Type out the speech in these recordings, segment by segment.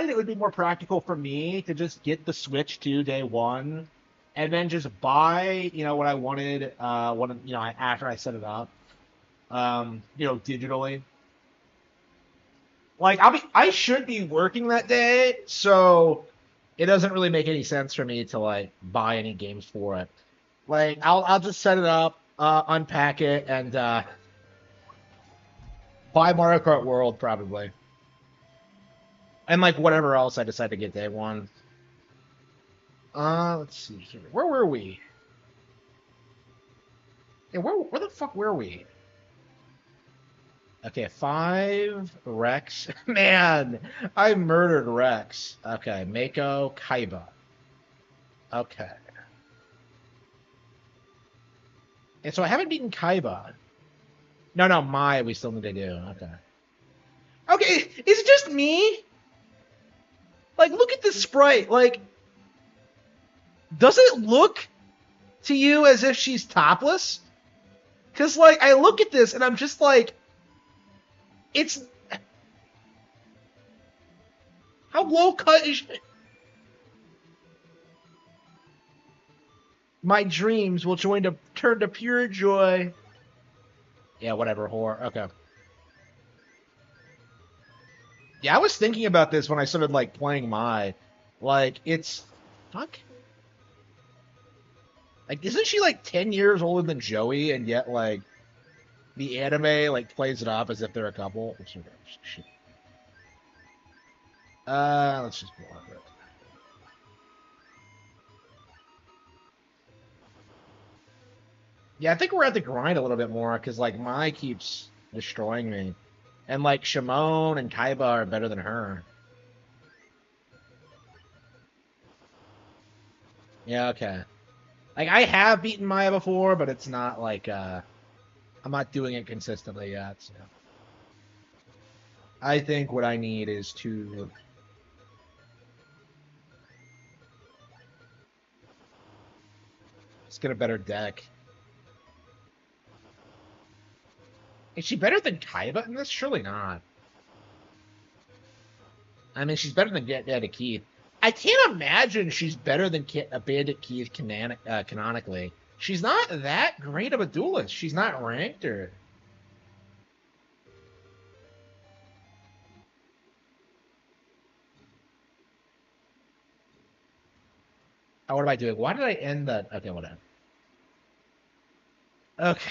decided it would be more practical for me to just get the Switch 2 day one, and then just buy, what I wanted, after I set it up, digitally. Like I should be working that day, so it doesn't really make any sense for me to like buy any games for it. Like I'll just set it up, unpack it, and buy Mario Kart World probably, and like whatever else I decide to get day one. Let's see here. Where were we? Yeah, where the fuck were we? Okay, 5 Rex. Man, I murdered Rex. Okay, Mako Kaiba. Okay. And so I haven't beaten Kaiba. No, Mai we still need to do. Okay. Okay, is it just me? Like, look at this sprite. Like, does it look to you as if she's topless? Because, like, I look at this and I'm just like, it's... How low cut is... My dreams will turn to pure joy. Yeah, whatever, whore. Okay. Yeah, I was thinking about this when I started, like, playing Mai. Like, it's... Fuck? Like, isn't she, like, 10 years older than Joey, and yet, like, the anime, like, plays it off as if they're a couple? Shit. Let's just block it. Yeah, I think we're at the grind a little bit more, because, like, Mai keeps destroying me. And, like, Shimon and Kaiba are better than her. Yeah, okay. Like, I have beaten Maya before, but it's not, like, I'm not doing it consistently yet, so... I think what I need is to... Just get a better deck. Is she better than Kaiba in this? Surely not. I mean, she's better than Bandit Keith. I can't imagine she's better than Bandit Keith canonically. She's not that great of a duelist. She's not ranked or... Oh, what am I doing? Why did I end that? Okay, whatever. Okay.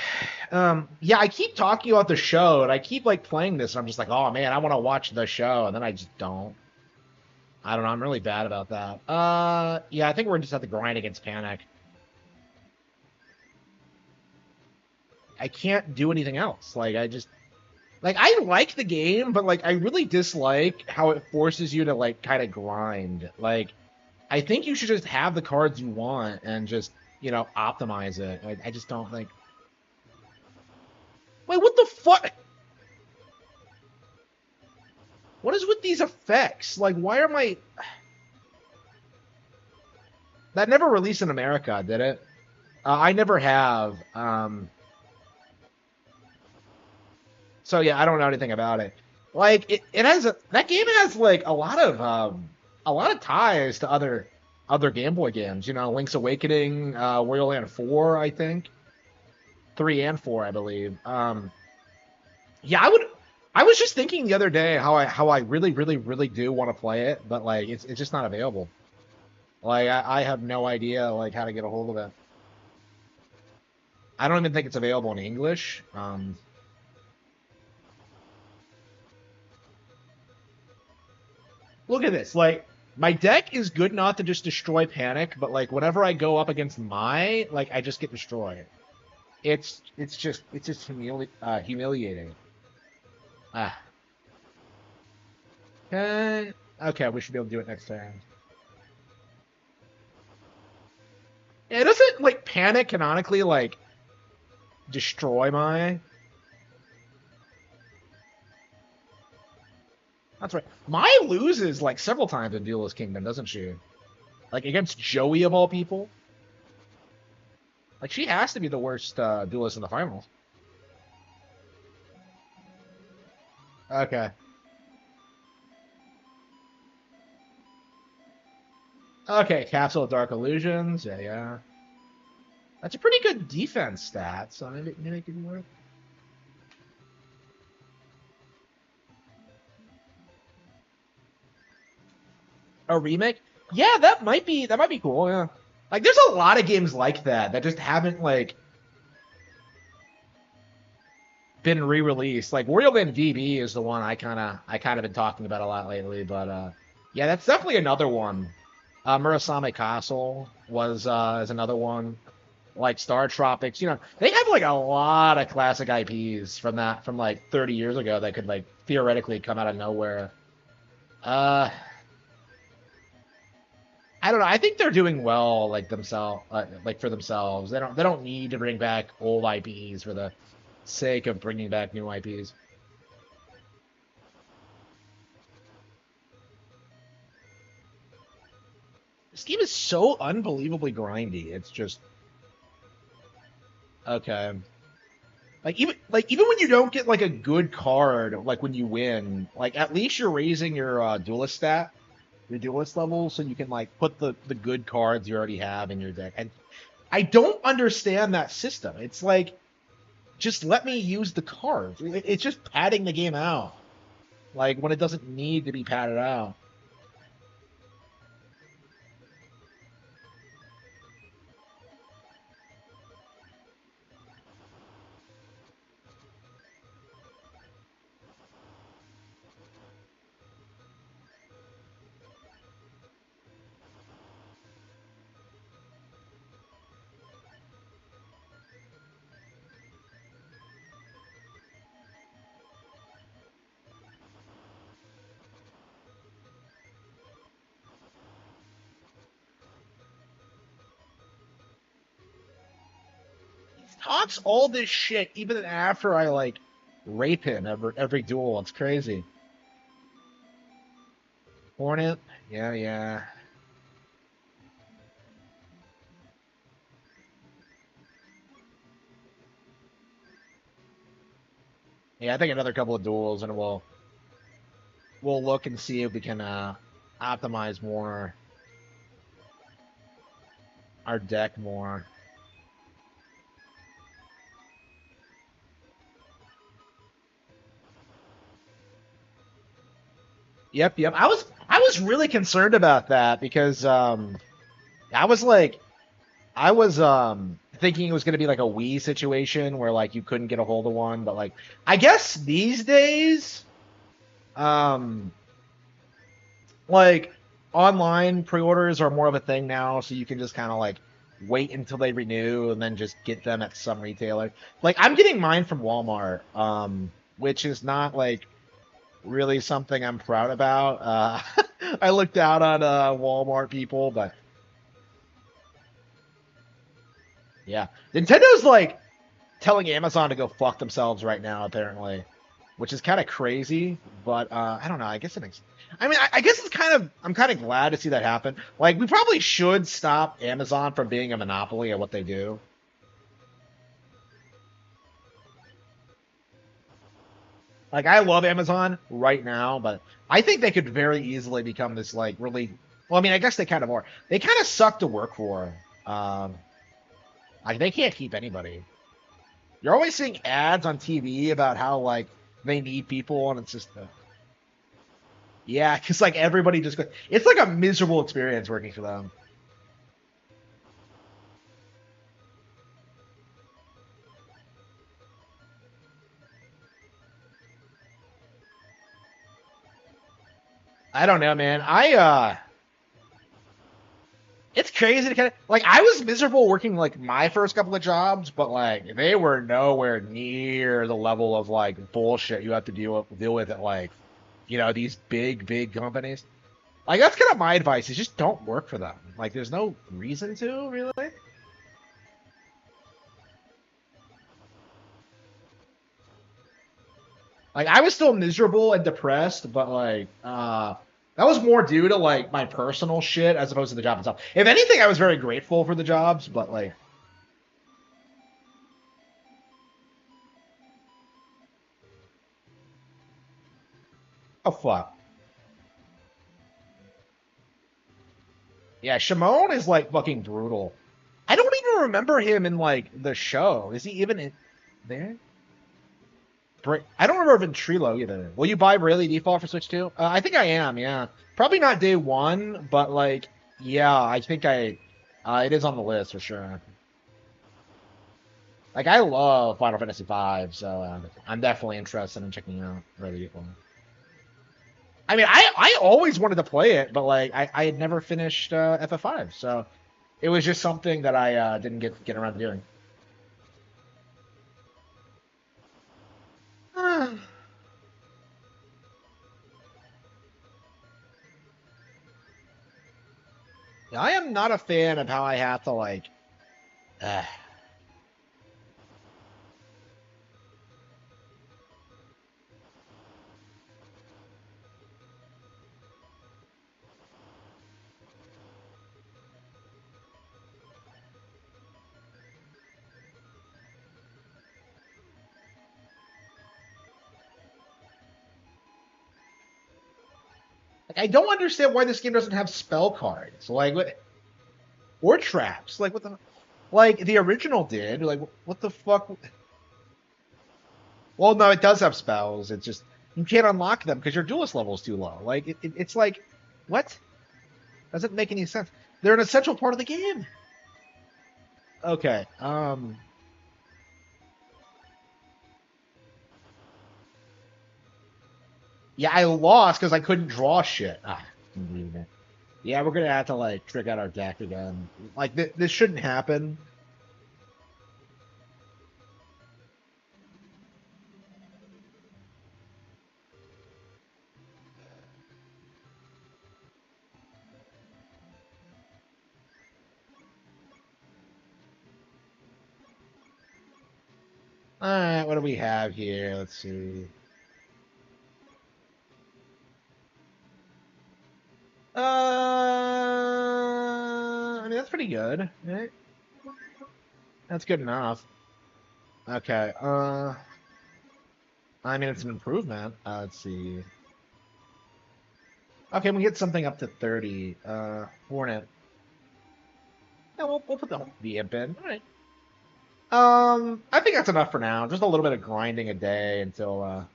Yeah, I keep talking about the show, and I keep, like, playing this, and I'm just like, oh, man, I want to watch the show, and then I just don't. I don't know, I'm really bad about that. Yeah, I think we're just at the grind against Panic. I can't do anything else. Like, I like the game, but, like, I really dislike how it forces you to, like, kind of grind. Like, I think you should just have the cards you want and just, optimize it. I just don't think... Wait, what the fuck? What is with these effects? Like, why are my... That never released in America, did it? I never have. So yeah, I don't know anything about it. Like, it has that game has like a lot of ties to other Game Boy games. Link's Awakening, Royal Land 4, I think. 3 and 4, I believe. Yeah, I was just thinking the other day how I really, really, really do want to play it, but like it's just not available. Like I have no idea like how to get a hold of it. I don't even think it's available in English. Look at this. Like my deck is good enough to just destroy Panic, but like whenever I go up against I just get destroyed. It's just humiliating. Ah. Okay. Okay, we should be able to do it next time. Yeah, doesn't like Panic canonically like destroy my... That's right. Mai loses like several times in Duelist Kingdom, doesn't she? Like against Joey of all people. Like she has to be the worst duelist in the finals. Okay. Okay, Capsule of Dark Illusions. Yeah, yeah. That's a pretty good defense stat, so maybe it could work. A remake? Yeah, that might be cool. Yeah, like there's a lot of games like that that just haven't like been re-released. Like Wario VB is the one I kind of been talking about a lot lately. But yeah, that's definitely another one. Murasame Castle is another one. Like Star Tropics, they have like a lot of classic IPs from like 30 years ago that could like theoretically come out of nowhere. Uh, I don't know. I think they're doing well, like themselves, like for themselves. They don't need to bring back old IPs for the sake of bringing back new IPs. This game is so unbelievably grindy. It's just okay. Like even when you don't get like a good card, like when you win, like at least you're raising your duelist stat, your duelist level, so you can like put the good cards you already have in your deck. And I don't understand that system. It's like just let me use the cards. It's just padding the game out, like when it doesn't need to be padded out. He talks all this shit even after I like rape him every duel. It's crazy. Hornet, yeah, yeah. Yeah, I think another couple of duels, and we'll look and see if we can optimize more our deck more. Yep, yep. I was really concerned about that because I was like I was thinking it was gonna be like a Wii situation where like you couldn't get a hold of one, but like I guess these days um like online pre-orders are more of a thing now, so you can just kind of like wait until they renew and then just get them at some retailer. Like I'm getting mine from Walmart, which is not like really something I'm proud about. I looked out on Walmart people, but yeah, Nintendo's like telling Amazon to go fuck themselves right now, apparently, which is kind of crazy. But I don't know. I guess it makes. I mean, I guess it's kind of. I'm kind of glad to see that happen. Like, we probably should stop Amazon from being a monopoly at what they do. Like, I love Amazon right now, but I think they could very easily become this like really. Well, I mean, I guess they kind of are. They kind of suck to work for. Um, like they can't keep anybody. You're always seeing ads on TV about how like they need people, and it's just yeah, because like everybody just goes. It's like a miserable experience working for them. I don't know, man. It's crazy to kind of like I was miserable working like my first couple of jobs, but like they were nowhere near the level of like bullshit you have to deal with at like these big companies. Like that's kind of my advice is just don't work for them. Like there's no reason to really. Like I was still miserable and depressed, but like that was more due to like my personal shit as opposed to the job itself. If anything, I was very grateful for the jobs, but like oh fuck. Yeah, Shimon is like fucking brutal. I don't even remember him in like the show. Is he even in there? I don't remember Ventrilo either. Will you buy Rayleigh Default for Switch 2? I think I am, yeah. Probably not day one, but like, yeah, I think it is on the list for sure. Like, I love Final Fantasy V, so I'm definitely interested in checking out Rayleigh Default. I mean, I always wanted to play it, but like, I had never finished FF5, so it was just something that I didn't get around to doing. I am not a fan of how I have to like. Uh, like, I don't understand why this game doesn't have spell cards, like or traps. Like what the like the original did. Like what the fuck? Well, no, it does have spells. It's just you can't unlock them because your duelist level is too low. Like it's like what? Doesn't make any sense. They're an essential part of the game. Okay. Yeah, I lost because I couldn't draw shit. Yeah, we're gonna have to like trick out our deck again. Like this shouldn't happen. All right, what do we have here? Let's see. I mean that's pretty good. Right? That's good enough. Okay. I mean it's an improvement. Let's see. Okay, we get something up to 30. Hornet. Yeah, we'll put the imp in. All right. I think that's enough for now. Just a little bit of grinding a day until.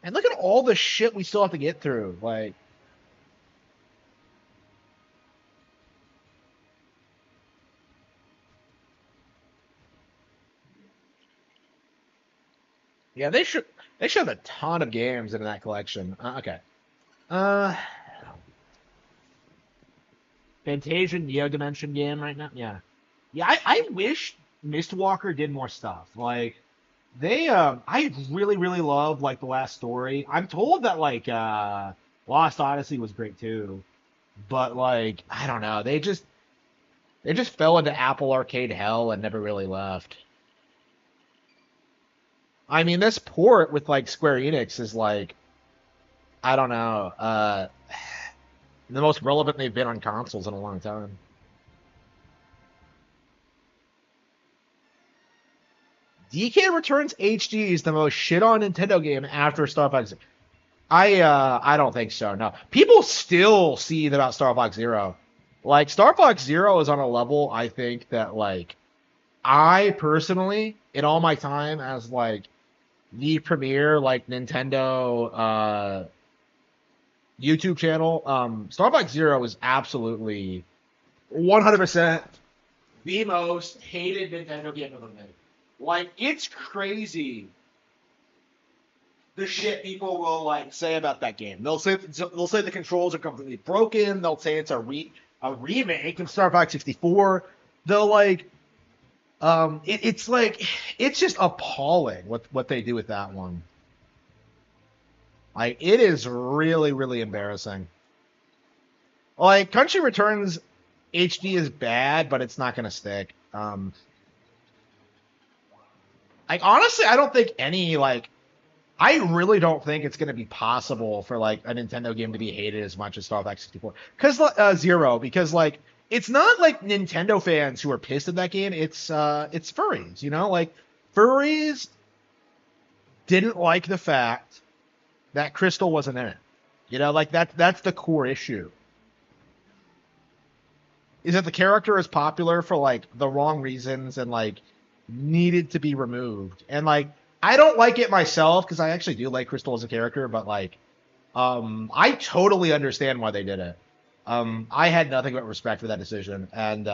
And look at all the shit we still have to get through. Like, yeah, they should have a ton of games in that collection. Okay. Uh, Fantasia Neo Dimension game right now. Yeah, yeah. I wish Mistwalker did more stuff. Like I really love like the last story. I'm told that like Lost Odyssey was great too, but like I don't know. They just fell into Apple Arcade hell and never really left. I mean, this port with like Square Enix is like I don't know, the most relevant they've been on consoles in a long time. DK Returns HD is the most shit on Nintendo game after Star Fox. I don't think so. No, people still see about Star Fox Zero. Like Star Fox Zero is on a level I think that like I personally in all my time as like the premier like Nintendo YouTube channel, Star Fox Zero is absolutely 100% the most hated Nintendo game ever made. Like it's crazy the shit people will like say about that game. They'll say the controls are completely broken. They'll say it's a remake of Star Fox 64. They'll like it's like it's just appalling what they do with that one. Like it is really embarrassing. Like Country Returns HD is bad, but it's not gonna stick. Like honestly, I don't think any like I really don't think it's going to be possible for like a Nintendo game to be hated as much as Star Fox 64. Because Zero, because like it's not like Nintendo fans who are pissed at that game. It's furries, you know, like furries didn't like the fact that Crystal wasn't in it. You know, like that's the core issue. is that the character is popular for like the wrong reasons and like needed to be removed. And like I don't like it myself because I actually do like Crystal as a character, but like I totally understand why they did it. I had nothing but respect for that decision. And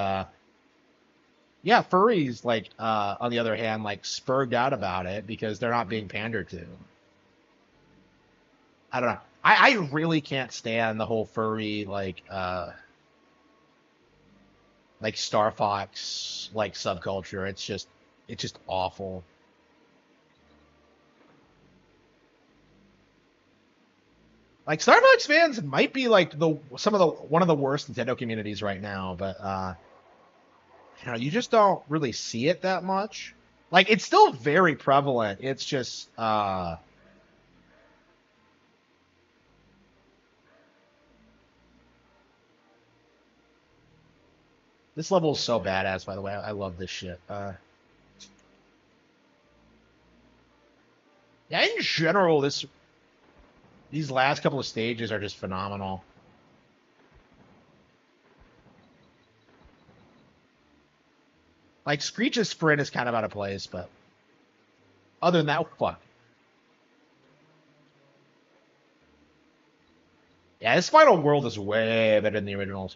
yeah, furries like on the other hand like spurred out about it because they're not being pandered to. I don't know. I really can't stand the whole furry like Star Fox like subculture. It's just awful. Like Star Fox fans might be like the some of the one of the worst Nintendo communities right now, but you just don't really see it that much. Like it's still very prevalent. It's just this level is so badass, by the way. I love this shit. Yeah, in general, these last couple of stages are just phenomenal. Like Screech's sprint is kind of out of place, but other than that, oh, fuck. Yeah, this final world is way better than the originals.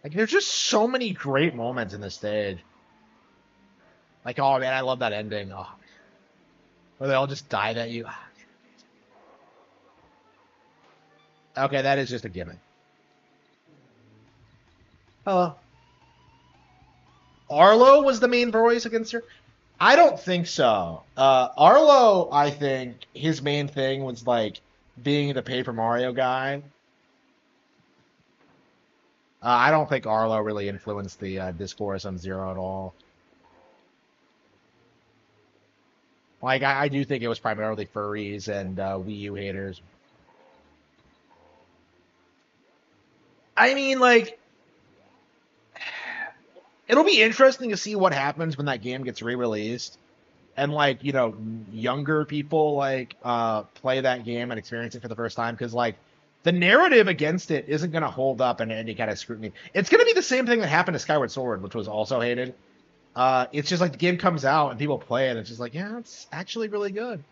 Like, there's just so many great moments in this stage. Like, oh man, I love that ending. Oh, where they all just dive at you. Okay, that is just a gimmick. Hello. Arlo was the main voice against her? I don't think so. Arlo, I think his main thing was like being the Paper Mario guy. I don't think Arlo really influenced the discourse on Zero at all. Like, I do think it was primarily furries and Wii U haters. I mean, like, it'll be interesting to see what happens when that game gets re-released, and like, younger people like play that game and experience it for the first time because like the narrative against it isn't going to hold up in any kind of scrutiny. It's going to be the same thing that happened to Skyward Sword, which was also hated. It's just like the game comes out and people play it, and it's just like, yeah, it's actually really good.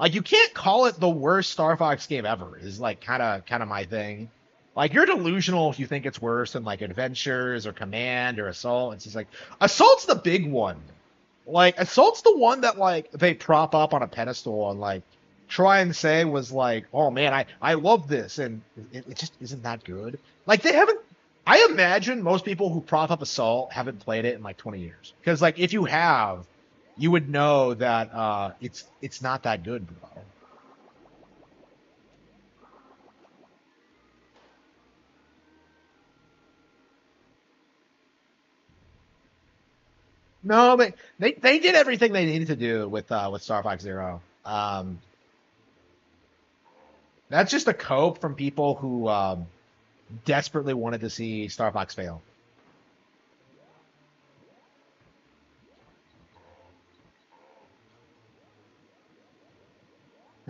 Like you can't call it the worst Star Fox game ever. Is like kind of my thing. Like you're delusional if you think it's worse than like Adventures or Command or Assault. It's just like Assault's the big one. Like Assault's the one that like they prop up on a pedestal and like try and say was like, oh man, I love this, and it just isn't that good. Like they haven't. I imagine most people who prop up Assault haven't played it in like 20 years. Because like if you have, you would know that it's not that good, bro. No, but they did everything they needed to do with Star Fox Zero. That's just a cope from people who desperately wanted to see Star Fox fail.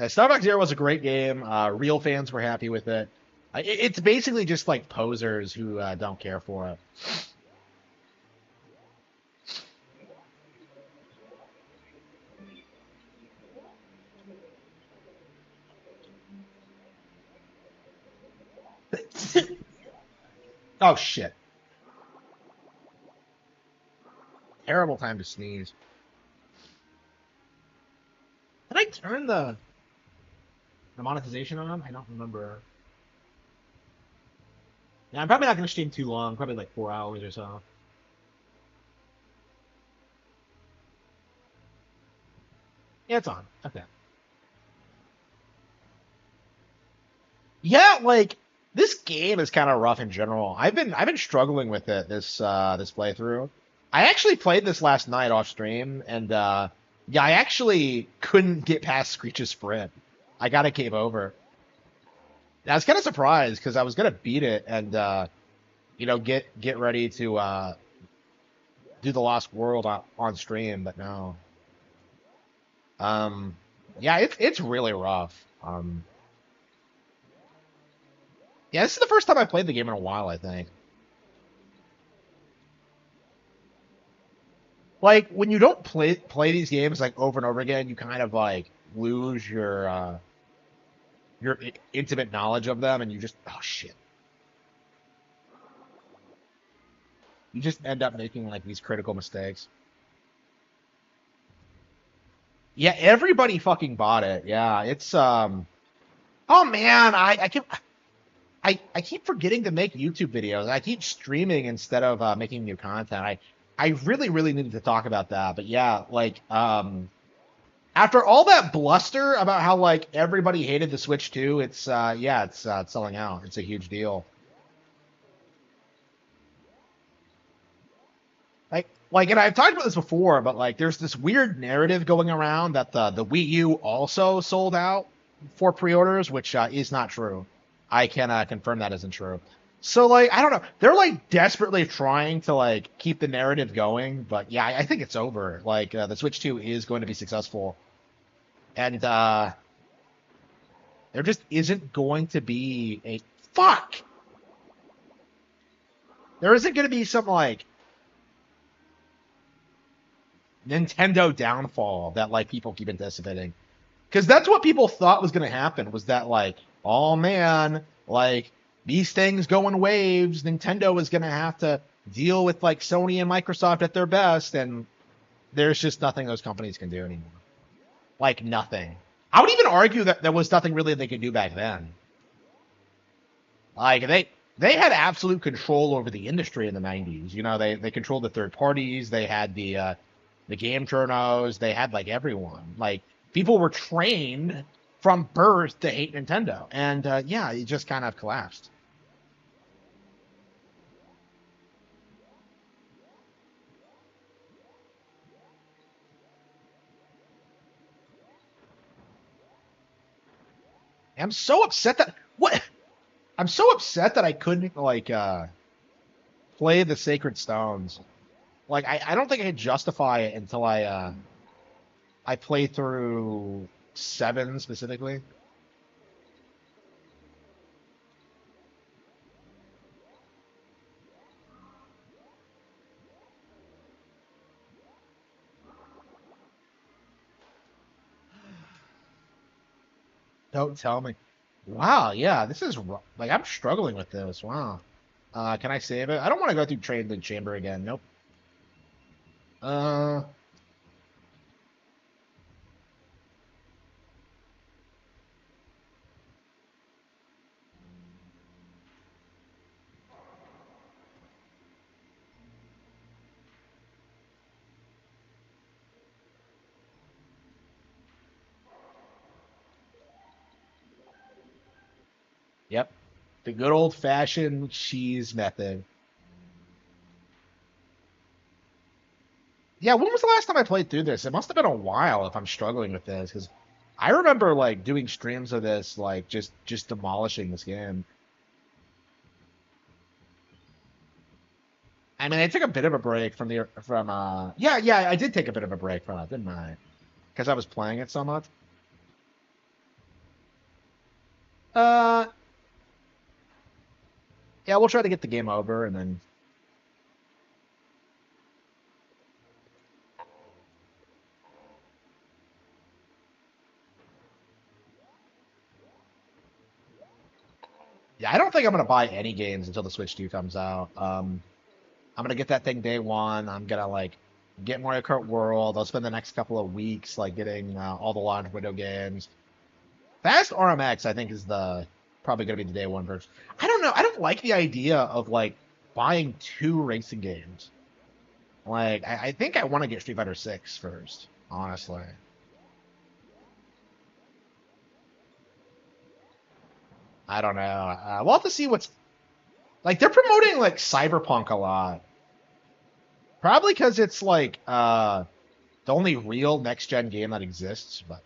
Star Fox Zero was a great game. Real fans were happy with it. It's basically just like posers who don't care for it. Oh shit! Terrible time to sneeze. Did I turn the monetization on? I don't remember. Yeah, I'm probably not going to stream too long. Probably like 4 hours or so. Yeah, it's on. Okay. Yeah, like this game is kind of rough in general. I've been struggling with it this playthrough. I actually played this last night off stream, and yeah, I actually couldn't get past Screech's sprint. I got to cave over. I was kind of surprised because I was gonna beat it and get ready to do the Lost World on stream, but no. Um, yeah, it's really rough. Yeah, this is the first time I played the game in a while, I think. Like when you don't play these games like over and over again, you kind of like lose your intimate knowledge of them, and you just oh shit, you just end up making like these critical mistakes. Yeah, everybody fucking bought it. Yeah, it's oh man, I keep forgetting to make YouTube videos. I keep streaming instead of making new content. I really needed to talk about that. But yeah, like after all that bluster about how like everybody hated the Switch 2, it's yeah, it's selling out. It's a huge deal. Like, and I've talked about this before, but like, there's this weird narrative going around that the Wii U also sold out for pre-orders, which is not true. I can confirm that isn't true. So like, I don't know. They're like desperately trying to like keep the narrative going, but yeah, I think it's over. Like, the Switch 2 is going to be successful, and there just isn't going to be a fuck. There isn't going to be some like Nintendo downfall that like people keep anticipating. Because that's what people thought was going to happen was that like, oh man, like these things go in waves. Nintendo was going to have to deal with like Sony and Microsoft at their best, and there's just nothing those companies can do anymore. Like nothing. I would even argue that there was nothing really they could do back then. Like they had absolute control over the industry in the 90s. You know, they controlled the third parties. They had the game journos. They had like everyone. Like people were trained from birth to hate Nintendo, and yeah, it just kind of collapsed. I'm so upset that what I'm so upset that I couldn't like play the Sacred Stones. Like I don't think I could justify it until I play through 7 specifically. Don't tell me. Wow, yeah, this is like I'm struggling with this. Wow. Can I save it? I don't want to go through Trade the Chamber again. Nope. Uh, yep. The good old fashioned cheese method. Yeah, when was the last time I played through this? It must have been a while if I'm struggling with this, because I remember like doing streams of this, like just demolishing this game. I mean, I took a bit of a break from yeah, I did take a bit of a break from it, didn't I? Because I was playing it so much. Uh, yeah, we'll try to get the game over and then yeah, I don't think I'm gonna buy any games until the Switch 2 comes out. I'm gonna get that thing day one. I'm gonna like get Mario Kart World. I'll spend the next couple of weeks like getting all the launch window games. Fast RMX, I think, is the probably gonna be the day one version. I don't know. I don't like the idea of like buying 2 racing games. Like, I think I want to get Street Fighter 6 first, honestly. I don't know. We'll have to see what's like. They're promoting like Cyberpunk a lot, probably because it's like the only real next gen game that exists. But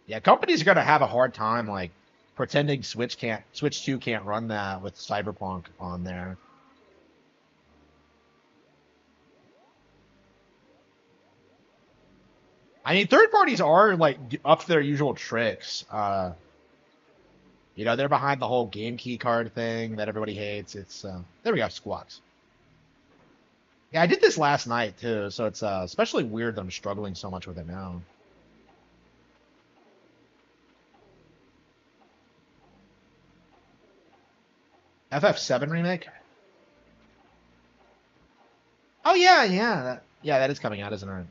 yeah, companies are gonna have a hard time like pretending Switch 2 can't run that with Cyberpunk on there. I mean, third parties are like up to their usual tricks. They're behind the whole game key card thing that everybody hates. It's there we go, squawks. Yeah, I did this last night too, so it's especially weird that I'm struggling so much with it now. FF7 remake? Oh yeah, yeah, that is coming out, isn't it?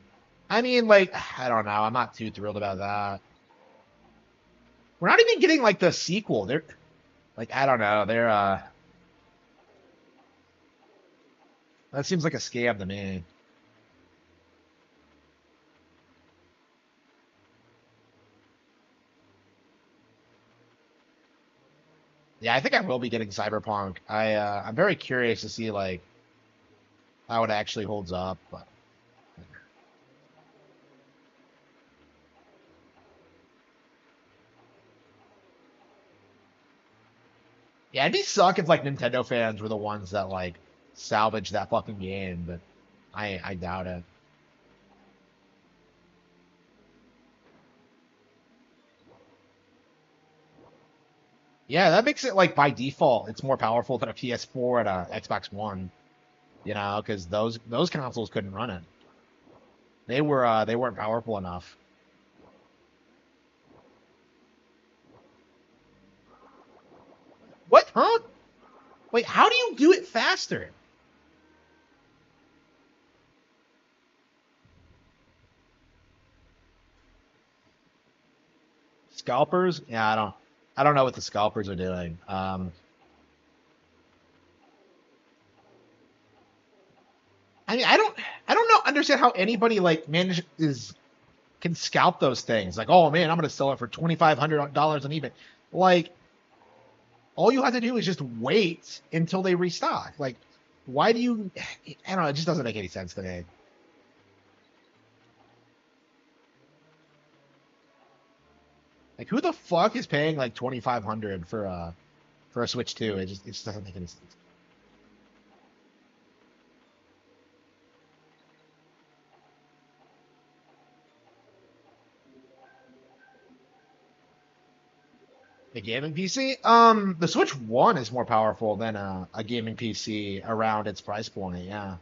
I mean, like, I don't know. I'm not too thrilled about that. We're not even getting like the sequel. They're like, I don't know. They're that seems like a scam to me. Yeah, I think I will be getting Cyberpunk. I'm very curious to see like how it actually holds up. But yeah, it'd be suck if like Nintendo fans were the ones that like salvage that fucking game, but I doubt it. Yeah, that makes it like by default it's more powerful than a PS4 and a Xbox One, because those consoles couldn't run it. They weren't powerful enough. What? Huh? Wait, how do you do it faster? Scalpers? Yeah, I don't know what the scalpers are doing. I mean, I don't know understand how anybody like manages can scalp those things. Like, oh man, I'm gonna sell it for $2,500 on eBay. Like, all you have to do is just wait until they restock. Like, why do you? I don't know. It just doesn't make any sense to me. Like, who the fuck is paying like 2,500 for a Switch 2? It just doesn't make any sense. The gaming PC? The Switch One is more powerful than a gaming PC around its price point. Yeah.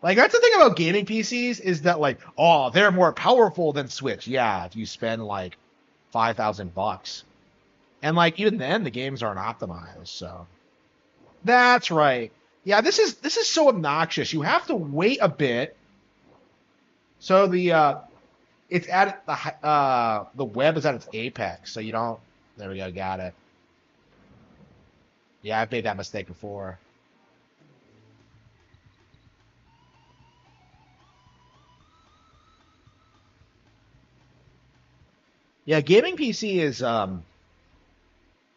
Like that's the thing about gaming PCs is that like, oh, they're more powerful than Switch. Yeah, if you spend like $5,000. And like even then the games aren't optimized, so that's right. Yeah, this is so obnoxious. You have to wait a bit so it's at the web is at its apex, so you don't there we go, got it. Yeah, I've made that mistake before. Yeah, gaming PC is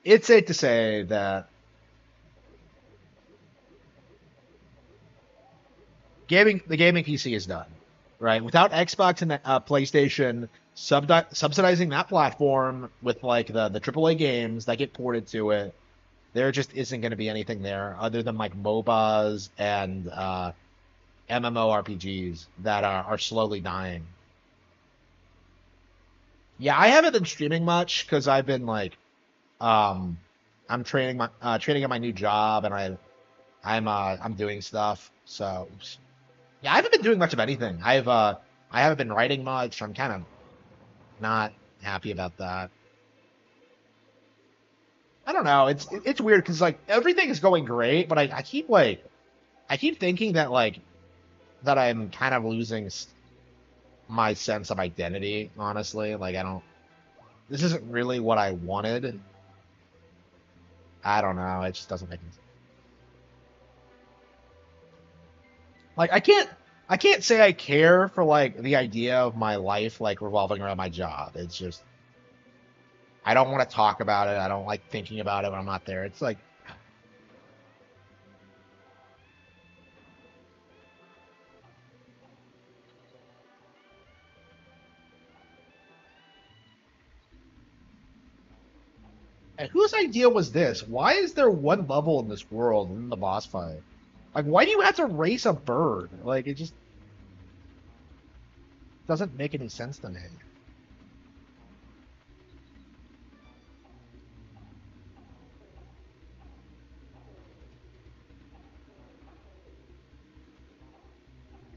it's safe to say that the gaming PC is done, right? Without Xbox and PlayStation subsidizing that platform with like the AAA games that get ported to it, there just isn't going to be anything there other than like MOBAs and MMORPGs that are slowly dying. Yeah, I haven't been streaming much because I've been like um, I'm training at my new job and I'm doing stuff. So yeah, I haven't been doing much of anything. I haven't been writing much. I'm kind of not happy about that. I don't know. It's weird because like everything is going great, but I keep thinking that like that I'm kind of losing my sense of identity. Honestly, like I don't. This isn't really what I wanted. I don't know. It just doesn't make any sense. Like I can't say I care for like the idea of my life like revolving around my job. It's just I don't want to talk about it. I don't like thinking about it when I'm not there. It's like and whose idea was this? Why is there one level in this world in the boss fight? Like why do you have to race a bird? Like it just Doesn't make any sense to me.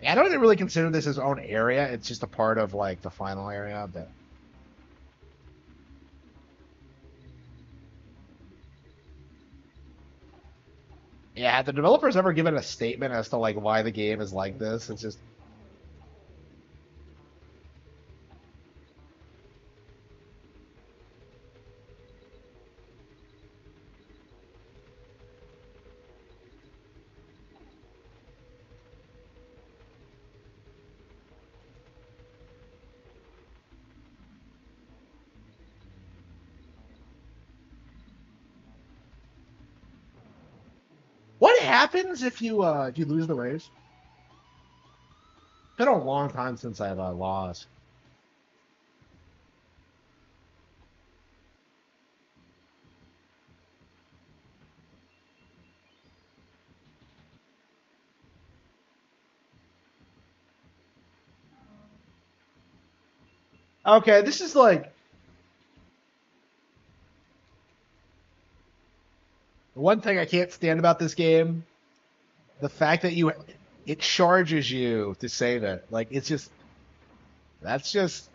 I don't even really consider this his own area. It's just a part of like the final area. But yeah, have the developers ever given a statement as to like why the game is like this? It's just what happens if you lose the race? It's been a long time since I've lost. Okay, this is like one thing I can't stand about this game. The fact that it charges you to save it. Like it's just that's just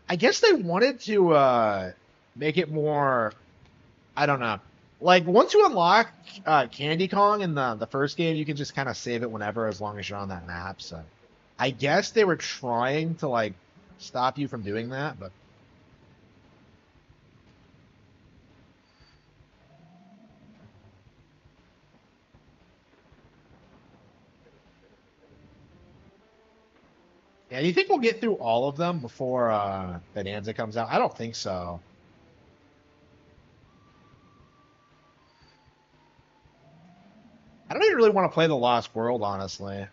I guess they wanted to make it more I don't know. Like once you unlock Candy Kong in the first game, you can just kind of save it whenever as long as you're on that map. So I guess they were trying to like stop you from doing that, but yeah, do you think we'll get through all of them before Bonanza comes out? I don't think so. I don't even really want to play the Lost World, honestly.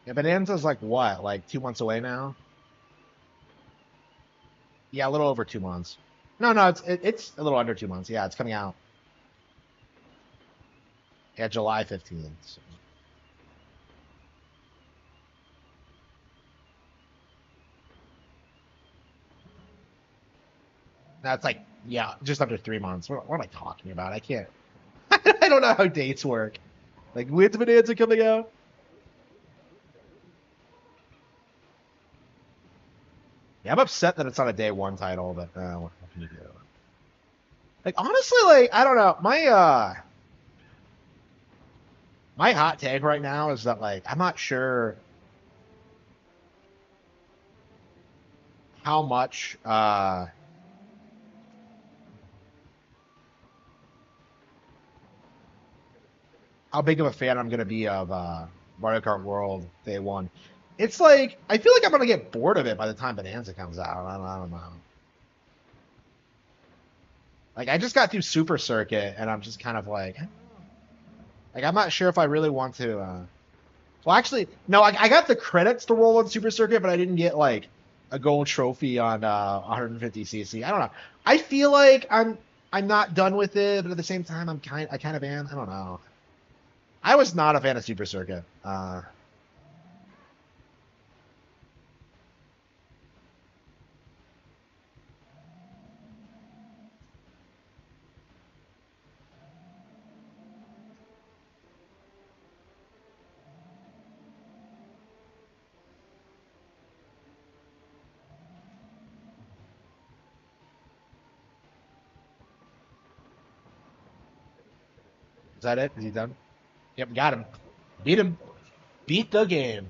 Yeah, Bonanza's like what, like 2 months away now? Yeah, a little over 2 months. No, no, it's a little under 2 months. Yeah, it's coming out. Yeah, July 15th. So. That's like yeah, just under 3 months. What am I talking about? I can't. I don't know how dates work. Like when's Bonanza coming out? Yeah, I'm upset that it's not a day one title, but what can you do? Like honestly, like I don't know. My hot take right now is that like I'm not sure how much how big of a fan I'm gonna be of Mario Kart World Day One. It's like I feel like I'm gonna get bored of it by the time Bonanza comes out. I don't know. Like I just got through Super Circuit and I'm just kind of like I'm not sure if I really want to. Well, actually, no. I got the credits to roll on Super Circuit, but I didn't get like a gold trophy on 150cc. I don't know. I feel like I'm not done with it, but at the same time, I kind of am. I don't know. I was not a fan of Super Circuit. that it? Is he done? Yep, got him. Beat him. Beat the game.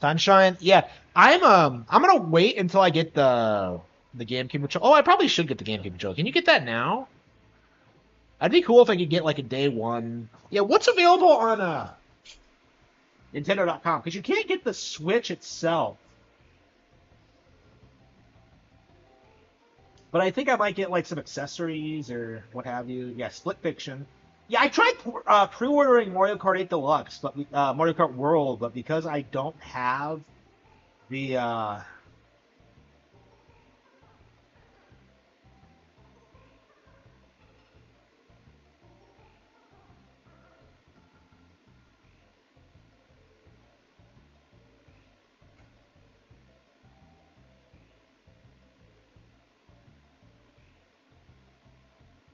Sunshine. Yeah, I'm gonna wait until I get the GameCube controller. Oh, I probably should get the GameCube controller. Can you get that now? I'd be cool if I could get like a day one. Yeah, what's available on Nintendo.com? Because you can't get the Switch itself. But I think I might get like some accessories or what have you. Yeah, Split Fiction. Yeah, I tried pre-ordering Mario Kart 8 Deluxe, but Mario Kart World, but because I don't have the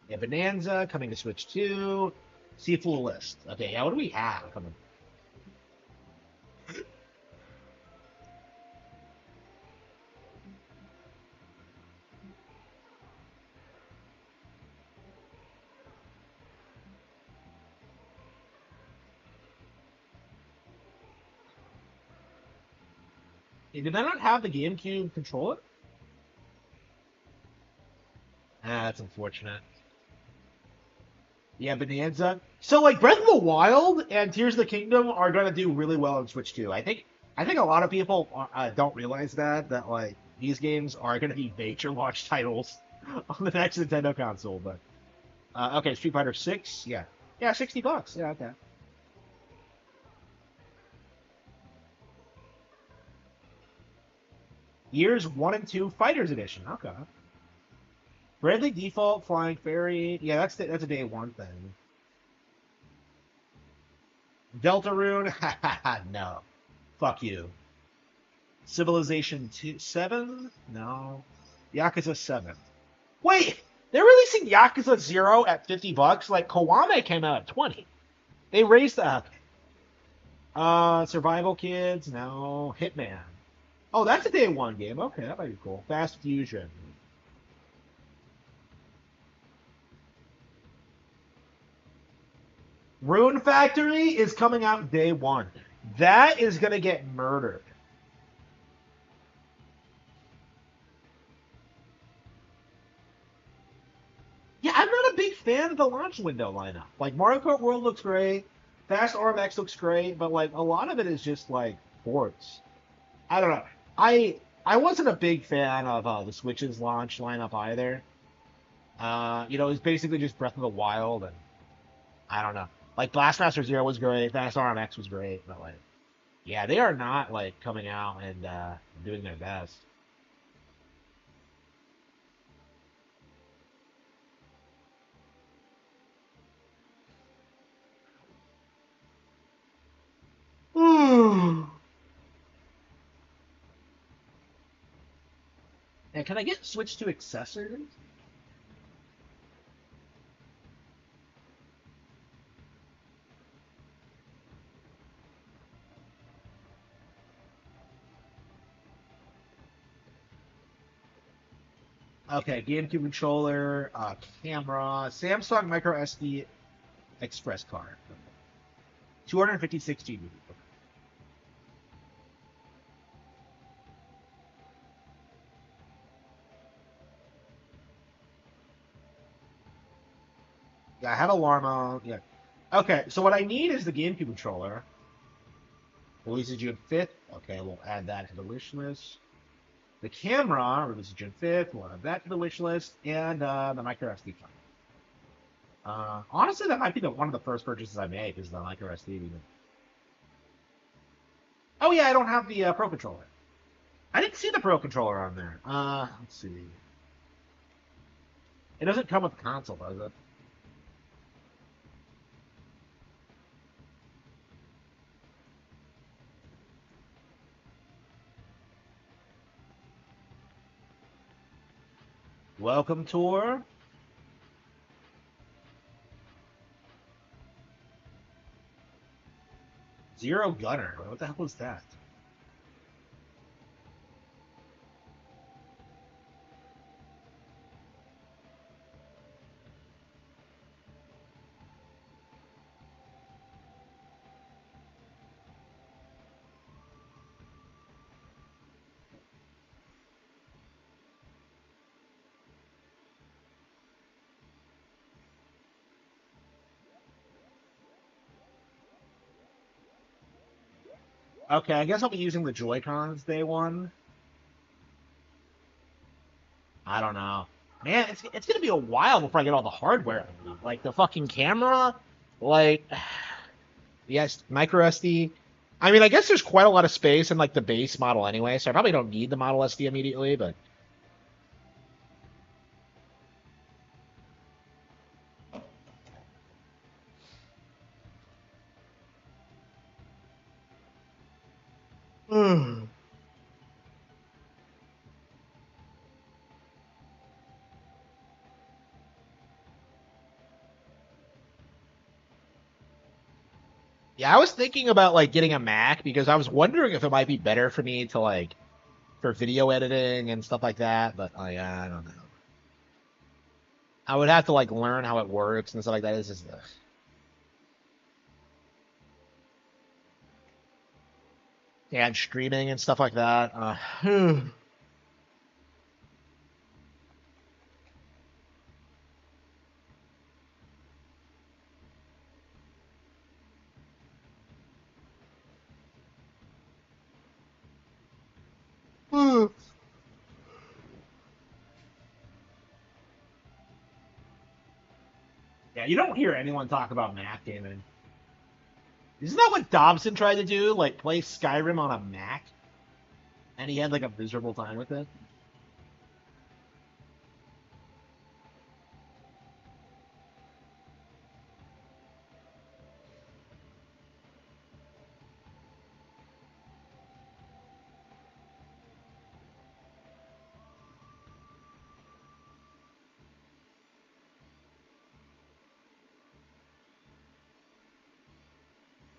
yeah, Bonanza coming to Switch 2. See full list. Okay, yeah, what do we have coming? Did I not have the GameCube controller? Ah, that's unfortunate. Yeah, Bonanza. So like Breath of the Wild and Tears of the Kingdom are gonna do really well on Switch 2. I think a lot of people don't realize that like these games are gonna be major launch titles on the next Nintendo console. But okay, Street Fighter 6, yeah, yeah, $60. Yeah, okay. Years 1 and 2 Fighters Edition. Okay. Bradley Default Flying Fairy. Yeah, that's a day one thing. Deltarune. No. Fuck you. Civilization 2 7? No. Yakuza 7. Wait, they're releasing Yakuza 0 at $50? Like Kiwami came out at 20. They raised the Survival Kids, no. Hitman. Oh, that's a day one game. Okay, that might be cool. Fast Fusion. Rune Factory is coming out day one. That is gonna get murdered. Yeah, I'm not a big fan of the launch window lineup. Like Mario Kart World looks great, Fast RMX looks great, but like a lot of it is just like ports. I don't know. I wasn't a big fan of the Switch's launch lineup either. It was basically just Breath of the Wild, and I don't know. Like Blastmaster Zero was great, Fast RMX was great, but like, yeah, they are not like coming out and doing their best. And can I get Switch to accessories? Okay, GameCube controller, camera, Samsung Micro SD Express card, 256 GB. Yeah, I have a Larma. Yeah. Okay, so what I need is the GameCube controller. Releases June 5th. Okay, we'll add that to the wish list. The camera releases June 5th. We'll add that to the wish list. And the micro SD card. Honestly, that might be one of the first purchases I make is the micro SD. Oh yeah, I don't have the Pro controller. I didn't see the Pro controller on there. Let's see. It doesn't come with the console, does it? Welcome tour. Zero Gunner. What the hell was that? Okay, I guess I'll be using the Joy-Cons day one. I don't know. Man, it's gonna be a while before I get all the hardware. Like the fucking camera, like yes, micro SD. I mean, I guess there's quite a lot of space in like the base model anyway, so I probably don't need the Model SD immediately, but yeah, I was thinking about like getting a Mac because I was wondering if it might be better for me to like for video editing and stuff like that, but I don't know. I would have to like learn how it works and stuff like that. It's just yeah, and streaming and stuff like that. Yeah, you don't hear anyone talk about Mac gaming. Isn't that what Dobson tried to do? Like play Skyrim on a Mac, and he had like a miserable time with it.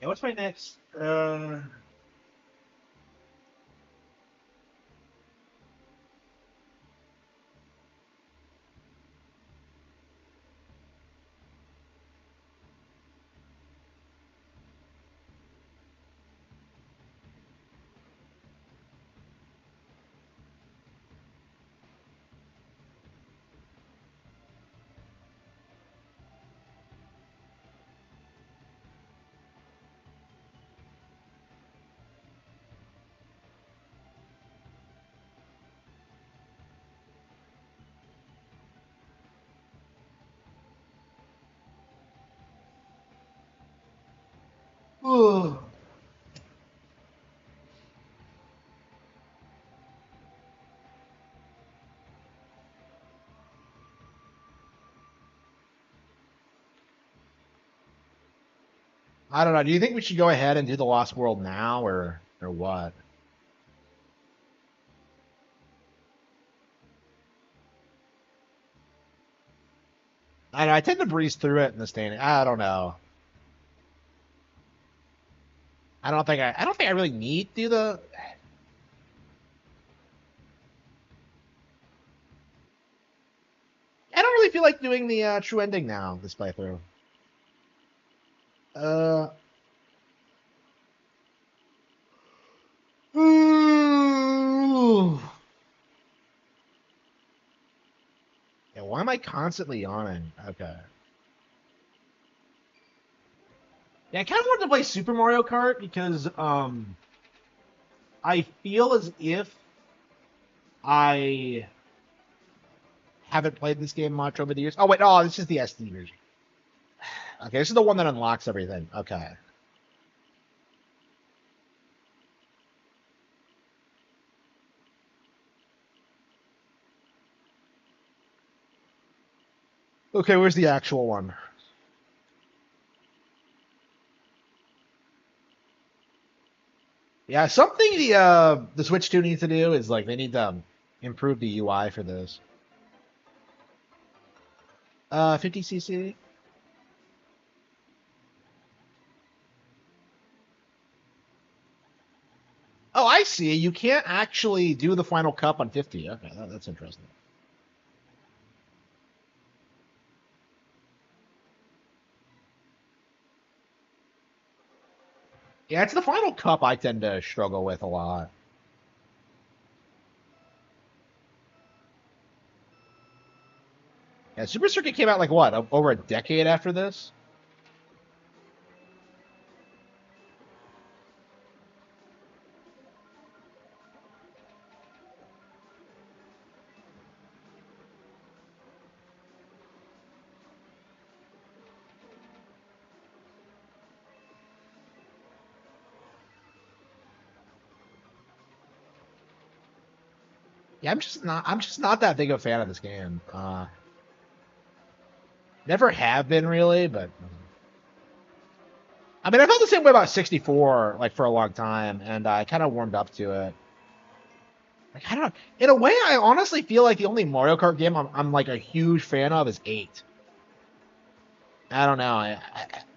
Yeah, what's my next? I don't know. Do you think we should go ahead and do the Lost World now, or what? I know I tend to breeze through it in the standing. I don't know. I don't think I really need to do the. I don't really feel like doing the true ending now this playthrough. Uh. Yeah, why am I constantly yawning? Okay. Yeah, I kind of wanted to play Super Mario Kart because I feel as if I haven't played this game much over the years. Oh wait, oh, this is the SD version. Okay, this is the one that unlocks everything. Okay. Okay, where's the actual one? Yeah, something the Switch 2 needs to do is like they need to improve the UI for this. 50cc. Oh, I see. You can't actually do the final cup on 50. Okay, that's interesting. Yeah, it's the final cup I tend to struggle with a lot. Yeah, Super Circuit came out like what, over a decade after this? Yeah, I'm just not that big of a fan of this game. Never have been really, but I mean, I felt the same way about 64 like for a long time, and I kind of warmed up to it. Like I don't know. In a way, I honestly feel like the only Mario Kart game I'm like a huge fan of is 8. I don't know.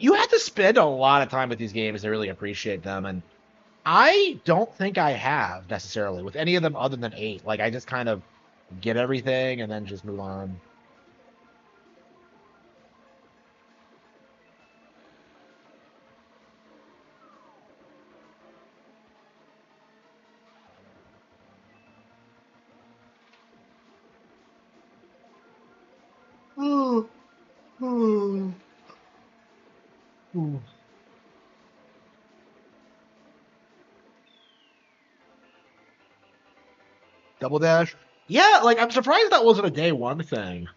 You have to spend a lot of time with these games to really appreciate them, and I don't think I have necessarily with any of them other than 8. Like I just kind of get everything and then just move on. Ooh, ooh, ooh. Double Dash. Yeah, like I'm surprised that wasn't a day one thing.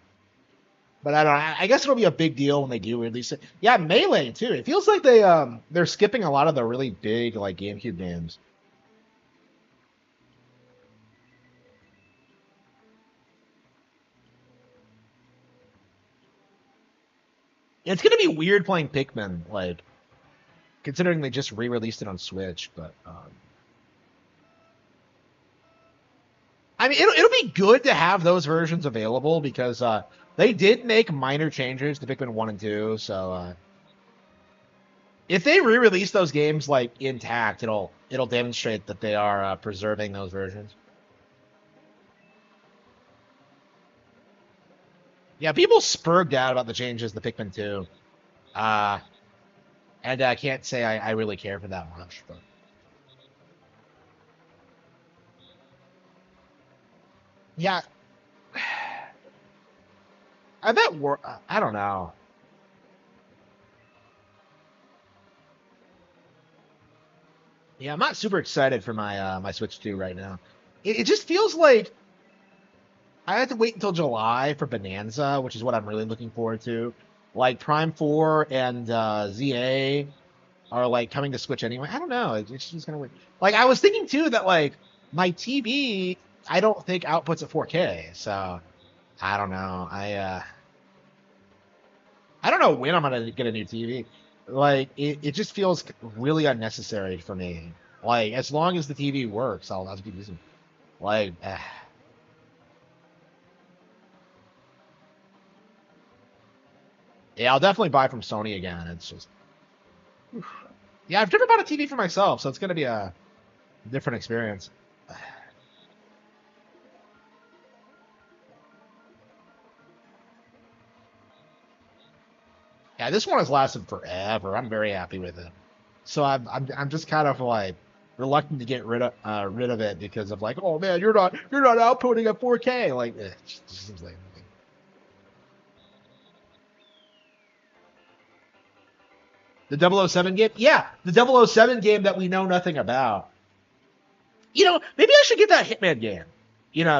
But I don't know. I guess it'll be a big deal when they do release it. Yeah, Melee too. It feels like they're skipping a lot of the really big like GameCube games. It's gonna be weird playing Pikmin, like considering they just re-released it on Switch. But I mean, it'll be good to have those versions available because they did make minor changes to Pikmin 1 and 2. So if they re-release those games like intact, it'll demonstrate that they are preserving those versions. Yeah, people spurged out about the changes to Pikmin 2. Uh, and I can't say I really care for that much. But yeah, I bet I don't know. Yeah, I'm not super excited for my Switch 2 right now. It just feels like I have to wait until July for Bonanza, which is what I'm really looking forward to. Like Prime 4 and ZA are like coming to Switch anyway. I don't know. It's just gonna wait. Like I was thinking too that like my TV, I don't think outputs at 4K. So I don't know. I don't know when I'm gonna get a new TV. Like it just feels really unnecessary for me. Like as long as the TV works, I'll keep using. Like yeah, I'll definitely buy from Sony again. It's just yeah, I've never bought a TV for myself, so it's gonna be a different experience. Yeah, this one has lasted forever. I'm very happy with it. So I'm just kind of like reluctant to get rid of it because of like, oh man, you're not outputting at 4K. Like it just seems like the 007 game. Yeah, the 007 game that we know nothing about. Maybe I should get that Hitman game.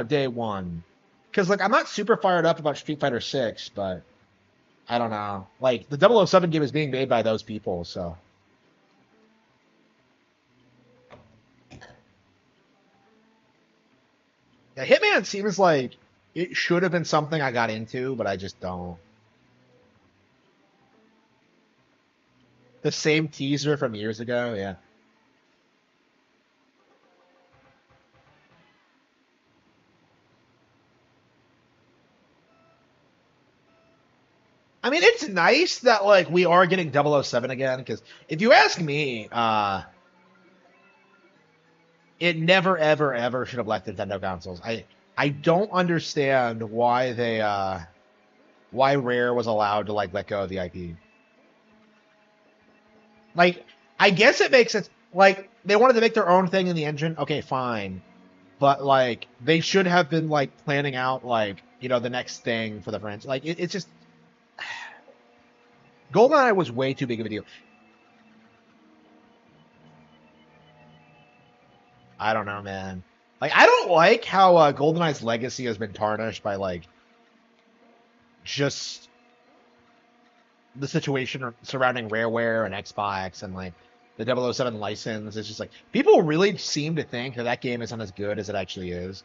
Day one. Because like I'm not super fired up about Street Fighter 6, but I don't know. Like the 007 game is being made by those people, so yeah, Hitman seems like it should have been something I got into, but I just don't. The same teaser from years ago, yeah. I mean, it's nice that like we are getting 007 again because if you ask me, it never ever ever should have left Nintendo consoles. I don't understand why Rare was allowed to like let go of the IP. Like, I guess it makes sense. Like, they wanted to make their own thing in the engine. Okay, fine. But like, they should have been like planning out like the next thing for the franchise. Like, it's just GoldenEye was way too big of a deal. I don't know, man. Like, I don't like how GoldenEye's legacy has been tarnished by like just the situation surrounding Rareware and Xbox and like the 007 license. It's just like people really seem to think that that game isn't as good as it actually is.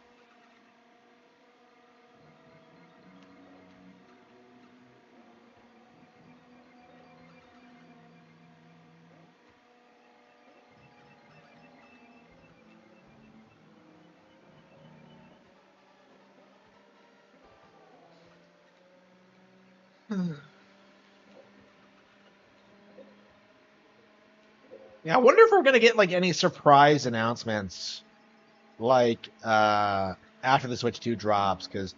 Yeah, I wonder if we're gonna get like any surprise announcements like after the Switch 2 drops, because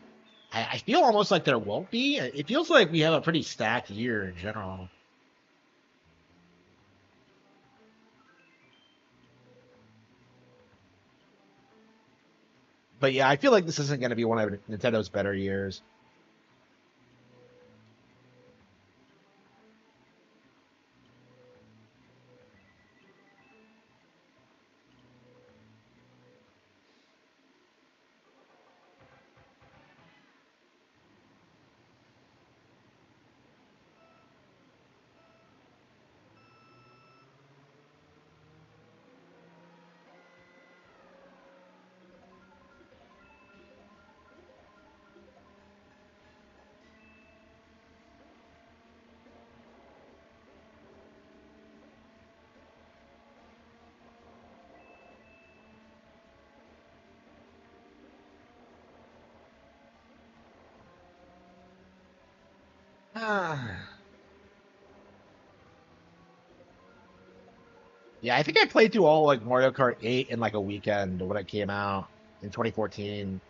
I feel almost like there won't be. It feels like we have a pretty stacked year in general. But yeah, I feel like this isn't gonna be one of Nintendo's better years. Ah. Yeah, I think I played through all like Mario Kart 8 in like a weekend when it came out in 2014.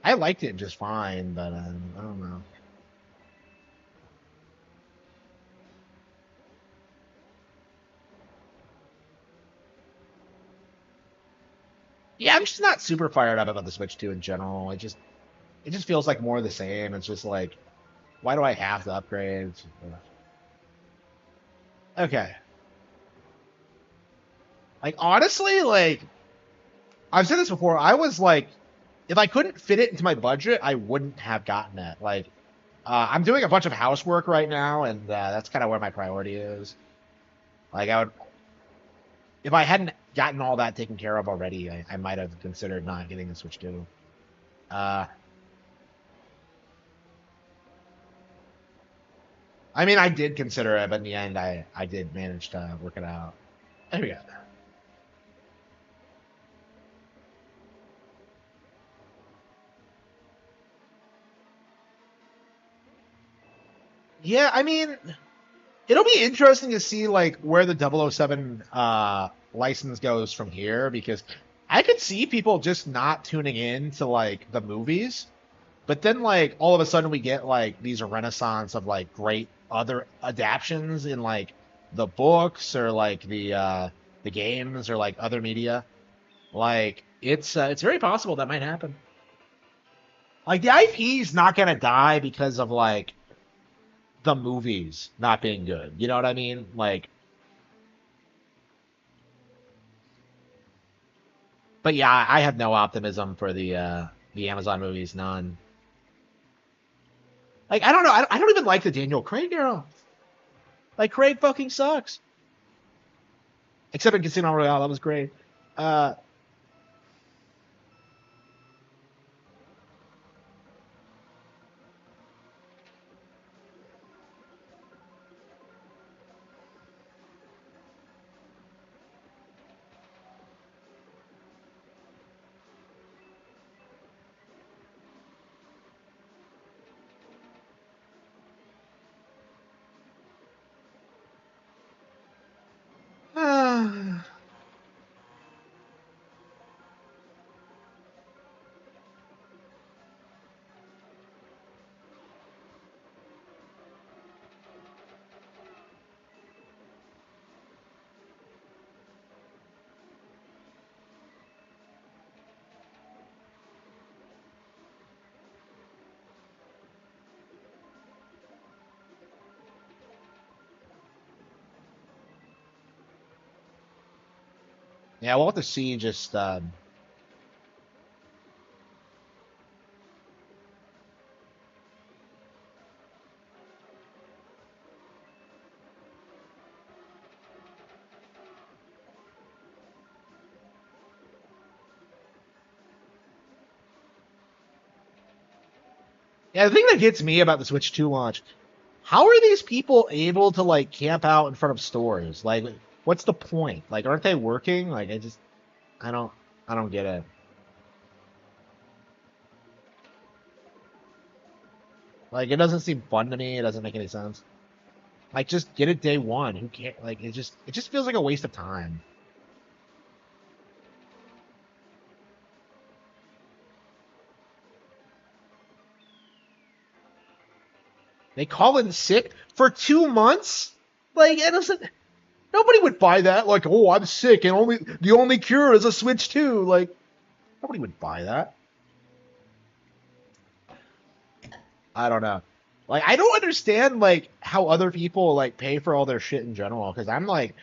I liked it just fine, but I don't know. Yeah, I'm just not super fired up about the Switch 2 in general. It just feels like more of the same. It's just like, why do I have to upgrade? Okay. Like honestly, like I've said this before, I was like, if I couldn't fit it into my budget, I wouldn't have gotten it. Like, I'm doing a bunch of housework right now, and that's kind of where my priority is. Like, I would, if I hadn't gotten all that taken care of already, I might have considered not getting the Switch 2. Uh, I mean, I did consider it, but in the end, I did manage to work it out. There we go. Yeah, I mean, it'll be interesting to see like where the 007 license goes from here, because I could see people just not tuning in to like the movies, but then like all of a sudden we get like these renaissance of like great other adaptions in like the books or like the games or like other media. Like it's very possible that might happen. Like the IP's not gonna die because of like the movies not being good. You know what I mean? Like, but yeah, I have no optimism for the Amazon movies. None. Like I don't know. I don't even like the Daniel Craig era. Like Craig fucking sucks. Except in Casino Royale, that was great. Uh, yeah, we'll have to see. Just yeah, the thing that gets me about the Switch 2 launch, how are these people able to like camp out in front of stores? Like, what's the point? Like, aren't they working? Like, I don't, I don't get it. Like it doesn't seem fun to me. It doesn't make any sense. Like just get it day one. Who cares? Like it just feels like a waste of time. They call in sick for 2 months. Like it doesn't. Nobody would buy that. Like, oh, I'm sick, and the only cure is a Switch 2. Like nobody would buy that. I don't know. Like I don't understand like how other people like pay for all their shit in general because I'm like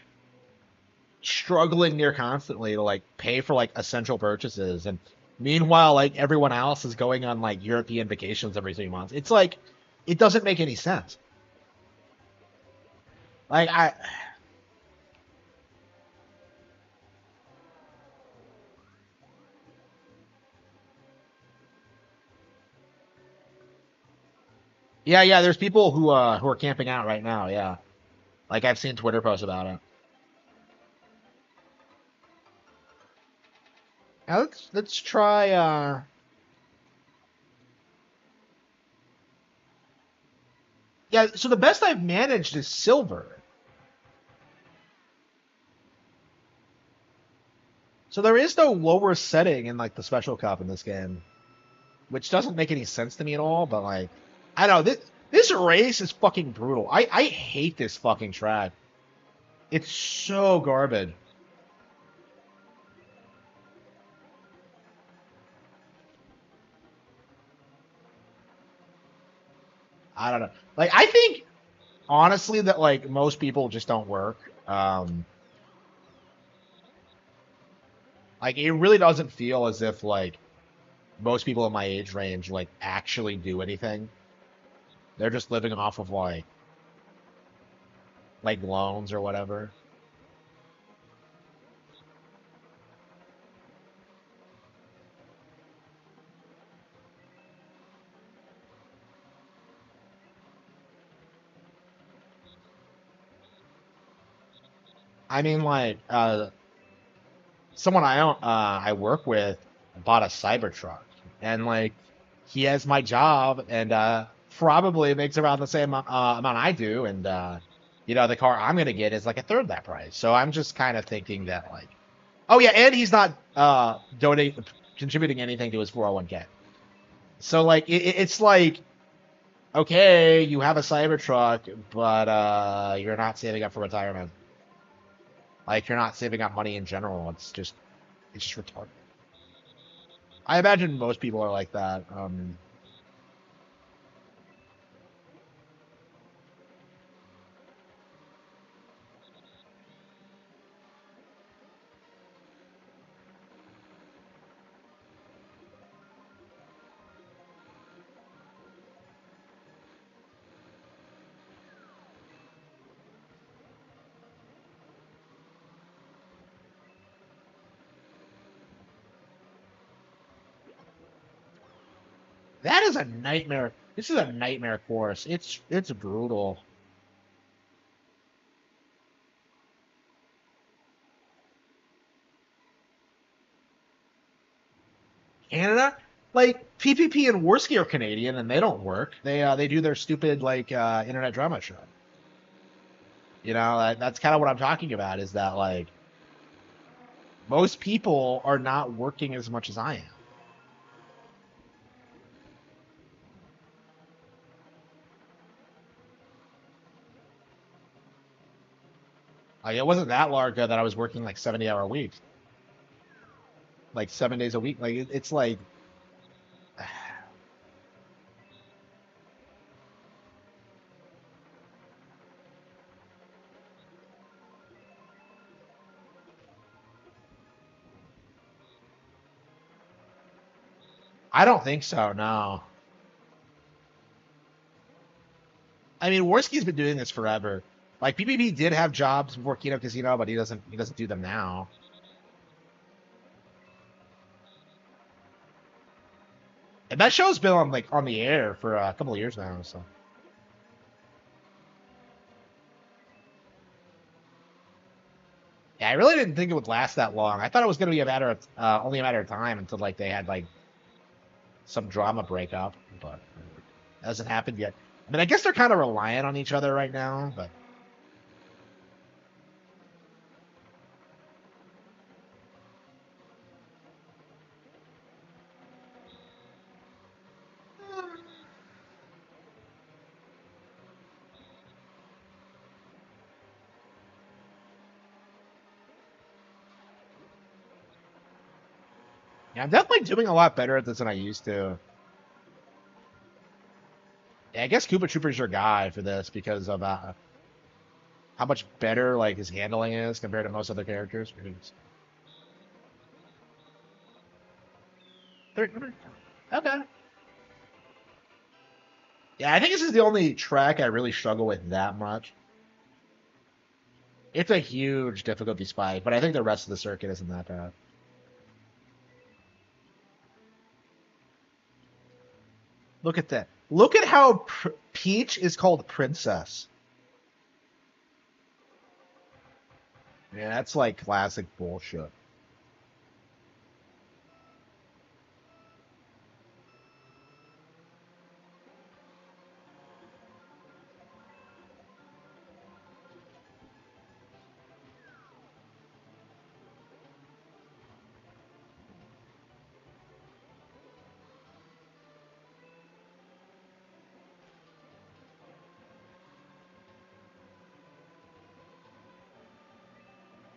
struggling near constantly to like pay for like essential purchases and meanwhile like everyone else is going on like European vacations every 3 months. It's like it doesn't make any sense. Like I yeah, there's people who are camping out right now, yeah. Like I've seen Twitter posts about it. Now let's try yeah, so the best I've managed is silver. So there is no lower setting in like the special cup in this game, which doesn't make any sense to me at all. But like, I don't know this race is fucking brutal. I hate this fucking track. It's so garbage. I don't know. Like I think honestly that like most people just don't work. Like it really doesn't feel as if like most people in my age range like actually do anything. They're just living off of like loans or whatever. I mean like someone I work with bought a Cybertruck, and like he has my job, and probably makes around the same amount I do, and the car I'm gonna get is like a third that price. So I'm just kind of thinking that like, oh yeah, and he's not donating contributing anything to his 401k. So like it's like okay, you have a Cybertruck, but you're not saving up for retirement. Like you're not saving up money in general. It's just retarded. I imagine most people are like that. That is a nightmare. This is a nightmare course. It's brutal. Canada, like PPP and Worski are Canadian, and they don't work. They do their stupid like internet drama show. That's kind of what I'm talking about. Is that like most people are not working as much as I am. Like it wasn't that long ago that I was working like 70-hour weeks, like 7 days a week. Like it's like I don't think so. No, I mean Worski's been doing this forever. Like PPP did have jobs before Kino Casino, but he doesn't do them now. And that show's been on the air for a couple of years now. So yeah, I really didn't think it would last that long. I thought it was going to be a matter of only a matter of time until like they had like some drama breakup. But Hasn't happened yet. I mean, I guess they're kind of reliant on each other right now, but yeah, I'm definitely doing a lot better at this than I used to. Yeah, I guess Koopa Trooper's your guy for this because of how much better like his handling is compared to most other characters. Okay. Yeah, I think this is the only track I really struggle with that much. It's a huge difficulty spike, but I think the rest of the circuit isn't that bad. Look at that. Look at how Peach is called Princess. Yeah, that's like classic bullshit.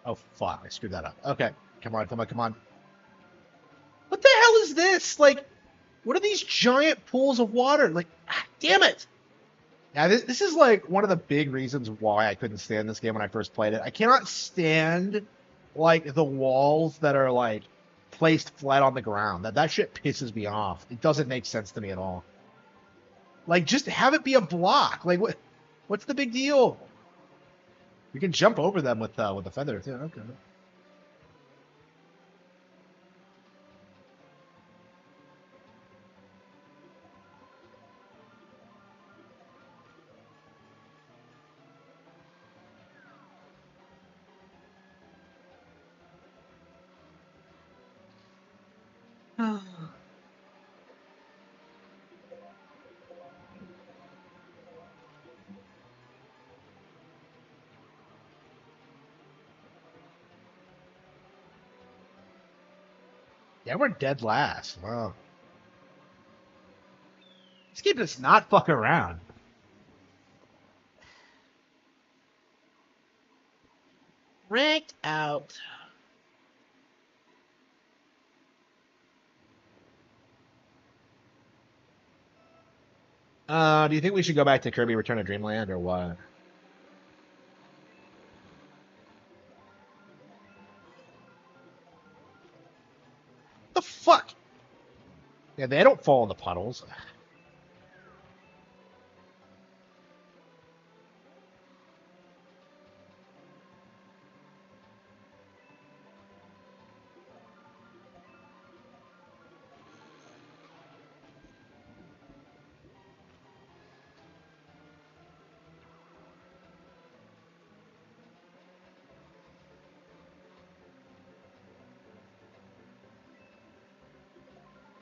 Oh fuck, I screwed that up. Okay, come on, come on, come on. What the hell is this? Like, what are these giant pools of water? Like, damn it! Yeah, this is like one of the big reasons why I couldn't stand this game when I first played it. I cannot stand like the walls that are like placed flat on the ground. That shit pisses me off. It doesn't make sense to me at all. Like, just have it be a block. Like, what's the big deal? You can jump over them with a feather too. Okay. Yeah, we're dead last. Wow. This game does not fuck around. Ranked out. Do you think we should go back to Kirby Return to Dreamland or what? The fuck? Yeah, they don't fall in the puddles.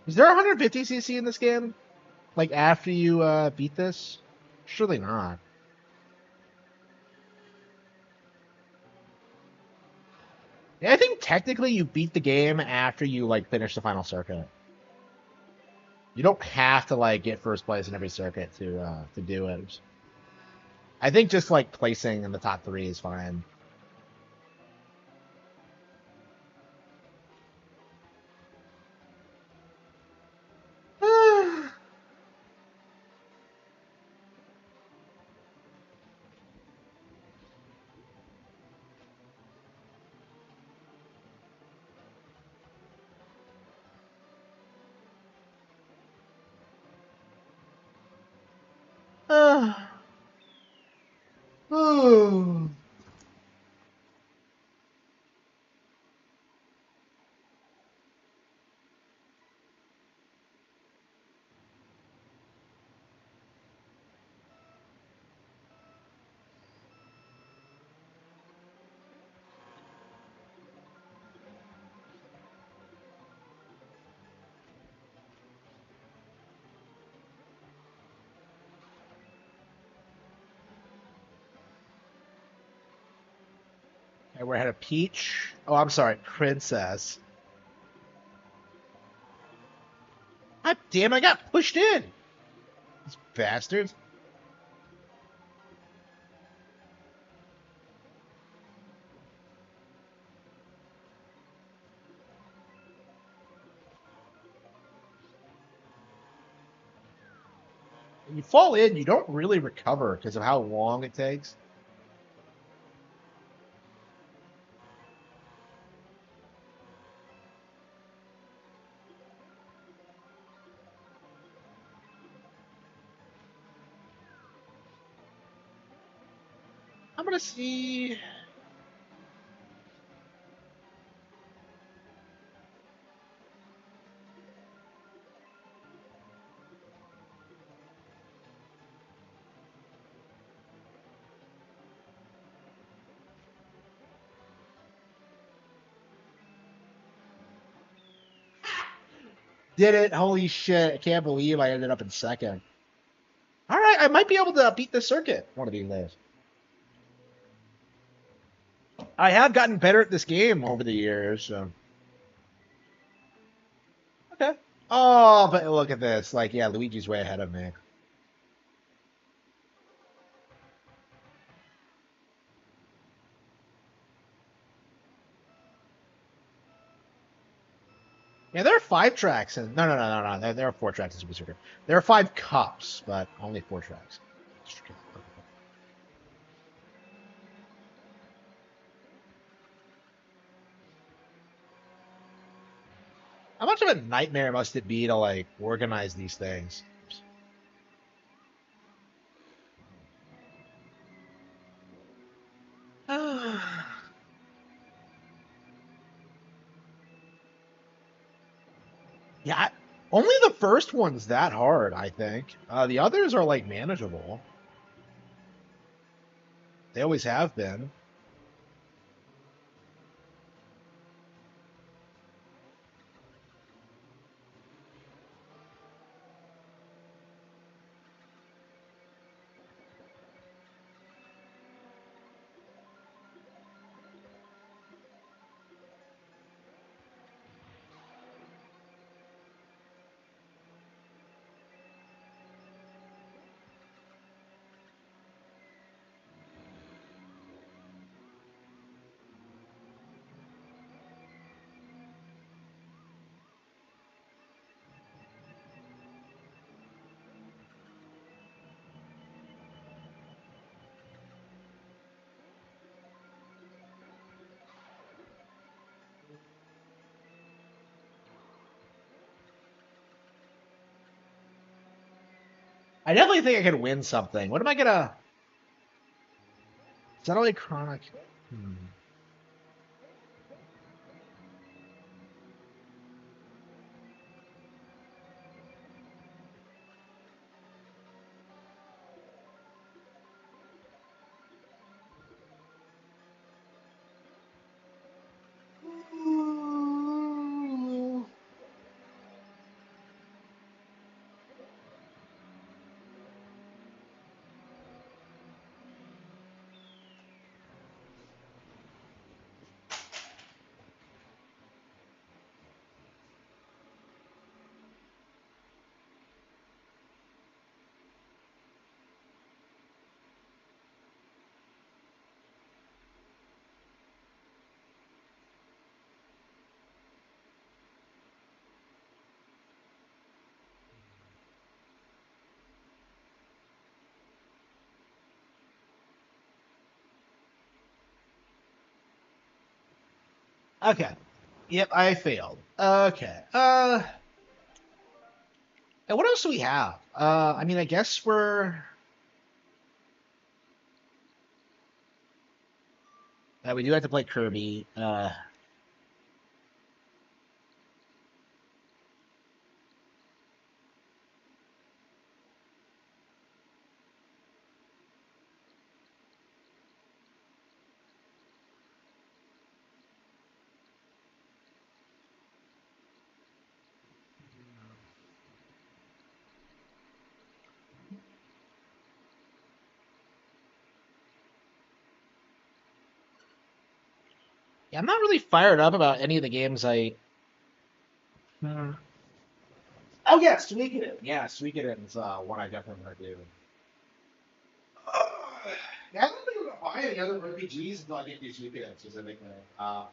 Is there 150cc in this game? Like after you beat this? Surely not. Yeah, I think technically you beat the game after you like finish the final circuit. You don't have to like get first place in every circuit to do it. I think just like placing in the top three is fine. And we had a Peach. Oh, I'm sorry, Princess. God damn, I got pushed in. These bastards. When you fall in, you don't really recover because of how long it takes. I'm gonna see. Did it? Holy shit! I can't believe I ended up in second. All right, I might be able to beat the circuit one of these days. I have gotten better at this game over the years. So. Okay. Oh, but look at this. Like, yeah, Luigi's way ahead of me. Yeah, there are 5 tracks, and no. There are 4 tracks in Super Circuit. There are 5 cups, but only 4 tracks. How much of a nightmare must it be to like organize these things? Yeah, only the first one's that hard, I think. The others are like manageable. They always have been. I definitely think I could win something. What am I gonna? Is that only chronic? Hmm. Okay. Yep, I failed. Okay. And what else do we have? I mean, I guess we do have to play Kirby. Yeah, I'm not really fired up about any of the games I. Hmm. Oh yeah, Suikoden. Yeah, Suikoden's one I definitely want to do. Uh, yeah, I don't think I'm gonna buy any other RPGs until I get these Suikoden specifically. All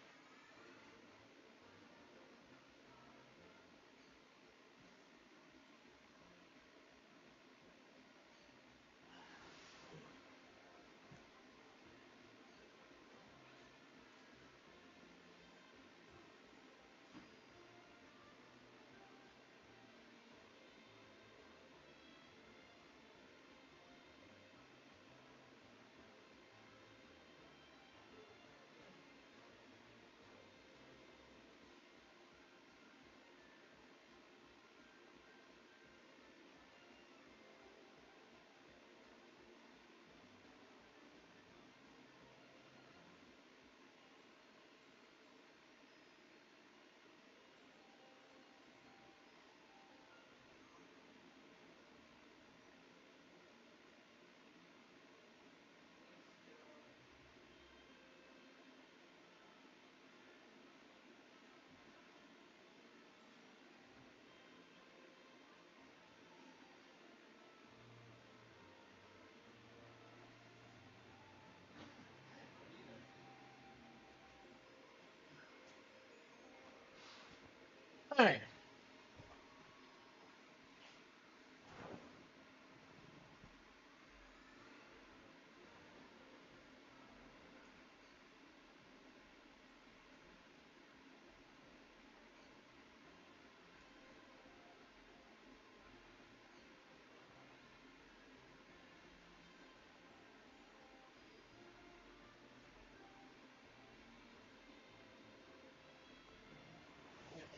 right.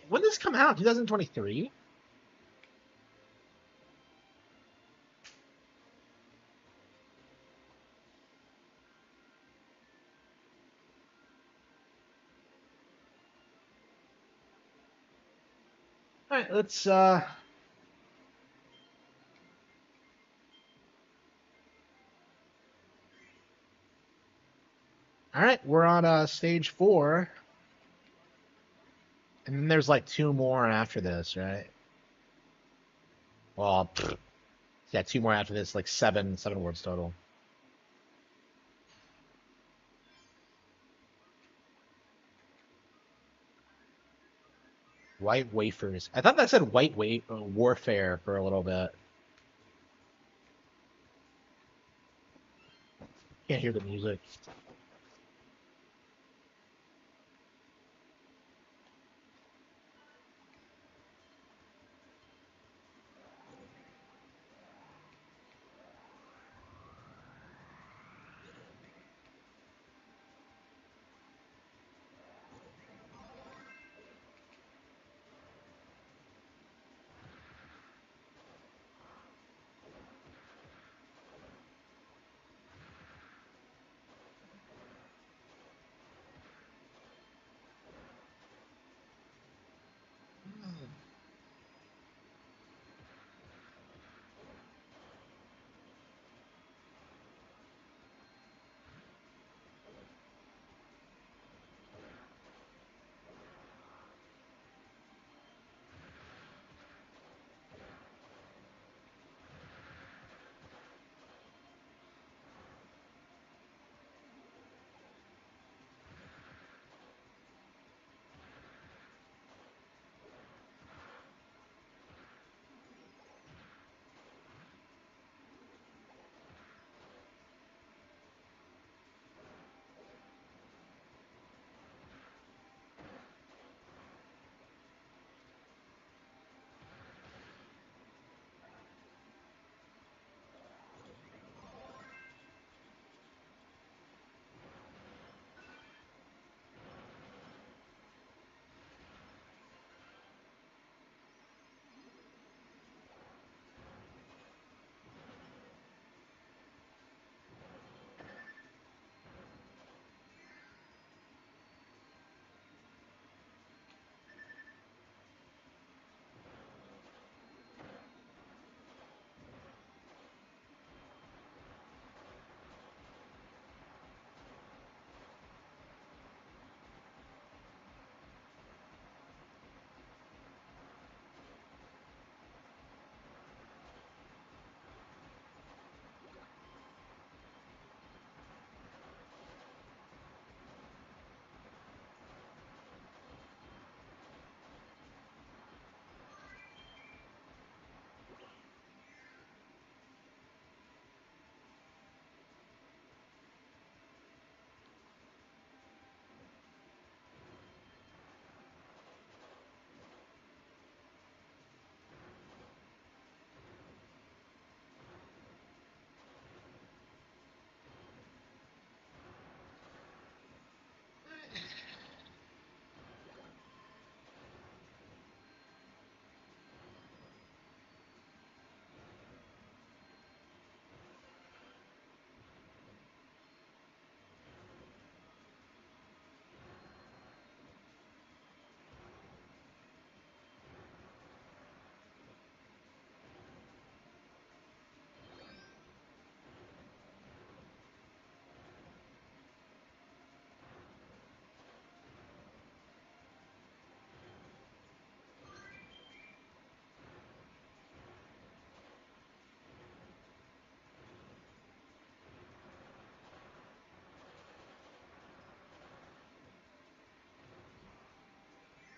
When did this come out? 2023? All right, let's. All right, we're on stage four, and then there's like two more after this, right? Well, yeah, two more after this, like seven words total. White wafers. I thought that said warfare for a little bit. Can't hear the music.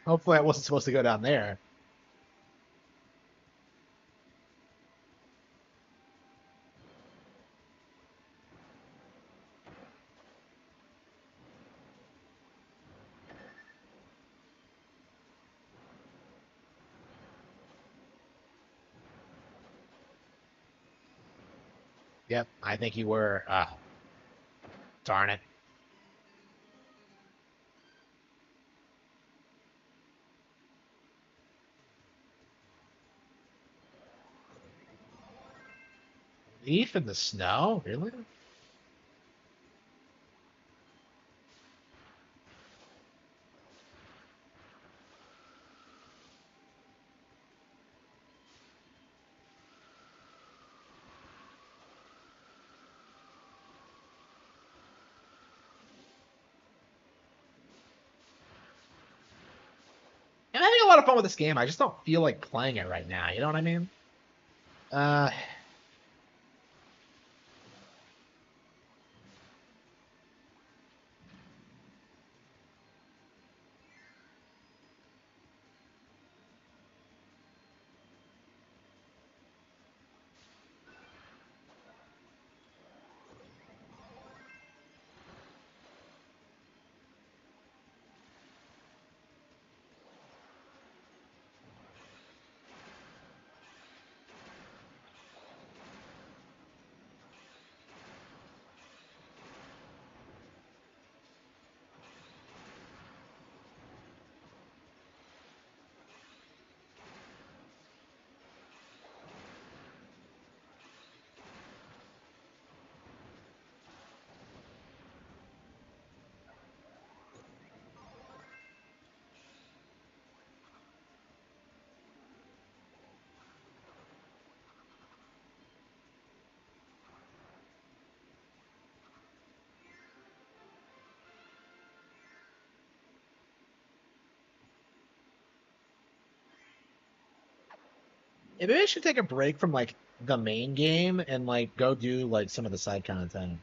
Hopefully, I wasn't supposed to go down there. Yep, I think you were. Darn it. Leaf in the snow? Really? I'm having a lot of fun with this game. I just don't feel like playing it right now. You know what I mean? Uh, maybe I should take a break from like the main game and like go do like some of the side content.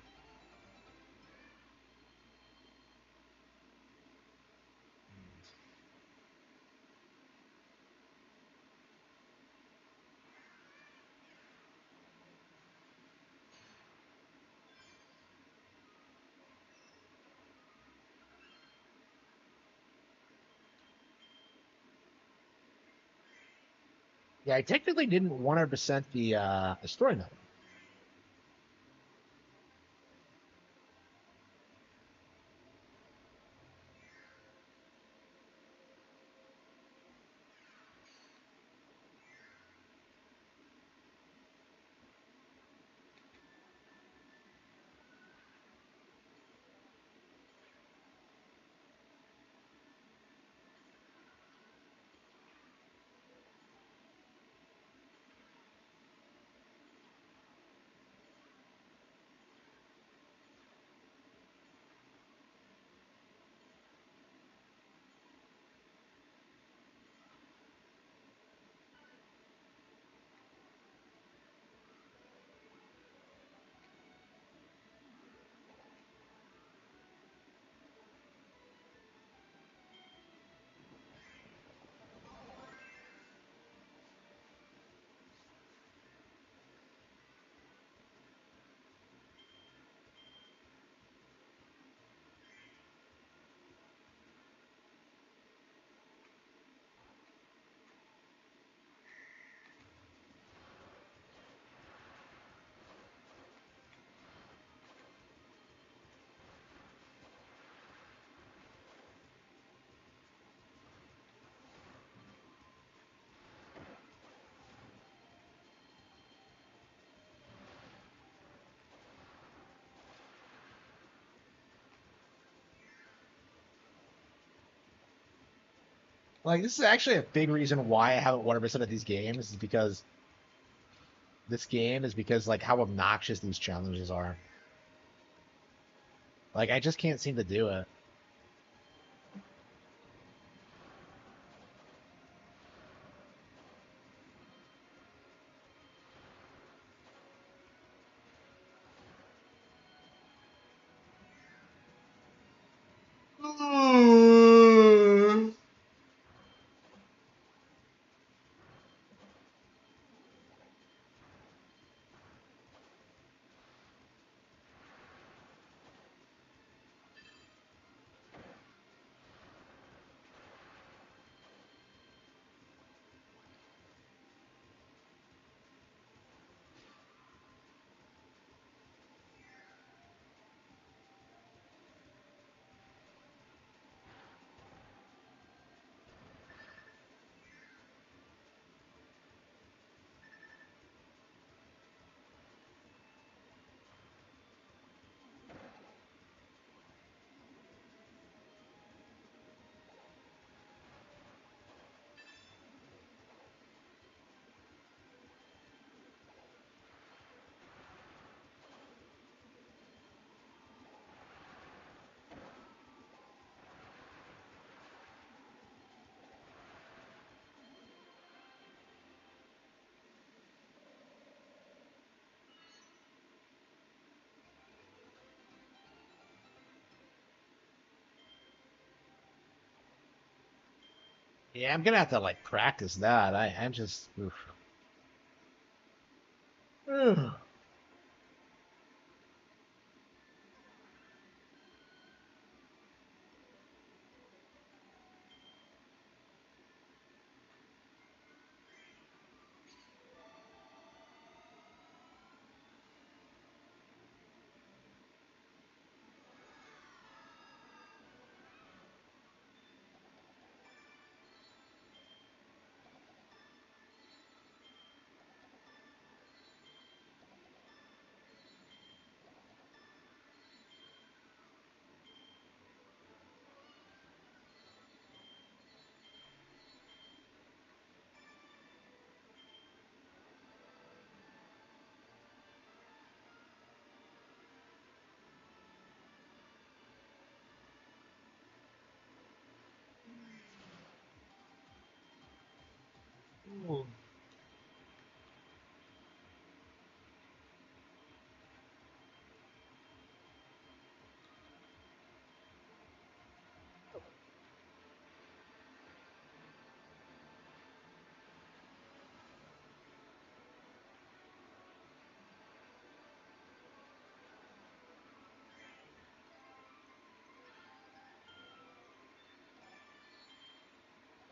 Yeah, I technically didn't 100% the story mode. Like this is actually a big reason why I haven't 100% of these games is because this game is because like how obnoxious these challenges are. Like I just can't seem to do it. Yeah, I'm gonna have to like practice that. I'm just oof. Ugh. Ooh.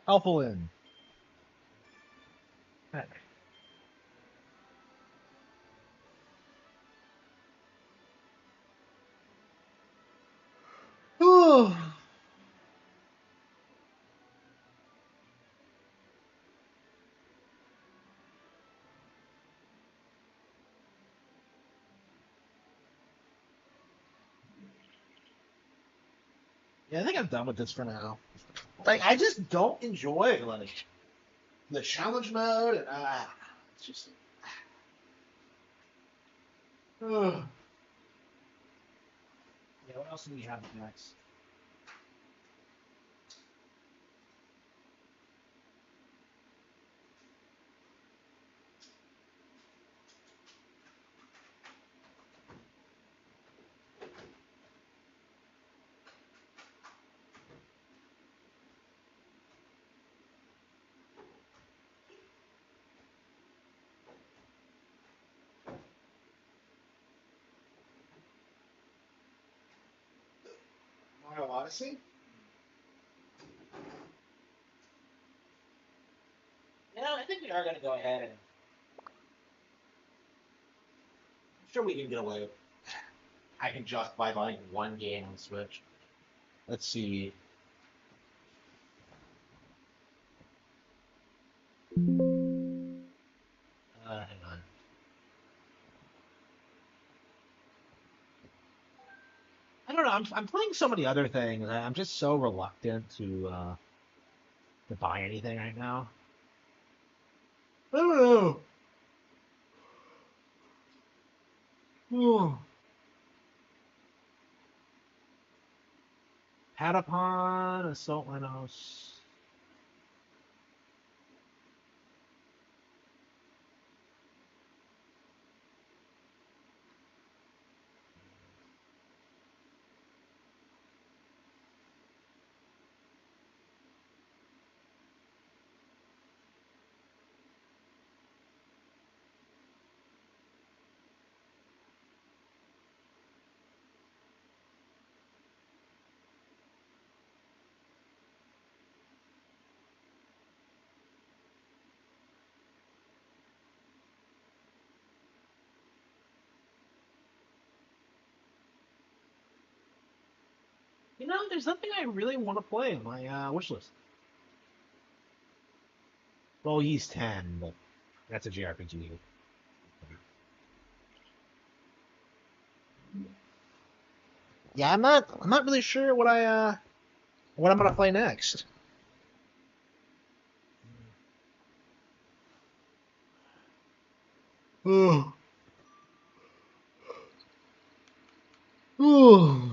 Helpful in. Ooh. Yeah, I think I'm done with this for now. Like, I just don't enjoy like the challenge mode, and it's just. Ugh. Yeah, what else do we have next? Mario Odyssey? Yeah, I think we are gonna go ahead and I'm sure we can get away with. I can justify buying one game on Switch. Let's see. Hang on. I don't know. I'm playing so many other things. I'm just so reluctant to buy anything right now. I don't know. Ooh. Patapon, Assault Renos. You know, there's nothing I really want to play on my wish list. Well, he's 10, but that's a JRPG. Yeah, I'm not really sure what I'm gonna play next. Ooh. Ooh.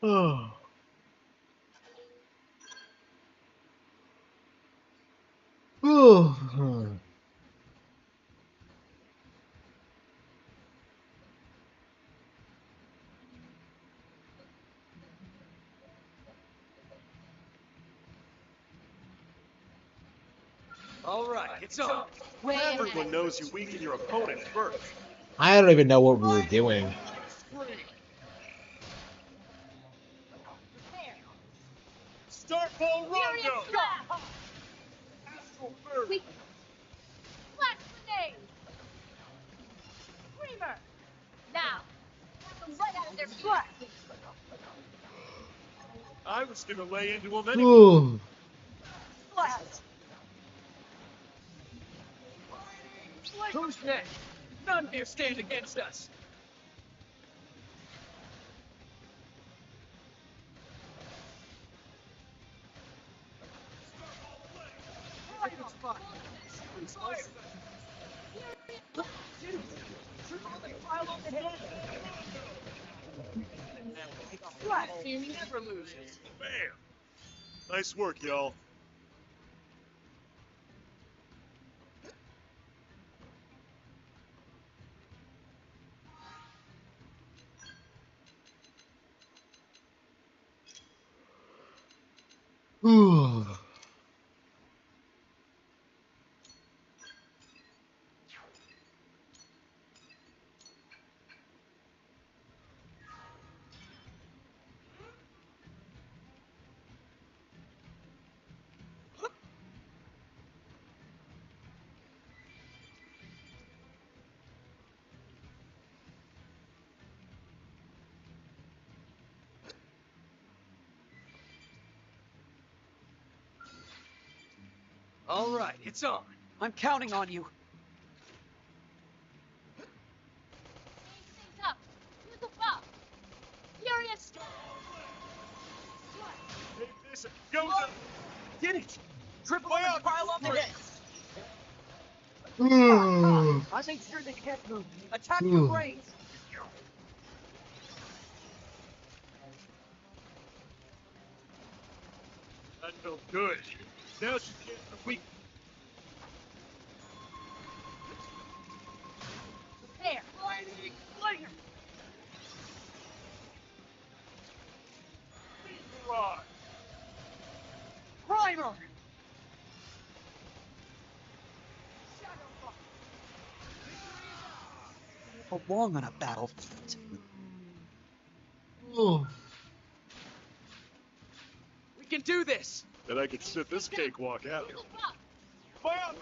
Oh. Oh. All right, it's on. Everyone knows you weaken your opponent first. I don't even know what we were doing. Start ball rondo. Astral Bird. Flash grenade! Screamer! Now! Knock them right out of their flat! I was gonna lay into him anyway. Oh. Flash! Who's next? None dare stand against us. Good spot. Fire! Flash team never loses. Bam. Nice work, y'all. Oh. All right, it's on. I'm counting on you. Change things up! Use the buff! Furious! Take this and go to... Did it! Triple and pile on the hit. Oh. I make sure they can't move. Attack Ooh. your brains. That felt good. Now she can't weak. Prepare! Later. Rod. Primer. Belong on a battlefield. Oh. We can do this. Then I could sit this cakewalk out. Use the buff! Fire!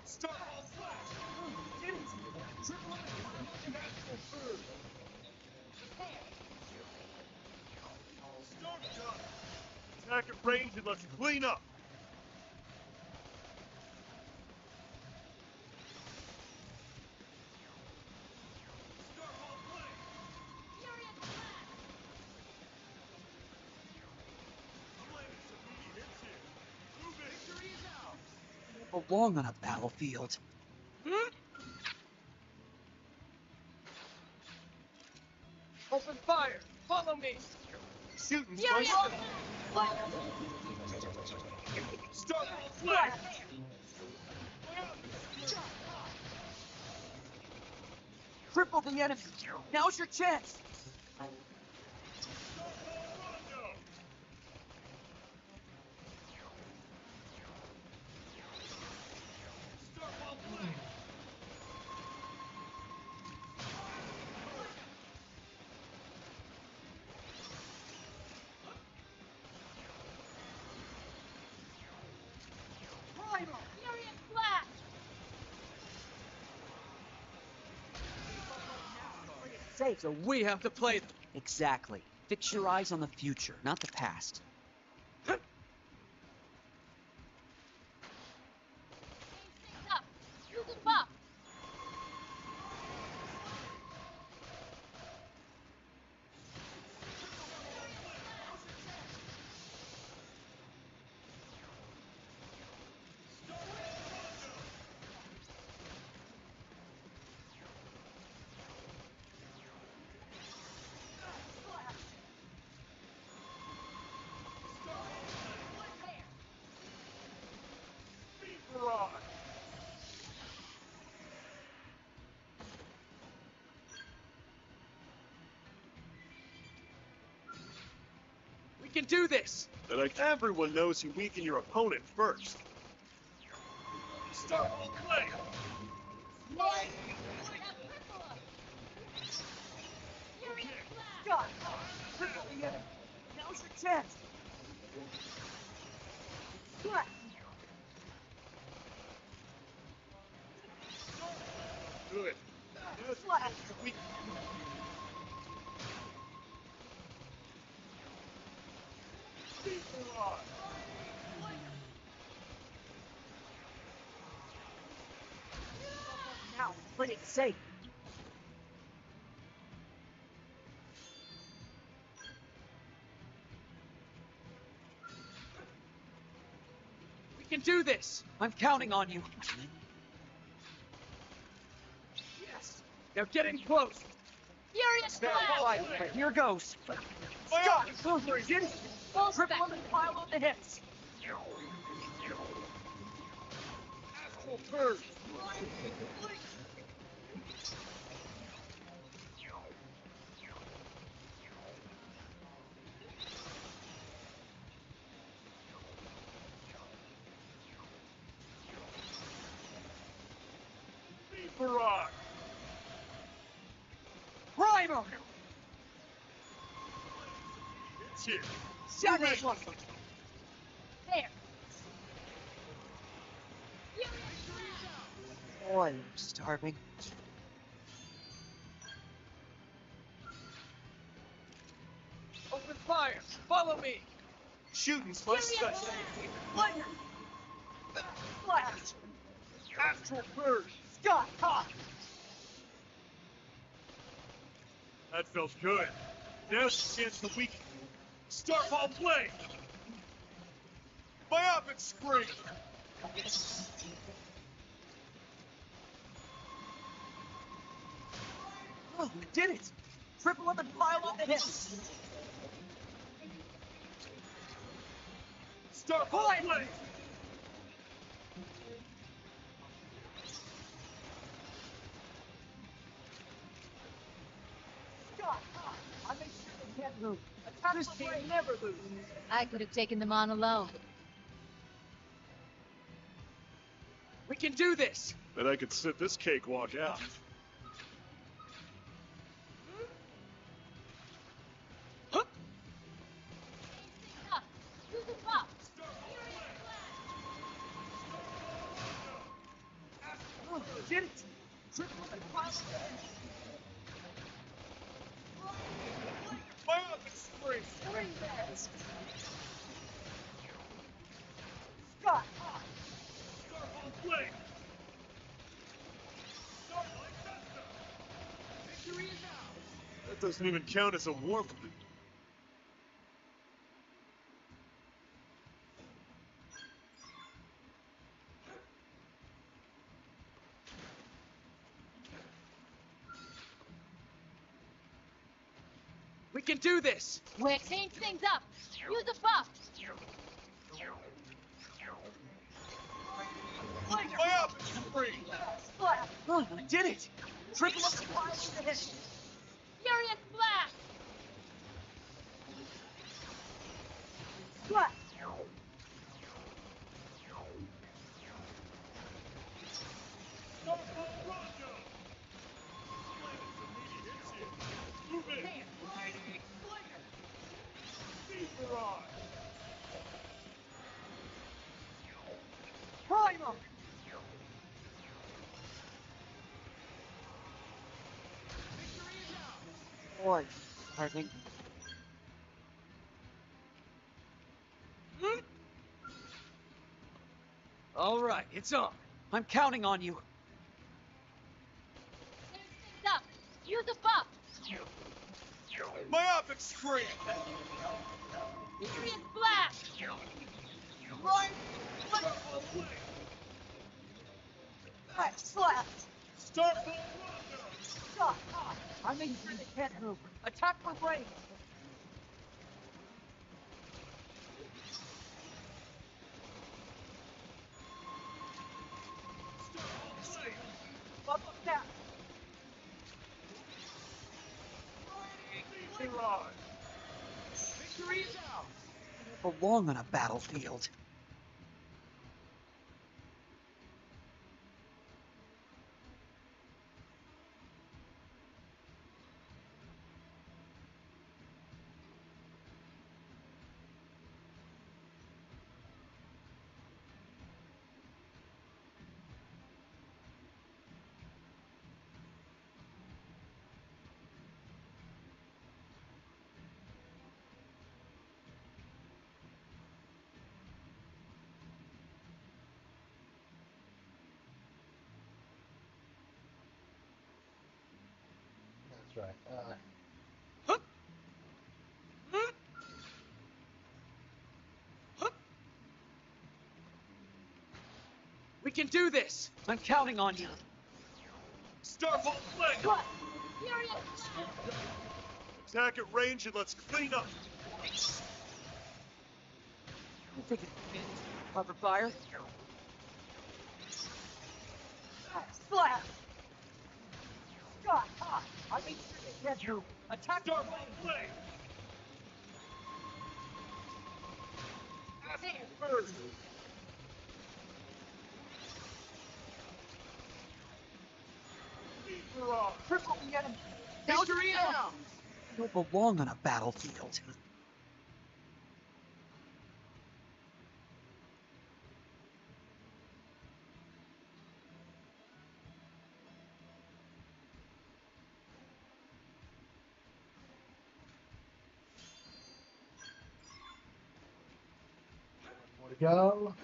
Start ball flash. Did it. Triple and Astral Bird. Start time. Attack at range and let's clean up. Furious blast! belong on a battlefield. Open fire! Follow me! Shooting Furious! Start flash! Cripple the enemy! Now's your chance! Furious blast! So we have to play them. Exactly. Fix your eyes on the future, not the past. Change things up! Use the buff! We can do this! Everyone knows you weaken your opponent first. Start play! God! Triple the enemy! Now's your chance! What? Good. Slash! Now, play it safe. We can do this! I'm counting on you. Yes! They're getting close! Furious blast! Right, here goes. Scott! Get it! Full Triple spectrum. and pile on the hits! Astral Purge! Barrage! Primer! It's here. Shut it! There. Furious blast! Oh, I'm starving. Open fire! Follow me! Shooting slice Furious special. blast! Lightning! Flash! Astral Purge! Scott! Ha! That felt good. Now's the chance to weaken. Starfall play! Myopic Scream! Oh, we did it! Triple up and pile on the hits! Starfall play! Scott! Ha! I make sure they can't move. Attack this team never loses. I could have taken them on alone. We can do this! Bet I could sit this cakewalk out. Huh? Up. Use the buff. Oh, we did it! Triple up and pile on the hits! Myopic Scream! Spring bats! Scott! Ha! Starfall play! Starlight Vesta! Victory is ours! That doesn't even count as a warp. We can do this! We'll change things up. Use the buff. Myopic Scream! Oh, we did it! Triple up and pile on the hits! Furious blast. Flash! Starfall Rondo! Planet's immediate hits here. Move in! Speed Barrage! Primer! Boy, starving. All right, it's on. I'm counting on you. Change things up. Use the buff. Myopic Scream! Furious blast. Right! Starfall play! Slash! Starfall Rondo! Shot! I make sure they can't move. Attack for brains! Starfall play! Up, up, down! Barrage! Victory is ours! belong on a battlefield. That's right. Huh? Huh? Huh? We can do this! I'm counting on you. Starfall flank! What? Furious blast! Attack at range and let's clean up. You think it's cover fire? Slap! God, I made sure to get you. Attack our Starfall flank! Acid burst! Speed barrage! Triple the enemy. Victory now! You don't belong on a battlefield. More to go.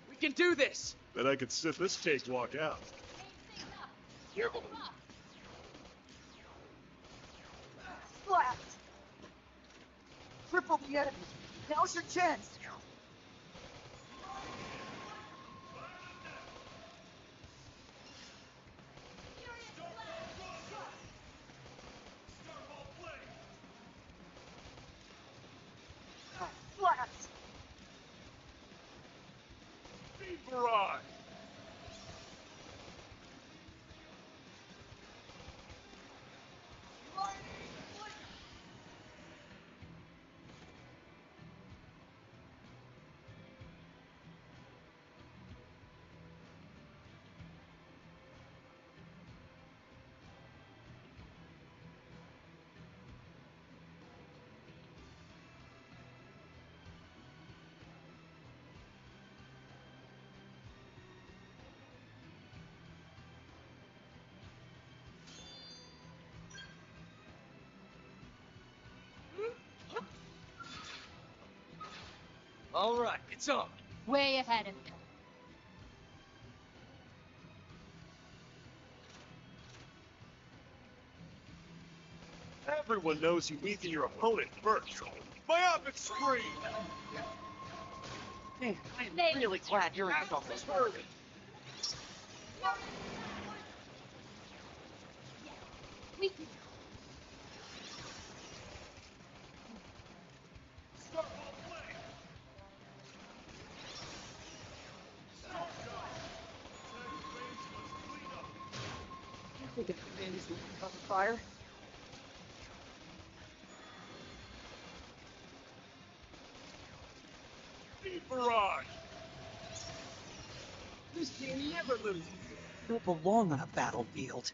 We can do this! Bet I could sit this cakewalk out. Change things up. Use the buff. Slap! Triple the enemy. Now's your chance. Furious blast! Starfall flank! Slap! Speed barrage! All right, it's on. Way ahead of him. Everyone knows you weaken your opponent first. Myopic screen! Man, I am really glad you're in the office. We can. Starfall flank! Storm shot! Attack at range and let's clean up. You think it's advantage to cover fire? Speed barrage! This team never loses. You don't belong on a battlefield.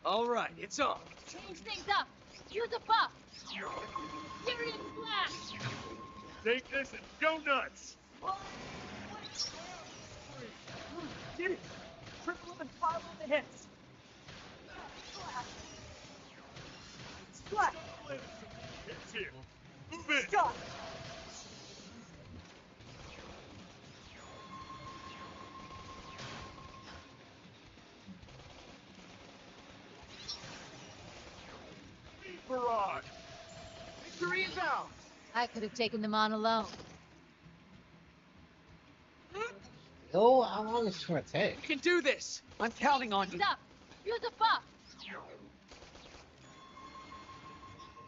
All right, it's on. Change things up. Use a buff. Furious blast! Take this and go nuts! Did it! Triple and 5 on the hits. Splat! Land some hits here. Move in! Stop! Speed barrage! Victory is ours! I could have taken them on alone. Still, how long is this gonna take? You can do this! I'm counting on you. Stop. Use a buff.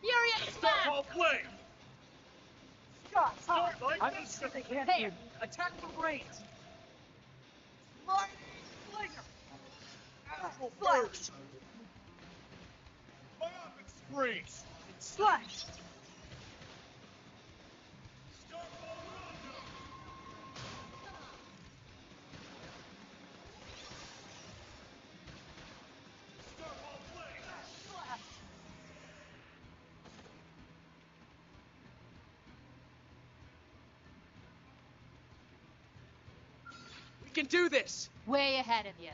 Furious Starfall blast! flank! Scott, Start like I'm this. sure they can't There. Attack from range. Laser. Astral Slash. burst. Myopic freeze. Slash. Starfall rondo. Starfall blade. Slash. We can do this! Way ahead of you.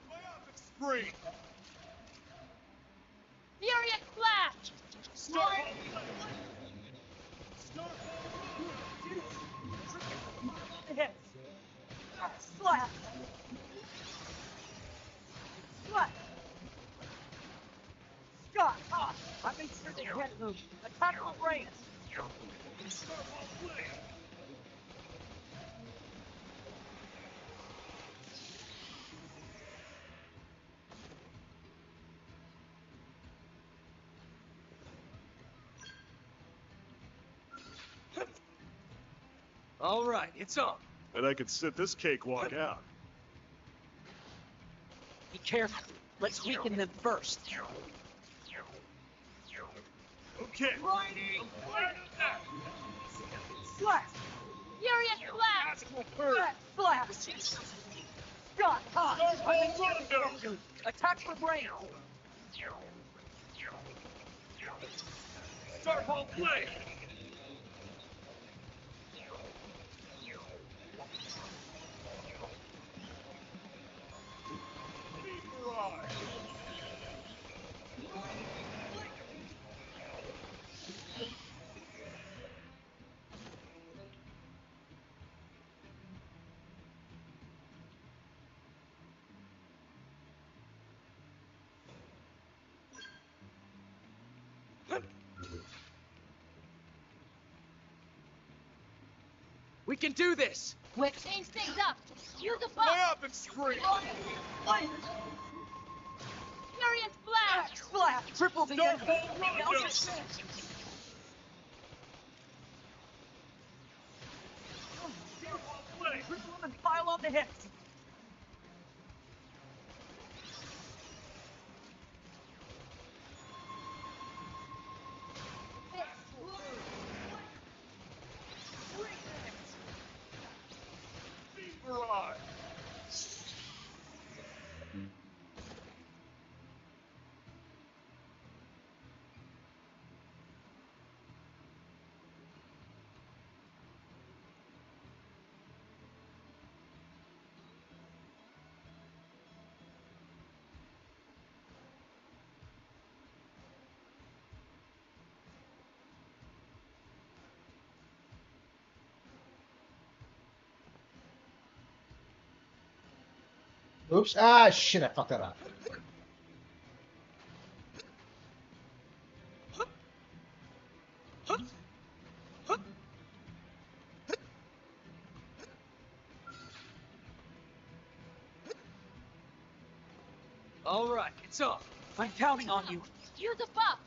Myopic spree. Furious Flash! Starfall blade. Starfall rondo. Hits. Slash. Slash. Scott, I made sure they can't move. Attack the brains. Starfall blade. All right, it's on. And I could sit this cakewalk out. Be careful. Let's weaken them first. Okay. Riding. Slash. Furious Flash! Astral purge. Slash. Scott, I made sure they Rondo. can't move. Attack the brains. Starfall blade. Beam barrage. We can do this! Quick, change things up! Use a buff! Myopic spree. Furious Flash! Slash. Triple the enemy. Starfall Now rondo. just Starfall blade. triple them and pile on the hits. Beam barrage. Oops. Ah, shit, I fucked that up. All right, it's on. I'm counting on you. Use a buff!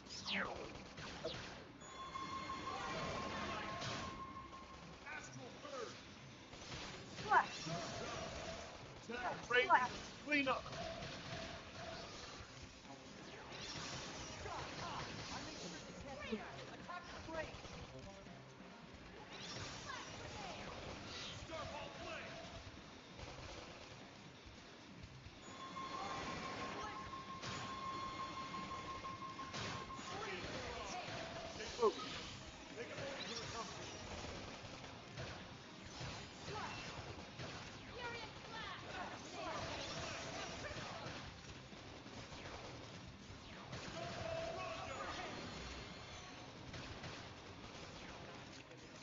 Astral purge. Slash. Attack rate. Slash. Clean up. Attack the brains. Starfall blade. Keep moving. Make a move to the company. Furious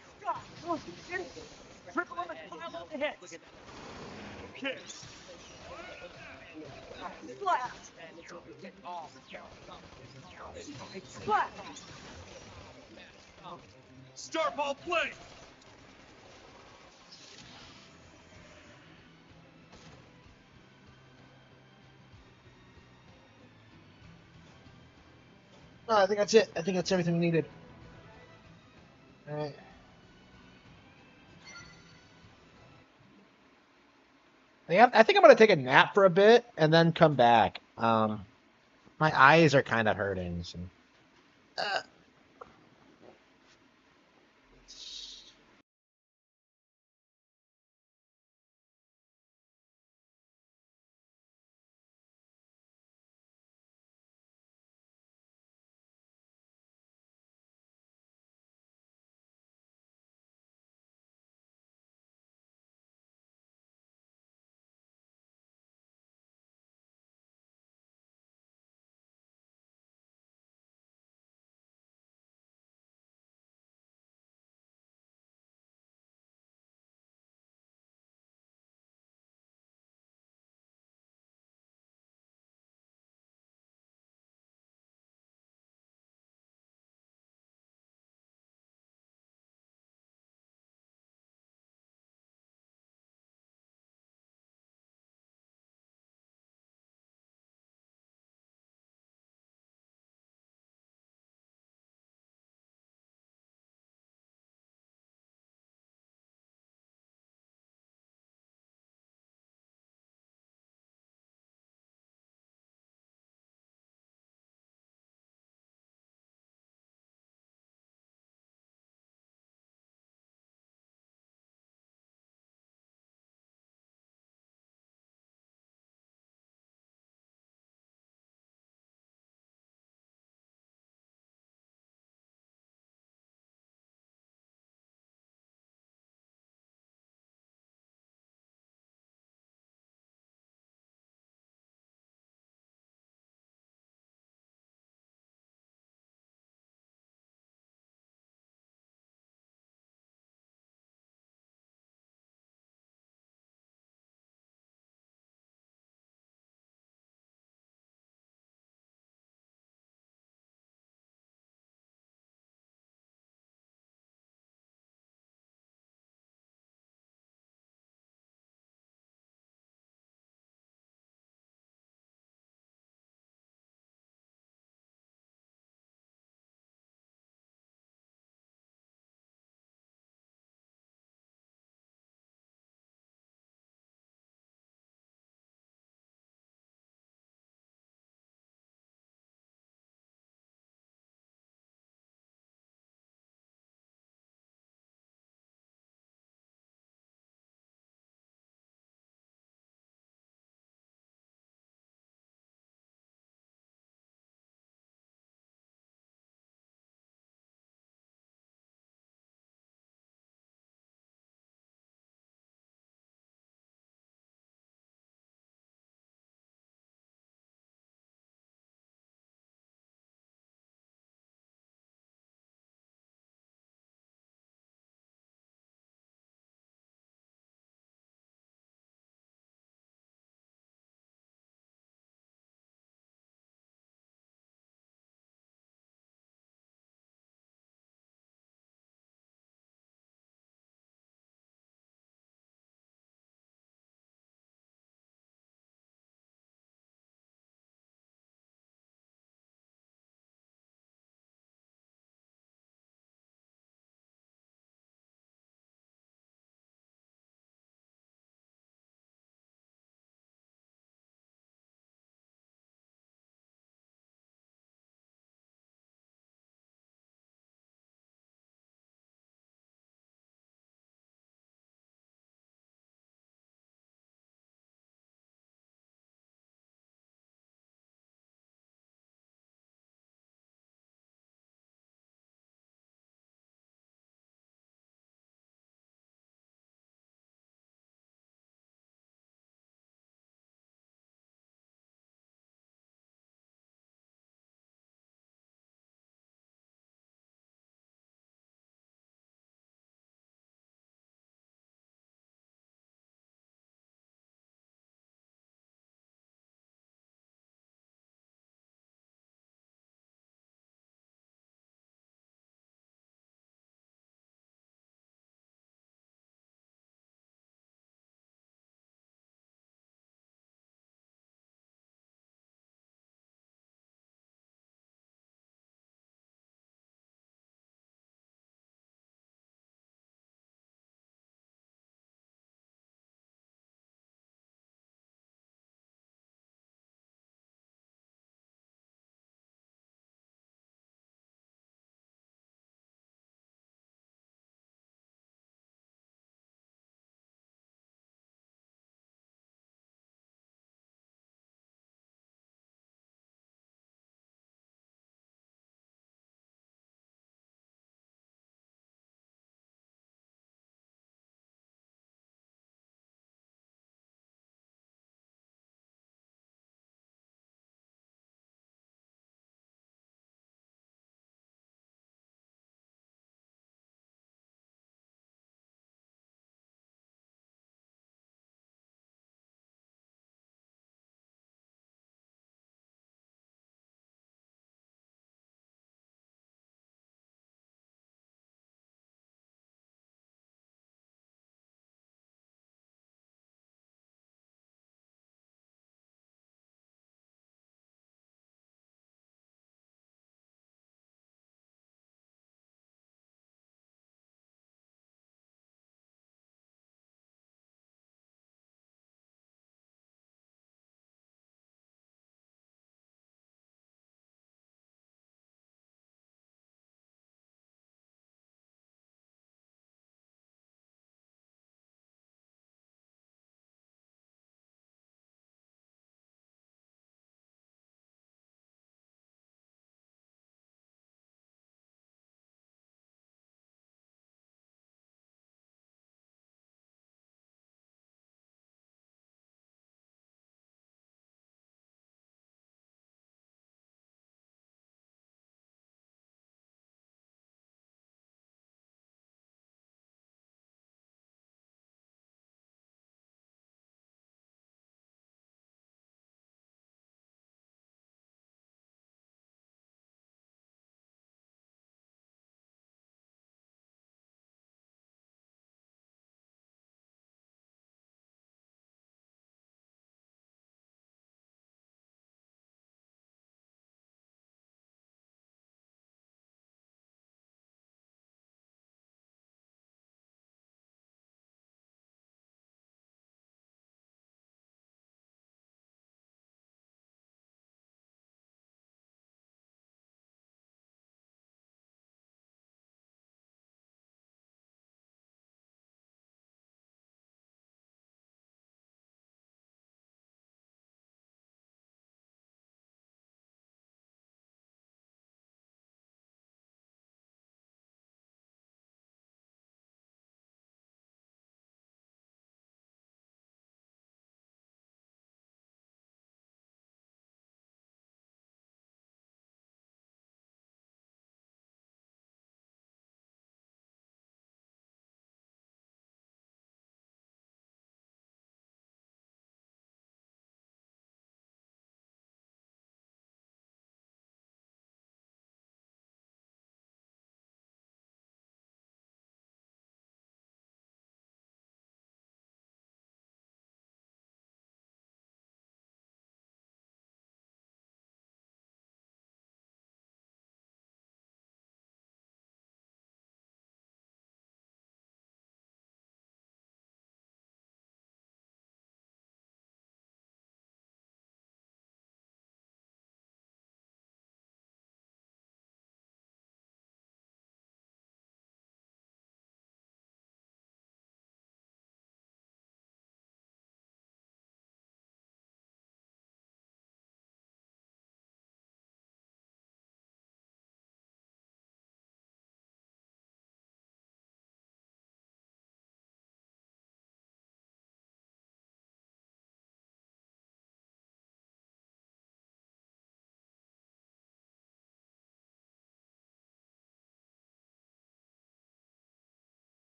Flash! Scott. Triple them and pile on the hits. Okay. Slash. Slash. Starfall blade. No, I think that's it. I think that's everything we needed. All right. Yeah, I think I'm gonna take a nap for a bit and then come back. My eyes are kind of hurting. So. Uh,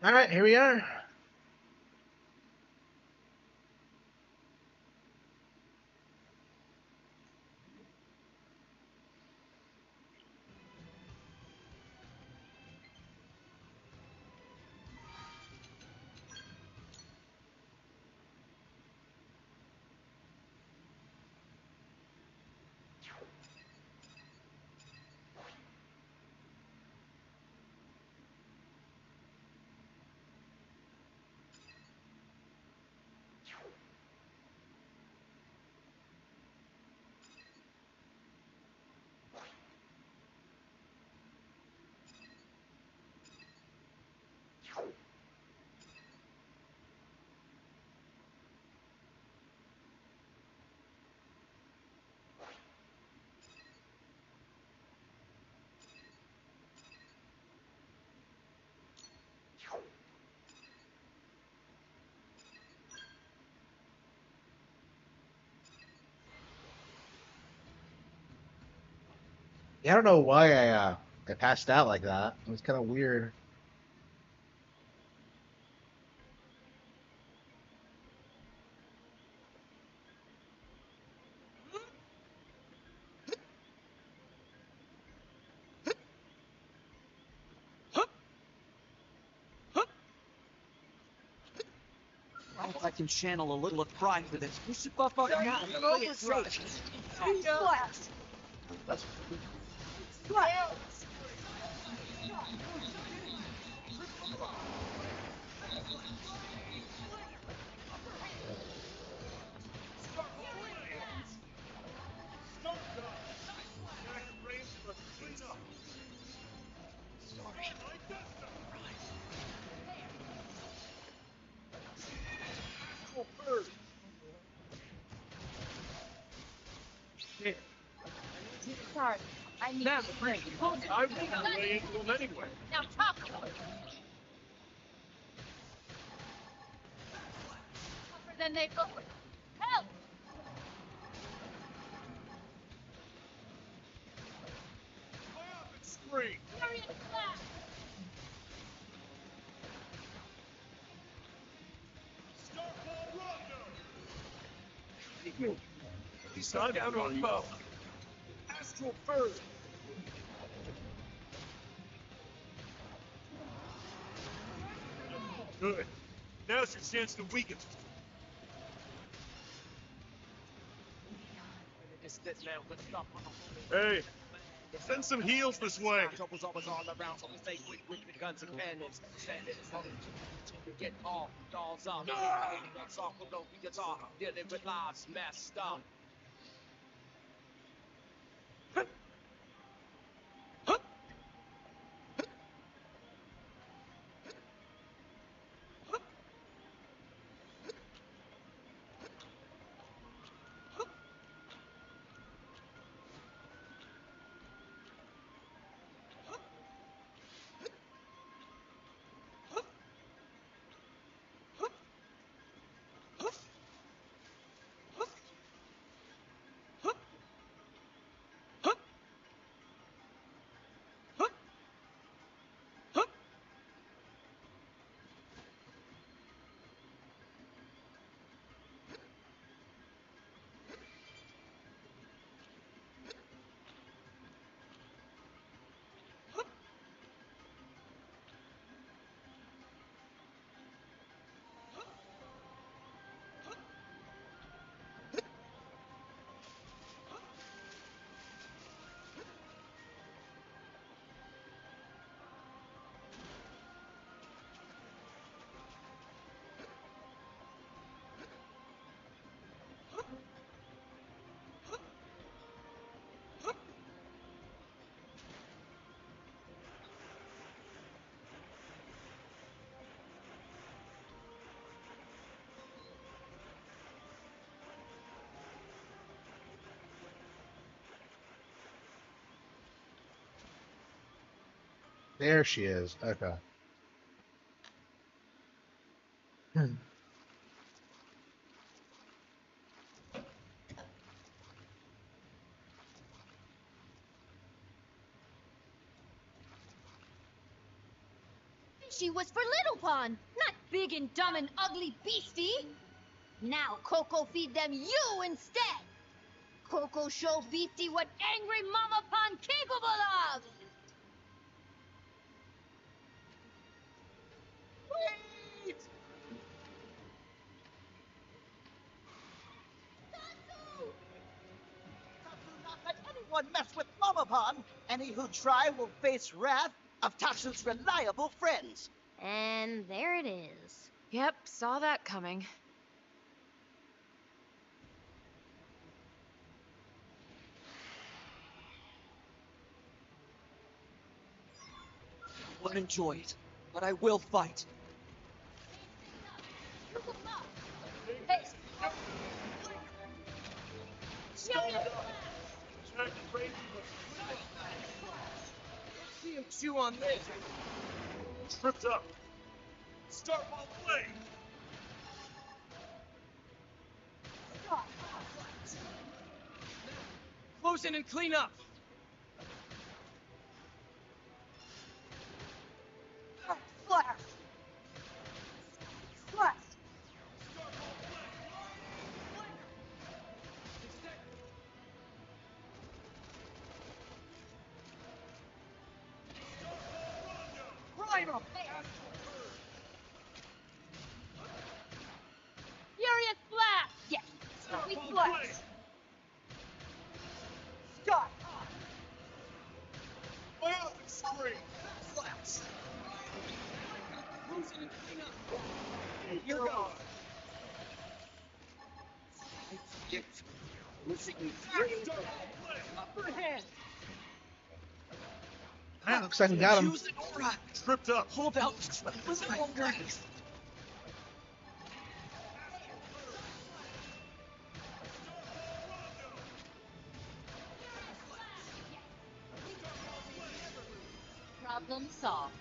All right, here we are. Yeah, I don't know why I passed out like that. It was kind of weird. I hope I can channel a little of pride for this. We should buff up now. Splash! Splash! Start guard. Attack range, but clean up. Sorry. Like this stuff. Astral first. Sorry. I need Now, to break. I was on the way into him anyway. Now talk. Tougher than they look. Help! High up and scream. Furious Flash! Start ball rondo. He's not down on bow. Astral first. Good. Now's your chance to weaken. Hey, send some heals this way. Trouble's always all around, so we stay quick with the guns and cannons. Standing get off, dolls up. That's off with no guitar. Dealing with lives messed up. There she is. Okay. Peachy was for Little Pond, not big and dumb and ugly beastie. Now Coco feed them you instead. Coco show Beastie what angry Mama Pond capable of. Wait! Tatsu! Tatsu not let anyone mess with Mama Pond. Any who try will face wrath of Tatsu's reliable friends. And there it is. Yep, saw that coming. I won't enjoy it, but I will fight. Hey, Check crazy. See him chew on this. Tripped up. Start ball play. Close in and clean up. Flash! Flash! Prime him. Furious Blast! Yes, we Ball flash. play. Scott! Biotic screen. Flaps. Close in and clean up. Here goes. Losing Start ball play. upper hand. Ah, looks like we got him. Choose an aura. Tripped up. Hold out. Listen, guys. Problem solved.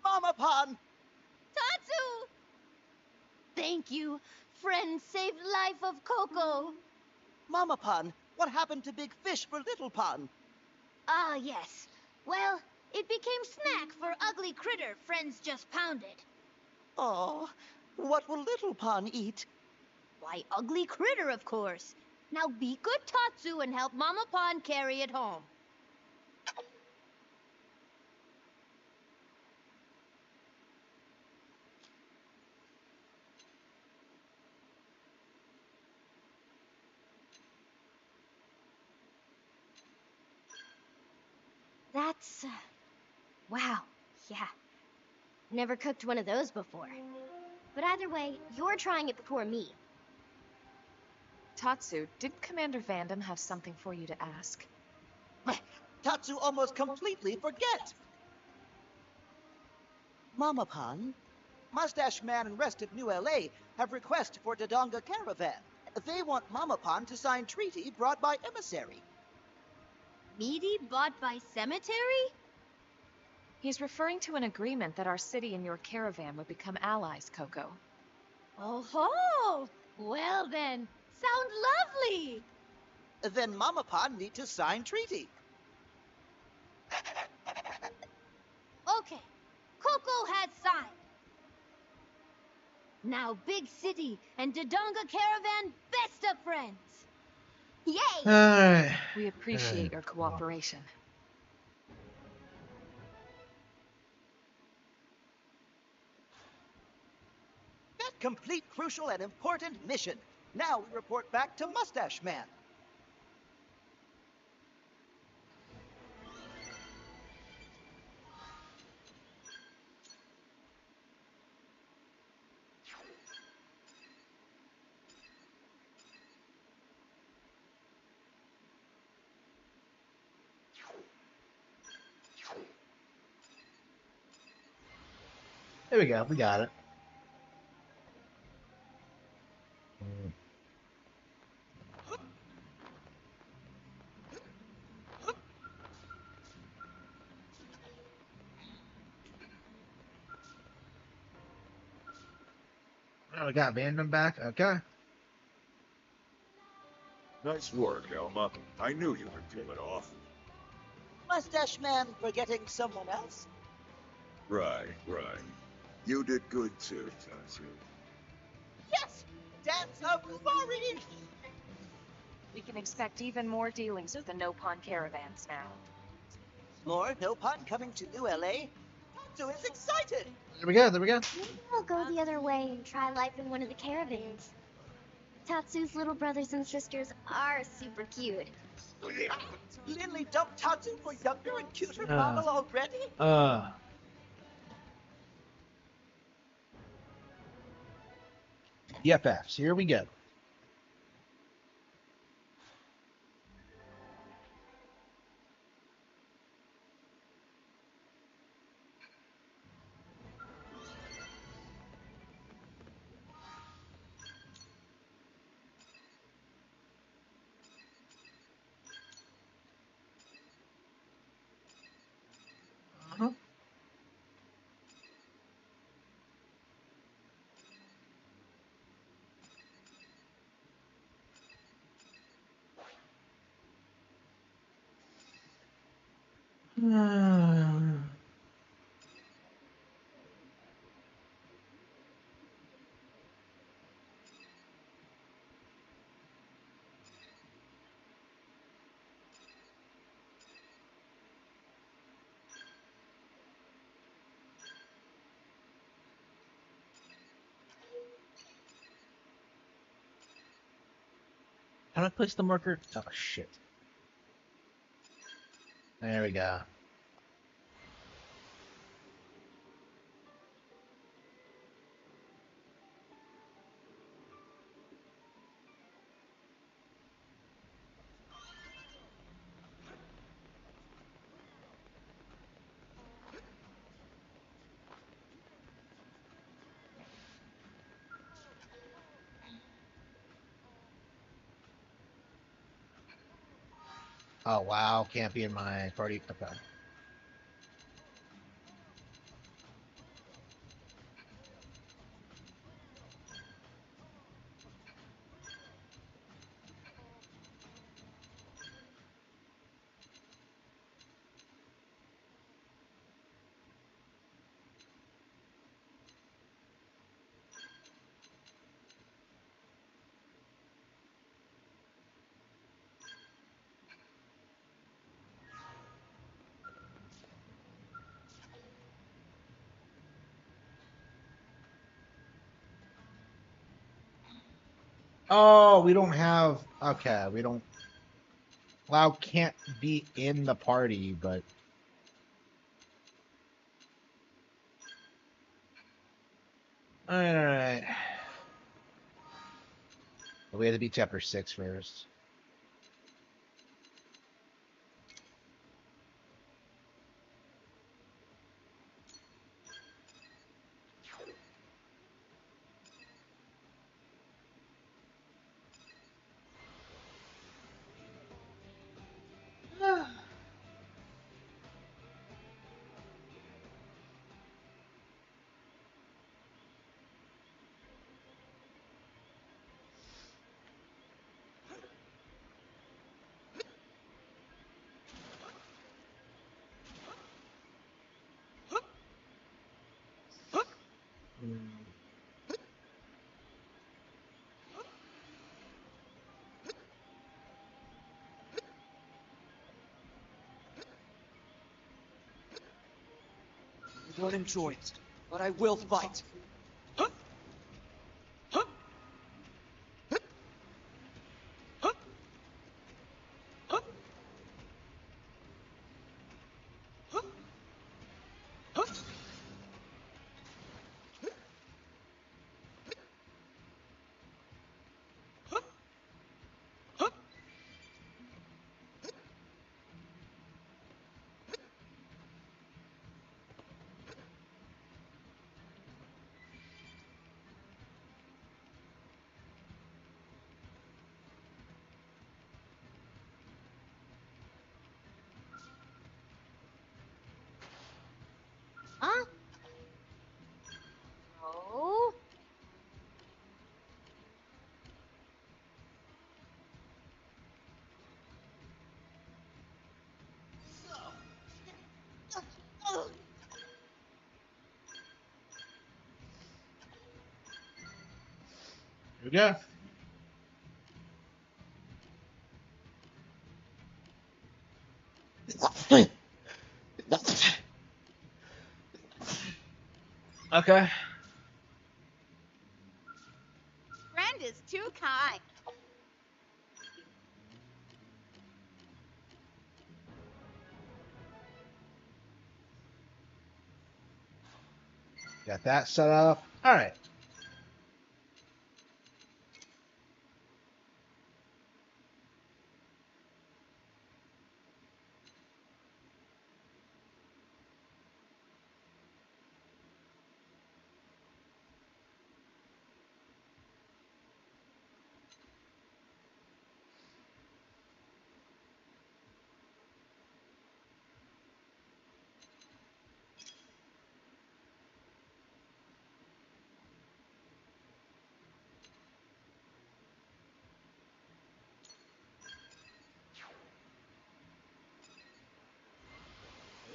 Mama Pond! Tatsu! Thank you. Friend saved life of Coco. Mama Pond, what happened to Big Fish for Little Pond? Ah, yes. Well, it became snack for ugly critter friends just pounded. Oh, what will Little Pond eat? Why, ugly critter, of course. Now be good Tatsu and help Mama Pond carry it home. That's, wow, yeah. Never cooked one of those before. But either way, you're trying it before me. Tatsu, did Commander Vandam have something for you to ask? Tatsu almost completely forget. Mama Pond, Mustache Man and rest of New LA have request for Dodonga Caravan. They want Mama Pond to sign treaty brought by emissary. Meaty bought by cemetery? He's referring to an agreement that our city and your caravan would become allies, Coco. Oh ho! Well then, sound lovely! Then Mama Pond need to sign treaty. Okay, Coco has signed. Now Big City and Dodonga Caravan best of friends. Yay! Alright. We appreciate your cooperation. That complete crucial and important mission. Now we report back to Mustache Man. There we go. We got it. Oh, we got Vandam back. Okay. Nice work, Elma. I knew you could pull it off. Mustache Man forgetting someone else? Right. You did good too, Tatsu. Yes! Dance of glory! We can expect even more dealings with the Nopon caravans now. More Nopon coming to New LA? Tatsu is excited! There we go. There we go. Maybe I'll go the other way and try life in one of the caravans. Tatsu's little brothers and sisters are super cute. Lindley dumped Tatsu for younger and cuter model already? BFFs. Here we go. Uh-huh. How do I place the marker? Oh, shit. There we go. Oh, wow. Can't be in my party. Okay. Oh, we don't have. Okay, we don't. Lau can't be in the party, but. Alright. We have to beat chapter 6 first. I don't enjoy it, but I will fight. Huh? Oh? Yeah. Okay. Friend is too kind. Got that set up. All right.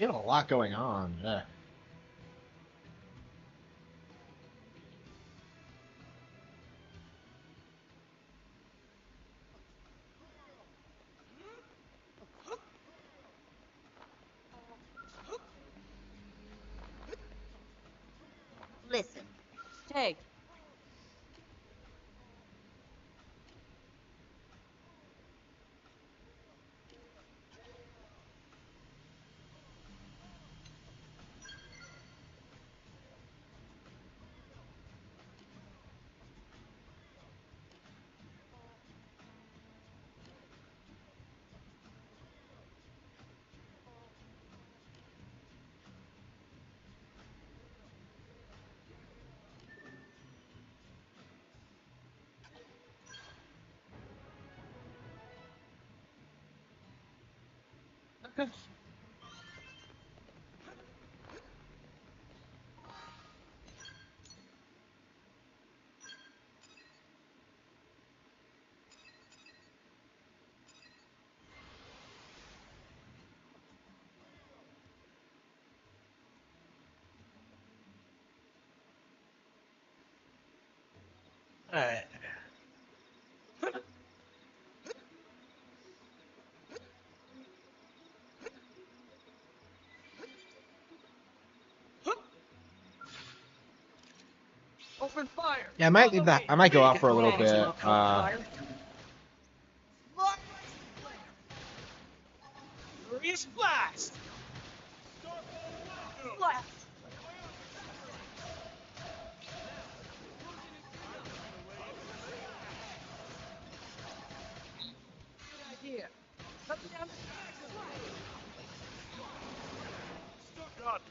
You have a lot going on. Yeah. Listen, Hey, All right. Open fire! Yeah, I might leave Follow that. me! I might go Me! off for a little Get bit. fire! Furious blast! Blast! Good idea. Cut down the Got it.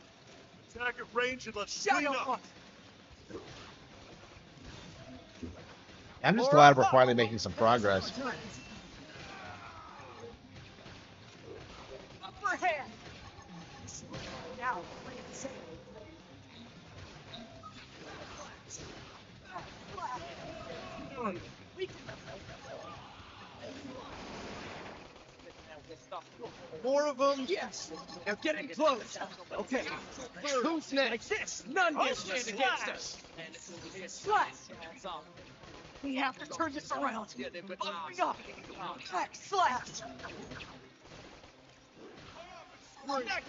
Attack at range and let's clean shadow up. hunt! I'm just Aura glad we're up! finally making some progress. Upper hand! Now, play it safe. We can more of them? Yes. They're getting close. Okay. Who's next? Like this. None can stand against us. Slash. We have to turn this around. Following up. Attack. Slash.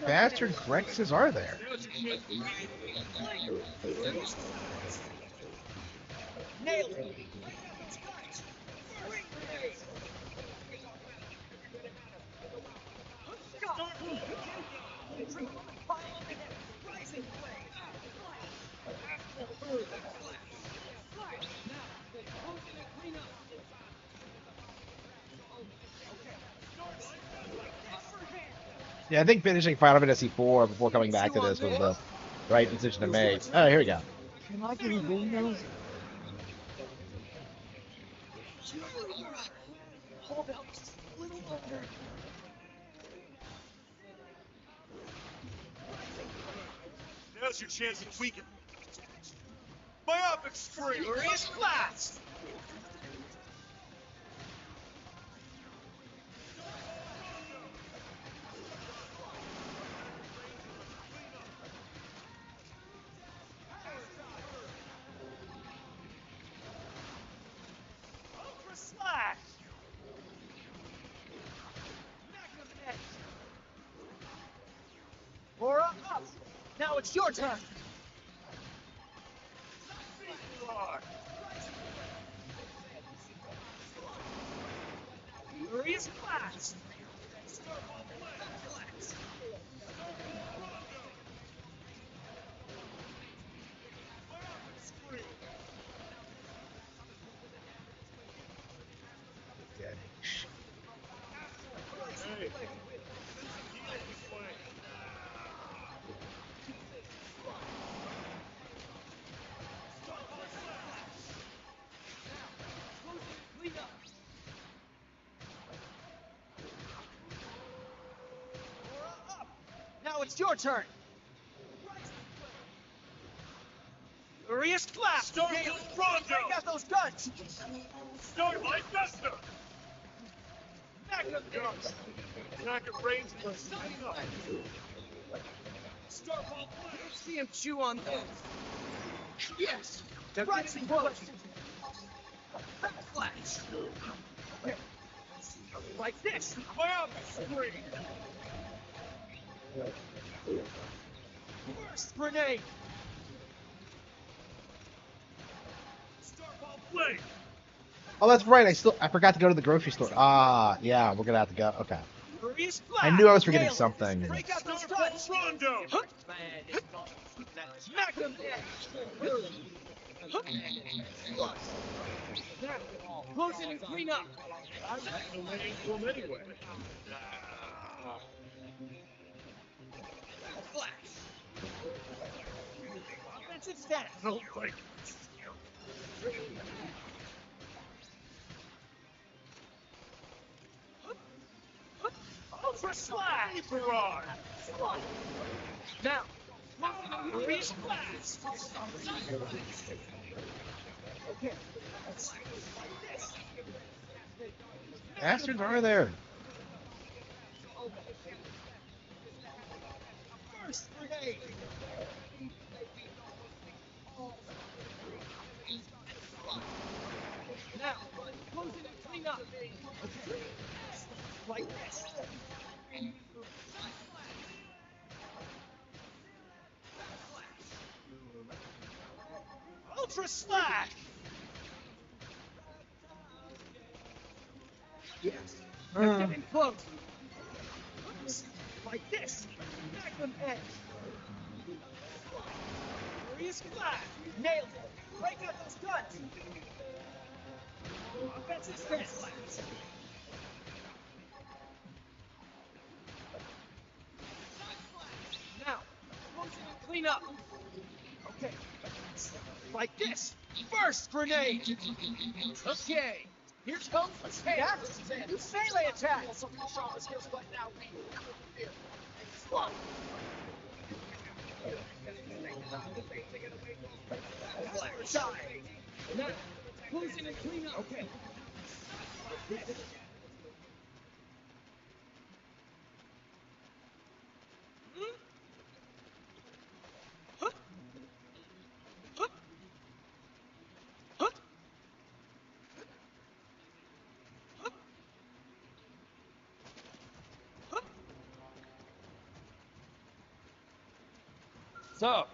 Bastard Grexes are there? Nailed it. Yeah, I think finishing Final Fantasy IV before coming back to this was the right decision to make. Oh, here we go. Can I get a window? Hold out just a little longer. Now's your chance to weaken. Myopic spree! Furious blast! Now it's your turn. Furious blast. Hey. Clean up. Now it's your turn. Furious blast. Start Nail with it. Rondo. Break out those guns. Start like Vesta. Magnum guns. Attack at range plus 9 up. Start ball play. See him chew on those. Yes. Rising close. Backflash. Like this. Wow, spree. Burst grenade. Start ball play. Oh, that's right. I forgot to go to the grocery store. Ah, yeah, we're gonna have to go. Okay. Furious blast. I knew I was forgetting Nail it. something. Break out those Start guns. Rondo. Magnum Now, close it and clean up. I was delaying to him anyway. Flash. Offensive status. I don't like Ultra slash. barrage. Now, Furious blast. Okay. Bastards are there. First grenade. Now, close it and clean up. Okay. Like this. Ultra slash. Yes. Getting close. Like this. Magnum edge. Furious blast. Nailed it. Break out those guns. Offensive stance. Now, close it and clean up. Okay. Like this. First grenade. Okay. Here comes the tail. Melee attack. Side. Now, close it and clean up. Okay. So,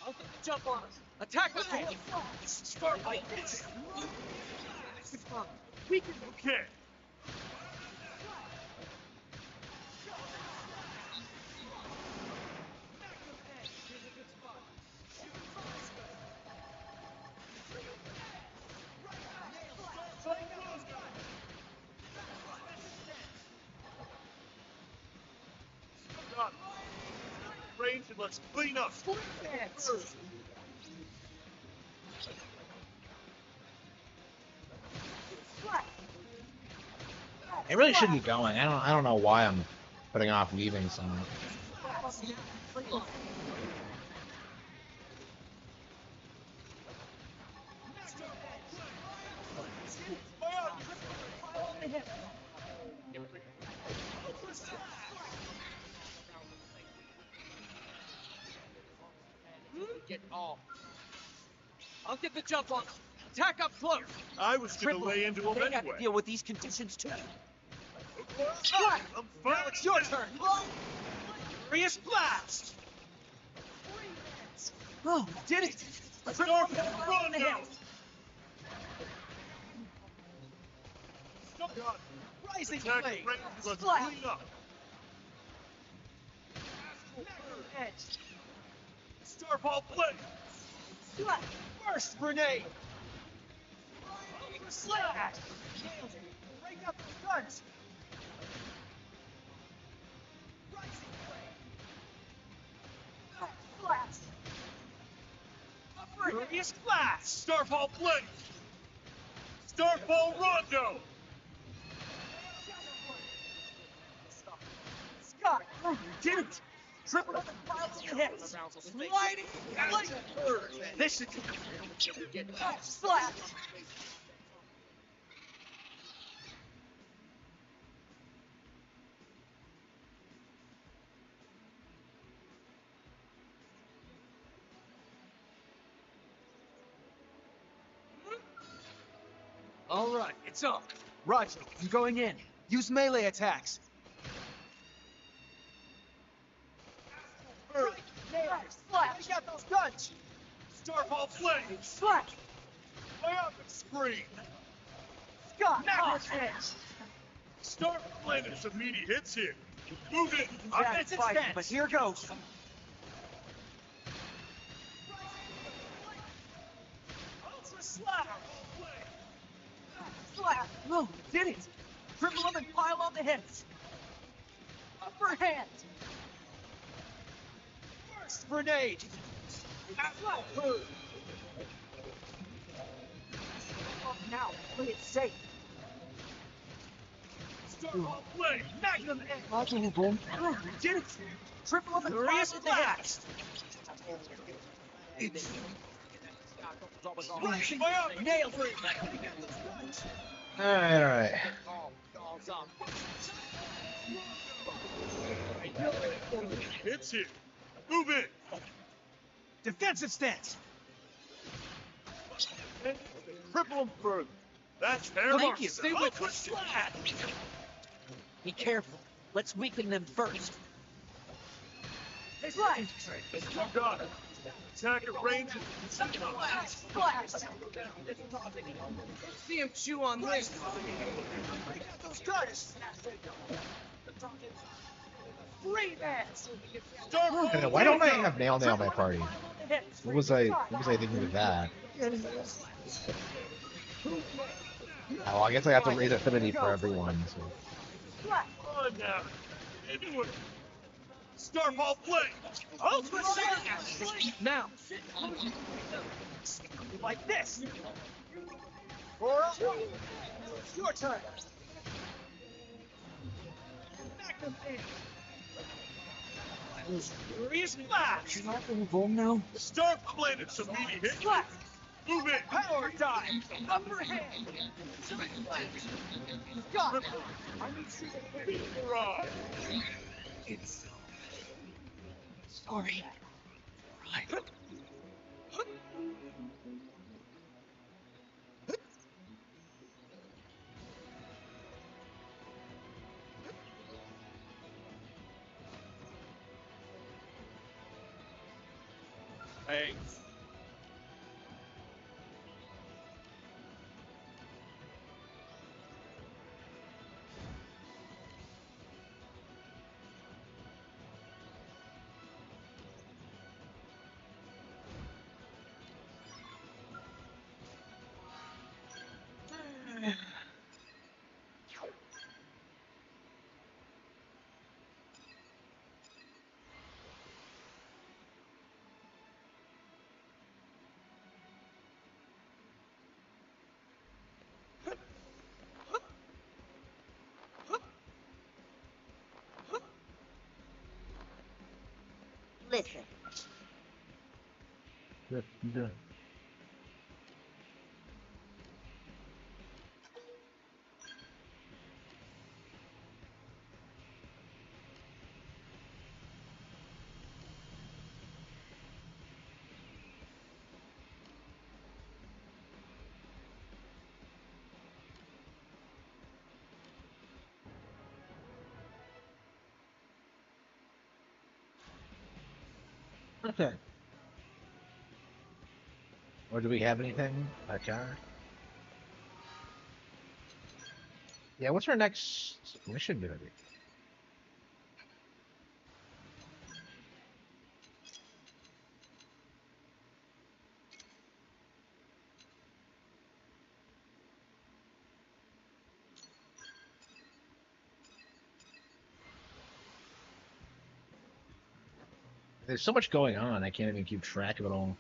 I'll jump on us. Attack us. Okay. Start like this. Weaken. Okay. Stop. Range and let's clean up. I really should be going. I don't know why I'm putting off leaving so much. I'll get the jump on him. Attack up close. I was gonna lay into him They have to anyway. deal with these conditions too. I'm Now fine. it's your turn. Furious blast. Oh, did it? Start run now. Rising Attack blade. range. Let's Slap. clean up. Edge. Starball blade. Slap. Burst grenade. Slash. Break up the guns. Rising blade. Blast. Furious blast. Starball blade. Starball rondo. Scott, you did it! Triple up the piles of hits! Sliding blade! This is slap! All right, it's up. Roger, I'm going in. Use melee attacks. Slap! Take out those guns! Starball blade. Slap! Biotic screen. Scott! Necklace edge! Start landing some meaty hits here. Move it. I'm fighting, but here goes. Ultra slap! Slap! Oh, did it! Triple up and pile on the hits. Upper hand! Burst grenade! Slap! Up now, play it safe. Starball blade. Magnum edge! Did it! Triple up and pile on the hits. Biotic. Nailed it! Alright. Hits here. Move it. Defensive stance! Cripple him further. That's fair. Thank you. Stay with Ultra us. slap. Be careful. Let's weaken them first. It's right. Got it. Attack at range. Blast. See him chew on this. Those guys. Free bats. Why don't I have Nail Nail my party? What was I thinking with that? Oh, I guess I have to raise affinity for everyone. So. On now. Into it. Starball blade. Ultra slash. Now. Like this. It's your turn. Magnum edge. Furious blast. You're not going home now. Start landing some meaty hits. Slap. Move it. Power dive. Upper hand. Got it. Right. Sorry. Right. Hey. Listen. Okay. Or do we have anything? Okay. Yeah, what's our next mission gonna be? There's so much going on, I can't even keep track of it all.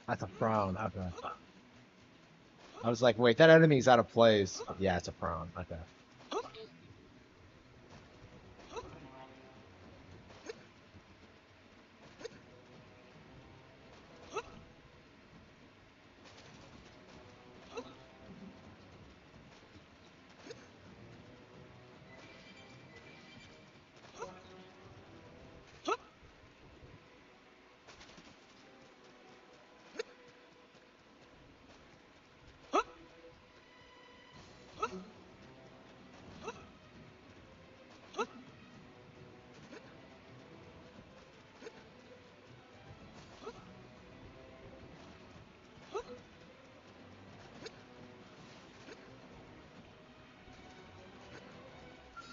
That's a frown. Okay. I was like, wait, that enemy's out of place. Yeah, it's a frown. Okay.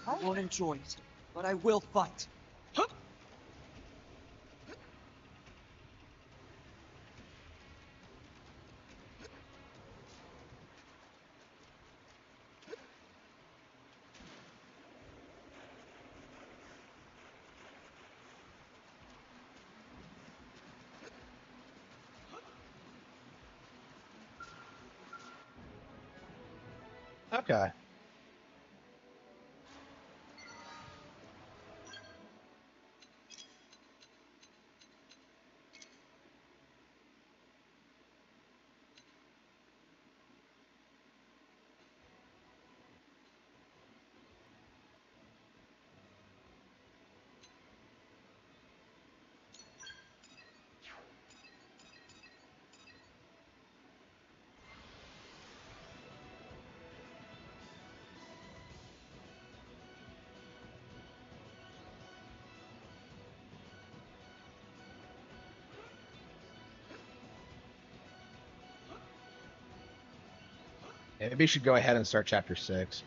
I won't enjoy it, but I will fight. Okay. Yeah, maybe we should go ahead and start chapter 6.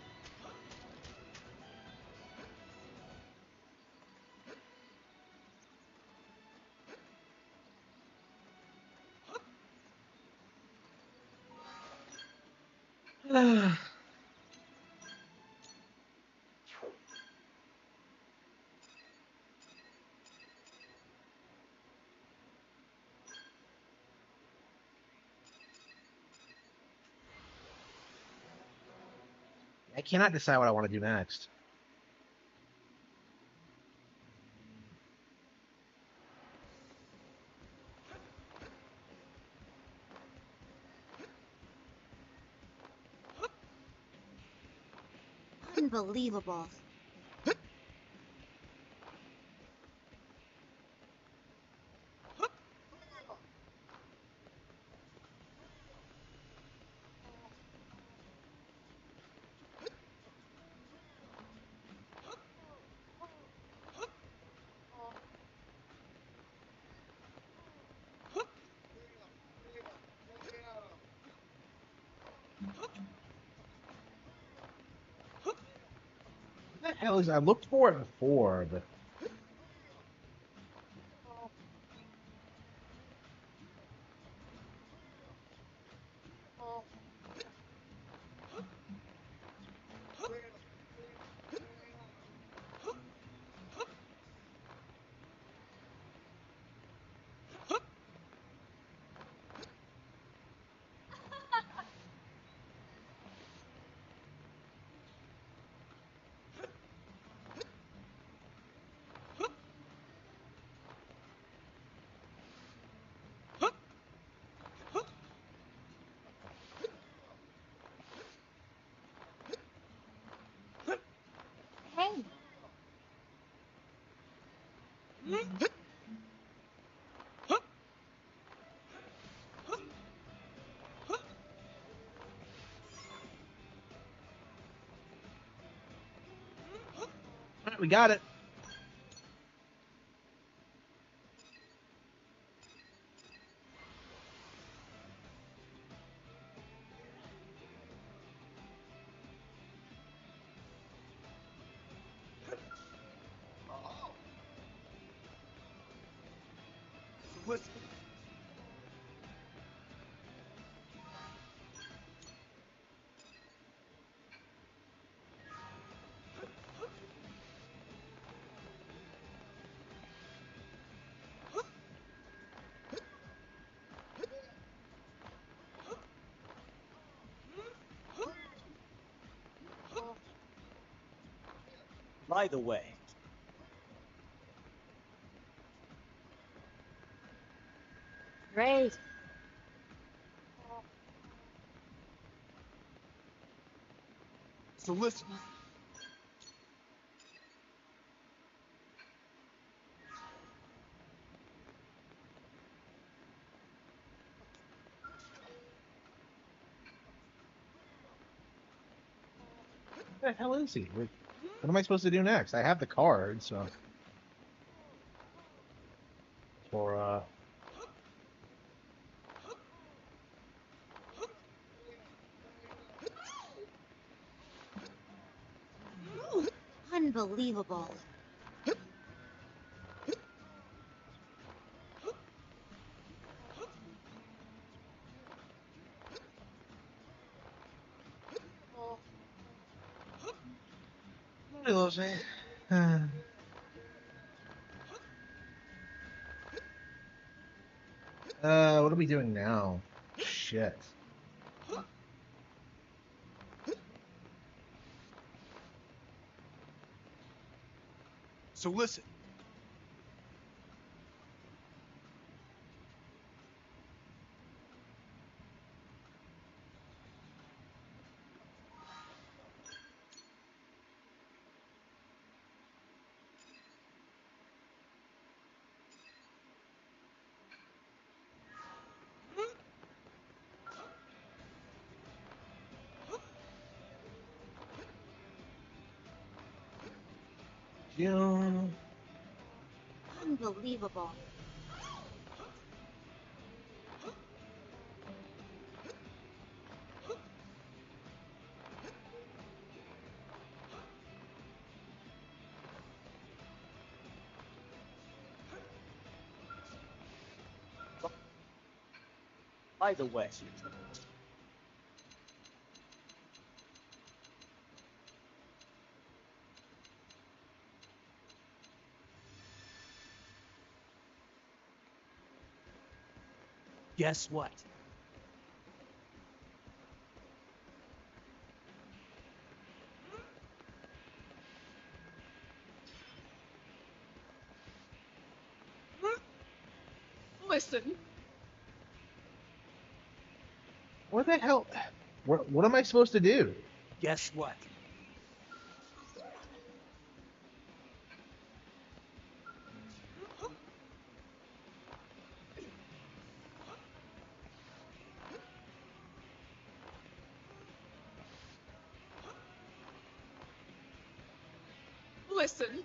I cannot decide what I want to do next. Unbelievable. What the hell is I looked for it before, but All right, we got it. Listen. By the way, Great. so listen. What the hell is he? What am I supposed to do next? I have the card, so. For, Unbelievable. He loves me. What are we doing now? Shit. So listen. June. Unbelievable. By the way. Guess what? Listen. What the hell? What am I supposed to do? Guess what? Listen.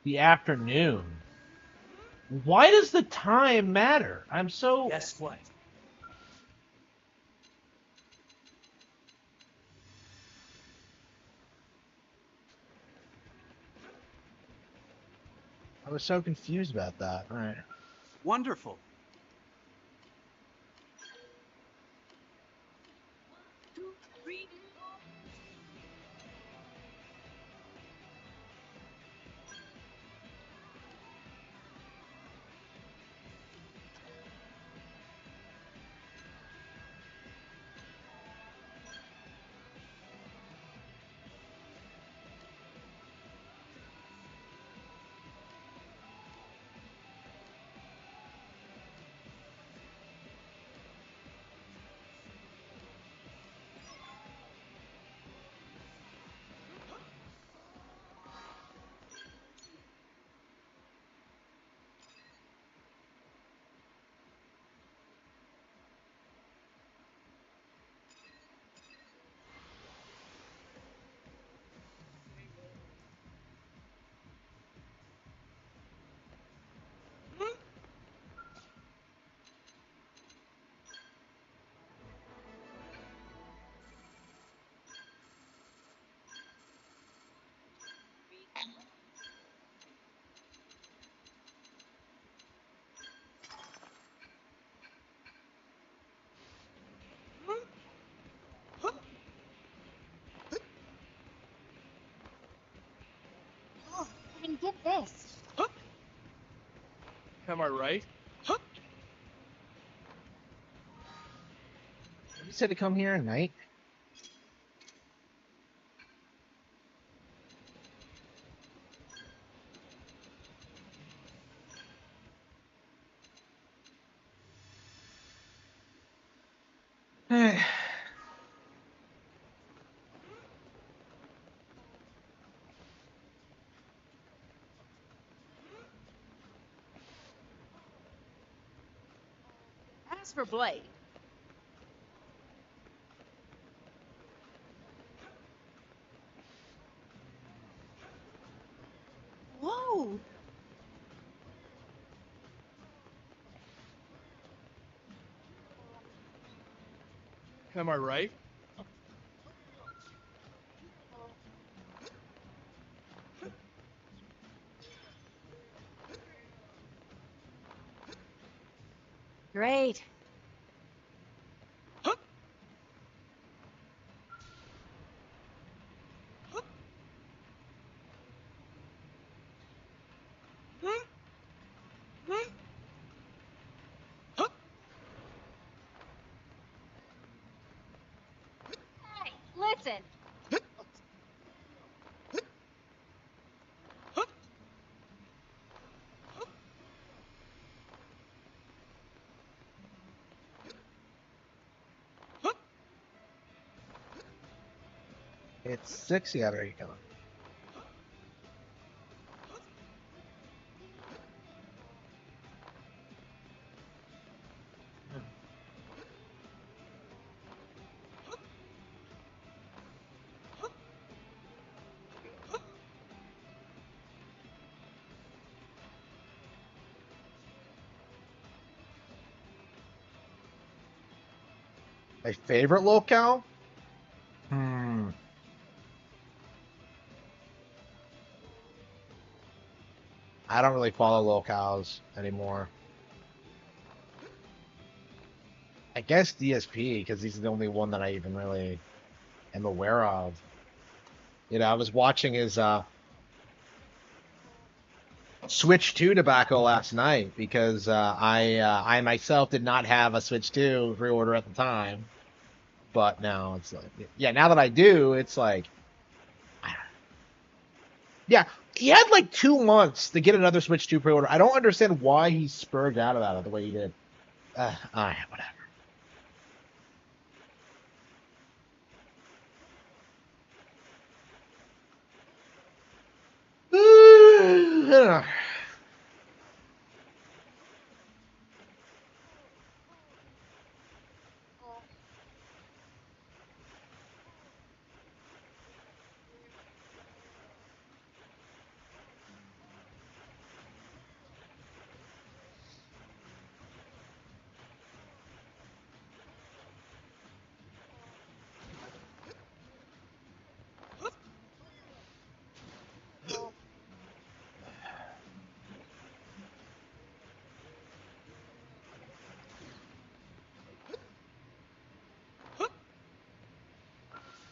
The afternoon. Why does the time matter? I'm so. Guess what? I was so confused about that. All right. Wonderful. get this. Am I right? You said to come here at night. As for Blade, whoa! Am I right? Great. Hey, listen. It's 6. Yeah, there you go. My favorite locale? I don't really follow locales anymore. I guess DSP because he's the only one that I even really am aware of. You know, I was watching his Switch 2 tobacco last night because I myself did not have a Switch 2 pre-order at the time, but now it's like, yeah, now that I do, it's like, yeah, he had like 2 months to get another Switch 2 pre-order. I don't understand why he spurred out of that the way he did. Whatever.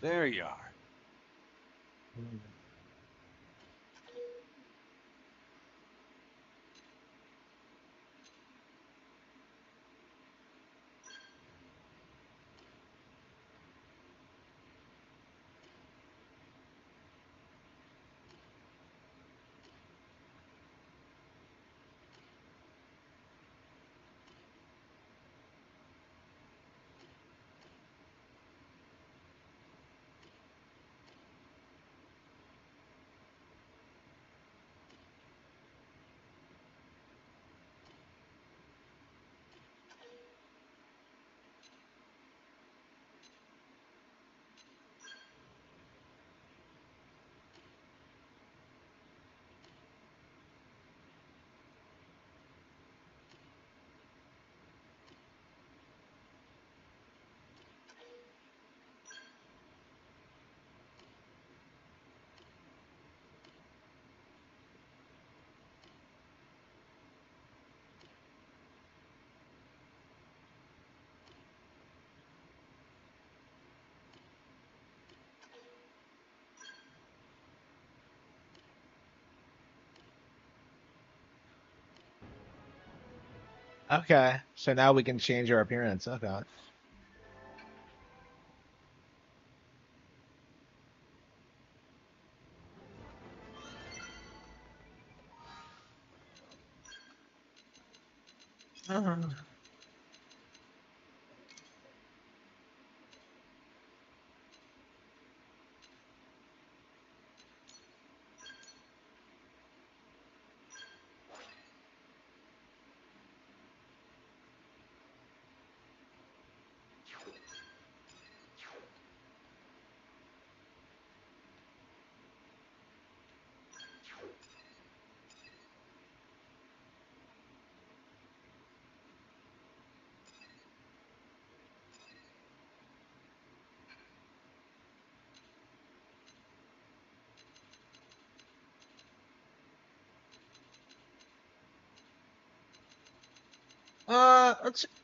There you are. Okay, so now we can change our appearance. Okay.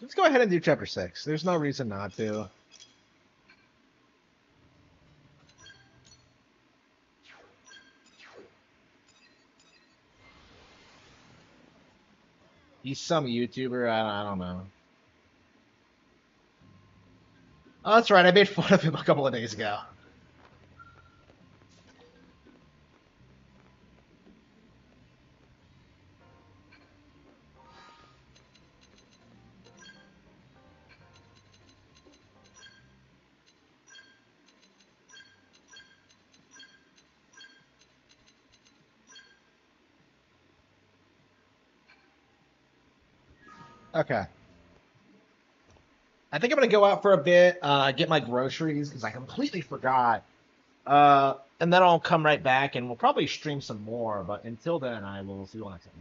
Let's go ahead and do chapter 6. There's no reason not to. He's some YouTuber. I don't know. Oh, that's right. I made fun of him a couple of days ago. Okay. I think I'm gonna go out for a bit, get my groceries because I completely forgot. And then I'll come right back and we'll probably stream some more. But until then, I will see you all next time.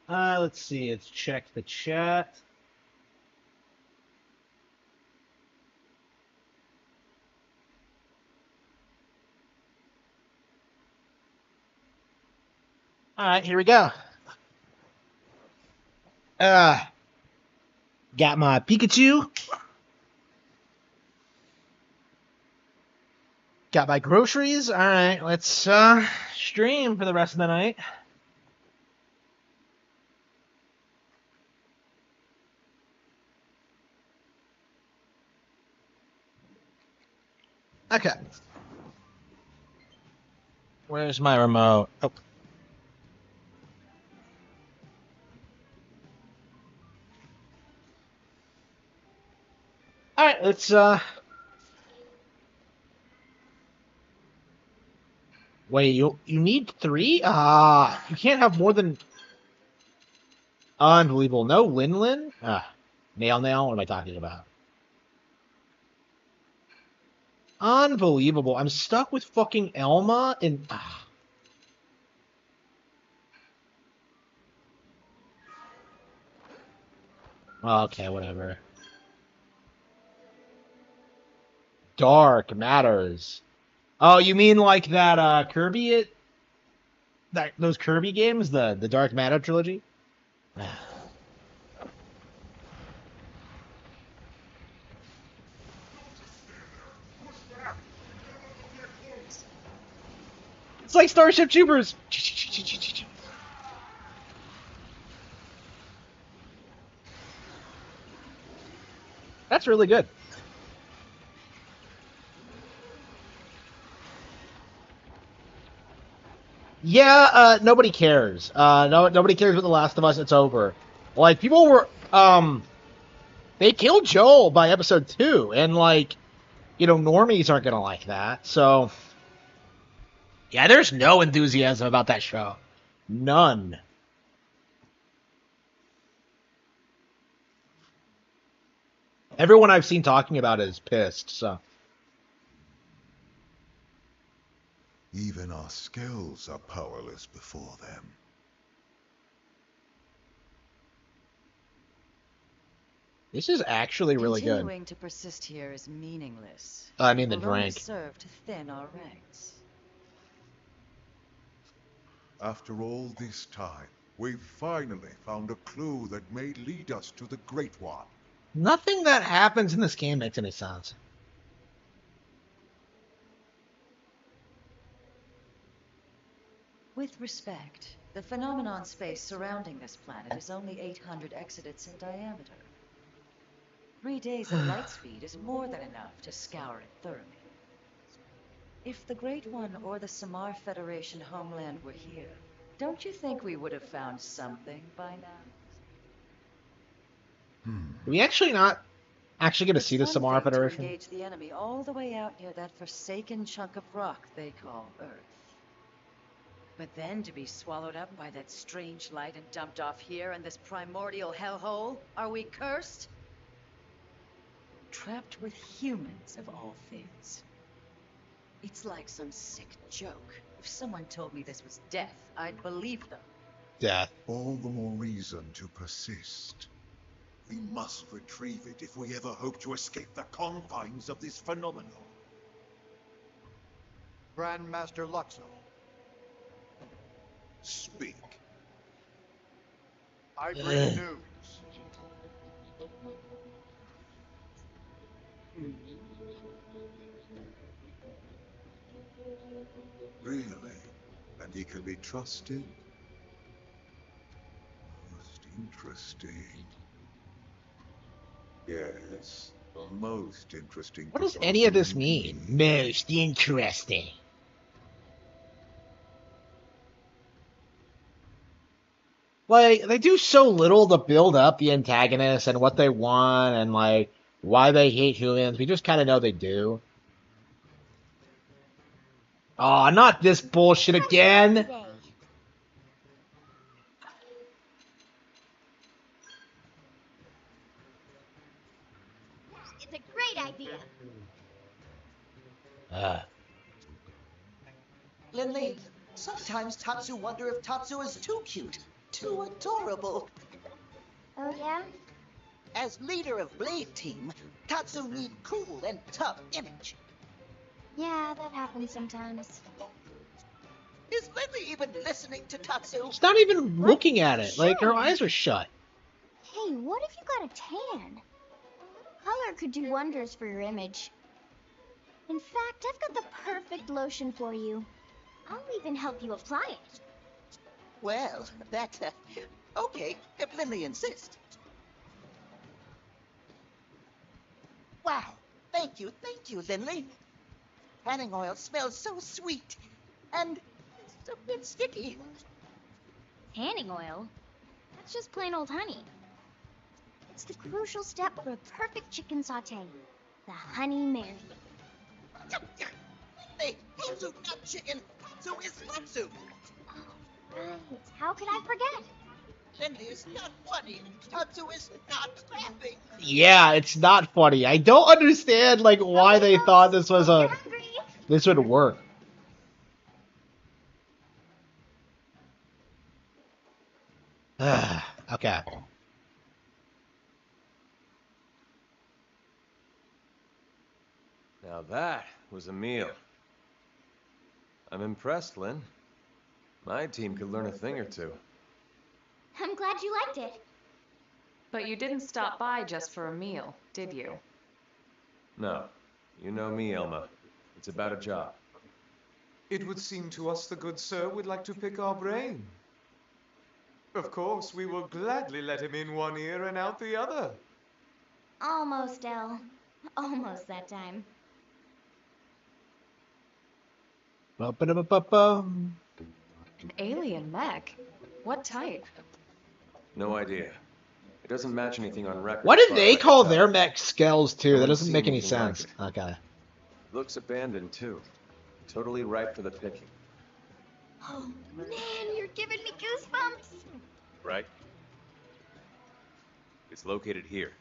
Let's see. Let's check the chat. All right, here we go. Got my Pikachu. Got my groceries. All right, let's stream for the rest of the night. Okay. Where's my remote? Oh. All right, let's wait, you need 3? You can't have more than unbelievable. No Lin. Nail. What am I talking about? Unbelievable. I'm stuck with fucking Elma and okay, whatever. Dark matters. Oh, you mean like that Kirby those Kirby games, the Dark Matter trilogy? It's like Starship Troopers. That's really good. Yeah, nobody cares. Nobody cares about The Last of Us. It's over. Like people were, they killed Joel by episode 2, and like, normies aren't gonna like that. So, yeah, there's no enthusiasm about that show. None. Everyone I've seen talking about it is pissed. So. Even our skills are powerless before them. This is actually really good. Continuing to persist here is meaningless. I mean the It will only drink. serve to thin our ranks. After all this time, we've finally found a clue that may lead us to the Great One. Nothing that happens in this game makes any sense. With respect, the phenomenon space surrounding this planet is only 800 exodits in diameter. 3 days at light speed is more than enough to scour it thoroughly. If the Great One or the Samar Federation homeland were here, don't you think we would have found something by now? Do we actually not get to see the Samar Federation? To engage the enemy all the way out near that forsaken chunk of rock they call Earth. But then to be swallowed up by that strange light and dumped off here in this primordial hellhole? Are we cursed? Trapped with humans of all things. It's like some sick joke. If someone told me this was death, I'd believe them. Death. All the more reason to persist. We must retrieve it if we ever hope to escape the confines of this phenomenon. Grandmaster Luxo. Speak. I bring news. Really? And he can be trusted? Most interesting. Yes, most interesting. What does any of this mean? Most interesting. Like, they do so little to build up the antagonists and what they want and, like, why they hate humans. We just kind of know they do. Oh, not this bullshit again. It's a great idea. Lindley, sometimes Tatsu wonder if Tatsu is too cute. too adorable. Oh, yeah? As leader of Blade Team, Tatsu need cool and tough image. Yeah, that happens sometimes. Is Lily even listening to Tatsu? She's not even What? looking at it. Like, her Sure. eyes are shut. Hey, what if you got a tan? Color could do wonders for your image. In fact, I've got the perfect lotion for you. I'll even help you apply it. Well, that, okay, if Lily insists. Wow, thank you, Lily. Tanning oil smells so sweet, and it's a bit sticky. Tanning oil? That's just plain old honey. It's the crucial step for a perfect chicken sauté. The Honey Mary. Lily, Tatsu not chicken, Tatsu is Tatsu. Right, how could I forget? Lily is not funny, Tatsu is not laughing. Yeah, it's not funny. I don't understand, like, why Okay, they folks, thought this was hope a... you're hungry. This would work. Okay. Now that was a meal. I'm impressed, Lynn. My team could learn a thing or two. I'm glad you liked it. But you didn't stop by just for a meal, did you? No. You know me, Elma. It's about a job. It would seem to us the good sir would like to pick our brain. Of course, we will gladly let him in one ear and out the other. Almost, Elle. Almost that time. Ba-ba-da-ba-ba-bum. An alien mech? What type? No idea. It doesn't match anything on record. Why as did far they as I call can their tell. mech skells, too? No That one's doesn't seen make any anything like sense. it. Okay. Looks abandoned, too. Totally ripe for the picking. Oh, man, you're giving me goosebumps. Right? It's located here.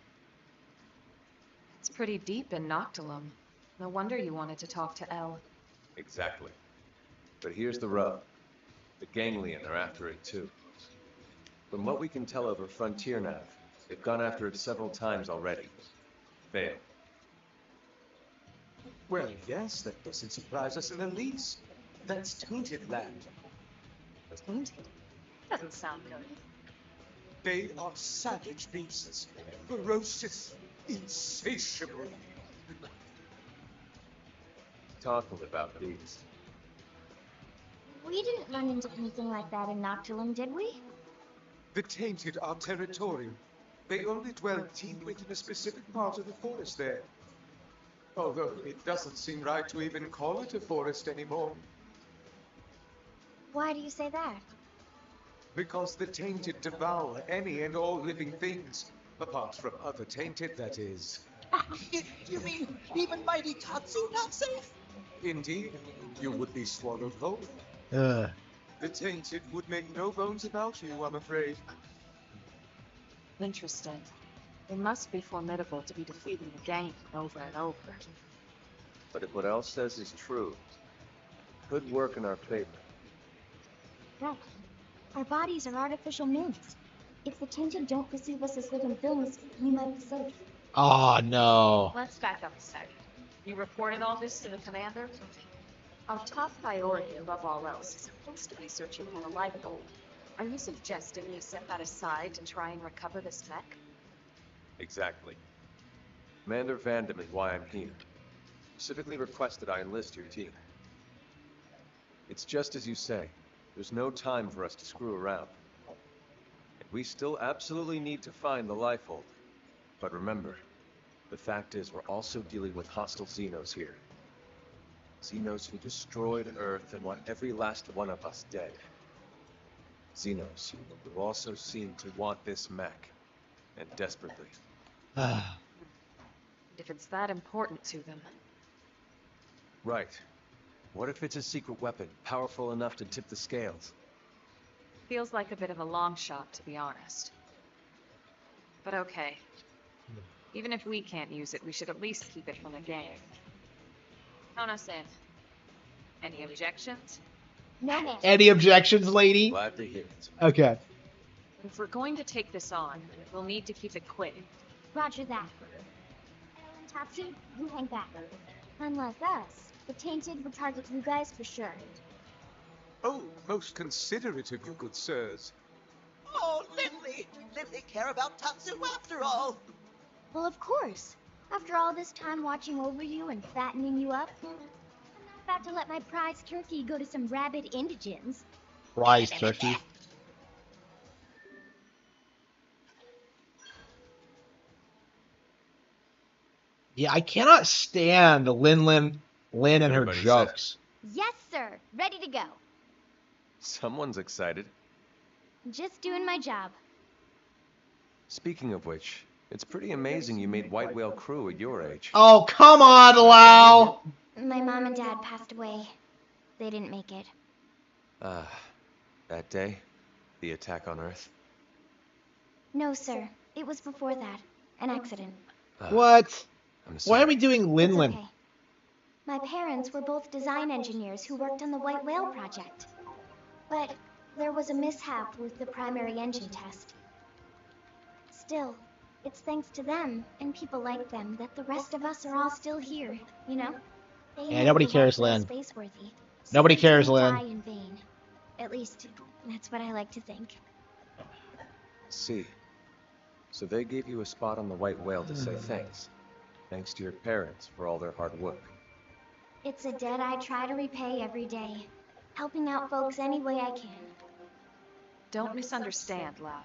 It's pretty deep in Noctilum. No wonder you wanted to talk to Elle. Exactly. But here's the rub. The ganglion are after it, too. From what we can tell over Frontier Nav, they've gone after it several times already. Failed. Well, yes, that doesn't surprise us in the least. That's tainted land. Tainted? Doesn't sound good. They are savage beasts, ferocious, insatiable. Talking about these. We didn't run into anything like that in Noctilum, did we? The tainted are territorial. They only dwell deep within a specific part of the forest there. Although it doesn't seem right to even call it a forest anymore. Why do you say that? Because the tainted devour any and all living things. Apart from other tainted, that is. You mean even mighty Tatsu not safe? Indeed, you would be swallowed whole. Ugh. The tainted would make no bones about you, I'm afraid. Interesting. They must be formidable to be defeating the gang over and over. But if what Elle says is true, it could work in our favor. Right. Our bodies are artificial moons. If the Tainted don't perceive us as living things, we might be safe. Oh, no. Let's back up a sec. You reported all this to the commander? Our top priority above all else is supposed to be searching for a life gold. Are you suggesting we set that aside to try and recover this mech? Exactly. Commander Vandam is why I'm here. Specifically requested I enlist your team. It's just as you say. There's no time for us to screw around. And we still absolutely need to find the Lifehold. But remember, the fact is we're also dealing with hostile Xenos here. Xenos who destroyed Earth and want every last one of us dead. Xenos who also seem to want this mech. And desperately. If it's that important to them. Right. What if it's a secret weapon, powerful enough to tip the scales? Feels like a bit of a long shot, to be honest. But okay. Even if we can't use it, we should at least keep it from the gang. Count us in. Any objections? No, man. Any objections, lady? Glad to hear it. Okay. If we're going to take this on, we'll need to keep it quick. Roger that. Tatsu, you hang back. Unlike us, the Tainted would target you guys for sure. Oh, most considerate of you, good sirs. Oh, Lindley! Lindley care about Tatsu after all! Well, of course. After all this time watching over you and fattening you up, I'm not about to let my prize turkey go to some rabid indigents. Prize turkey. Yeah, I cannot stand Lin and her Everybody jokes. Yes, sir. Ready to go. Someone's excited. Just doing my job. Speaking of which, it's pretty amazing you made White Whale Crew at your age. Oh, come on, Lau! My mom and dad passed away. They didn't make it. That day? The attack on Earth? No, sir. It was before that. An accident. What? I'm Why sorry. are we doing Lin? It's okay. My parents were both design engineers who worked on the White Whale project. But there was a mishap with the primary engine test. Still, it's thanks to them and people like them that the rest of us are all still here, you know? They Yeah, made nobody the cares, White Whale Lin. spaceworthy. Nobody So we cares, didn't Lin. die in vain. At least, that's what I like to think. See. So they gave you a spot on the White Whale to say thanks. Thanks to your parents for all their hard work. It's a debt I try to repay every day, helping out folks any way I can. Don't misunderstand, Lau.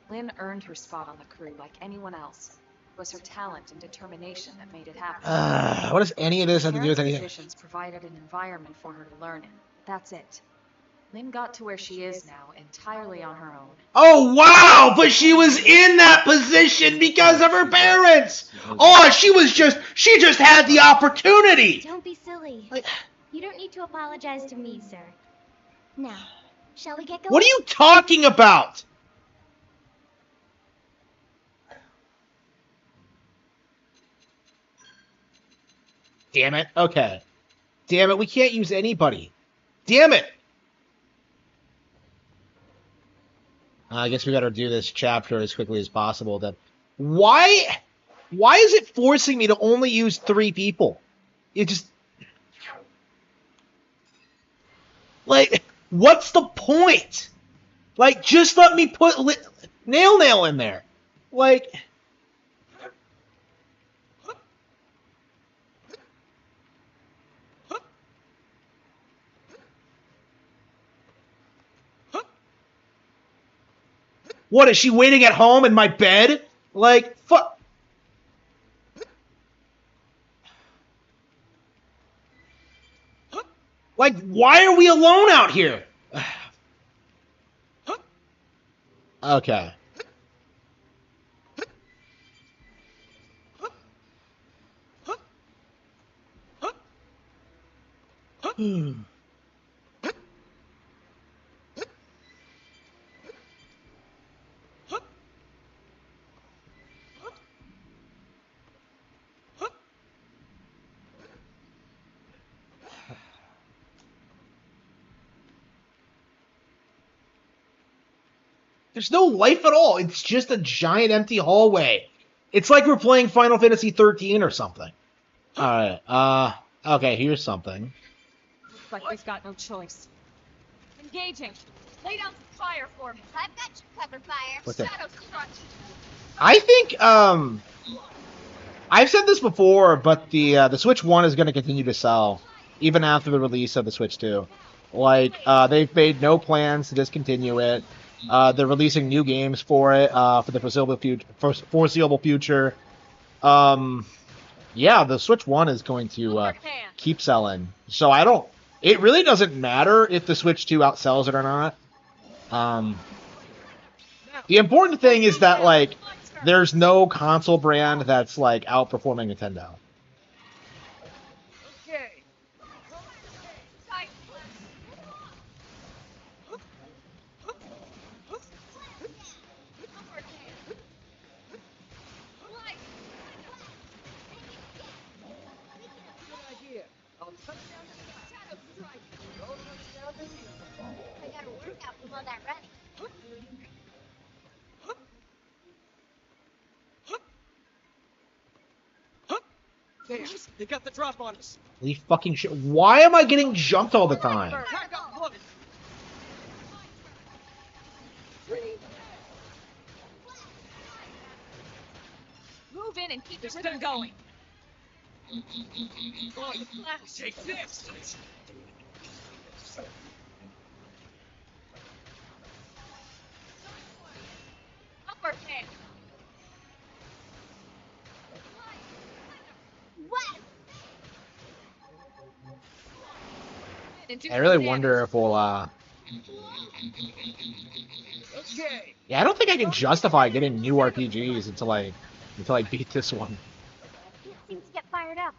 Lynn earned her spot on the crew like anyone else. It was her talent and determination that made it happen. What does any of this have to do with Parents' anything? positions provided an environment for her to learn in. That's it. Lynn got to where she is now entirely on her own. Oh, wow! But she was in that position because of her parents! Oh, she just had the opportunity! Don't be silly. You don't need to apologize to me, sir. Now, shall we get going? What are you talking about? Damn it. Okay. Damn it, we can't use anybody. Damn it! I guess we gotta do this chapter as quickly as possible then. Why is it forcing me to only use 3 people? It just... Like, what's the point? Like, just let me put Nail in there. Like... What, is she waiting at home in my bed? Like, fuck. Like, why are we alone out here? Okay. There's no life at all. It's just a giant empty hallway. It's like we're playing Final Fantasy 13 or something. Alright, okay, here's something. Looks like we've got no choice. Engaging. Lay down some fire for me. I've got you covered, fire. What's that? Shadow strike. I think, I've said this before, but the Switch 1 is going to continue to sell, even after the release of the Switch 2. Like, they've made no plans to discontinue it. They're releasing new games for it, for the foreseeable future. Yeah, the Switch 1 is going to keep selling. So it really doesn't matter if the Switch 2 outsells it or not. The important thing is that, like, there's no console brand that's, like, outperforming Nintendo. Okay. Good idea. I'll touch down to the shadow strike. Go touch down to me. I got a workout below that running. Damn, they got the drop on us. Holy fucking shit. Why am I getting jumped all the time? Pack up close. Move in and keep the rhythm going. Take this. Upper hand. What? I really wonder if we'll, Okay. Yeah, I don't think I can justify getting new RPGs until I beat this one. Seems to get fired up.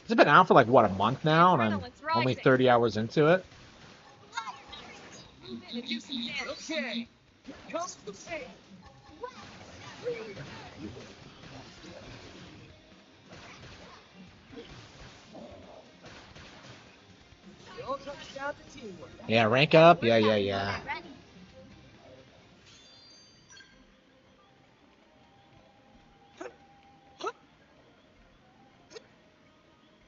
It's been out for like, what, a month now? And I'm only 30 hours into it. Move in and do some damage. Okay. Here comes the pain. It all comes down to teamwork. Yeah, rank up. Yeah.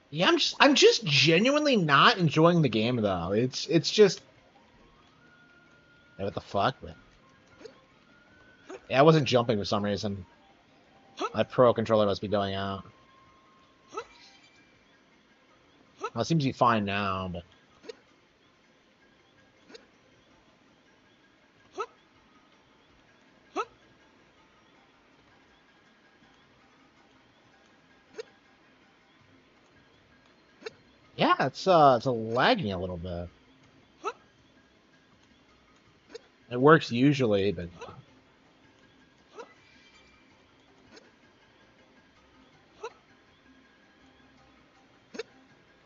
Yeah, I'm just genuinely not enjoying the game though. It's just what the fuck, man. Yeah, I wasn't jumping for some reason. My pro controller must be going out. Well, it seems to be fine now, but yeah, it's lagging a little bit. It works usually, but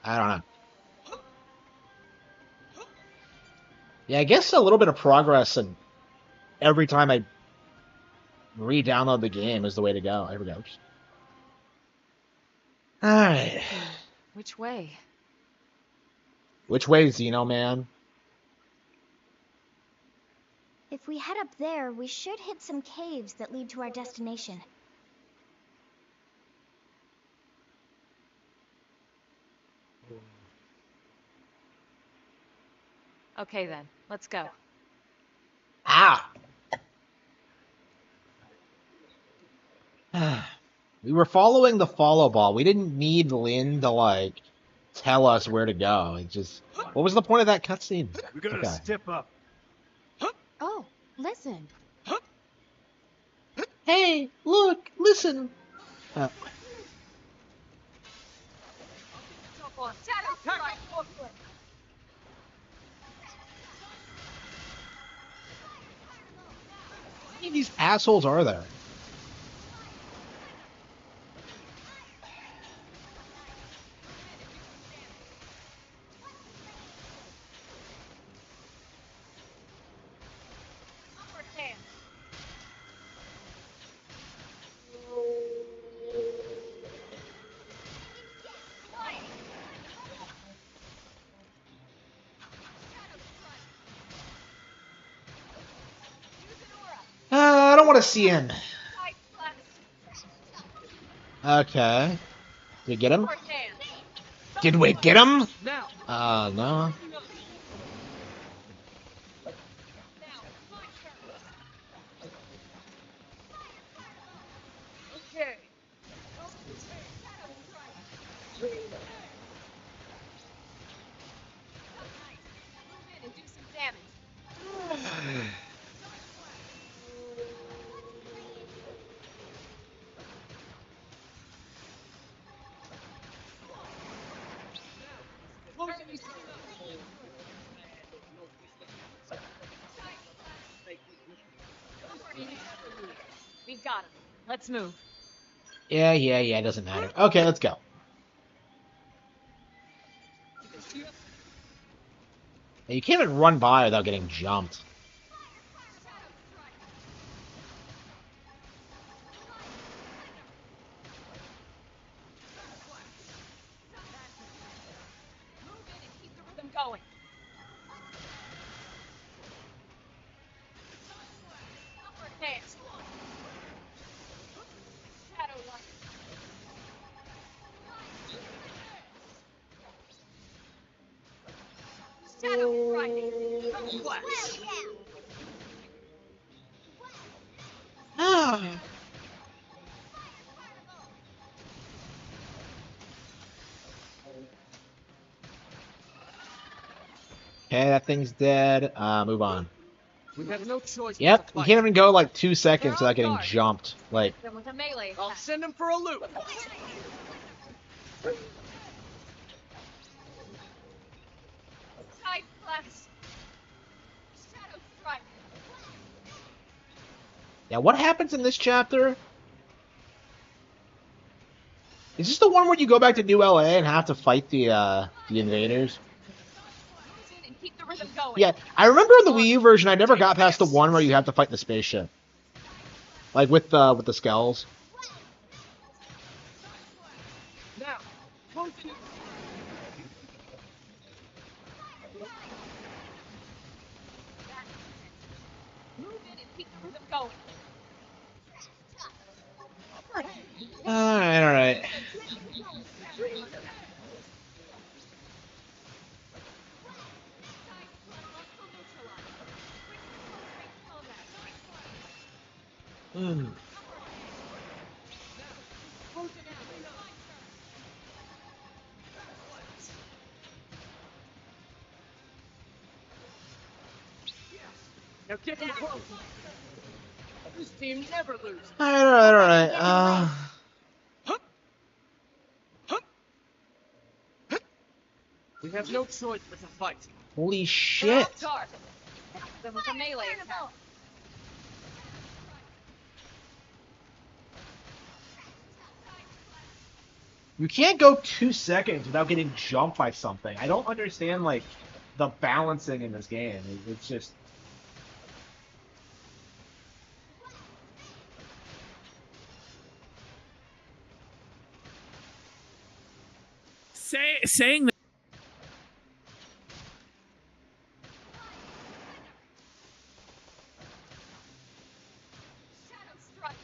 I don't know. Yeah, I guess a little bit of progress and every time I re-download the game is the way to go. There we go. Alright. Which way? Which way, Xeno Man? If we head up there, we should hit some caves that lead to our destination. Okay then, let's go. Ah! We were following the follow ball. We didn't need Lynn to, like, tell us where to go. It just... What was the point of that cutscene? We gotta step up. Oh, listen. Hey, look, listen. Jump on. Shadow strike. How many of these assholes are there? Upper hand. I don't want to see him. Side slash. Okay. Did we get him? Upper hand. Did we get him? Now. No. Okay. Move in and do some damage. We got him. Let's move. Yeah, it doesn't matter. Okay, let's go. You can't even run by without getting jumped. Move in and keep the rhythm going. Upper hand. Shadow light. Okay, that thing's dead. Move on. We have no choice. Yep, but to you fight. can't even go like 2 seconds without getting jumped. Like, Then with a melee I'll attack. send him for a loop. Side blast. Shadow strike. yeah, what happens in this chapter? Is this the one where you go back to New LA and have to fight the invaders? And keep the rhythm going. Yeah, I remember in the Wii U version, I never got past the one where you have to fight the spaceship, like with the skulls. Now, close in. Move in and keep the rhythm going. All right. Now get him close. This team never loses. All right. We have no choice but to fight. Holy shit! Dark. Then with a melee attack. You can't go 2 seconds without getting jumped by something. I don't understand like the balancing in this game. It's just. Saying that. Shadow strike.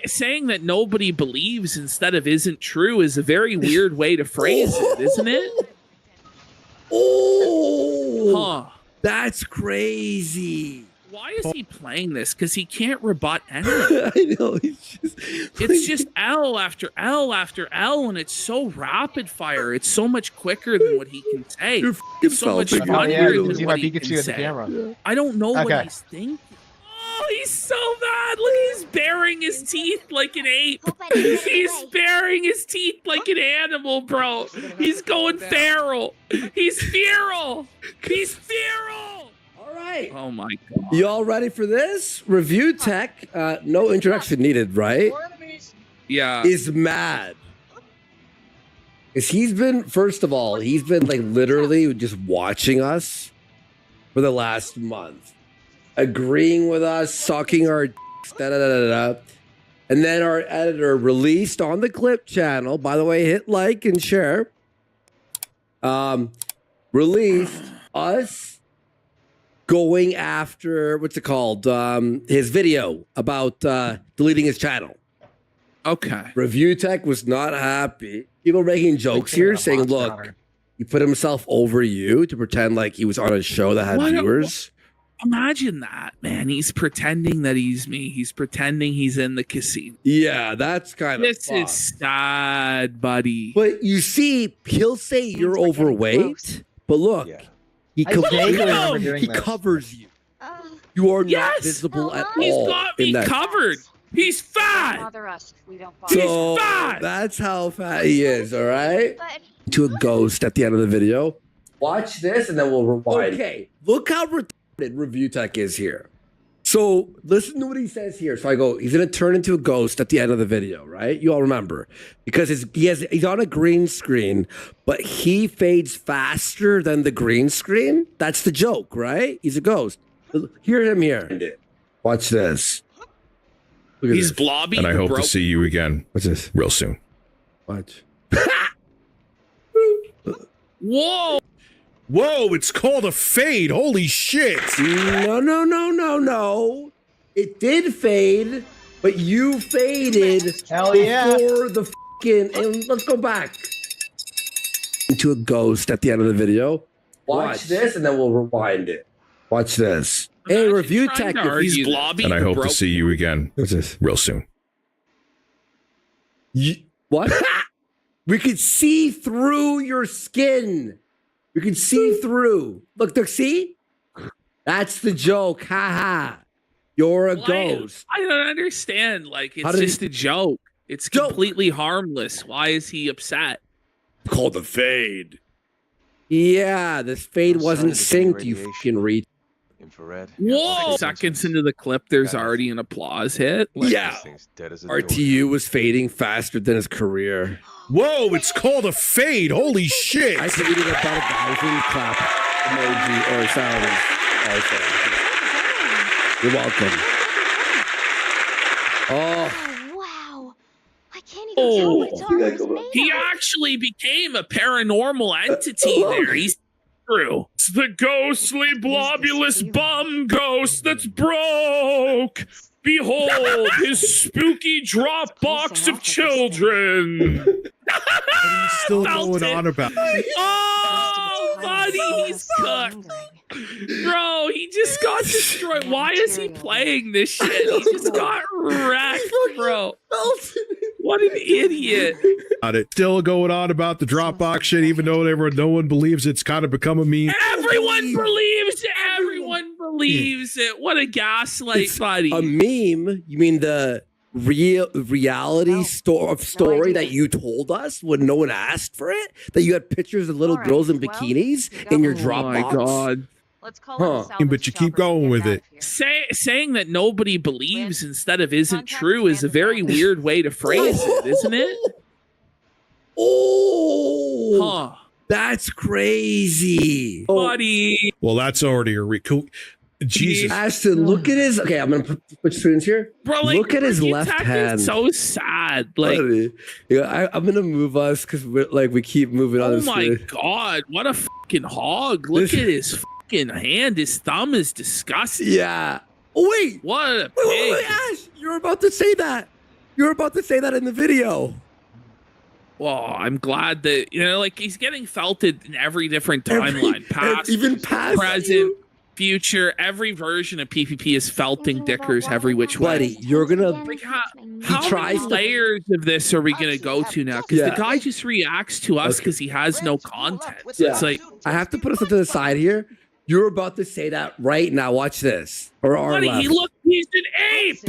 Saying that nobody believes instead of isn't true is a very weird way to phrase it, isn't it? Oh, Huh. that's crazy. Why is he playing this? Because he can't rebut anything. I know. It's just L after L after L, and it's so rapid fire. It's so much quicker than what he can say. You're It's so much fucking Oh, yeah, funnier you can than see what my he Pikachu can in the say. camera. I don't know Okay. what he's thinking. Oh, he's so bad. Look, he's baring his teeth like an ape. He's baring his teeth like an animal, bro. He's going feral. He's feral. He's feral. All right. Oh my god. You all ready for this? Review Tech, no introduction needed, right? Yeah. Is mad. Because he's been, first of all, he's been like literally just watching us for the last month, agreeing with us, sucking our dicks, da da da da da. And then our editor released on the clip channel, by the way, hit like and share, released us going after, what's it called? His video about deleting his channel. Okay. Review Tech was not happy. People making jokes here saying, look, he put himself over you to pretend like he was on a show that had viewers. Imagine that, man. He's pretending that he's me. He's pretending he's in the casino. Yeah, that's kind of This is sad, buddy. But you see, he'll say you're overweight, but look, he, I vaguely remember he doing this. covers you. You are not Yes! visible at He's all. got in me that. covered. He's fat. Bother us if we don't bother. So fat. that's how fat he is, all right? To a ghost at the end of the video. Watch this and then we'll rewind. Okay, look how retarded Review Tech is here. So listen to what he says here. So I go, he's going to turn into a ghost at the end of the video, right? You all remember. Because he's on a green screen, but he fades faster than the green screen. That's the joke, right? He's a ghost. Hear him here. Watch this. Look at He's this. blobby. And I hope to broke. see you again. What's this? Real soon. Watch. Whoa. Whoa, it's called a fade. Holy shit. No. It did fade, But you faded Hell yeah. before the fucking. And let's go back into a ghost at the end of the video. Watch this, and then we'll rewind it. Watch this. Hey, review tech. And I hope to see you again. What's this? Real soon. What? We could see through your skin. We could see through. Look, see? That's the joke. Ha ha. You're a ghost. I don't understand. Like, it's just a joke. It's completely harmless. Why is he upset? Called the fade. Yeah, this fade wasn't synced, you fucking read. Infrared. Whoa! Seconds into the clip, there's already an applause hit. Like, yeah. RTU was fading faster than his career. Whoa, it's called a fade. Holy shit. I faded about 1,000 clap emoji or sounds. You're welcome. Oh. Wow. I can't even tell what its armor is made He of. actually became a paranormal entity there. He's true. It's the ghostly, globulous bum ghost that's broke. Behold his spooky drop box of children. He's still going on about it. Oh, buddy, he's cooked. Bro, he just got destroyed. Why is he playing this shit? He just got wrecked, bro. What an idiot. Still going on about the Dropbox shit, even though no one believes it's kind of become a meme. Everyone believes it. Everyone believes it. What a gaslight, buddy. A meme? You mean the reality story that you told us when no one asked for it? That you had pictures of little girls in bikinis in your Dropbox? Oh my god. Let's call it But you keep going with it. Saying that nobody believes instead of isn't true is a very weird way to phrase it, isn't it? Oh, that's crazy, buddy. Well, that's already a Jesus. Ashton, look at his. Okay, I'm gonna put screens here. Bro, like, look at his left hand. So sad. Like, yeah, I'm gonna move us because we keep moving on. Oh this my screen. god, what a fucking hog! Look at his fucking hand. His thumb is disgusting. Yeah. Oh wait. What a pig. Wait, Ash, you're about to say that. You're about to say that in the video. Well, I'm glad that like he's getting felted in every different timeline, past, even past, present. Future, every version of PvP is felting dickers every which way. Buddy, you're gonna. Like, how many layers of this are we gonna go to now? Because the guy just reacts to us because he has no content. Yeah. It's like, I have to put us to the side here. You're about to say that right now. Watch this. Or our buddy, left. he's an ape.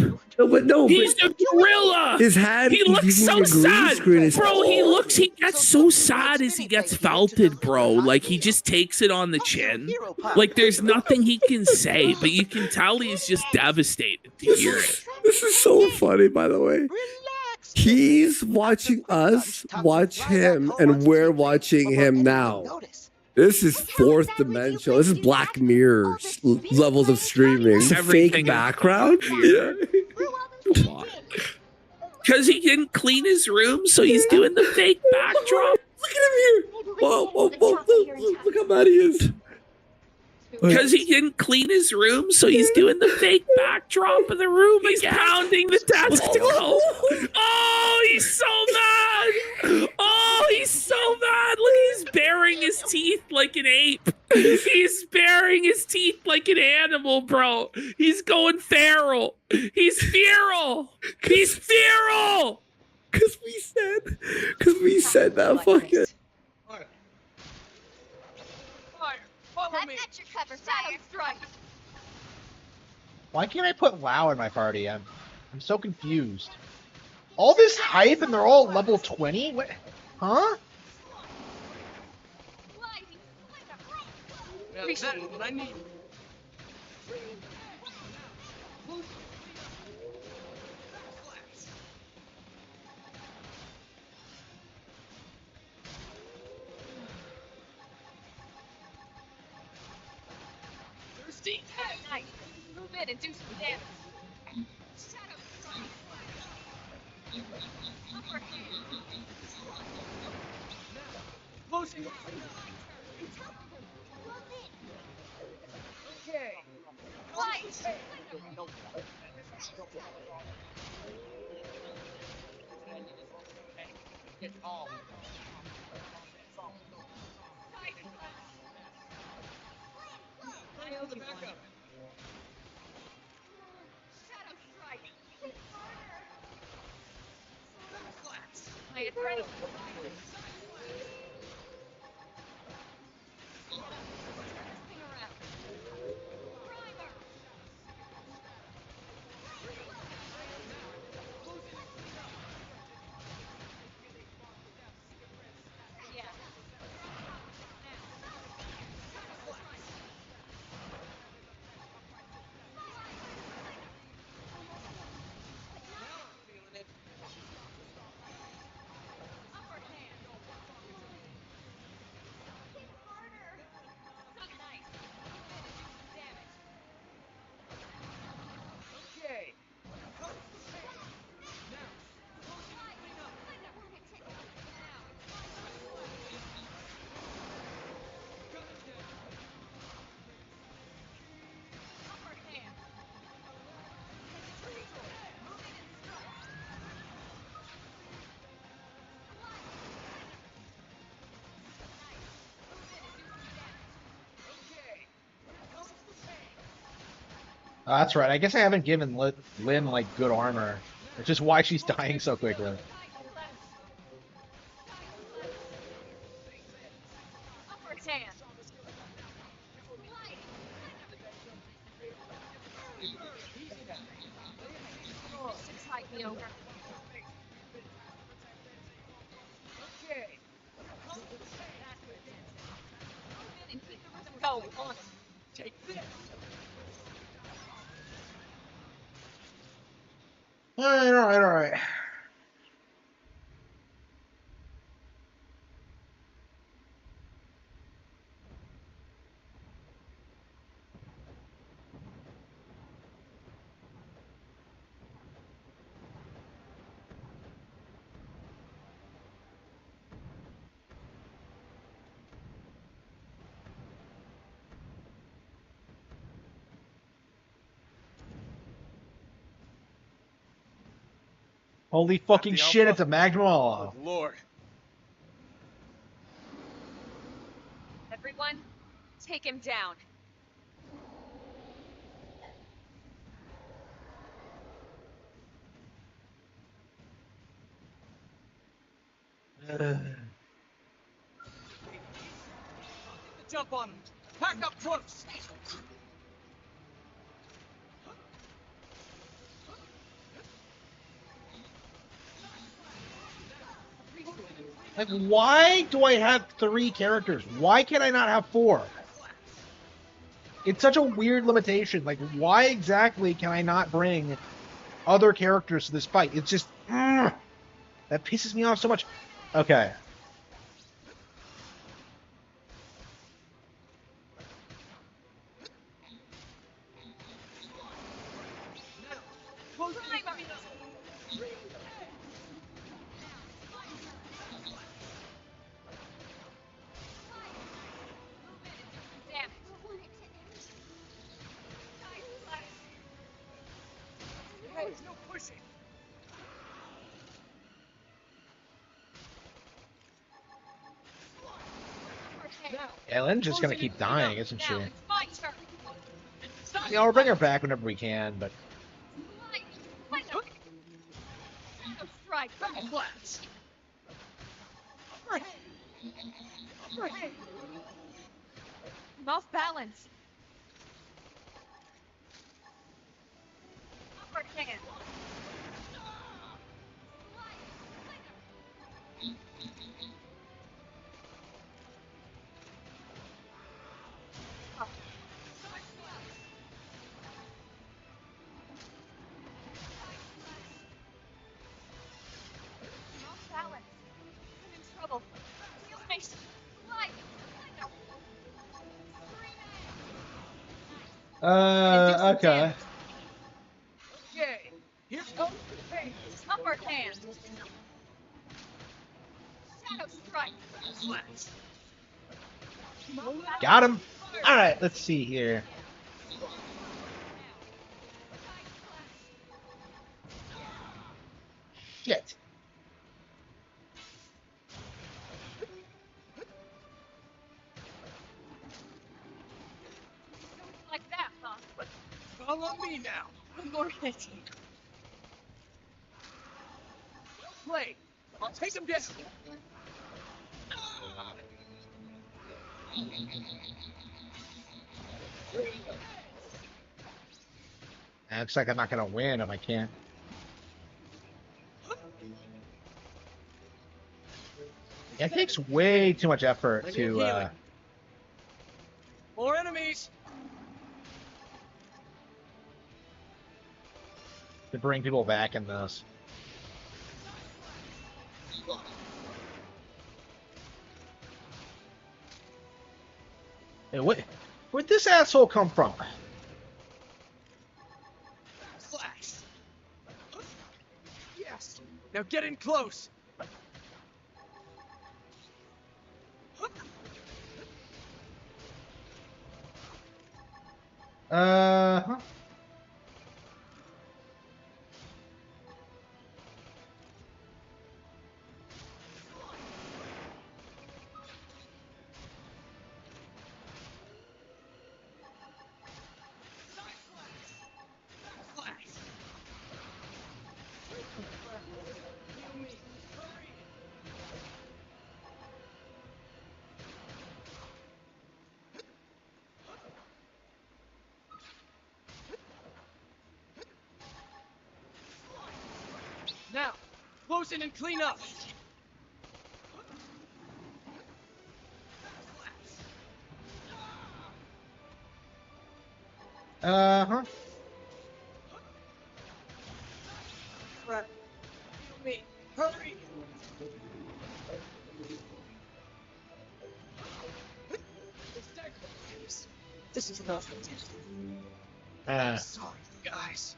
He's a gorilla. His hand. He looks so sad, bro. He gets so sad as he gets felted, bro. Like, he just takes it on the chin. Like, there's nothing he can say, but you can tell he's just devastated to hear it. This is so funny, by the way. He's watching us watch him, and we're watching him now. This is fourth dimensional. This is Black Mirror levels of streaming. It's a fake background. Yeah. Because he didn't clean his room, so he's doing the fake backdrop. Look at him here. Whoa. Look how bad he is. Because he didn't clean his room, so he's doing the fake backdrop of the room. He's pounding the testicle. Oh, he's so mad. Oh, he's so mad. Look, he's baring his teeth like an ape. He's baring his teeth like an animal, bro. He's going feral. He's feral. He's feral. Because we said that fucking. That's your cover, Shadow Strike. Why can't I put WoW in my party? I'm so confused. All this hype and they're all level 20? What? Huh? Yeah, that's what I need. Thirsty? Nice. Move in and do some damage. Shadow Strike. Upper hand. Closing. Okay. Light. Shadow Strike. Play it ready. Turn this thing around. Primer. Yeah. Upper hand. Hit harder. So nice. Move in and do some damage. Okay. Now, closing and clean up. Now. Got it down. Upper hand. Take a tree tool. Move in and strike. Nice. Move in and do some damage. Okay. Here comes the pain. Oh, that's right. I guess I haven't given Lynn like good armor, which is why she's dying so quickly. Upper hand. Just tide me over. Okay. That's what it is. Move in and keep the rhythm going. On. Take this. All right, all right, all right. Holy fucking shit, it's a Magmar. Good lord. Everyone, take him down. Jump on him. Pack up close. Like, why do I have 3 characters? Why can I not have 4? It's such a weird limitation. Like, why exactly can I not bring other characters to this fight? It's just... that pisses me off so much. Okay. There's no pushing. Ellen's just gonna keep dying, isn't she? Now it's my turn. Yeah, we'll bring her back whenever we can, but... Shadow Strike. Blast. I'm off balance. Upper hand. I'm off balance. I'm in trouble. Heal me. Light. Okay. Okay. Here comes the pain. Upper hand. Shadow Strike. Blast. Got him. Alright, let's see here. Shit. All on me now. One more hit. Play. I'll take him down. It looks like I'm not gonna win if I can't. It takes way too much effort to More enemies. bring people back in this. Hey, where'd this asshole come from? Flash. Yes. Now get in close. Huh? Now, close in and clean up. Huh? Right. Me. Hurry. This is nothing. Sorry, guys.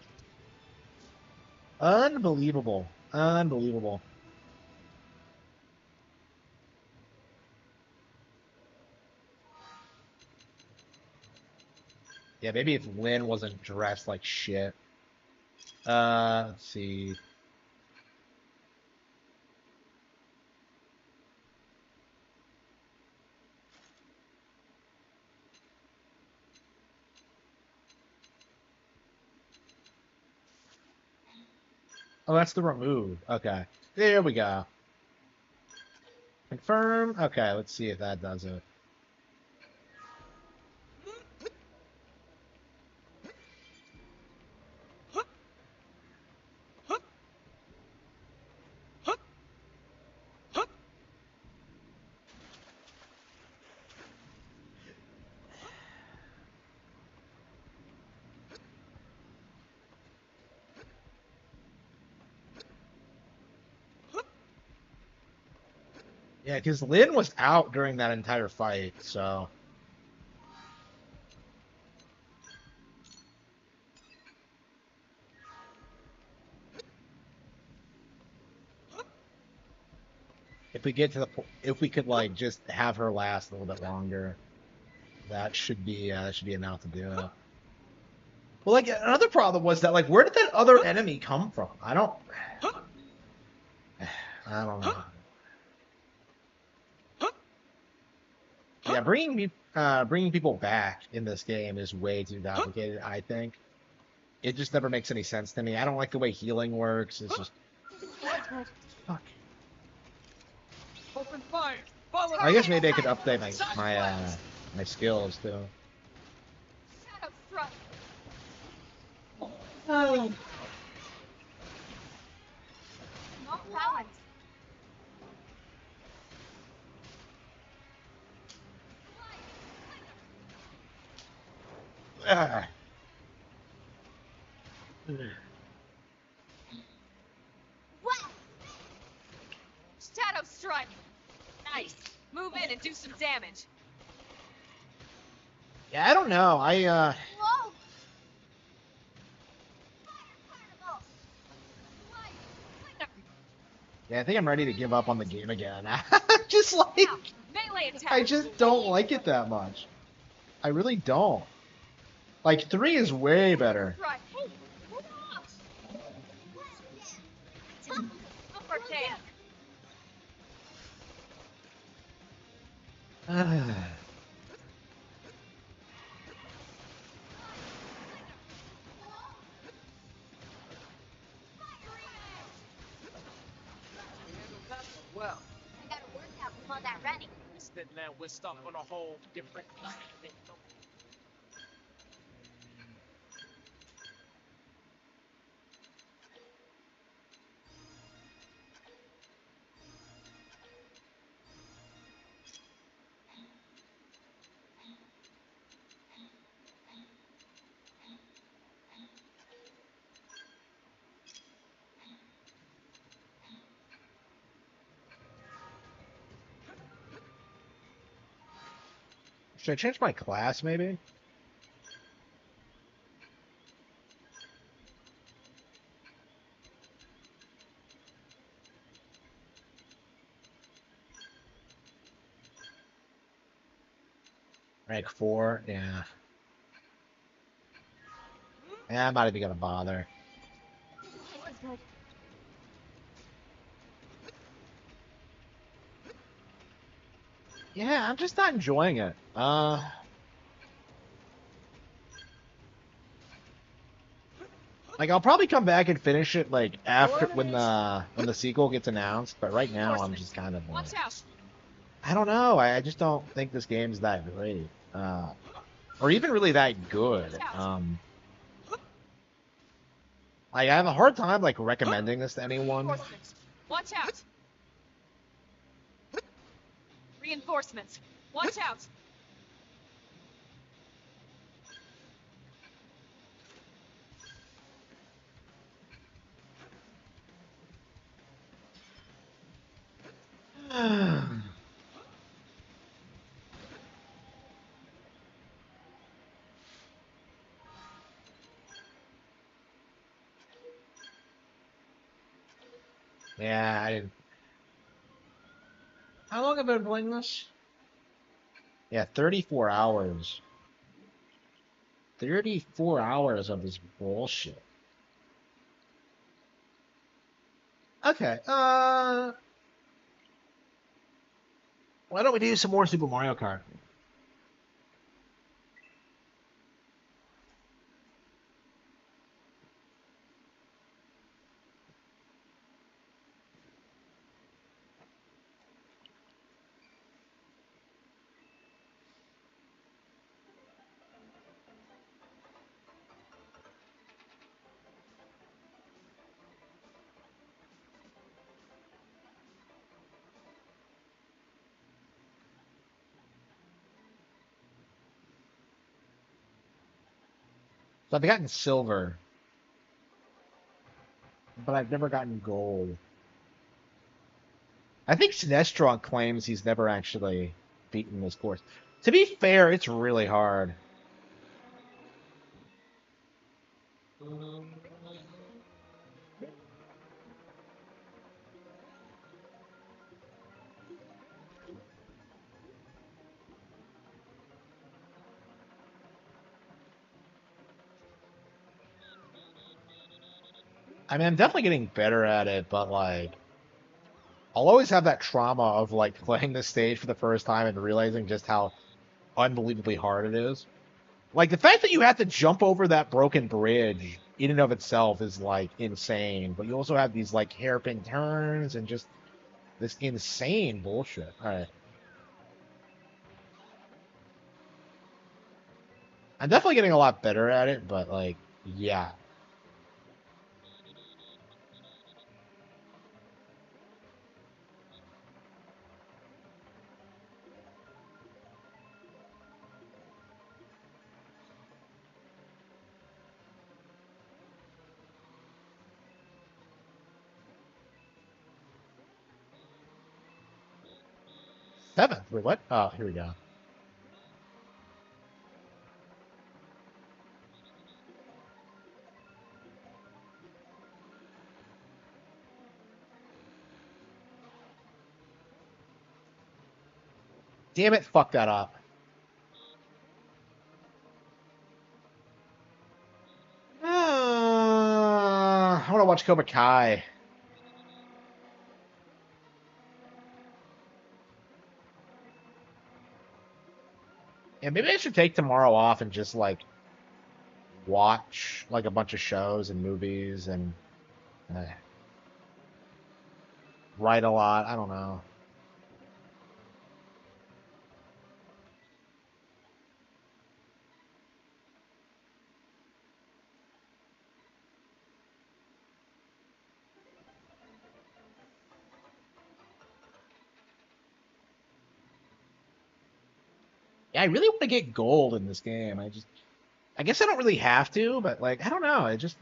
Unbelievable. Unbelievable. Yeah, maybe if Lynn wasn't dressed like shit. Let's see. Oh, that's the remove. Okay. There we go. Confirm. Okay, let's see if that does it. Yeah, because Lynn was out during that entire fight, so. If we get to the if we could like just have her last a little bit longer, that should be enough to do it. Well, like another problem was that like where did that other enemy come from? I don't know. Yeah, bringing people back in this game is way too complicated. I think it just never makes any sense to me. I don't like the way healing works. It's just fuck. Open fire. Follow. I guess maybe I could update my skills too. Shadow strike. Oh. No balance. Ah. What? Shadow strike. Nice. Move in and do some damage. Yeah, I don't know. Whoa. Yeah, I think I'm ready to give up on the game again. Just like Now, melee attack. I just don't like it that much. I really don't. Like 3 is way better. Right. Hey, move off. Super dance. Well, I got a workout before that running. then we're stuck on a whole different planet. Should I change my class, maybe? Rank 4, yeah. Yeah, I'm not even gonna bother. This is good. Yeah, I'm just not enjoying it. Like I'll probably come back and finish it like after when the sequel gets announced, but right now I'm just kind of like, Watch out! I don't know. I just don't think this game's that great. Or even really that good. Like I have a hard time like recommending this to anyone. Reinforcements. Watch out! Reinforcements. Watch out! Yeah, I didn't. How long have I been playing this? Yeah, 34 hours. 34 hours of this bullshit. Okay, why don't we do some more Super Mario Kart? So I've gotten silver, but I've never gotten gold. I think Sinestron claims he's never actually beaten this course. To be fair, it's really hard. I mean, I'm definitely getting better at it, but like, I'll always have that trauma of like playing this stage for the first time and realizing just how unbelievably hard it is. Like the fact that you have to jump over that broken bridge in and of itself is like insane. But you also have these like hairpin turns and just this insane bullshit. All right, I'm definitely getting a lot better at it, but like, yeah. Seventh. Wait, what? Oh, here we go. Damn it, fuck that up. I want to watch Cobra Kai. Yeah, maybe I should take tomorrow off and just like watch like a bunch of shows and movies and. Uh, write a lot. I don't know. Yeah, I really want to get gold in this game. I guess I don't really have to, but like, I don't know. I just,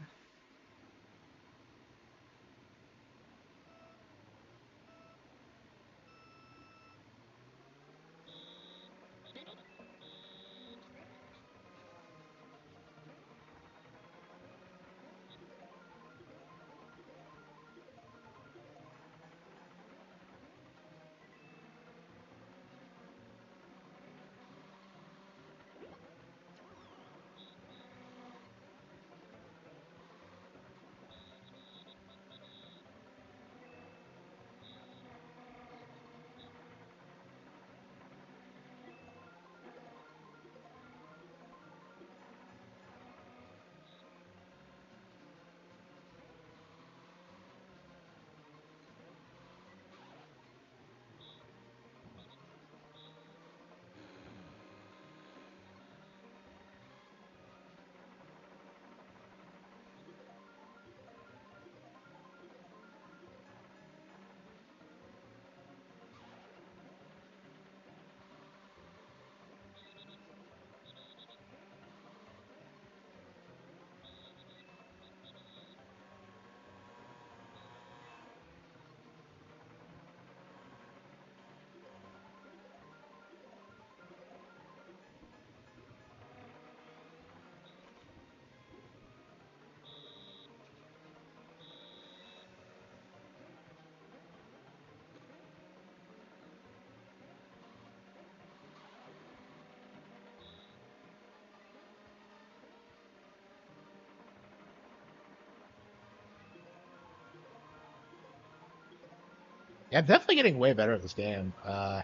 yeah, I'm definitely getting way better at this game. Like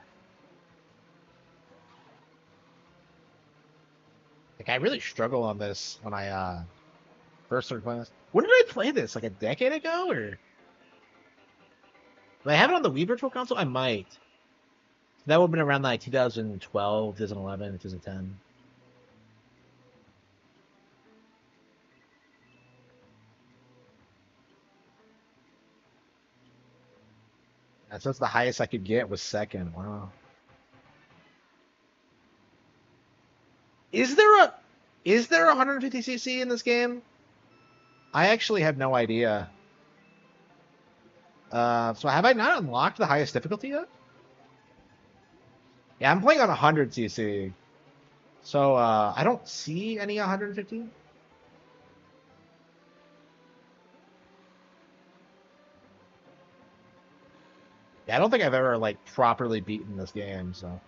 I really struggle on this when I first started playing this. When did I play this? Like a decade ago, or did I have it on the Wii Virtual Console? I might. That would have been around like 2012, 2011, 2010. So that's the highest I could get was second. Wow. Is there a 150cc in this game? I actually have no idea. So have I not unlocked the highest difficulty yet? Yeah, I'm playing on 100cc. So I don't see any 150. Yeah, I don't think I've ever like properly beaten this game, so.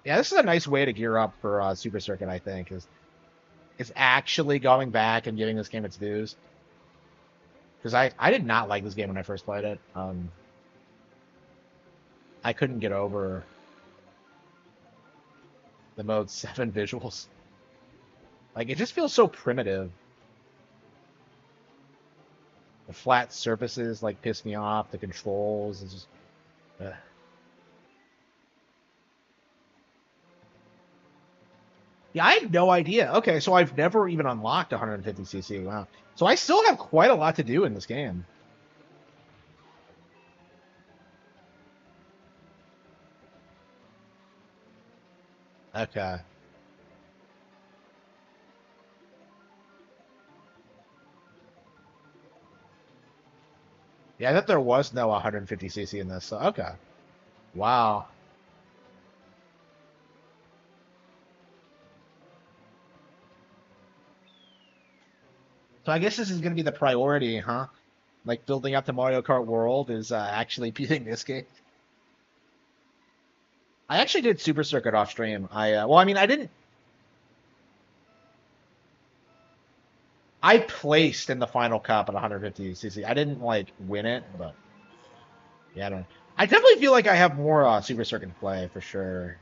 Yeah, this is a nice way to gear up for Super Circuit, I think, is actually going back and giving this game its dues. Because I did not like this game when I first played it. I couldn't get over the Mode 7 visuals. Like, it just feels so primitive. The flat surfaces, like, piss me off. The controls is just... Yeah, I had no idea. Okay, so I've never even unlocked 150cc. Wow. So I still have quite a lot to do in this game. Okay. Yeah, I thought there was no 150cc in this. So, okay. Wow. So I guess this is going to be the priority, huh? Like building up to Mario Kart World is actually beating this game. I actually did Super Circuit off stream. Well, I mean, I didn't. I placed in the final cup at 150cc. I didn't like win it, but yeah, I don't. I definitely feel like I have more Super Circuit to play for sure.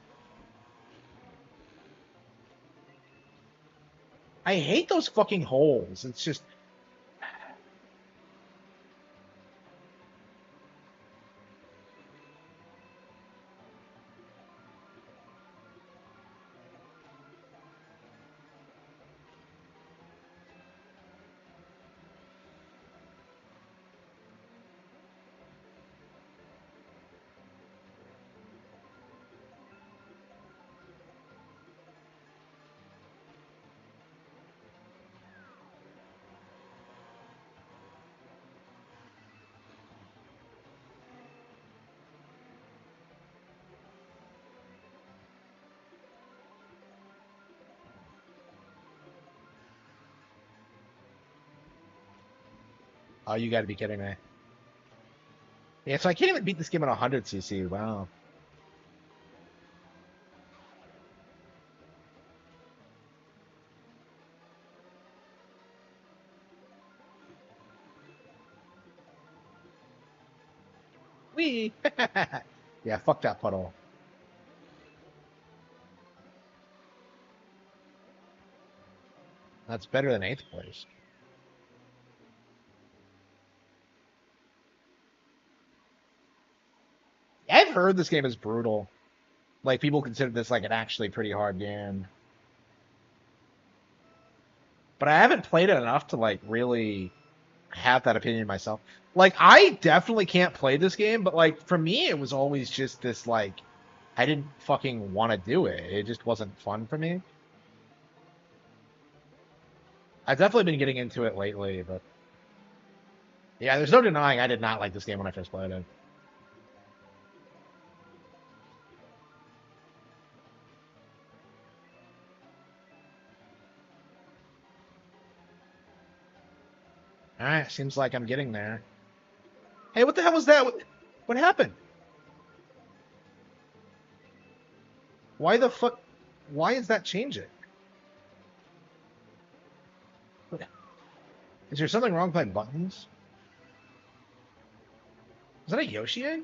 I hate those fucking holes. It's just Oh, you gotta be kidding me. Yeah, so I can't even beat this game at 100cc. Wow. Wee! Yeah, fuck that puddle. That's better than 8th place. I've heard this game is brutal. Like, people consider this like an actually pretty hard game. But I haven't played it enough to like really have that opinion myself. Like, I definitely can't play this game, but like for me it was always just this like I didn't fucking want to do it. It just wasn't fun for me. I've definitely been getting into it lately, but yeah, there's no denying I did not like this game when I first played it. Alright, seems like I'm getting there. Hey, what the hell was that? What happened? Why the fuck? Why is that changing? Is there something wrong with my buttons? Is that a Yoshi egg?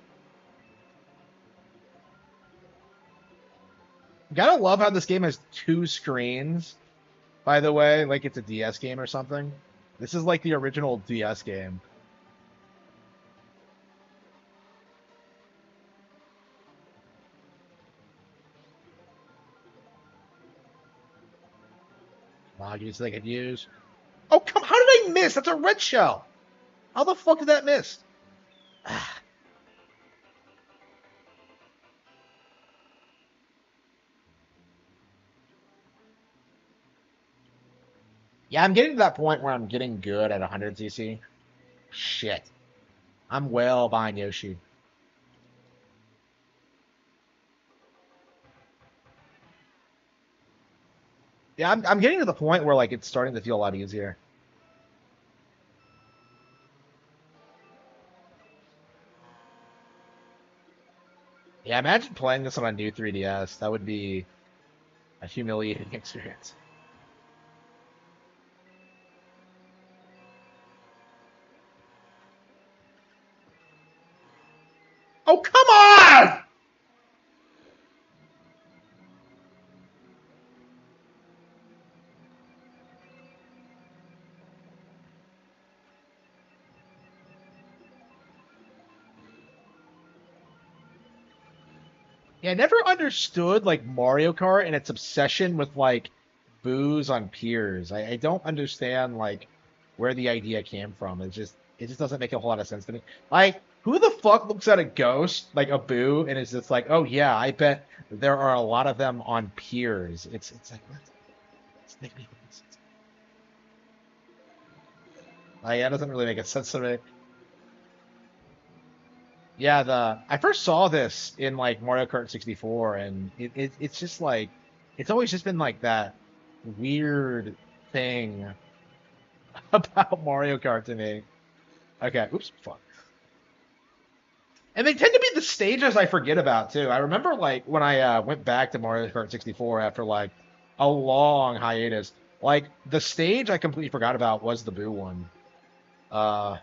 Gotta love how this game has 2 screens, by the way, like it's a DS game or something. This is like the original DS game. Loggies they could use. Oh, come! How did I miss? That's a red shell! How the fuck did that miss? Yeah, I'm getting to that point where I'm getting good at 100cc. Shit. I'm well behind Yoshi. Yeah, I'm getting to the point where like it's starting to feel a lot easier. Yeah, imagine playing this on a new 3DS. That would be a humiliating experience. Oh, come on! Yeah, I never understood like Mario Kart and its obsession with like booze on piers. I don't understand like where the idea came from. It just doesn't make a whole lot of sense to me. Like, who the fuck looks at a ghost like a boo and is just like, oh yeah, I bet there are a lot of them on piers. It's like what? It's making me sense. Like, that doesn't really make a sense to me. Yeah, I first saw this in like Mario Kart 64, and it's just like it's always just been like that weird thing about Mario Kart to me. Okay, oops, fuck. And they tend to be the stages I forget about too. I remember like when I went back to Mario Kart 64 after like a long hiatus, like the stage I completely forgot about was the Boo one. Uh,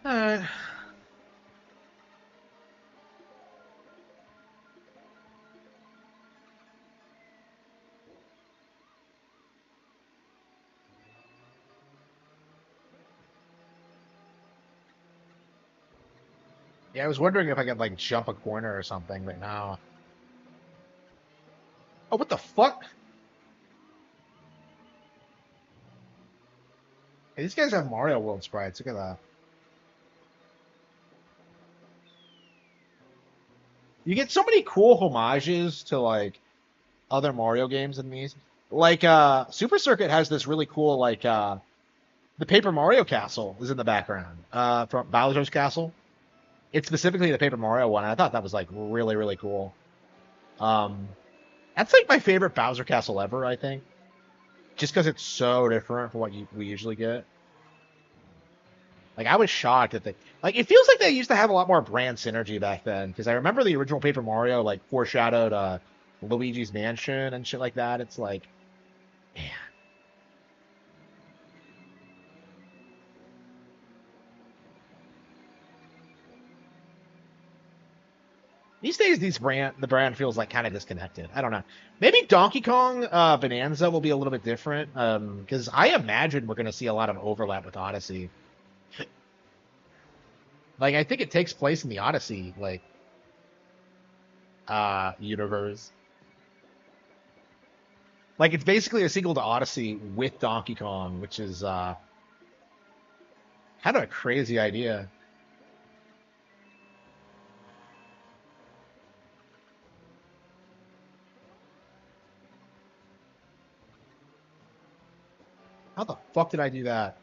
uh Yeah, I was wondering if I could like jump a corner or something, but no. Oh, what the fuck? Hey, these guys have Mario World sprites. Look at that. You get so many cool homages to like other Mario games in these. Like Super Circuit has this really cool like the Paper Mario Castle is in the background. From Bowser's Castle. It's specifically the Paper Mario one. And I thought that was like really, really cool. That's like my favorite Bowser Castle ever, I think. Just because it's so different from what we usually get. Like, I was shocked that like, it feels like they used to have a lot more brand synergy back then. Because I remember the original Paper Mario, like, foreshadowed Luigi's Mansion and shit like that. It's like, man. These days, the brand feels like kind of disconnected. I don't know. Maybe Donkey Kong Bonanza will be a little bit different. Because I imagine we're going to see a lot of overlap with Odyssey. Like, I think it takes place in the Odyssey, like, universe. Like, it's basically a sequel to Odyssey with Donkey Kong, which is kind of a crazy idea. How the fuck did I do that?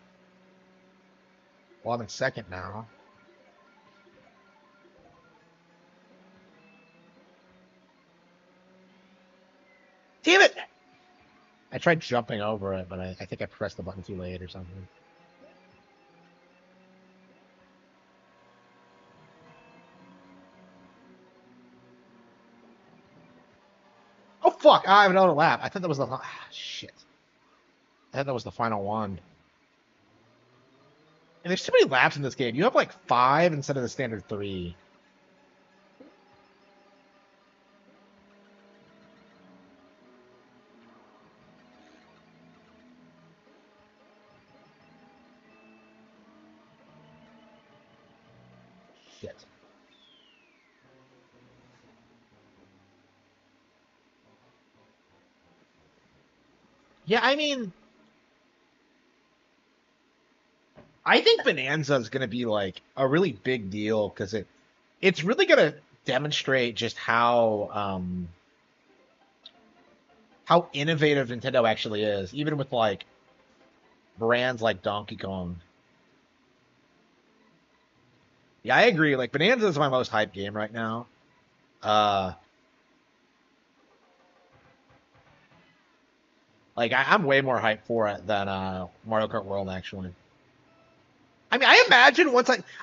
Well, I'm in second now. Damn it! I tried jumping over it, but I think I pressed the button too late or something. Oh fuck! I have another lap. I thought that was the shit. I thought that was the final one. And there's too many laps in this game. You have like 5 instead of the standard 3. Shit. Yeah, I mean, I think Bonanza is going to be like a really big deal because it's really going to demonstrate just how innovative Nintendo actually is, even with like brands like Donkey Kong. Yeah, I agree. Like Bonanza is my most hyped game right now. Like I'm way more hyped for it than Mario Kart World actually. I mean, I imagine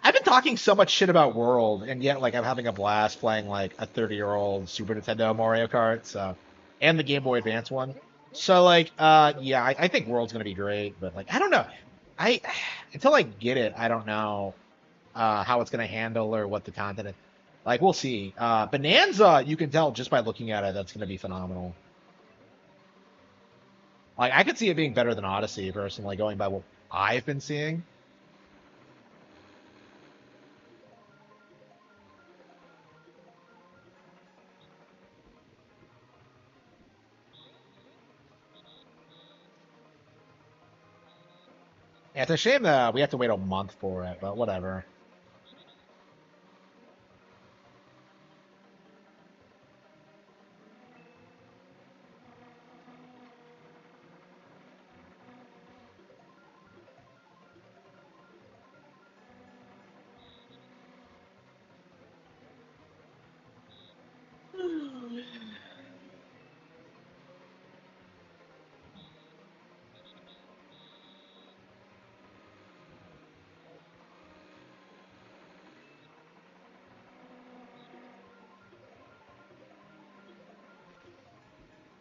I've been talking so much shit about World, and yet like I'm having a blast playing like a 30-year-old Super Nintendo Mario Kart, so and the Game Boy Advance one. So like, yeah, I think World's gonna be great, but like I don't know. I until I get it, I don't know how it's gonna handle or what the content is. Like we'll see. Bonanza, you can tell just by looking at it, that's gonna be phenomenal. Like I could see it being better than Odyssey personally, going by what I've been seeing. Yeah, it's a shame that we have to wait a month for it, but whatever.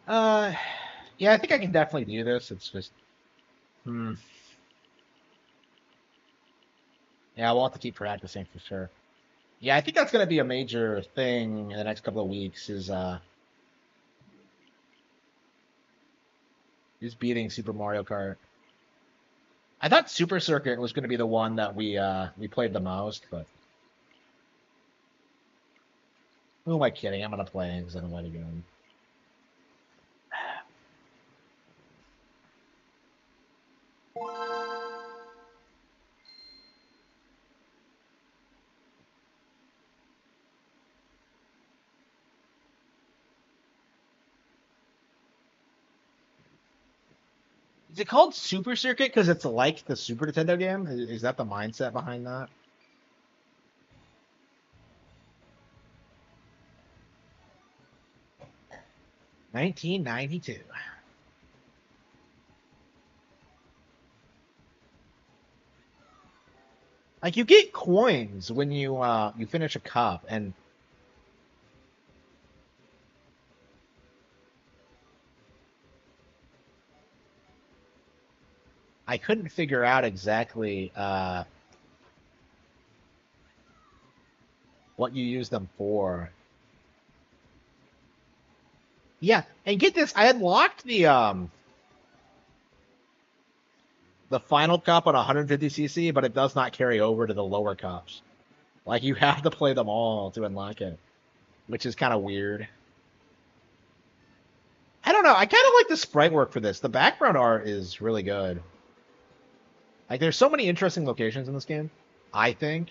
Uh, yeah, I think I can definitely do this. It's just, yeah, we'll have to keep practicing for sure. Yeah, I think that's gonna be a major thing in the next couple of weeks is beating Super Mario Kart. I thought Super Circuit was gonna be the one that we played the most, but who am I kidding? I'm gonna play it because I don't want to go. Is it called Super Circuit because it's like the Super Nintendo game? Is that the mindset behind that? 1992. Like you get coins when you finish a cup, and I couldn't figure out exactly what you use them for. Yeah, and get this, I unlocked the final cup on 150cc, but it does not carry over to the lower cups. Like you have to play them all to unlock it, which is kind of weird. I don't know. I kind of like the sprite work for this. The background art is really good. Like there's so many interesting locations in this game, I think.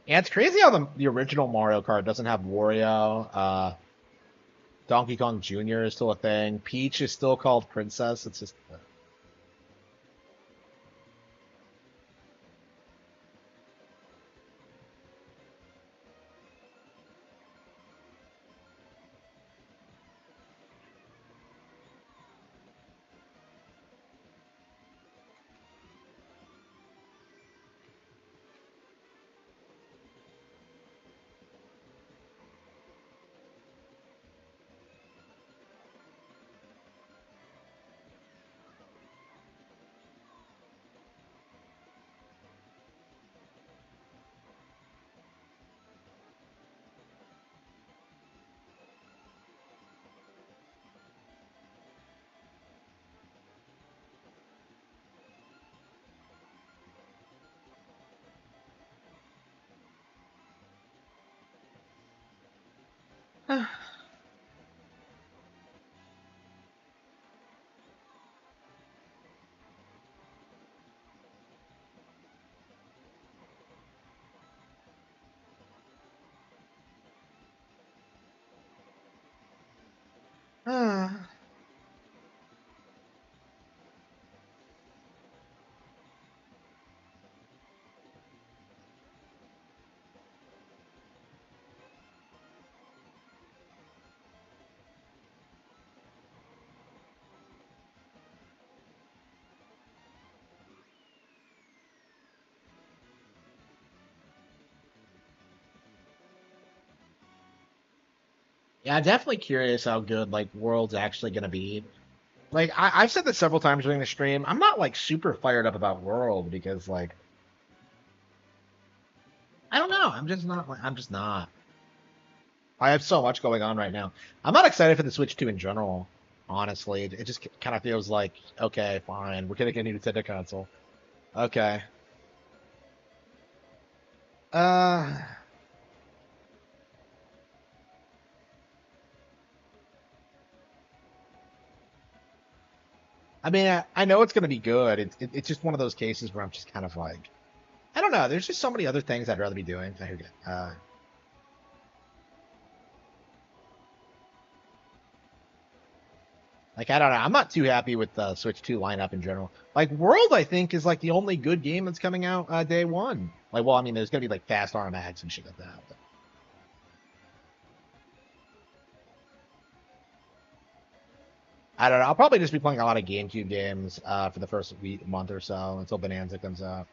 Yeah, it's crazy how the original Mario Kart doesn't have Wario. Donkey Kong Jr. is still a thing. Peach is still called Princess. It's just. Yeah, I'm definitely curious how good like World's actually gonna be. Like I've said this several times during the stream. I'm not like super fired up about World because like I don't know. I'm just not. I'm just not. I have so much going on right now. I'm not excited for the Switch 2 in general. Honestly, it just kind of feels like okay, fine. We're gonna get a new Nintendo console. Okay. Uh, I mean, I know it's gonna be good. It's just one of those cases where I'm just kind of like, I don't know. There's just so many other things I'd rather be doing. I hear you. Like I don't know. I'm not too happy with the Switch 2 lineup in general. Like World, I think is like the only good game that's coming out day one. Like, well, I mean, there's gonna be like fast RMAX and shit like that. But... I don't know. I'll probably just be playing a lot of GameCube games for the first month or so until Bonanza comes out.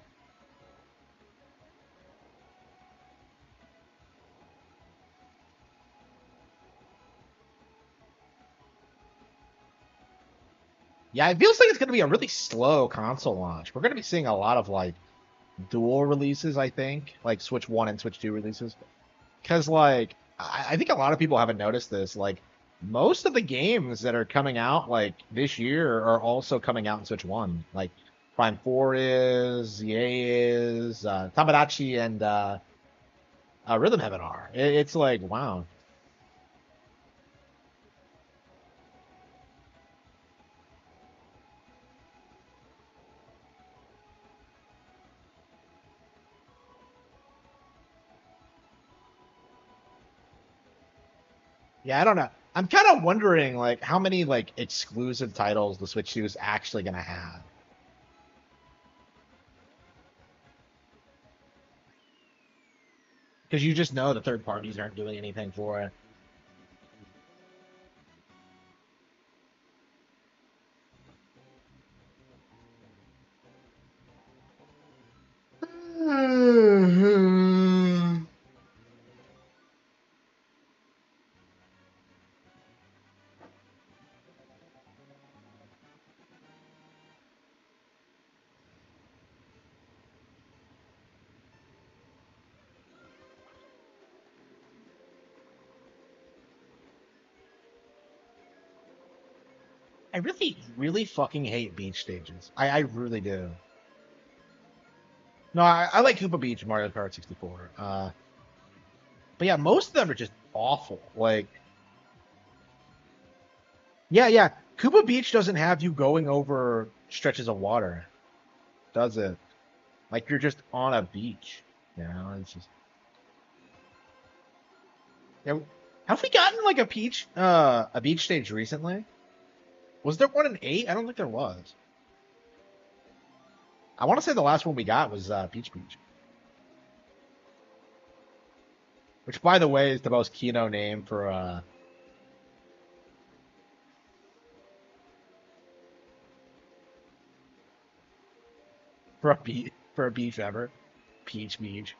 Yeah, it feels like it's going to be a really slow console launch. We're going to be seeing a lot of like dual releases, I think, like Switch 1 and Switch 2 releases. Because like I think a lot of people haven't noticed this. Like most of the games that are coming out like this year are also coming out in Switch 1. Like Prime 4 is, EA is, Tamagotchi and Rhythm Heaven are. It's like wow. Yeah, I don't know. I'm kind of wondering like how many like exclusive titles the Switch 2 is actually gonna have. because you just know the third parties aren't doing anything for it. I really, really fucking hate beach stages. I really do. No, I like Koopa Beach in Mario Kart 64. But yeah, most of them are just awful. Like, yeah. Koopa Beach doesn't have you going over stretches of water, does it? Like you're just on a beach. You know, it's just. Yeah, have we gotten like a beach stage recently? Was there one in 8? I don't think there was. I want to say the last one we got was Peach Beach. Which, by the way, is the most Kino name for a beach ever. Peach Beach.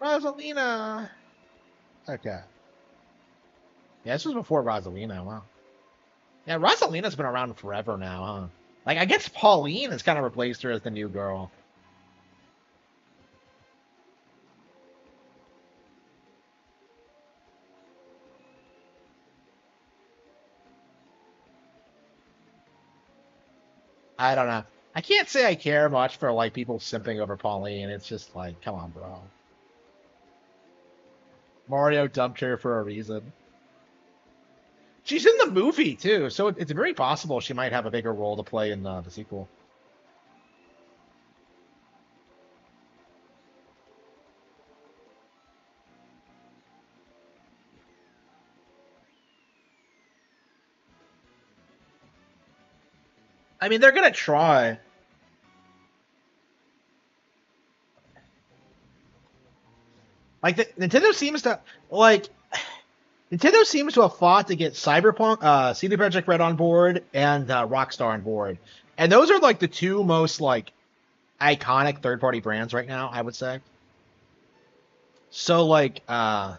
Rosalina. Okay. Yeah, this was before Rosalina. Wow. Yeah, Rosalina's been around forever now, huh? Like, I guess Pauline has kind of replaced her as the new girl. I don't know. I can't say I care much for like people simping over Pauline. It's just like, come on, bro. Mario dumped her for a reason. She's in the movie too, so it's very possible she might have a bigger role to play in the sequel. I mean, they're gonna try. Like Nintendo seems to like Nintendo seems to have fought to get Cyberpunk, CD Projekt Red on board, and Rockstar on board, and those are like the two most like iconic third-party brands right now, I would say. So like, yeah,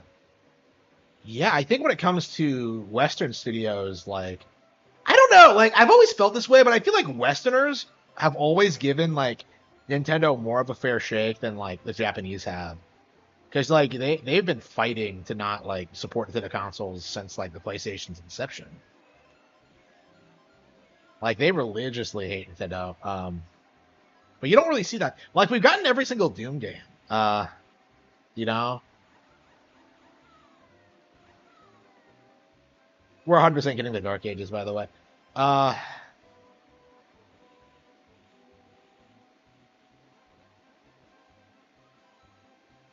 I think when it comes to Western studios, like, I don't know, like I've always felt this way, but I feel like Westerners have always given like Nintendo more of a fair shake than like the Japanese have. Because like they've been fighting to not like support Nintendo consoles since like the PlayStation's inception. Like they religiously hate Nintendo. But you don't really see that. Like we've gotten every single Doom game. You know, we're 100% getting the Dark Ages, by the way. Uh,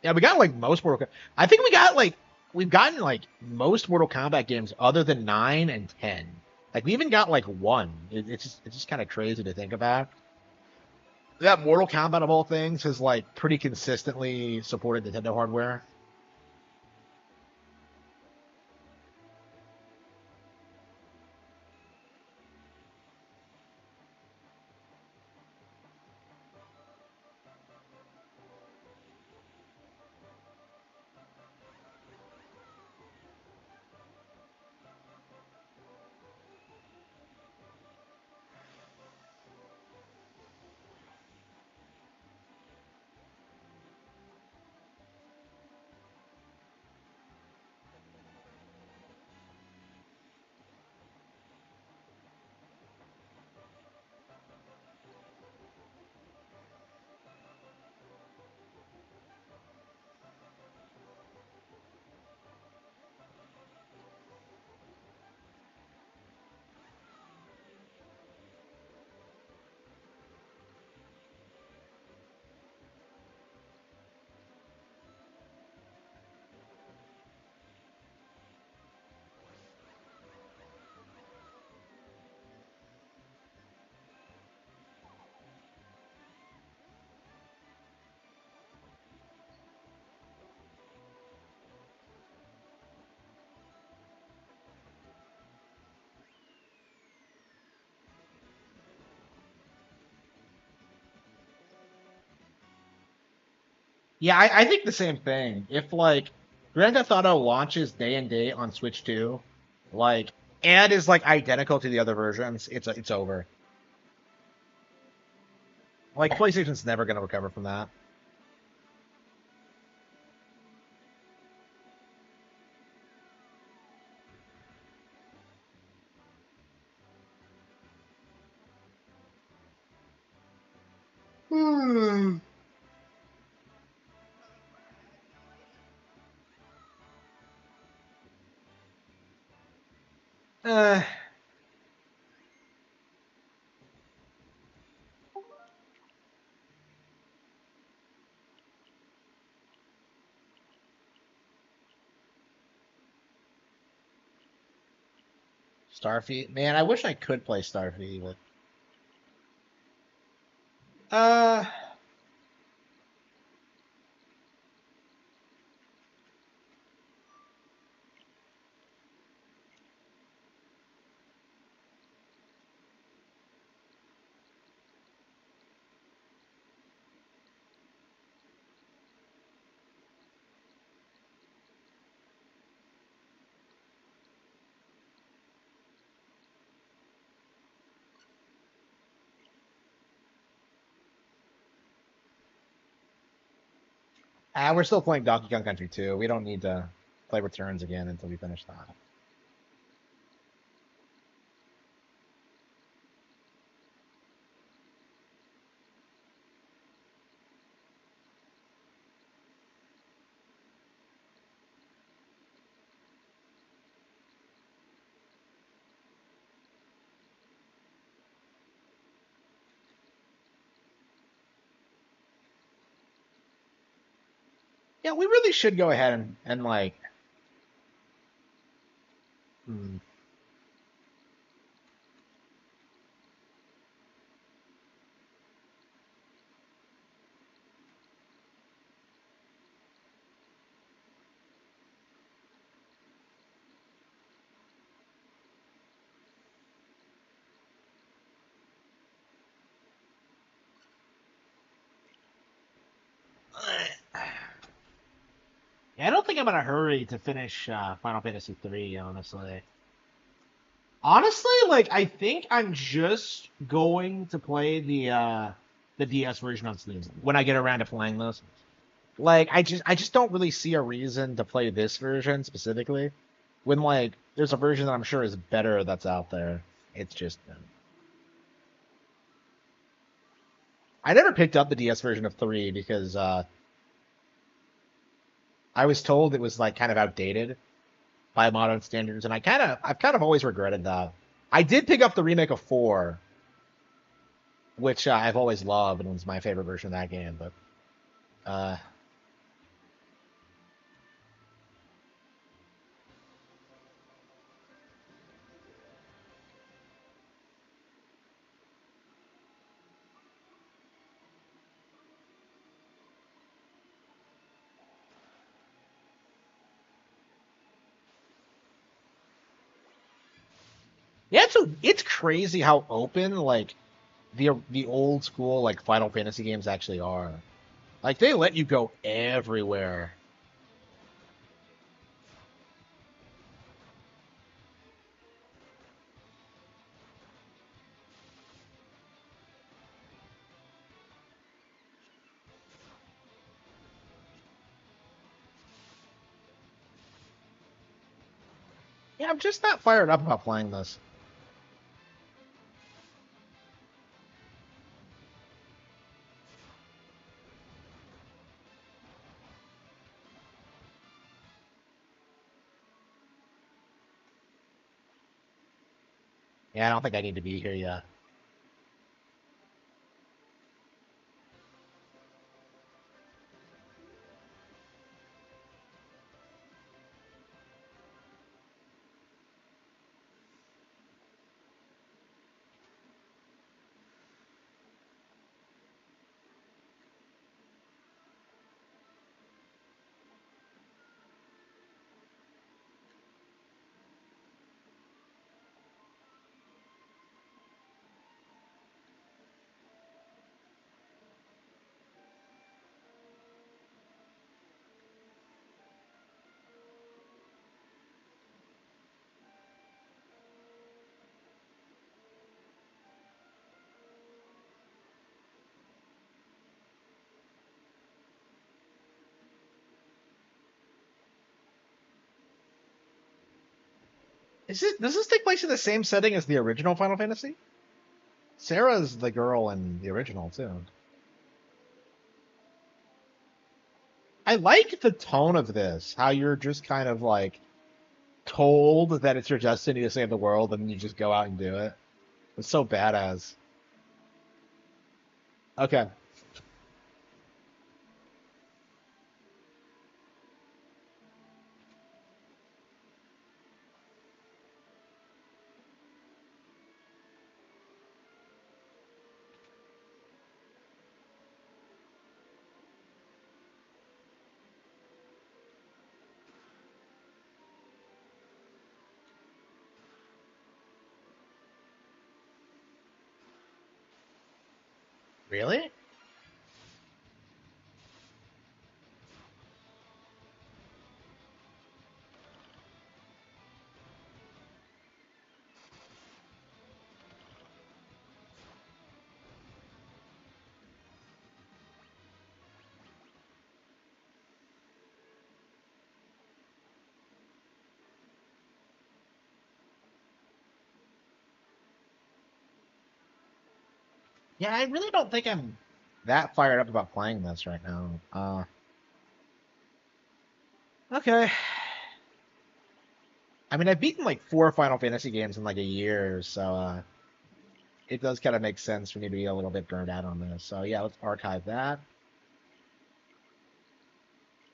yeah, we got like most I think we've gotten like most Mortal Kombat games other than 9 and 10. Like we even got like 1. It's just kind of crazy to think about. That Mortal Kombat of all things has like pretty consistently supported Nintendo hardware. Yeah, I think the same thing. If like Grand Theft Auto launches day and date on Switch 2, like and is like identical to the other versions, it's over. Like PlayStation's never gonna recover from that. uh, Starfleet, man, I wish I could play Starfleet, but uh, we're still playing Donkey Kong Country 2. We don't need to play Returns again until we finish that. Yeah, we really should go ahead and like. Hmm. Yeah, I don't think I'm in a hurry to finish Final Fantasy 3, honestly. Honestly, like I think I'm just going to play the DS version on Steam when I get around to playing this. Like I just don't really see a reason to play this version specifically when like there's a version that I'm sure is better that's out there. It's just I never picked up the DS version of 3 because I was told it was like kind of outdated by modern standards, and I've kind of always regretted that. I did pick up the remake of 4, which I've always loved and was my favorite version of that game, but uh, yeah, it's crazy how open like the old school like Final Fantasy games actually are. Like they let you go everywhere. Yeah, I'm just not fired up about playing this. Yeah, I don't think I need to be here yet. Does this take place in the same setting as the original Final Fantasy? Sarah's the girl in the original too. I like the tone of this. How you're just kind of like told that it's your destiny to save the world, and you just go out and do it. It's so badass. Okay. Really? Yeah, I really don't think I'm that fired up about playing this right now. Okay. I mean, I've beaten like 4 Final Fantasy games in like a year, so it does kind of make sense for me to be a little bit burned out on this. So yeah, let's archive that.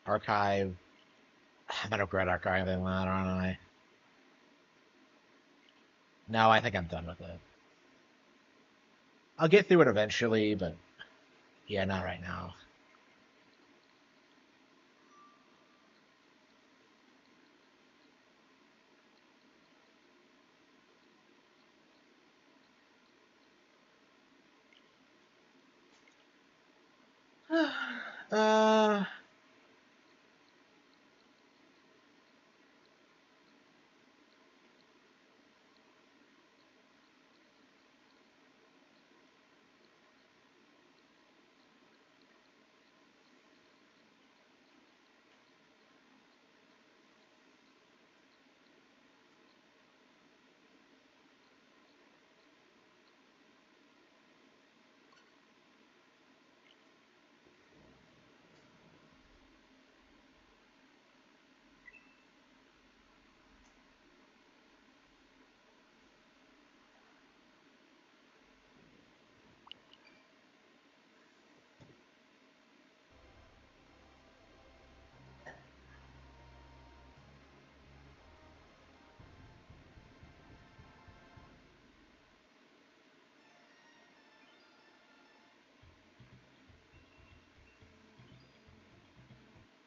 Archive. I'm gonna regret archiving that, aren't I? No, I think I'm done with it. I'll get through it eventually, but yeah, not right now. uh,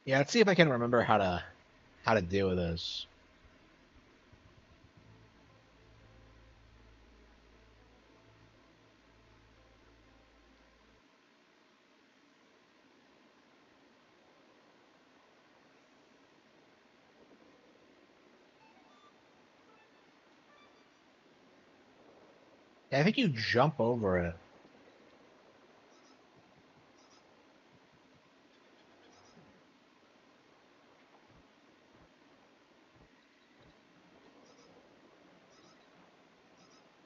yeah, let's see if I can remember how to deal with this. Yeah, I think you jump over it.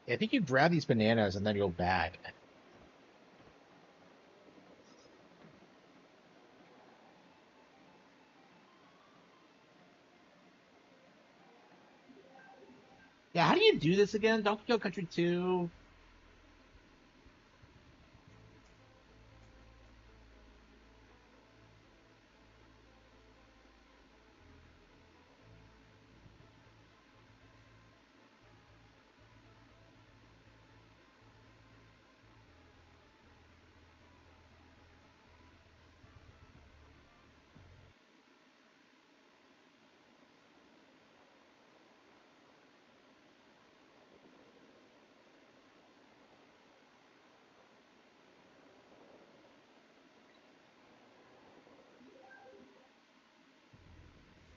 Yeah, I think you grab these bananas and then go back. Yeah, how do you do this again? Donkey Kong Country 2?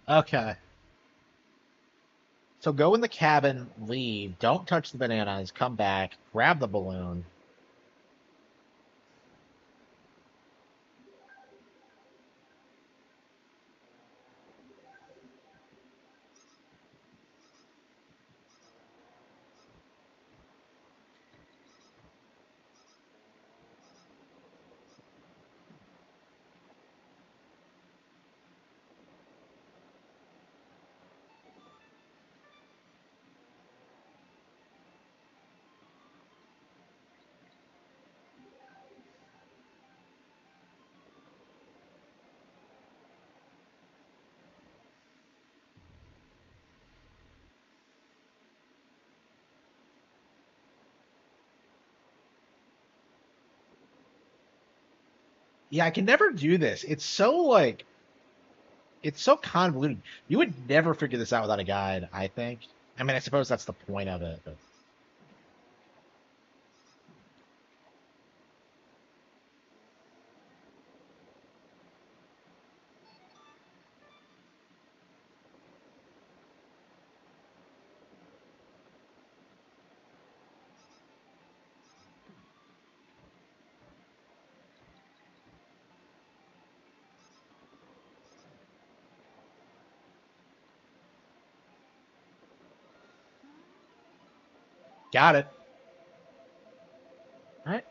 Okay. So go in the cabin, leave, don't touch the bananas, come back, grab the balloon. Yeah, I can never do this. It's so like, it's so convoluted. You would never figure this out without a guide, I think. I mean, I suppose that's the point of it, but. Got it. All right.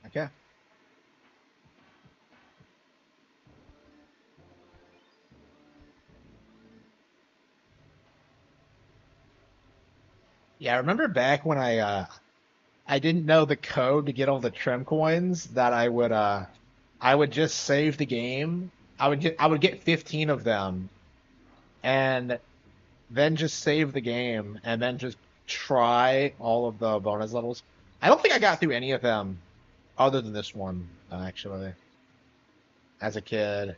Okay. Yeah, I remember back when I didn't know the code to get all the trim coins that I would just save the game. I would get 15 of them and then just save the game and then just try all of the bonus levels. I don't think I got through any of them other than this one, actually, as a kid.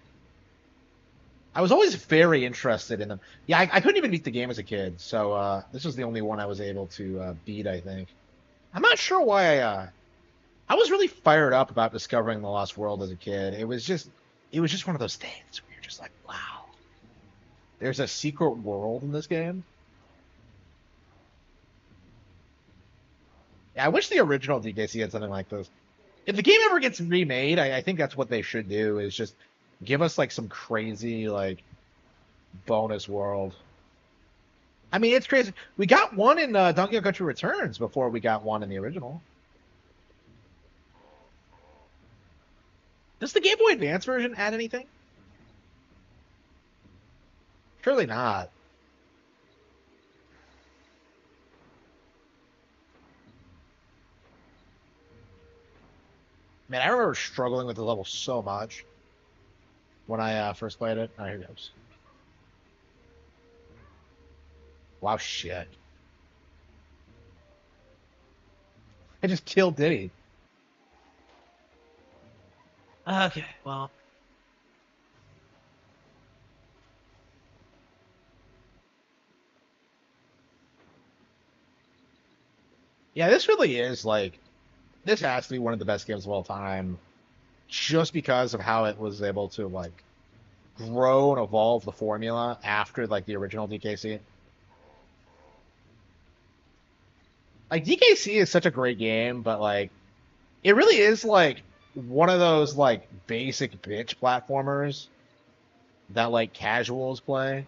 I was always very interested in them. Yeah, I couldn't even beat the game as a kid, so this was the only one I was able to beat, I think. I'm not sure why I was really fired up about discovering the Lost World as a kid. It was just one of those things where you're just like, wow, there's a secret world in this game. Yeah, I wish the original DKC had something like this. If the game ever gets remade, I think that's what they should do is just give us like some crazy like bonus world. I mean, it's crazy. We got one in Donkey Kong Country Returns before we got one in the original. Does the Game Boy Advance version add anything? Surely not. Man, I remember struggling with the level so much when I first played it. Oh, here it goes. Wow, shit. I just killed Diddy. Okay, well. Yeah, this really is like, this has to be one of the best games of all time, just because of how it was able to like grow and evolve the formula after like the original DKC. Like DKC is such a great game, but like it really is like one of those like basic bitch platformers that like casuals play,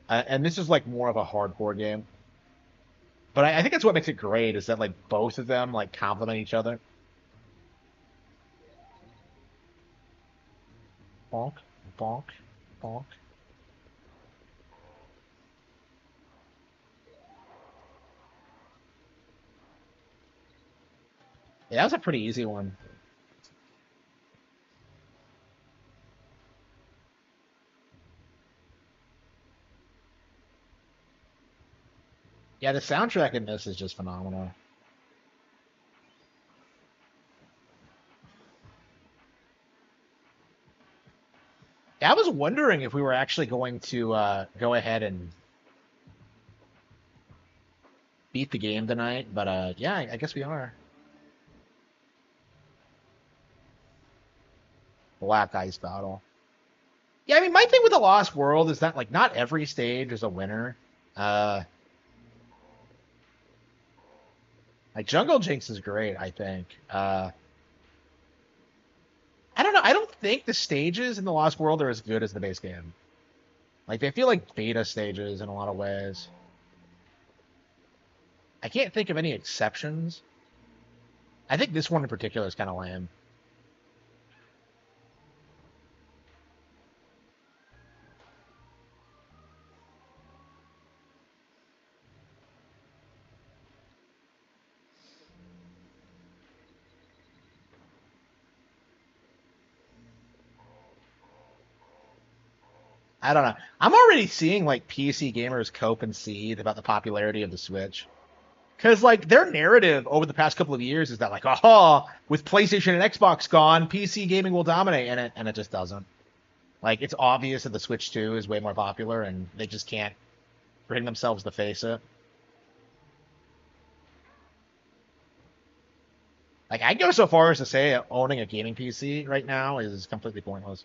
and this is like more of a hardcore game. But I think that's what makes it great is that like both of them like complement each other. Bonk, bonk, bonk. Yeah, that was a pretty easy one. Yeah, the soundtrack in this is just phenomenal. Yeah, I was wondering if we were actually going to go ahead and beat the game tonight, but yeah, I guess we are. Black Ice Battle. Yeah, I mean, my thing with the Lost World is that like not every stage is a winner. Uh, like Jungle Jinx is great, I think. I don't know. I don't think the stages in the Lost World are as good as the base game. Like they feel like beta stages in a lot of ways. I can't think of any exceptions. I think this one in particular is kind of lame. I don't know. I'm already seeing like PC gamers cope and seethe about the popularity of the Switch. Because like their narrative over the past couple of years is that like, aha, with PlayStation and Xbox gone, PC gaming will dominate, and it just doesn't. Like it's obvious that the Switch 2 is way more popular, and they just can't bring themselves to face it. Like I'd go so far as to say owning a gaming PC right now is completely pointless.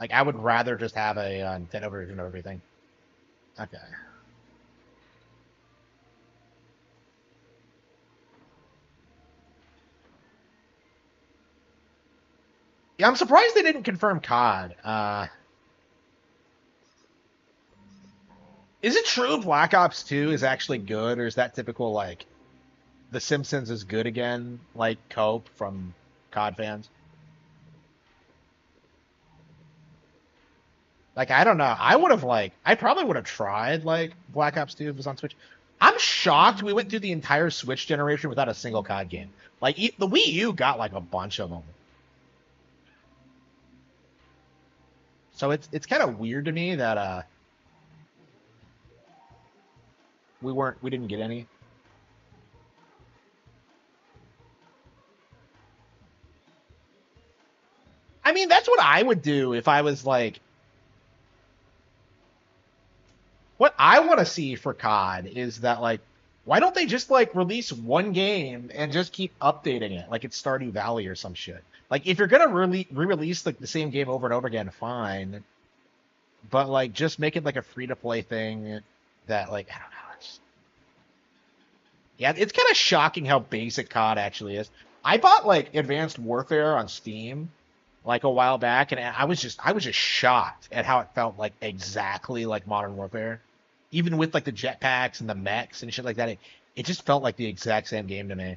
Like I would rather just have a Nintendo version of everything. Okay. Yeah, I'm surprised they didn't confirm COD. Is it true Black Ops 2 is actually good, or is that typical like The Simpsons is good again, like cope from COD fans? Like I don't know. I probably would have tried like Black Ops 2 if it was on Switch. I'm shocked we went through the entire Switch generation without a single COD game. Like the Wii U got like a bunch of them. So it's kind of weird to me that we didn't get any. I mean, that's what I would do if I was like what I want to see for COD is that like why don't they just like release one game and just keep updating it like it's Stardew Valley or some shit. Like if you're gonna re-release like the same game over and over again, fine. But like just make it like a free to play thing that like I don't know. Yeah, it's kind of shocking how basic COD actually is. I bought like Advanced Warfare on Steam like a while back, and I was just shocked at how it felt like exactly like Modern Warfare, even with like the jetpacks and the mechs and shit like that. It just felt like the exact same game to me.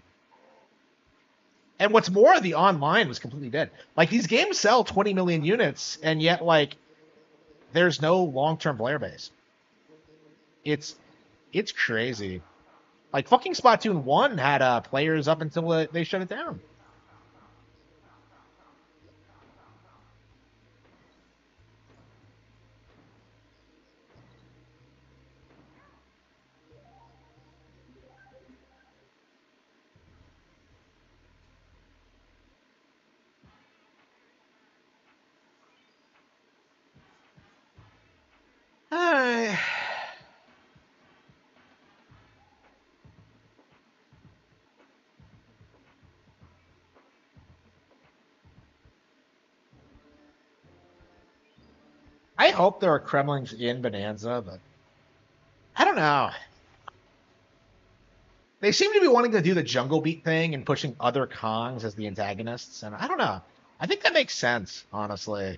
And what's more, the online was completely dead. Like these games sell 20 million units, and yet like there's no long-term player base. It's it's crazy. Like fucking Splatoon 1 had players up until they shut it down. I hope there are Kremlings in Bonanza, but I don't know. They seem to be wanting to do the Jungle Beat thing and pushing other Kongs as the antagonists, and I don't know. I think that makes sense, honestly.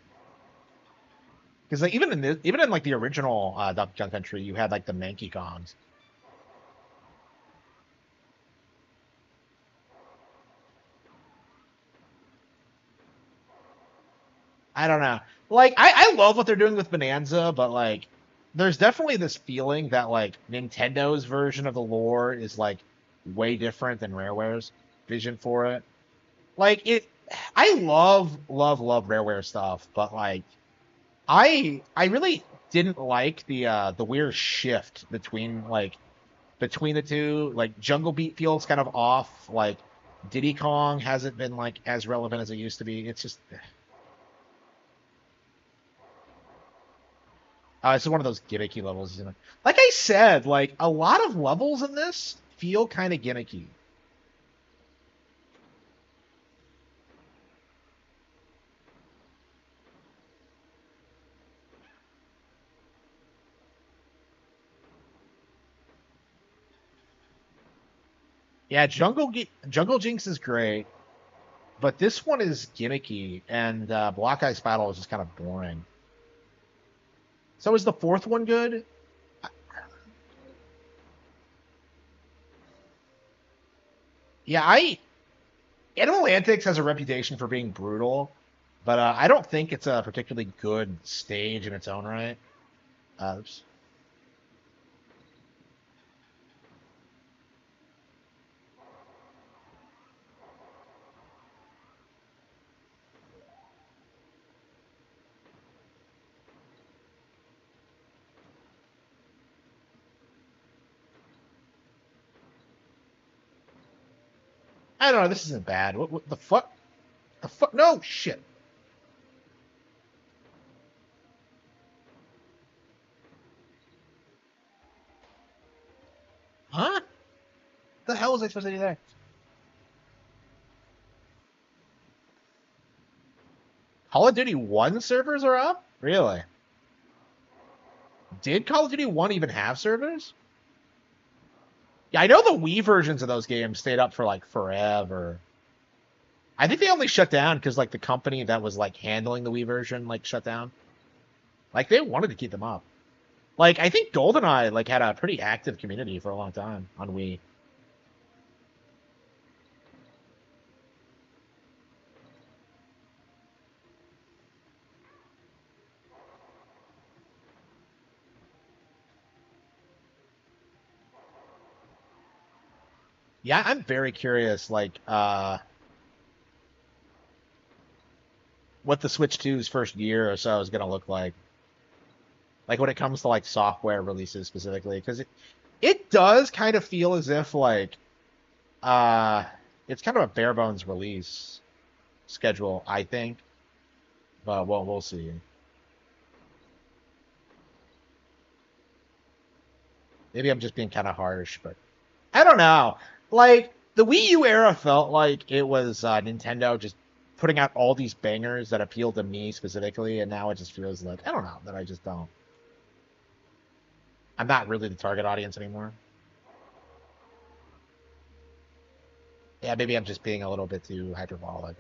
Because like even in like the original Donkey Kong Country, you had like the Mankey Kongs. I don't know. Like I love what they're doing with Bonanza, but like there's definitely this feeling that like Nintendo's version of the lore is like way different than Rareware's vision for it. Like I love Rareware stuff, but like I really didn't like the weird shift between the two. Like Jungle Beat feels kind of off. Like Diddy Kong hasn't been like as relevant as it used to be. It's just it's one of those gimmicky levels. You know? Like I said, like a lot of levels in this feel kind of gimmicky. Yeah, Jungle Jinx is great, but this one is gimmicky, and Block Ice Battle is just kind of boring. So is the fourth one good? Yeah, Animal Antics has a reputation for being brutal, but I don't think it's a particularly good stage in its own right. Oops. I don't know. This isn't bad. What the fuck? The fuck? No shit. Huh? The hell was I supposed to do there? Call of Duty 1 servers are up? Really? Did Call of Duty 1 even have servers? Yeah, I know the Wii versions of those games stayed up for like forever. I think they only shut down because like the company that was like handling the Wii version like shut down. Like they wanted to keep them up. Like I think GoldenEye like had a pretty active community for a long time on Wii. Yeah, I'm very curious like what the Switch 2's first year or so is gonna look like. Like when it comes to like software releases specifically, because it does kind of feel as if like uh it's kind of a bare bones release schedule, I think. But we'll see. Maybe I'm just being kind of harsh, but I don't know. Like the Wii U era felt like it was Nintendo just putting out all these bangers that appeal to me specifically, and now it just feels like I don't know that I just don't. I'm not really the target audience anymore. Yeah, maybe I'm just being a little bit too hyperbolic.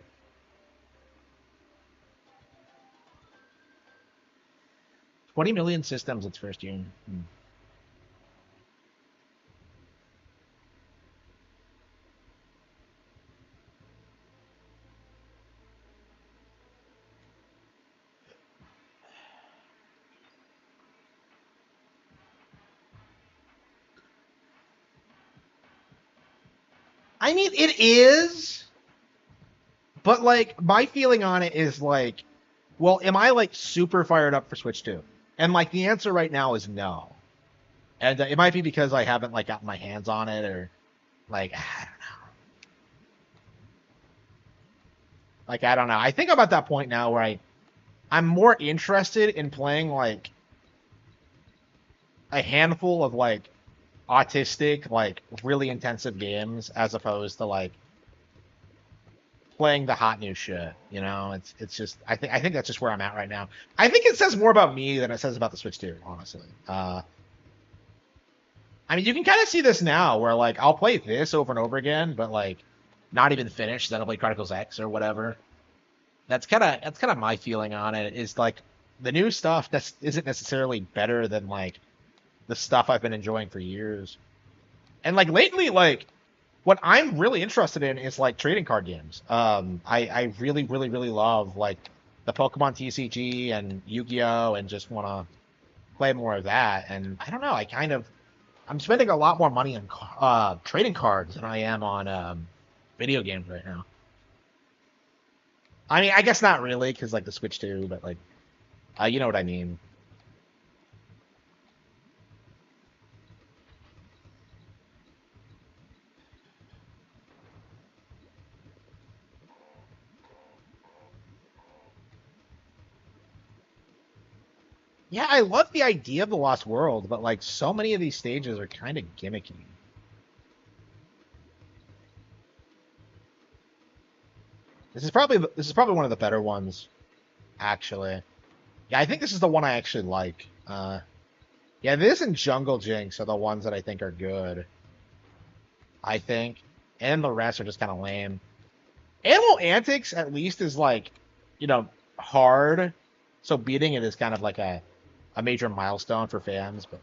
20 million systems its first year. I mean, it is, but like my feeling on it is like, well, am I like super fired up for Switch 2? And like the answer right now is no. And it might be because I haven't like gotten my hands on it or like I don't know. Like I don't know. I think I'm at that point now where I'm more interested in playing like a handful of like autistic, like really intensive games as opposed to like playing the hot new shit. You know, it's just I think that's just where I'm at right now. I think it says more about me than it says about the Switch 2, honestly. I mean, you can kind of see this now, where like I'll play this over and over again, but like not even finished. Then I'll play Chronicles X or whatever. That's kind of my feeling on it. Is like the new stuff that isn't necessarily better than like the stuff I've been enjoying for years. And like lately, like what I'm really interested in is like trading card games. I really, really, really love like the Pokemon TCG and Yu-Gi-Oh! And just want to play more of that. And I don't know, I'm spending a lot more money on trading cards than I am on video games right now. I mean, I guess not really, because like the Switch 2, but like, you know what I mean. Yeah, I love the idea of the Lost World, but like so many of these stages are kind of gimmicky. This is probably one of the better ones, actually. Yeah, I think this is the one I actually like. Yeah, this and Jungle Jinx are the ones that I think are good. I think, and the rest are just kind of lame. Animal Antics at least is like, hard. So beating it is kind of like a major milestone for fans, but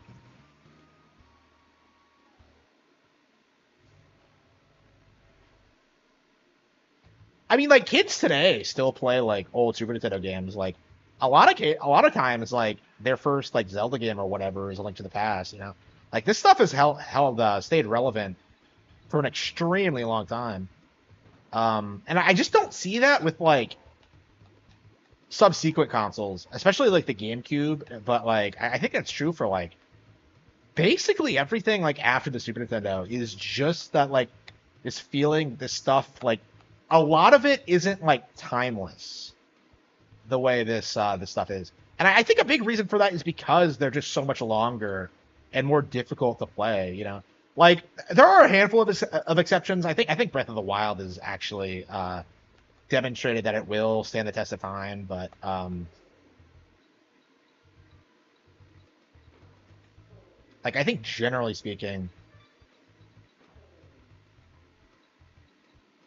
I mean, like kids today still play like old Super Nintendo games. Like a lot of times, like their first like Zelda game or whatever is a Link to the Past. Like this stuff has stayed relevant for an extremely long time. And I just don't see that with like subsequent consoles, especially like the GameCube. But like I think that's true for like basically everything like after the Super Nintendo is just that like this feeling, this stuff like a lot of it isn't like timeless the way this stuff is. And I think a big reason for that is because they're just so much longer and more difficult to play, Like there are a handful of exceptions. I think Breath of the Wild is actually demonstrated that it will stand the test of time, but like I think generally speaking,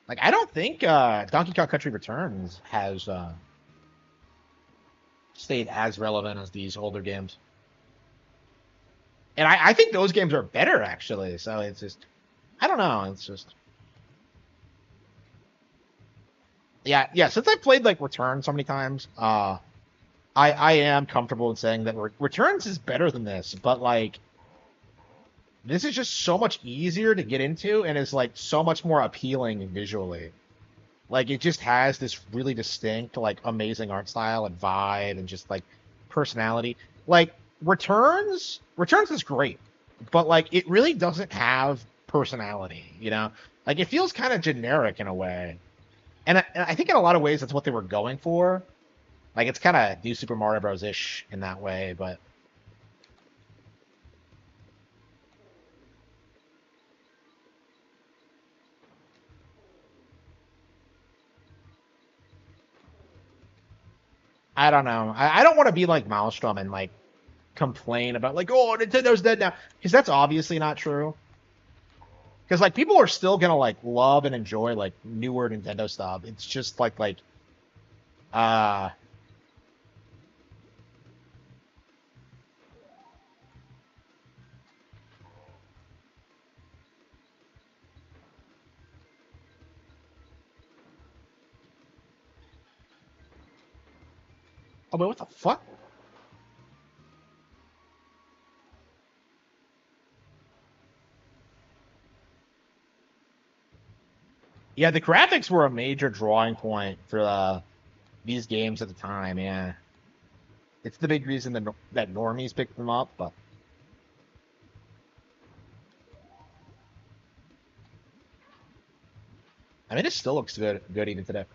like I don't think Donkey Kong Country Returns has stayed as relevant as these older games. And I think those games are better actually. So it's just I don't know. It's just yeah. Since I've played like Return so many times, I am comfortable in saying that Returns is better than this. But like this is just so much easier to get into and is like so much more appealing visually. Like it just has this really distinct, like amazing art style and vibe and just like personality. Like Returns is great, but like it really doesn't have personality. Like it feels kind of generic in a way. And I think in a lot of ways that's what they were going for. Like it's kind of New Super Mario Bros. Ish in that way, but I don't know. I don't want to be like Maelstrom and like complain about like, oh, Nintendo's dead now, because that's obviously not true. Because like people are still gonna like love and enjoy like newer Nintendo stuff. It's just uh oh wait, what the fuck? Yeah, the graphics were a major drawing point for these games at the time. Yeah, it's the big reason that normies picked them up. But I mean, it still looks good even today.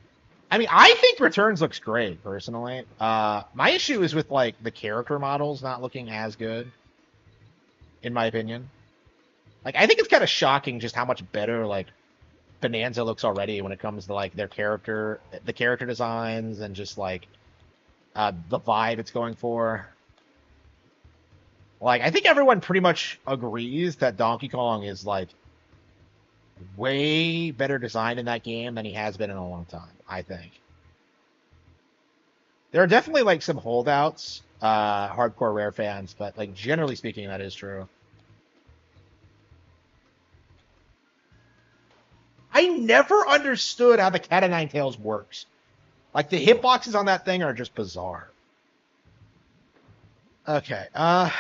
I mean, I think Returns looks great personally. My issue is with like the character models not looking as good, in my opinion. Like, I think it's kind of shocking just how much better like Bonanza looks already when it comes to like the character designs and just like the vibe it's going for. Like I think everyone pretty much agrees that Donkey Kong is like way better designed in that game than he has been in a long time, I think. There are definitely like some holdouts, hardcore Rare fans, but like generally speaking, that is true. I never understood how the Cat of Nine Tails works. Like the hitboxes on that thing are just bizarre. Okay, I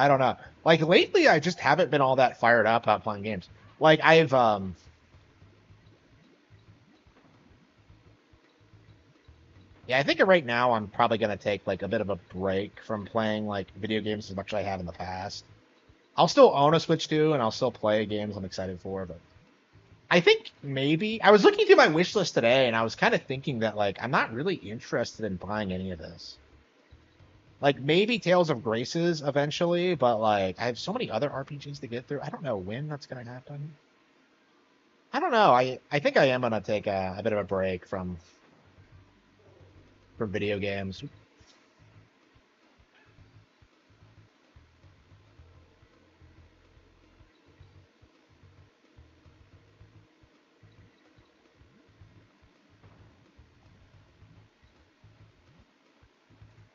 don't know. Like lately, I just haven't been all that fired up about playing games. Like yeah, I think right now I'm probably gonna take like a bit of a break from playing like video games as much as I have in the past. I'll still own a Switch 2 and I'll still play games I'm excited for, but I think maybe I was looking through my wish list today and I was kind of thinking that like I'm not really interested in buying any of this. Like maybe Tales of Graces eventually, but like I have so many other RPGs to get through. I don't know when that's gonna happen. I don't know. I think I am gonna take a bit of a break from video games.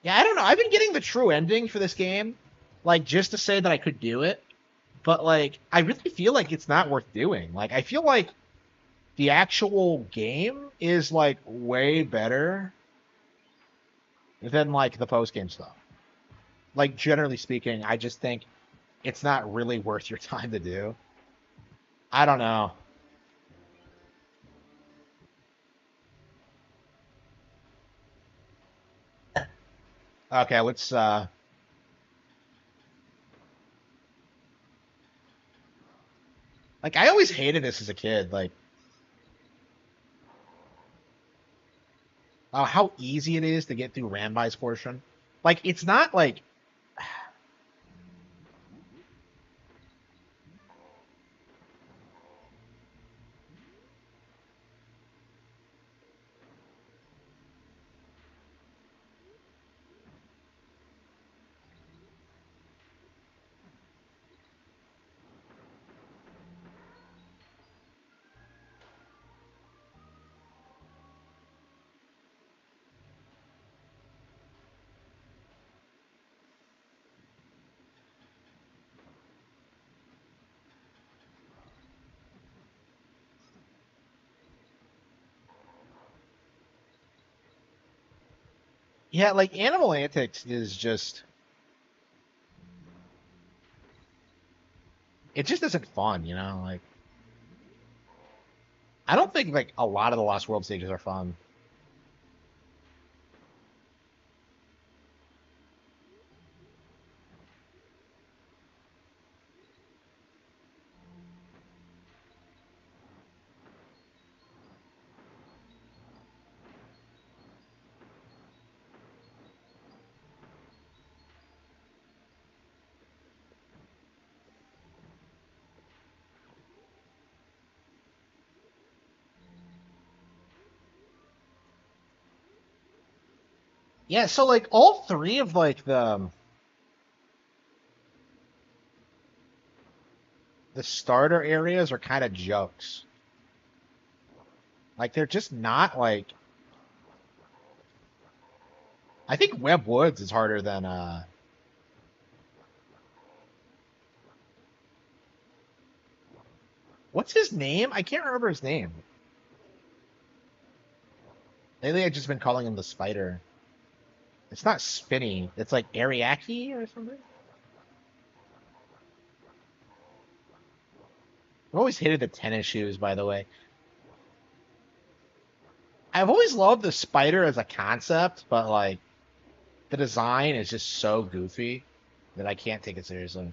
Yeah, I don't know. I've been getting the true ending for this game, like just to say that I could do it, but like I really feel like it's not worth doing. Like I feel like the actual game is like way better than like the post game stuff. Like generally speaking, I just think it's not really worth your time to do. I don't know. Okay, let's like I always hated this as a kid, like how easy it is to get through Ranbai's portion. Like it's not like yeah, like Animal Antics is just it just isn't fun, you know? Like I don't think like a lot of the Lost World stages are fun. Yeah, so like all three of like the starter areas are kind of jokes. Like they're just not like I think Web Woods is harder than what's his name? I can't remember his name. Lately I've just been calling him the spider. It's not Spinny. It's like Ariaki or something. I've always hated the tennis shoes, by the way. I've always loved the spider as a concept, but like the design is just so goofy that I can't take it seriously.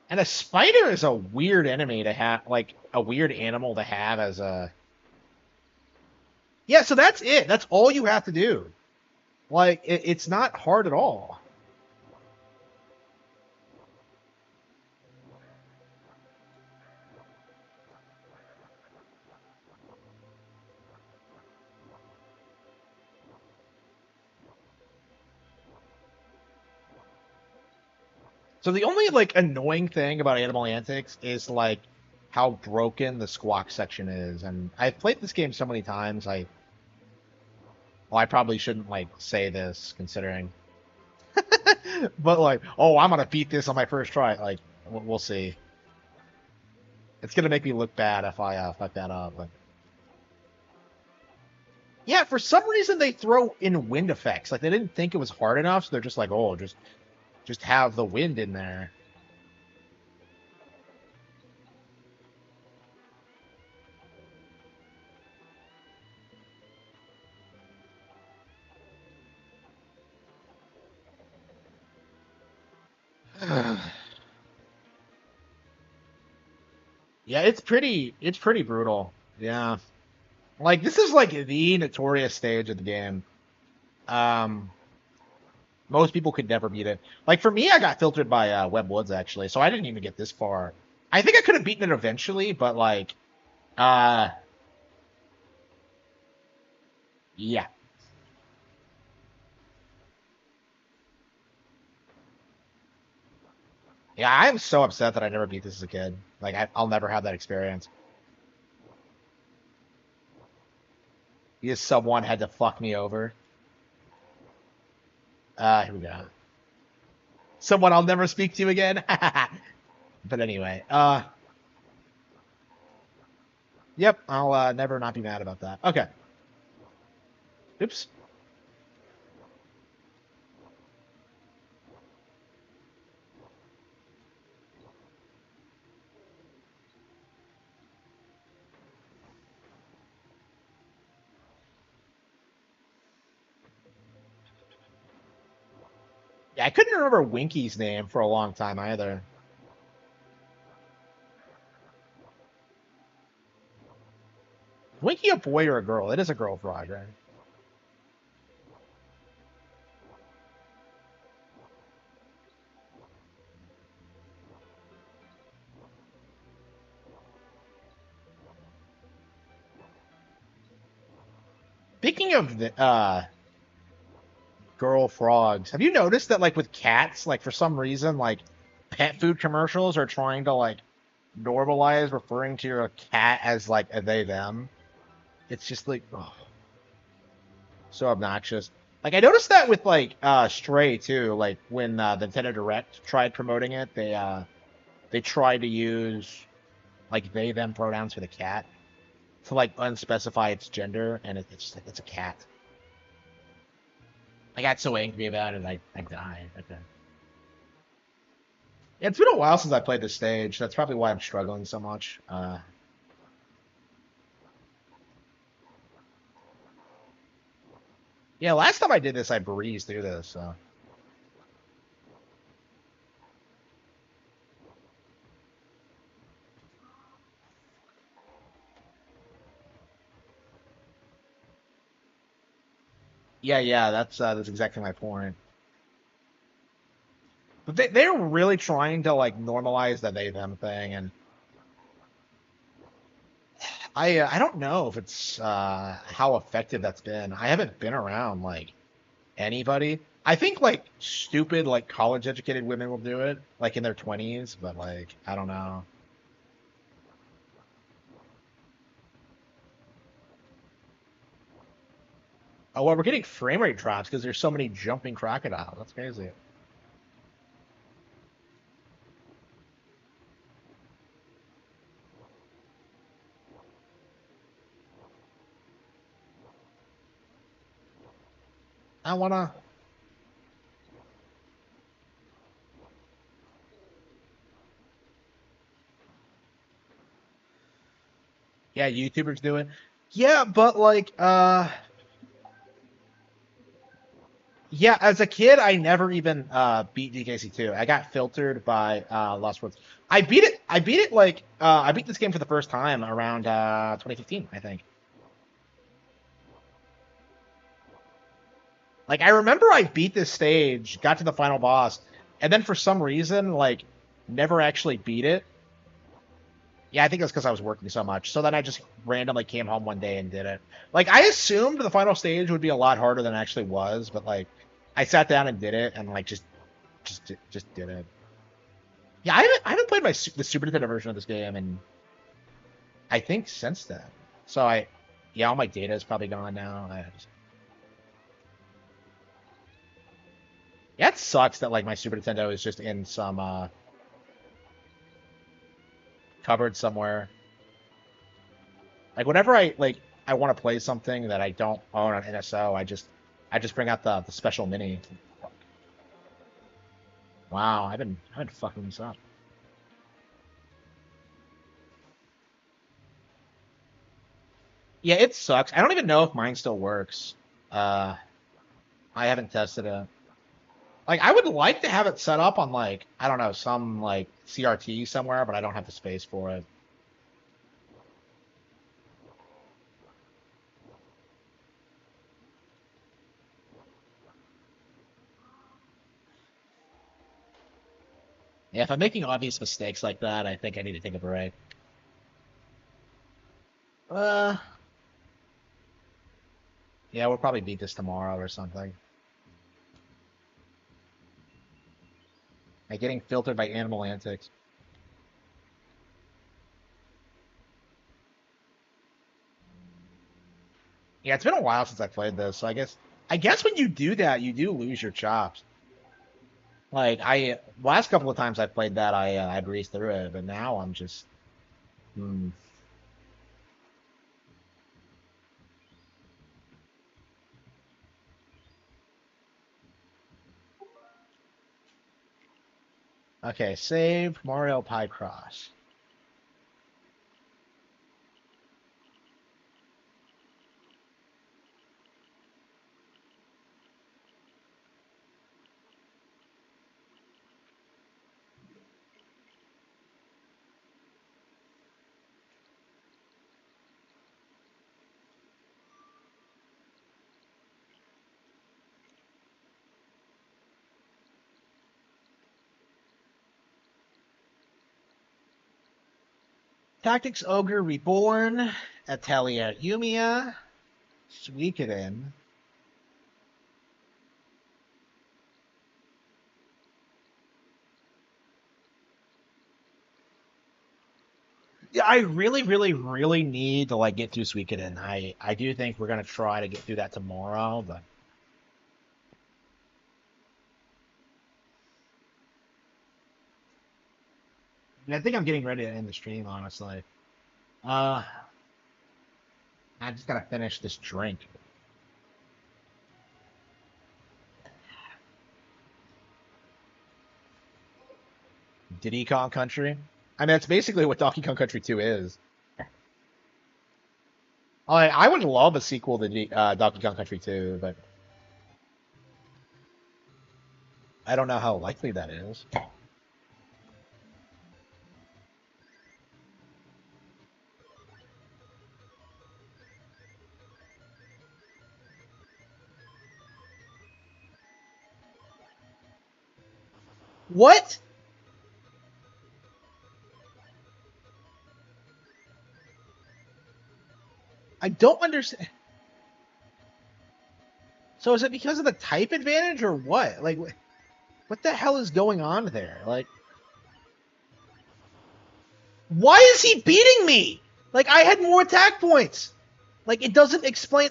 And a spider is a weird enemy to have, like a weird animal to have as a Yeah, so that's it. That's all you have to do. Like, it's not hard at all. So the only like annoying thing about Animal Antics is like how broken the squawk section is, and I've played this game so many times. I probably shouldn't like say this considering, but like, oh, I'm gonna beat this on my first try. Like, we'll see. It's gonna make me look bad if I fuck that up. But yeah, for some reason they throw in wind effects. Like they didn't think it was hard enough, so they're just like, oh, just have the wind in there. Yeah, it's pretty brutal. Yeah. Like this is like the notorious stage of the game. Um Most people could never beat it. Like for me, I got filtered by Web Woods actually, so I didn't even get this far. I think I could have beaten it eventually, but like uh yeah. Yeah, I am so upset that I never beat this as a kid. Like I'll never have that experience. Because someone had to fuck me over. Here we go. Someone I'll never speak to again. But anyway, yep, I'll never not be mad about that. Okay. Oops. Yeah, I couldn't remember Winky's name for a long time either. Winky a boy or a girl? It is a girl frog, right? Speaking of the girl frogs, have you noticed that like with cats, like for some reason, like pet food commercials are trying to like normalize referring to your cat as like a they them? It's just like oh, so obnoxious. Like I noticed that with like Stray too. Like when the Nintendo Direct tried promoting it, they tried to use like they them pronouns for the cat to like unspecify its gender, and it's just like it's a cat. I got so angry about it, I died. Okay. Yeah, it's been a while since I played this stage. That's probably why I'm struggling so much. Yeah, last time I did this, I breezed through this. So. Yeah, that's exactly my point. But they're really trying to like normalize the they them thing, and I don't know if it's how effective that's been. I haven't been around like anybody. I think like stupid like college educated women will do it like in their 20s, but like I don't know. Oh well, we're getting frame rate drops because there's so many jumping crocodiles. That's crazy. I wanna. Yeah, YouTubers do it. Yeah, but like yeah, as a kid, I never even beat DKC2. I got filtered by Lost Worlds. I beat it. I beat it like I beat this game for the first time around 2015, I think. Like, I remember I beat this stage, got to the final boss, and then for some reason, like, never actually beat it. Yeah, I think it's because I was working so much. So then I just randomly came home one day and did it. Like, I assumed the final stage would be a lot harder than it actually was, but, like, I sat down and did it, and, like, just did it. Yeah, I haven't played the Super Nintendo version of this game, and I think since then. So yeah, all my data is probably gone now. Yeah, it sucks that like my Super Nintendo is just in some cupboard somewhere. Like whenever I want to play something that I don't own on NSO, I just bring out the special mini. Wow, I've been fucking this up. Yeah, it sucks. I don't even know if mine still works. I haven't tested it. Like, I would like to have it set up on, like, I don't know, some, like, CRT somewhere, but I don't have the space for it. Yeah, if I'm making obvious mistakes like that, I think I need to take a break. Yeah, we'll probably beat this tomorrow or something. Like, getting filtered by animal antics. Yeah, it's been a while since I played this, so I guess when you do that, you do lose your chops. Like last couple of times I played that, I breezed through it, but now I'm just, Okay, save Mario Picross. Tactics Ogre Reborn, Atelier Yumiya, Suikoden. Yeah, I really, really, really need to like get through Suikoden. I do think we're gonna try to get through that tomorrow, but I think I'm getting ready to end the stream, honestly. I just gotta finish this drink. Diddy Kong Country. I mean, that's basically what Donkey Kong Country 2 is. I would love a sequel to Donkey Kong Country 2, but I don't know how likely that is. What? I don't understand. So is it because of the type advantage or what? Like, what the hell is going on there? Like, why is he beating me? Like, I had more attack points. Like, it doesn't explain.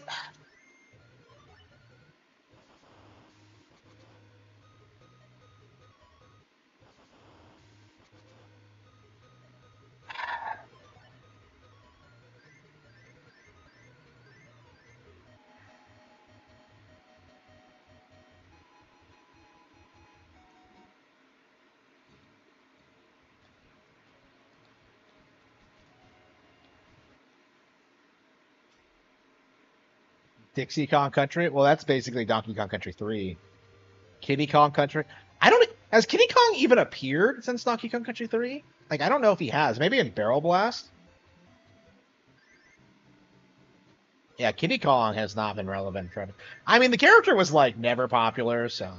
Dixie Kong Country? Well, that's basically Donkey Kong Country 3. Kiddy Kong Country? Has Kiddy Kong even appeared since Donkey Kong Country 3? Like, I don't know if he has. Maybe in Barrel Blast? Yeah, Kitty Kong has not been relevant for. I mean, the character was like never popular, so.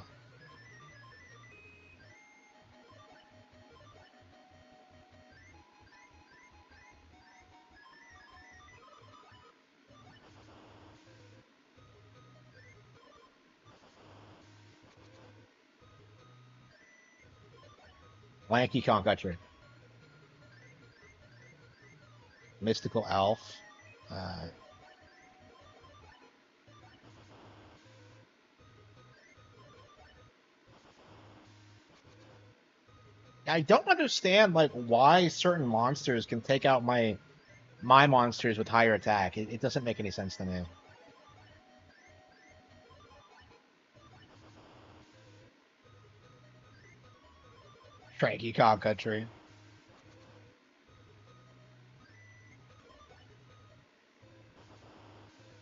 Lanky Kong Country. Mystical Elf. I don't understand like why certain monsters can take out my monsters with higher attack. It doesn't make any sense to me. Cranky Kong Country.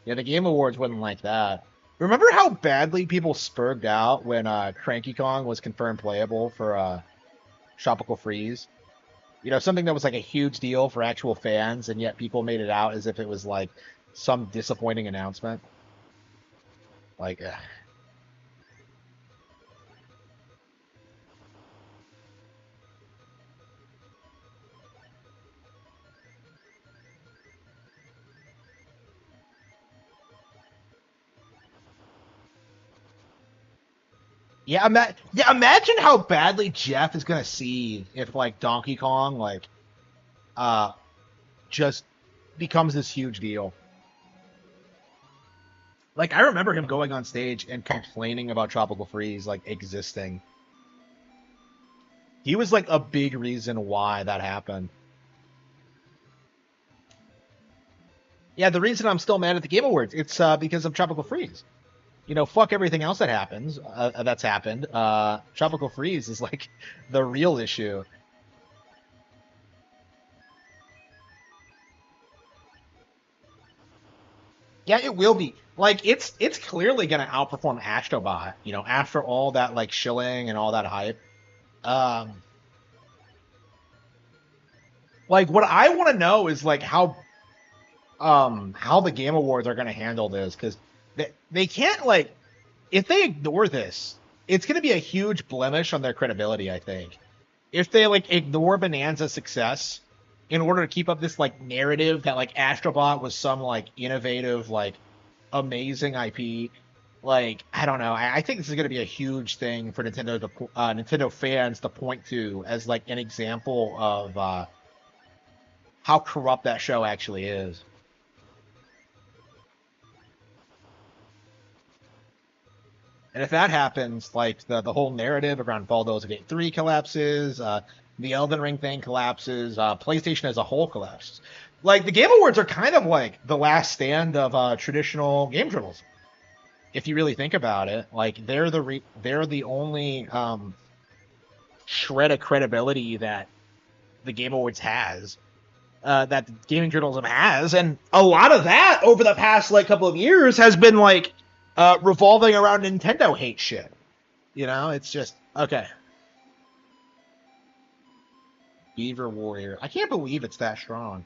Yeah, the Game Awards wouldn't like that. Remember how badly people spurged out when Cranky Kong was confirmed playable for Tropical Freeze? You know, something that was like a huge deal for actual fans, and yet people made it out as if it was like some disappointing announcement. Like, yeah, imagine how badly Jeff is gonna see if like Donkey Kong like uh just becomes this huge deal. Like I remember him going on stage and complaining about Tropical Freeze like existing. He was like a big reason why that happened. Yeah, the reason I'm still mad at the Game Awards, it's because of Tropical Freeze. You know, fuck everything else that happens. That's happened. Tropical Freeze is like the real issue. Yeah, it will be. Like it's clearly gonna outperform Astrobot. You know, after all that like shilling and all that hype. Um, like what I want to know is like how the Game Awards are gonna handle this because they can't like if they ignore this, it's gonna be a huge blemish on their credibility. I think if they like ignore Bonanza's success in order to keep up this like narrative that like Astrobot was some like innovative like amazing IP. Like I don't know. I think this is going to be a huge thing for Nintendo fans to point to as like an example of how corrupt that show actually is. And if that happens, like the whole narrative around Baldur's Gate 3 collapses, the Elden Ring thing collapses, PlayStation as a whole collapses. Like the Game Awards are kind of like the last stand of traditional game journalism. If you really think about it, like they're the only shred of credibility that the Game Awards has, that gaming journalism has, and a lot of that over the past like couple of years has been like revolving around Nintendo hate shit. You know, it's just okay. Beaver Warrior. I can't believe it's that strong.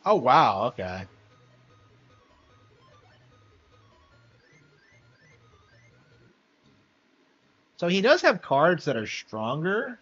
Oh wow, okay. So he does have cards that are stronger.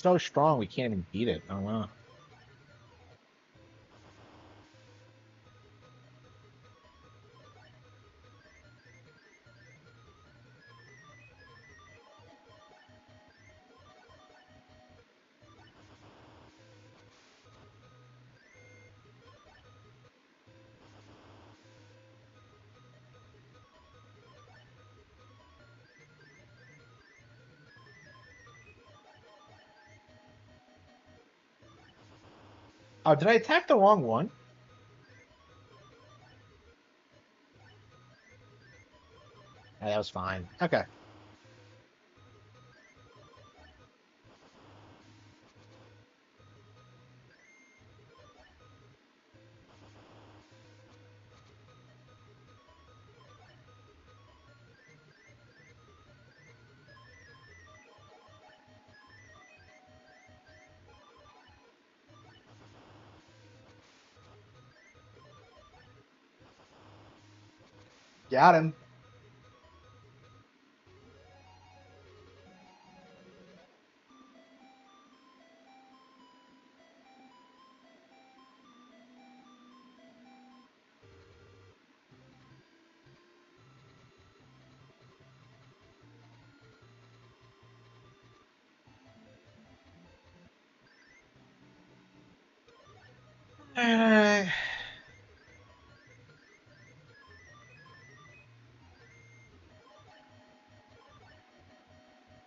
so strong we can't even beat it. I don't know. Oh, did I attack the wrong one? Oh, that was fine. Okay. Got him. Uh,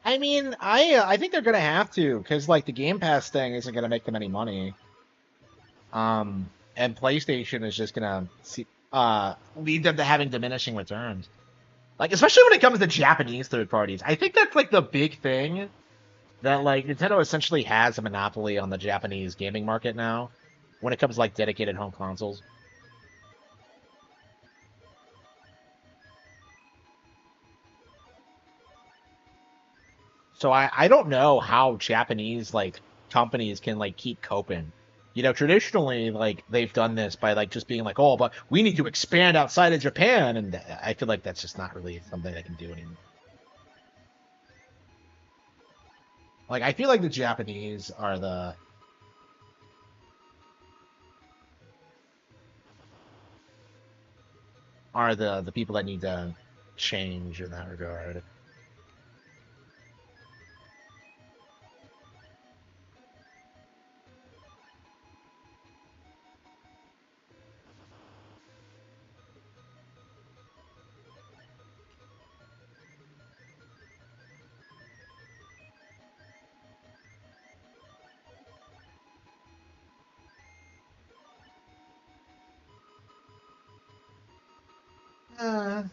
I mean, I think they're gonna have to because like the Game Pass thing isn't gonna make them any money. And PlayStation is just gonna lead them to having diminishing returns. Like especially when it comes to Japanese third parties. I think that's like the big thing that like Nintendo essentially has a monopoly on the Japanese gaming market now when it comes to like dedicated home consoles. So I don't know how Japanese like companies can like keep coping. You know, traditionally like they've done this by like just being like, oh, but we need to expand outside of Japan, and I feel like that's just not really something they can do anymore. Like I feel like the Japanese are the people that need to change in that regard. Uh,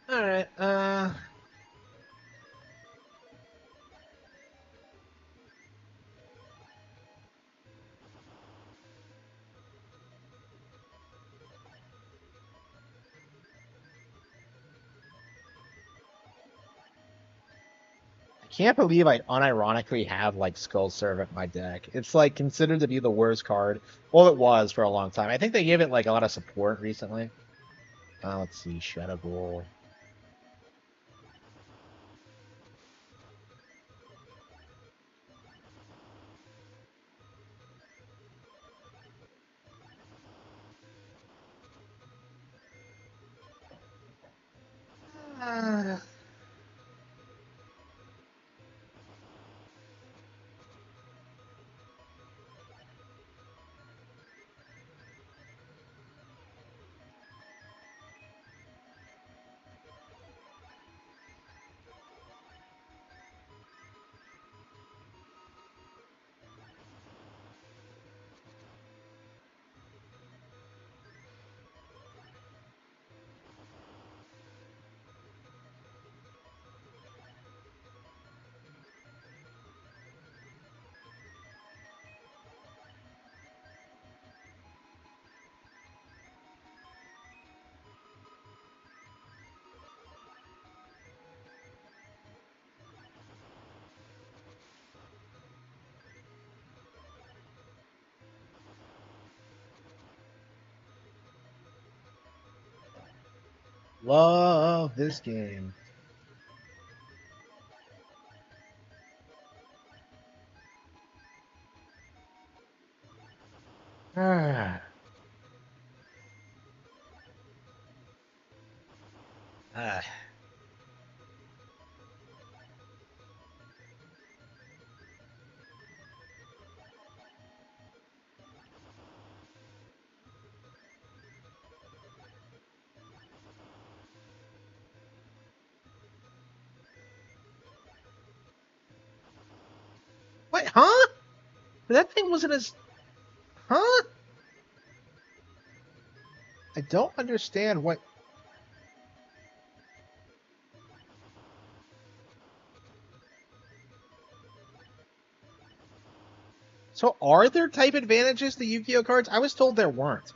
all right. I can't believe I unironically have like Skull Servant in my deck. It's like considered to be the worst card. Well, it was for a long time. I think they gave it like a lot of support recently. Let's see, Shadow Ball. Uh, Love this game. Ah. Ah. Wait, huh? That thing wasn't as... Huh? I don't understand what... So are there type advantages to Yu-Gi-Oh cards? I was told there weren't.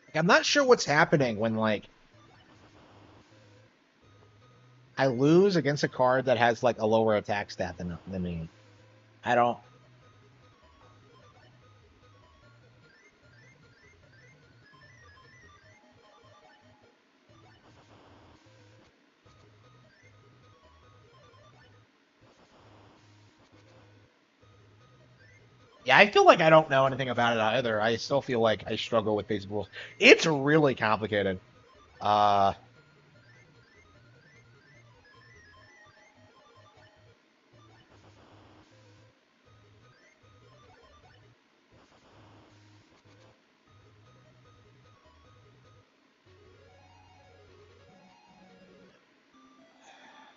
Like, I'm not sure what's happening when, like, I lose against a card that has, like, a lower attack stat than me. I don't... Yeah, I feel like I don't know anything about it either. I still feel like I struggle with basic rules. It's really complicated.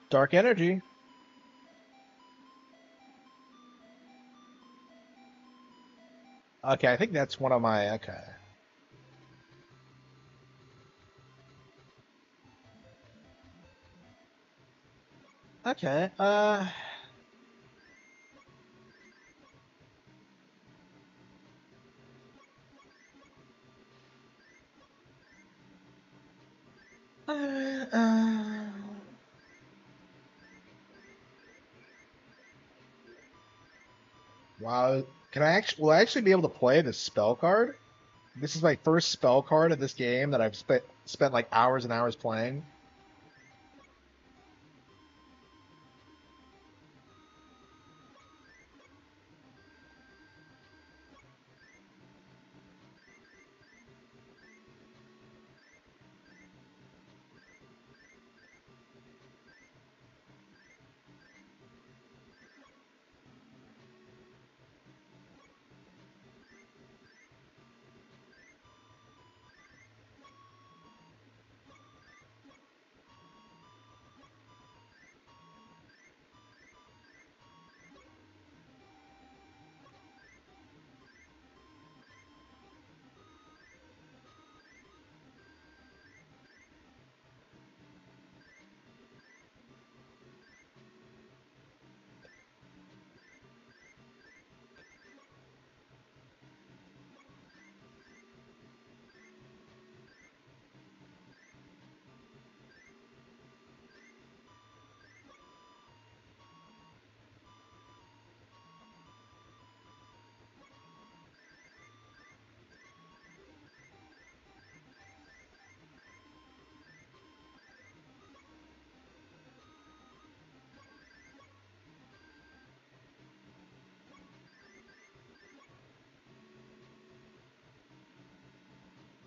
Dark Energy. Okay, I think that's one of my... Okay. Okay, Wow. Will I actually be able to play this spell card? This is my first spell card of this game that I've spent like hours and hours playing.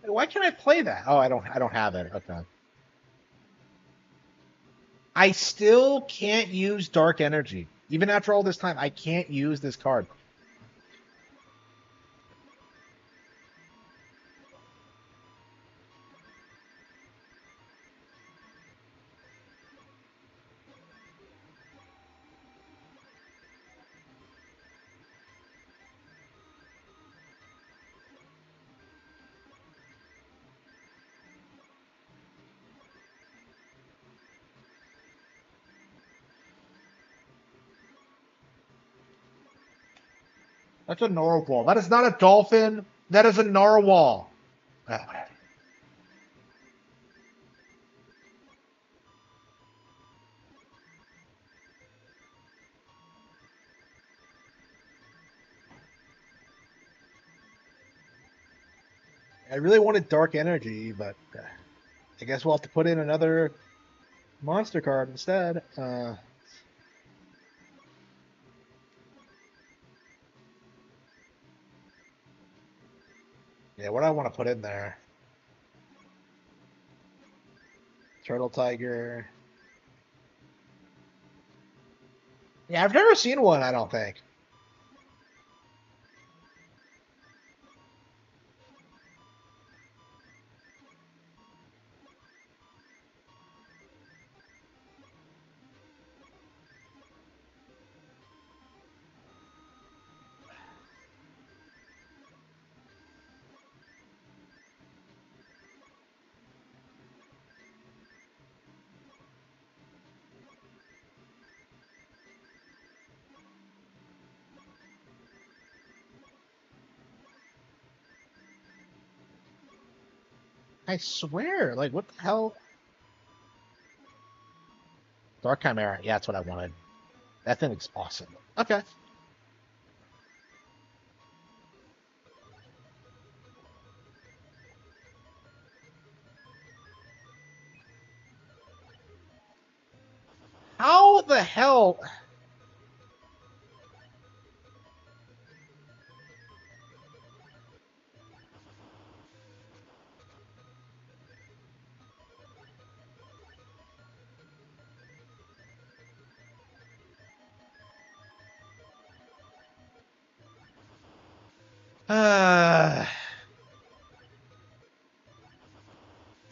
Why can't I play that? Oh, I don't have it. Okay. I still can't use Dark Energy. Even after all this time, I can't use this card. That's a narwhal. That is not a dolphin. That is a narwhal. Ah, I really wanted Dark Energy, but I guess we'll have to put in another monster card instead. Yeah, what do I want to put in there? Turtle Tiger. Yeah, I've never seen one, I don't think. I swear, like, what the hell? Dark Chimera. Yeah, that's what I wanted. That thing is awesome. Okay. How the hell?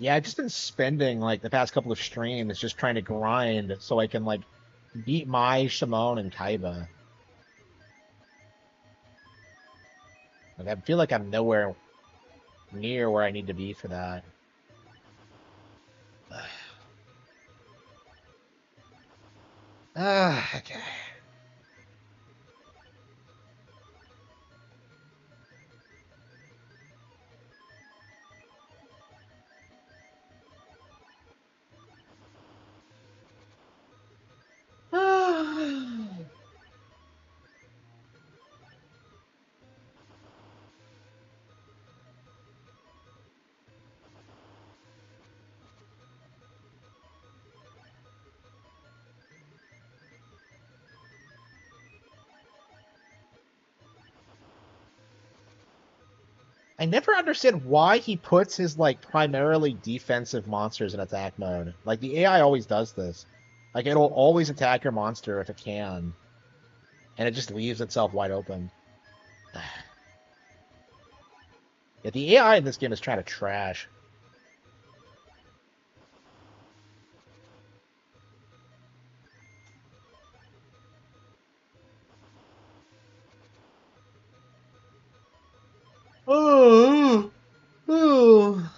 Yeah, I've just been spending like the past couple of streams just trying to grind so I can like beat Mai, Shimon, and Kaiba. Like I feel like I'm nowhere near where I need to be for that. Okay. I never understand why he puts his like primarily defensive monsters in attack mode. Like the AI always does this. Like it'll always attack your monster if it can, and it just leaves itself wide open. Yeah, the AI in this game is trying to trash. Oh, oh.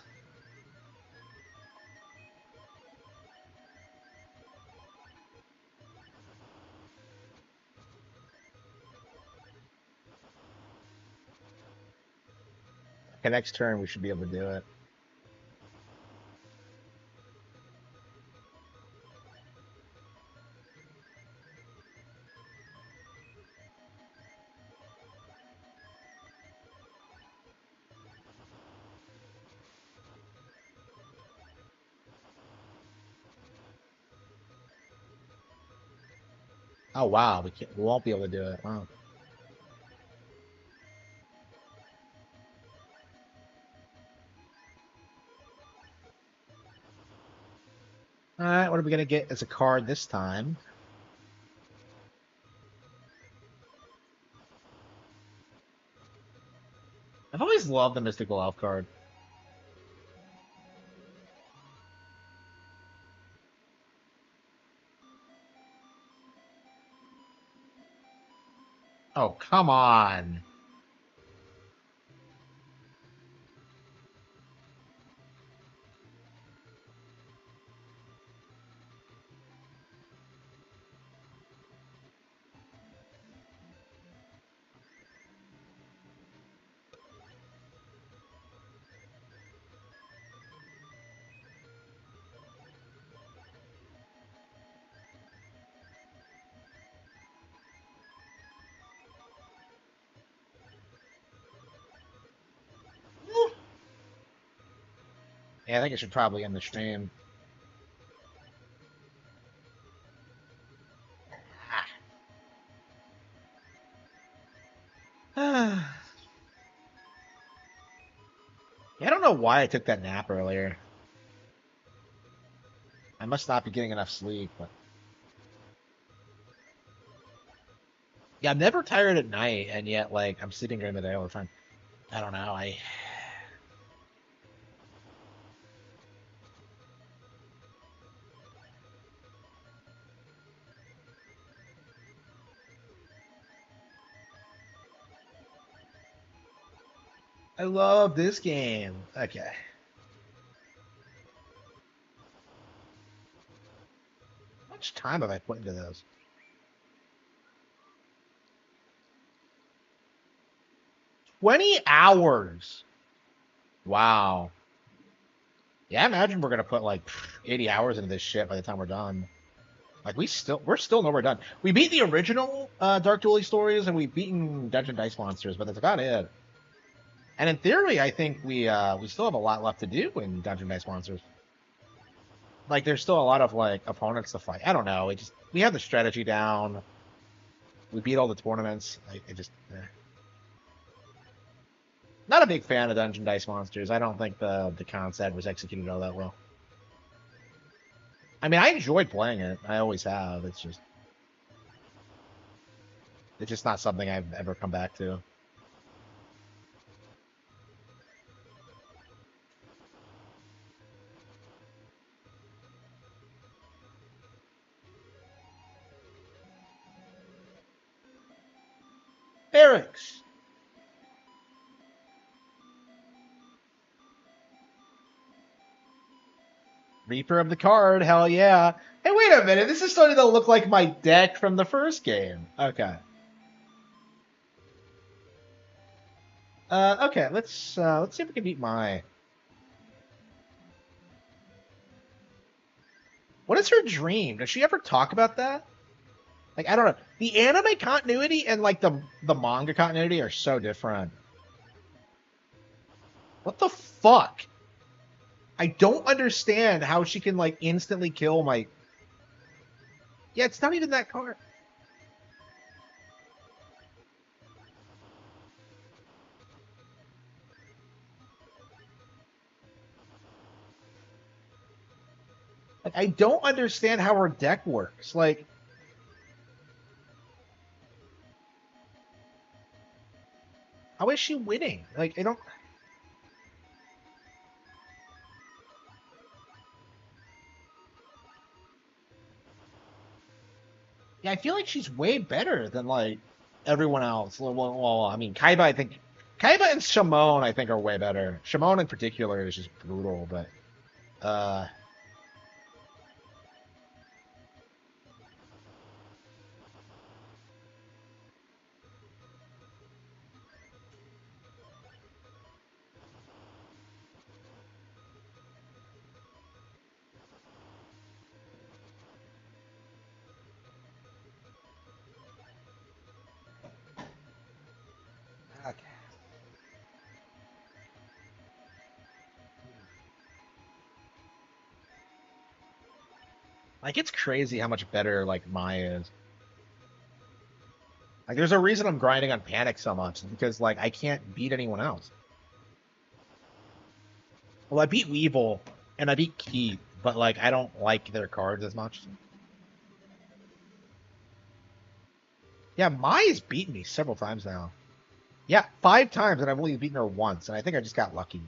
Okay, next turn we should be able to do it. Oh wow, we won't be able to do it. Wow. All right, what are we gonna get as a card this time? I've always loved the Mystical Elf card. Oh, come on. Yeah, I think I should probably end the stream. Yeah, I don't know why I took that nap earlier. I must not be getting enough sleep, but yeah, I'm never tired at night, and yet like I'm sleeping during the day all the time. I don't know. I love this game. Okay. How much time have I put into this? 20 hours. Wow. Yeah, I imagine we're gonna put like 80 hours into this shit by the time we're done. Like we're still nowhere done. We beat the original Dark Duty stories and we've beaten Dungeon Dice Monsters, but that's about it. And in theory, I think we still have a lot left to do in Dungeon Dice Monsters. Like there's still a lot of like opponents to fight. I don't know. We have the strategy down. We beat all the tournaments. Not a big fan of Dungeon Dice Monsters. I don't think the concept was executed all that well. I mean, I enjoyed playing it. I always have. It's just not something I've ever come back to. Barracks. Reaper of the Card, hell yeah. Hey, wait a minute. This is starting to look like my deck from the first game. Okay. Okay, let's see if we can beat my. What is her dream? Does she ever talk about that? Like, I don't know. The anime continuity and like the manga continuity are so different. What the fuck? I don't understand how she can like instantly kill my. Yeah, it's not even that card. Like, I don't understand how her deck works. Like, how is she winning? Like, I don't. Yeah, I feel like she's way better than like everyone else. Well, I mean, Kaiba, I think Kaiba and Shimon, I think, are way better. Shimon in particular is just brutal, but okay. Like it's crazy how much better like Maya is. Like there's a reason I'm grinding on Panic so much, because like I can't beat anyone else. Well, I beat Weevil and I beat Keith, but like I don't like their cards as much. Yeah, Maya's beaten me several times now. Yeah, 5 times, and I've only beaten her once, and I think I just got lucky.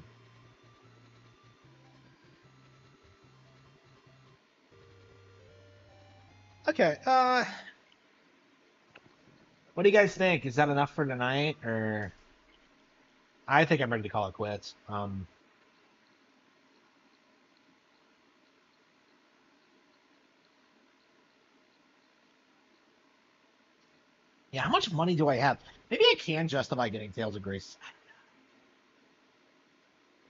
Okay, what do you guys think? Is that enough for tonight, or I think I'm ready to call it quits. Yeah, how much money do I have? Maybe I can justify getting Tales of Grace.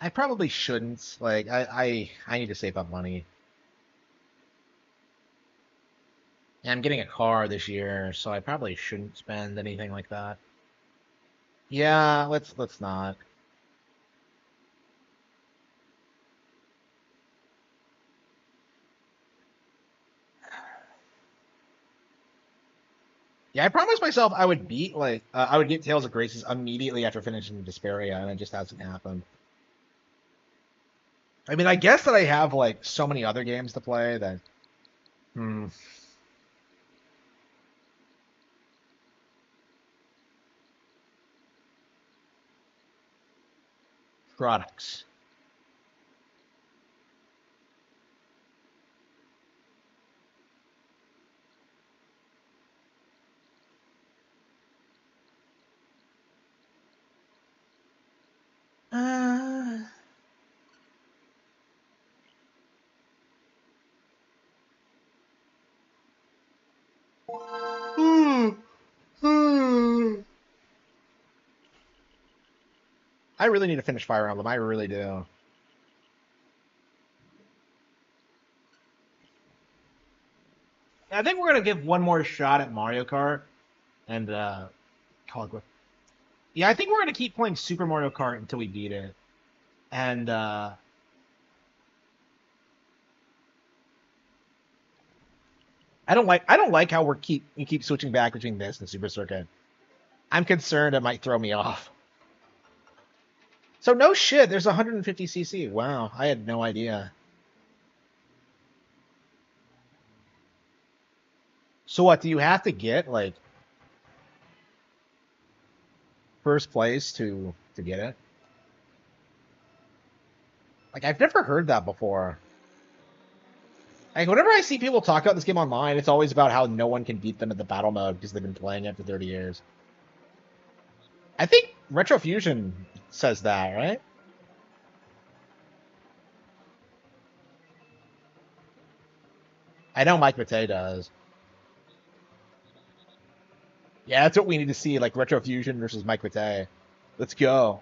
I probably shouldn't. Like, I need to save up money. And I'm getting a car this year, so I probably shouldn't spend anything like that. Yeah, let's not. Yeah, I promised myself I would beat I would get Tales of Graces immediately after finishing Desperia, and it just hasn't happened. I mean, I guess that I have like so many other games to play that. Products. I really need to finish Fire Emblem. I really do. I think we're gonna give one more shot at Mario Kart and call it. Yeah, I think we're gonna keep playing Super Mario Kart until we beat it. And I don't like how we keep switching back between this and Super Circuit. I'm concerned it might throw me off. So no shit, there's 150cc. Wow, I had no idea. So what, do you have to get like first place to get it? Like I've never heard that before. Like whenever I see people talk about this game online, it's always about how no one can beat them in the battle mode because they've been playing it for 30 years. I think Retrofusion says that, right? I know Mike Matei does. Yeah, that's what we need to see, like Retrofusion versus Mike Matei. Let's go.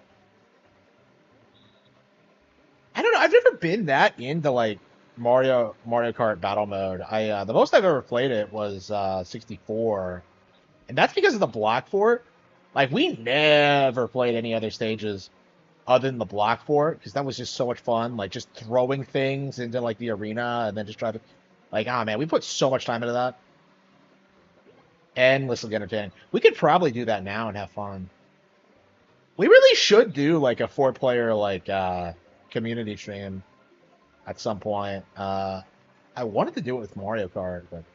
I don't know. I've never been that into like Mario Kart battle mode. The most I've ever played it was 64, and that's because of the block fort. Like we never played any other stages other than the block fort because that was just so much fun. Like just throwing things into like the arena and then just try to, like, oh man, we put so much time into that. Endlessly entertaining. We could probably do that now and have fun. We really should do like a 4-player like community stream at some point. I wanted to do it with Mario Kart, but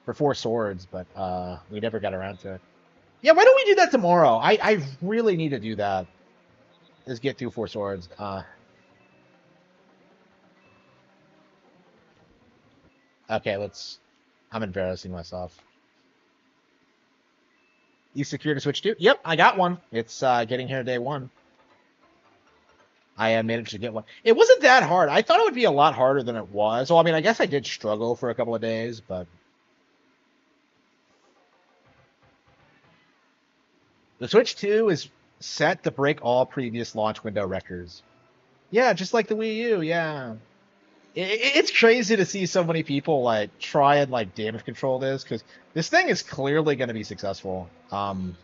for 4 Swords, but we never got around to it. Yeah, why don't we do that tomorrow? I really need to do that. Is get through 4 Swords. Okay, let's. I'm embarrassing myself. You secured a Switch too? Yep, I got one. It's getting here day 1. I managed to get one. It wasn't that hard. I thought it would be a lot harder than it was. Well, I mean, I guess I did struggle for a couple of days, but the Switch 2 is set to break all previous launch window records. Yeah, just like the Wii U. Yeah, it's crazy to see so many people like try and like damage control this because this thing is clearly going to be successful. Like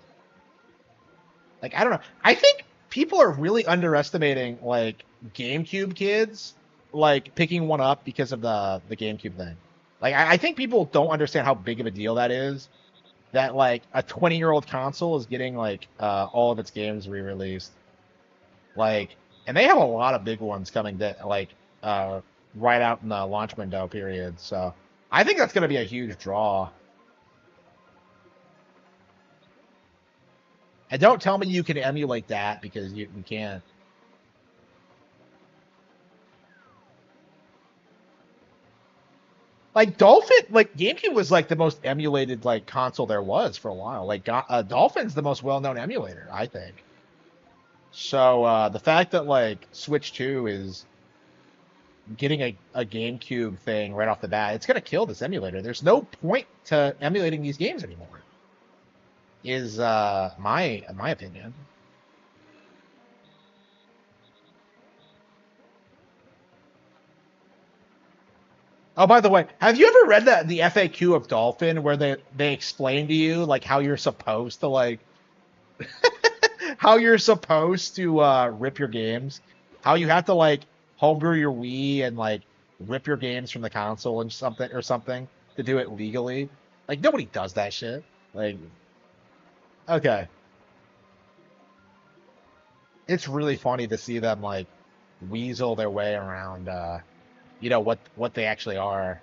I don't know. I think people are really underestimating like GameCube kids like picking one up because of the GameCube thing. Like I think people don't understand how big of a deal that is. That like a 20-year-old console is getting like all of its games re-released. Like, and they have a lot of big ones coming that like right out in the launch window period. So I think that's going to be a huge draw. And don't tell me you can emulate that because you can't. Like Dolphin, like GameCube was like the most emulated like console there was for a while. Like Dolphin's the most well-known emulator, I think. So the fact that like Switch 2 is getting a GameCube thing right off the bat, it's gonna kill this emulator. There's no point to emulating these games anymore. Is my opinion. Oh, by the way, have you ever read the FAQ of Dolphin where they explain to you like how you're supposed to like how you're supposed to rip your games? How you have to like homebrew your Wii and like rip your games from the console and something to do it legally? Like, nobody does that shit. Like, okay. It's really funny to see them, like, weasel their way around, you know, what they actually are.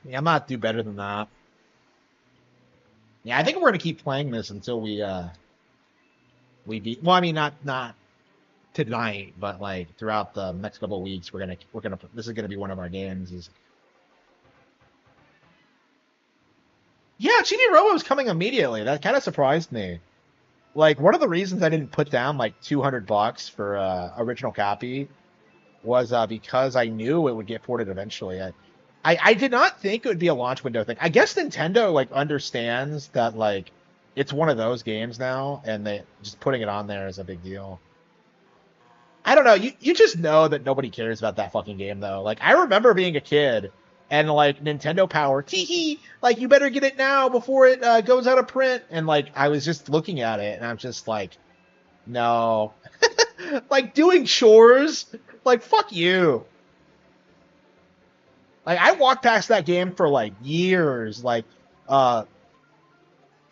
Yeah, I'm not do better than that. Yeah, I think we're gonna keep playing this until we beat. Well, I mean, not tonight, but like throughout the next couple of weeks, we're gonna. This is gonna be one of our games. Is yeah, Chibi Robo was coming immediately. That kind of surprised me. Like one of the reasons I didn't put down like $200 for original copy was because I knew it would get ported eventually. I did not think it would be a launch window thing. I guess Nintendo like understands that like it's one of those games now, and they just putting it on there is a big deal. I don't know. You just know that nobody cares about that fucking game though. Like I remember being a kid and like Nintendo Power, tee like you better get it now before it goes out of print. And like I was just looking at it and I'm just like, no, like doing chores, like fuck you. Like I walked past that game for like years, like for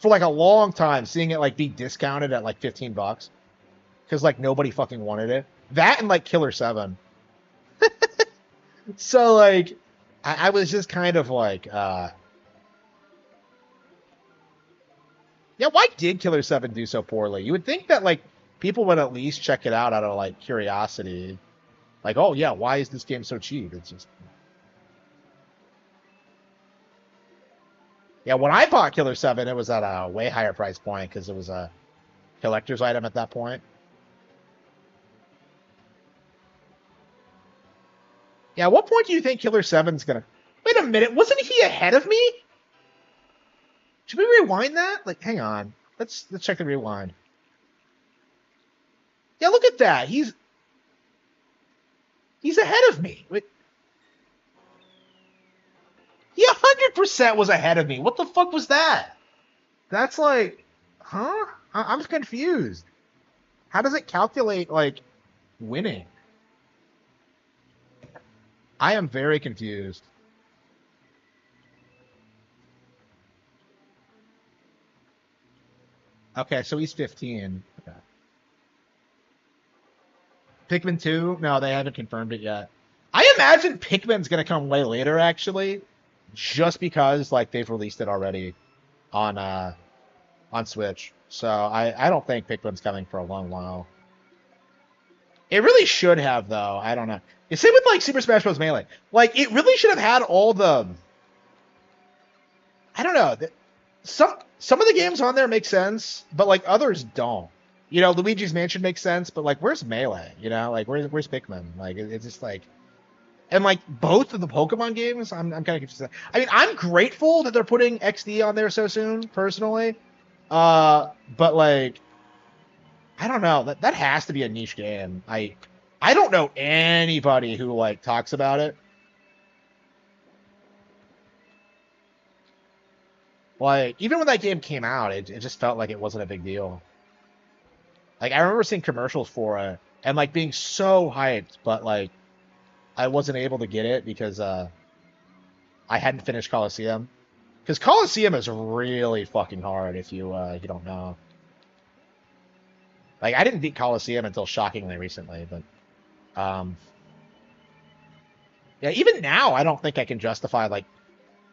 like a long time, seeing it like be discounted at like $15 because like nobody fucking wanted it. That and like Killer 7. So like I was just kind of like yeah, why did Killer 7 do so poorly? You would think that like people would at least check it out of like curiosity. Like, oh yeah, why is this game so cheap? It's just yeah, when I bought Killer 7, it was at a way higher price point because it was a collector's item at that point. Yeah, at what point do you think Killer 7's gonna... Wait a minute, wasn't he ahead of me? Should we rewind that? Like, hang on. Let's check the rewind. Yeah, look at that. He's ahead of me. Wait. He 100% was ahead of me. What the fuck was that? That's like... Huh? I'm confused. How does it calculate, like, winning? I am very confused. Okay, so he's 15. Okay. Pikmin 2? No, they haven't confirmed it yet. I imagine Pikmin's gonna come way later, actually, just because like they've released it already on Switch. So I don't think Pikmin's coming for a long while. It really should have, though. I don't know. It's same with like Super Smash Bros. Melee. Like it really should have had all the. I don't know. Some of the games on there make sense, but like others don't. You know, Luigi's Mansion makes sense, but like, where's Melee? You know, like where's Pikmin? Like, it's just like, and like both of the Pokemon games, I'm kind of confused. I mean, I'm grateful that they're putting XD on there so soon, personally. But like, I don't know. That has to be a niche game. I don't know anybody who like talks about it. Like, even when that game came out, it just felt like it wasn't a big deal. Like, I remember seeing commercials for it and, like, being so hyped, but, like, I wasn't able to get it because I hadn't finished Coliseum. Because Coliseum is really fucking hard if you don't know. Like, I didn't beat Coliseum until shockingly recently, but... yeah, even now, I don't think I can justify, like,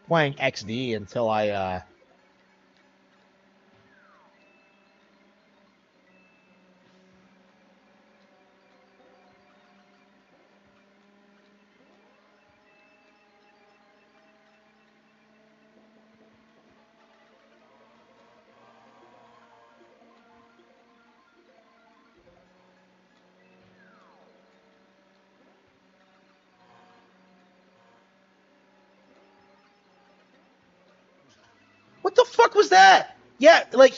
playing XD until I... What the fuck was that? Yeah, like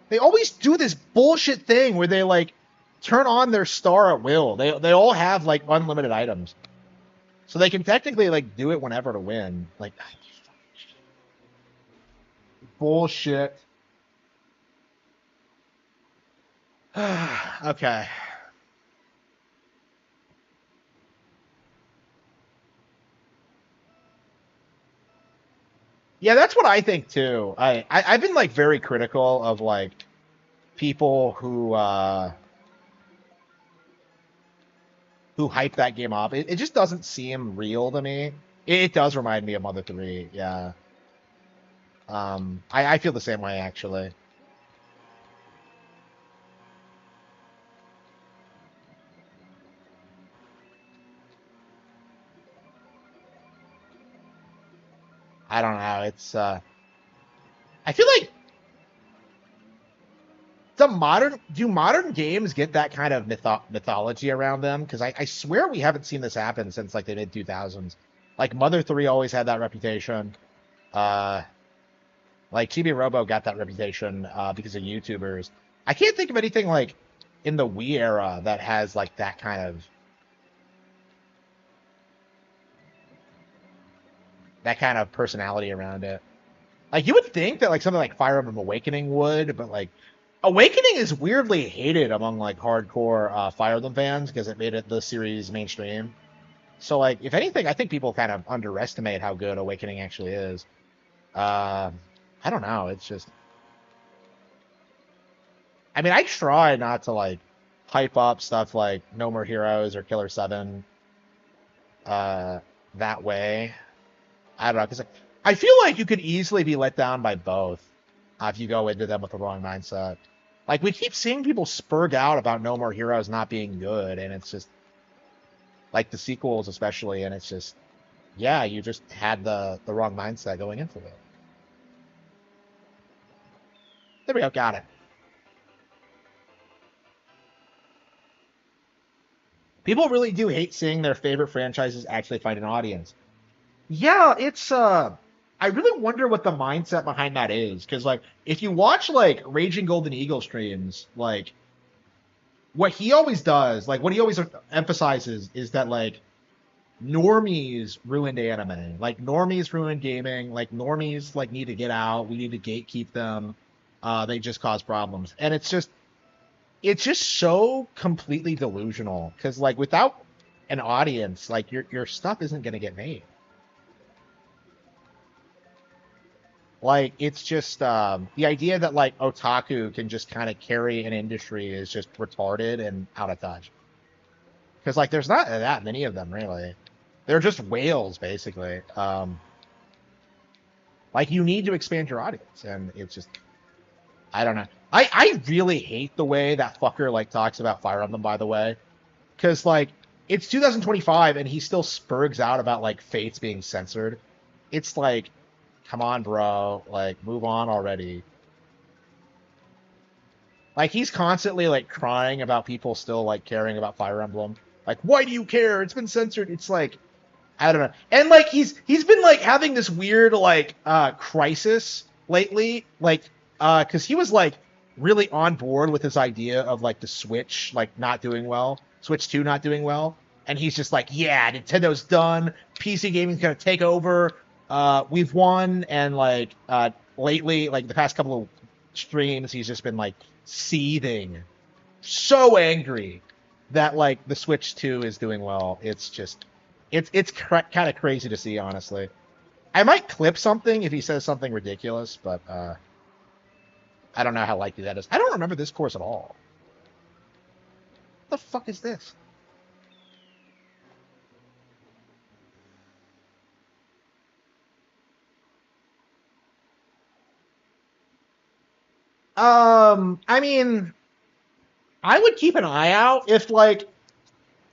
they always do this bullshit thing where they like turn on their star at will. They all have like unlimited items. So they can technically like do it whenever to win. Like bullshit. Okay. Yeah, that's what I think too. I've been like very critical of like people who hype that game up. It just doesn't seem real to me. It does remind me of Mother 3, yeah. I feel the same way actually. I don't know. It's I feel like do modern games get that kind of mythology around them? Because I swear we haven't seen this happen since like the mid 2000s. Like Mother 3 always had that reputation. Uh, like Chibi Robo got that reputation because of YouTubers. I can't think of anything like in the Wii era that has like that kind of personality around it. Like you would think that like something like Fire Emblem Awakening would, but like Awakening is weirdly hated among like hardcore Fire Emblem fans because it made the series mainstream. So like if anything, I think people kind of underestimate how good Awakening actually is. I don't know. It's just, I mean, I try not to like hype up stuff like No More Heroes or Killer 7 that way. I don't know, because I feel like you could easily be let down by both if you go into them with the wrong mindset. Like, we keep seeing people spurg out about No More Heroes not being good, and it's just, like, the sequels especially, and it's just, yeah, you just had the wrong mindset going into it. There we go, got it. People really do hate seeing their favorite franchises actually find an audience. Yeah, it's I really wonder what the mindset behind that is, because like if you watch like Raging Golden Eagle streams, like what he always does, like what he always emphasizes is that like normies ruined anime, like normies ruined gaming, like normies like need to get out, we need to gatekeep them, they just cause problems, and it's just so completely delusional because like without an audience, like your stuff isn't gonna get made. Like it's just the idea that like otaku can just kind of carry an industry is just retarded and out of touch. Because like there's not that many of them really. They're just whales basically. Like you need to expand your audience, and it's just I don't know. I really hate the way that fucker like talks about Fire Emblem, by the way, because like it's 2025 and he still spurgs out about like Fates being censored. It's like, come on, bro, like move on already. Like he's constantly like crying about people still like caring about Fire Emblem. Like, why do you care? It's been censored. It's like I don't know. And like he's been like having this weird like crisis lately, like because he was like really on board with this idea of like the Switch like not doing well, Switch 2 not doing well, and he's just like, yeah, Nintendo's done, PC gaming's gonna take over, we've won, and like lately, like the past couple of streams, he's just been like seething, so angry that like the Switch 2 is doing well. It's just it's kind of crazy to see, honestly. I might clip something if he says something ridiculous, but I don't know how likely that is. I don't remember this course at all. What the fuck is this? I mean, I would keep an eye out if like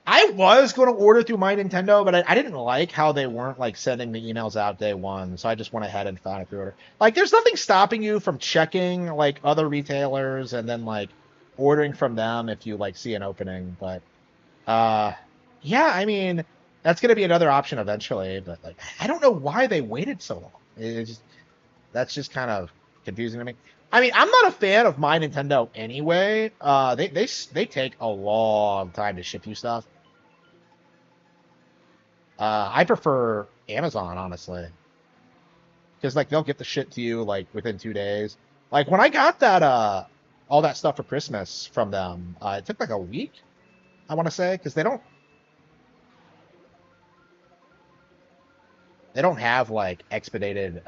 I was going to order through My Nintendo, but I didn't like how they weren't like sending the emails out day one, so I just went ahead and found a pre-order. Like, there's nothing stopping you from checking like other retailers and then like ordering from them if you like see an opening. But yeah, I mean that's going to be another option eventually. But like, I don't know why they waited so long. That's just kind of confusing to me. I mean, I'm not a fan of My Nintendo anyway. They take a long time to ship you stuff. I prefer Amazon, honestly. because like they'll get the shit to you like within 2 days. Like when I got that all that stuff for Christmas from them, it took like a week, I want to say, because they don't have like expedited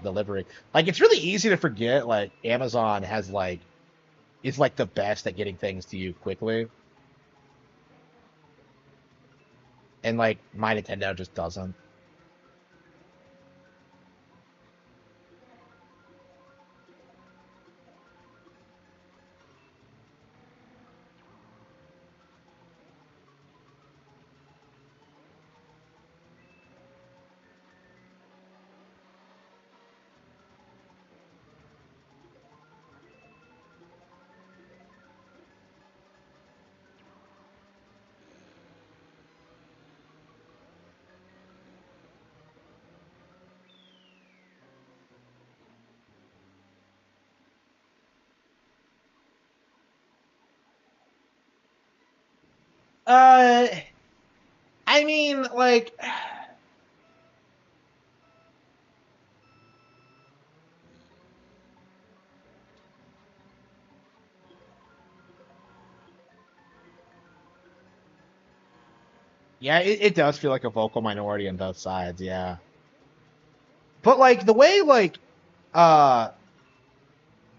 delivery. Like it's really easy to forget like Amazon has like is like the best at getting things to you quickly, and like my Nintendo just doesn't. Uh, I mean, like, yeah, it does feel like a vocal minority on both sides, yeah. But like the way like uh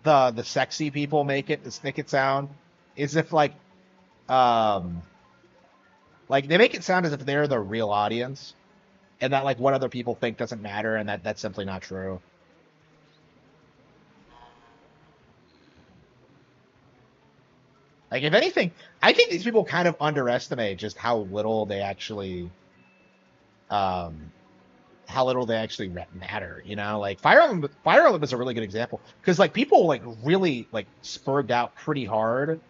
the sexy people make it sound is if um like they make it sound as if they're the real audience and that like what other people think doesn't matter and that's simply not true. Like if anything, I think these people kind of underestimate just um how little they actually matter, you know? Like Fire Emblem is a really good example because like people like really like spurred out pretty hard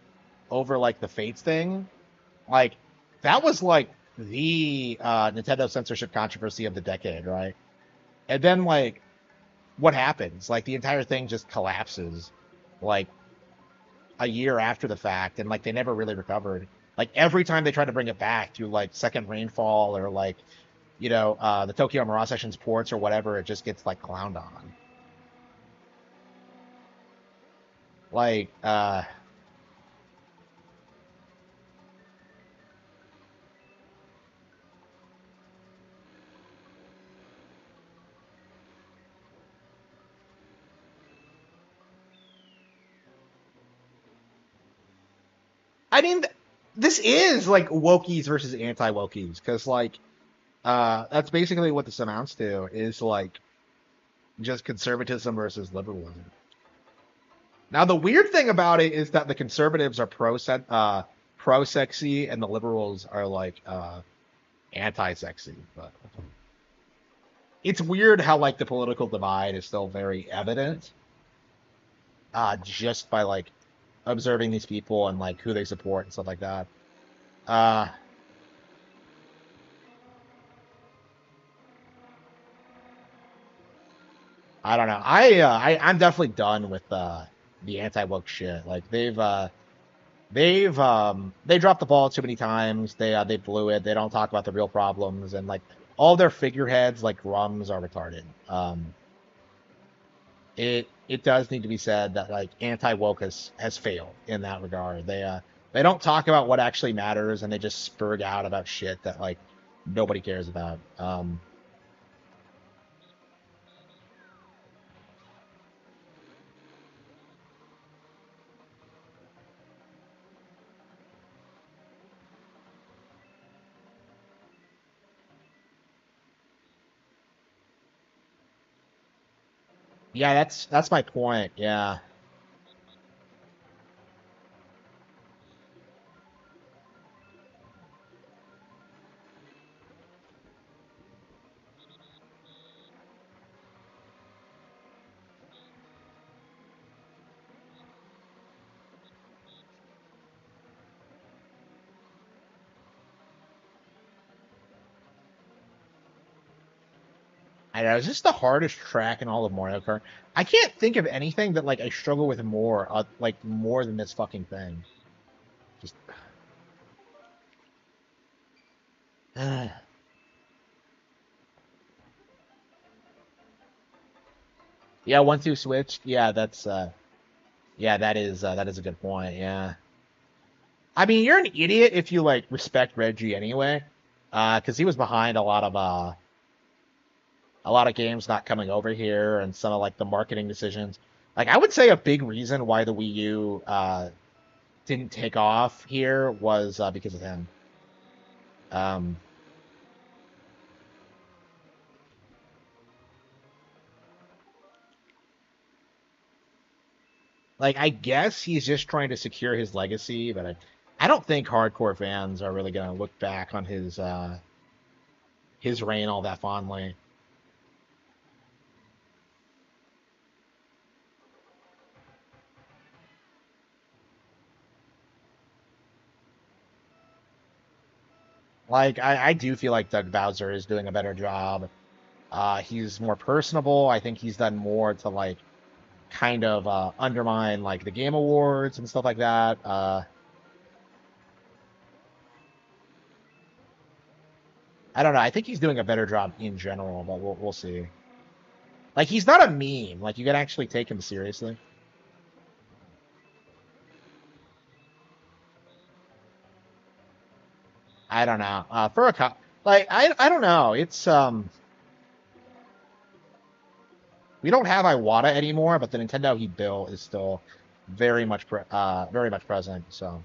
over like the Fates thing. Like that was like the Nintendo censorship controversy of the decade, right? And then like what happens? Like the entire thing just collapses like a year after the fact, and like they never really recovered. Like every time they try to bring it back through like Second Rainfall or like the Tokyo Mirage Sessions ports or whatever, it just gets like clowned on. Like I mean this is like wokies versus anti-wokies because like that's basically what this amounts to is like just conservatism versus liberalism. Now the weird thing about it is that the conservatives are pro sexy and the liberals are like anti sexy. But it's weird how like the political divide is still very evident just by like observing these people and like who they support and stuff like that. Uh I don't know. I'm definitely done with the anti woke shit. Like they dropped the ball too many times. They blew it. They don't talk about the real problems and like all their figureheads like Rums are retarded. It does need to be said that like anti woke has failed in that regard. They don't talk about what actually matters and they just spurg out about shit that like nobody cares about. Yeah, that's my point. Yeah. I know, it's just the hardest track in all of Mario Kart. I can't think of anything that like I struggle with more, like more than this fucking thing. Just, Yeah, 1-2 switch. Yeah, that's yeah, that is a good point. Yeah. I mean, you're an idiot if you like respect Reggie anyway, because he was behind a lot of games not coming over here and some of like the marketing decisions. Like I would say a big reason why the Wii U didn't take off here was because of him. Um, like I guess he's just trying to secure his legacy, but I don't think hardcore fans are really gonna look back on his reign all that fondly. Like I do feel like Doug Bowser is doing a better job. He's more personable. I think he's done more to like kind of undermine like the Game Awards and stuff like that. I don't know. I think he's doing a better job in general, but we'll see. Like he's not a meme. Like you can actually take him seriously. I don't know. For a like I don't know. It's we don't have Iwata anymore, but the Nintendo he built is still very much present. So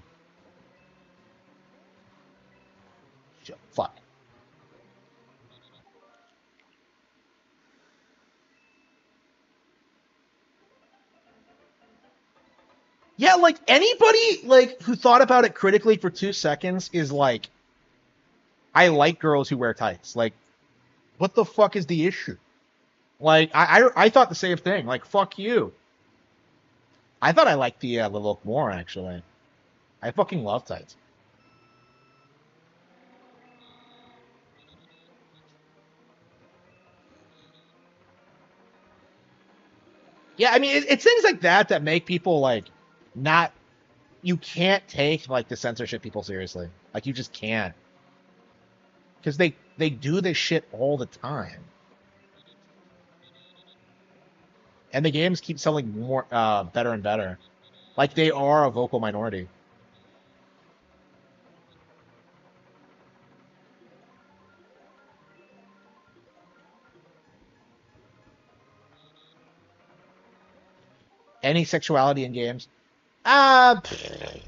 fuck. Yeah, like anybody like who thought about it critically for 2 seconds is like, I like girls who wear tights. Like, what the fuck is the issue? Like, I thought the same thing. Like, fuck you. I thought I liked the look more actually. I fucking love tights. Yeah, I mean, it's things like that that make people like not. You can't take like the censorship people seriously. Like, you just can't because they do this shit all the time, and the games keep selling more better and better. Like they are a vocal minority. Any sexuality in games? Pfft,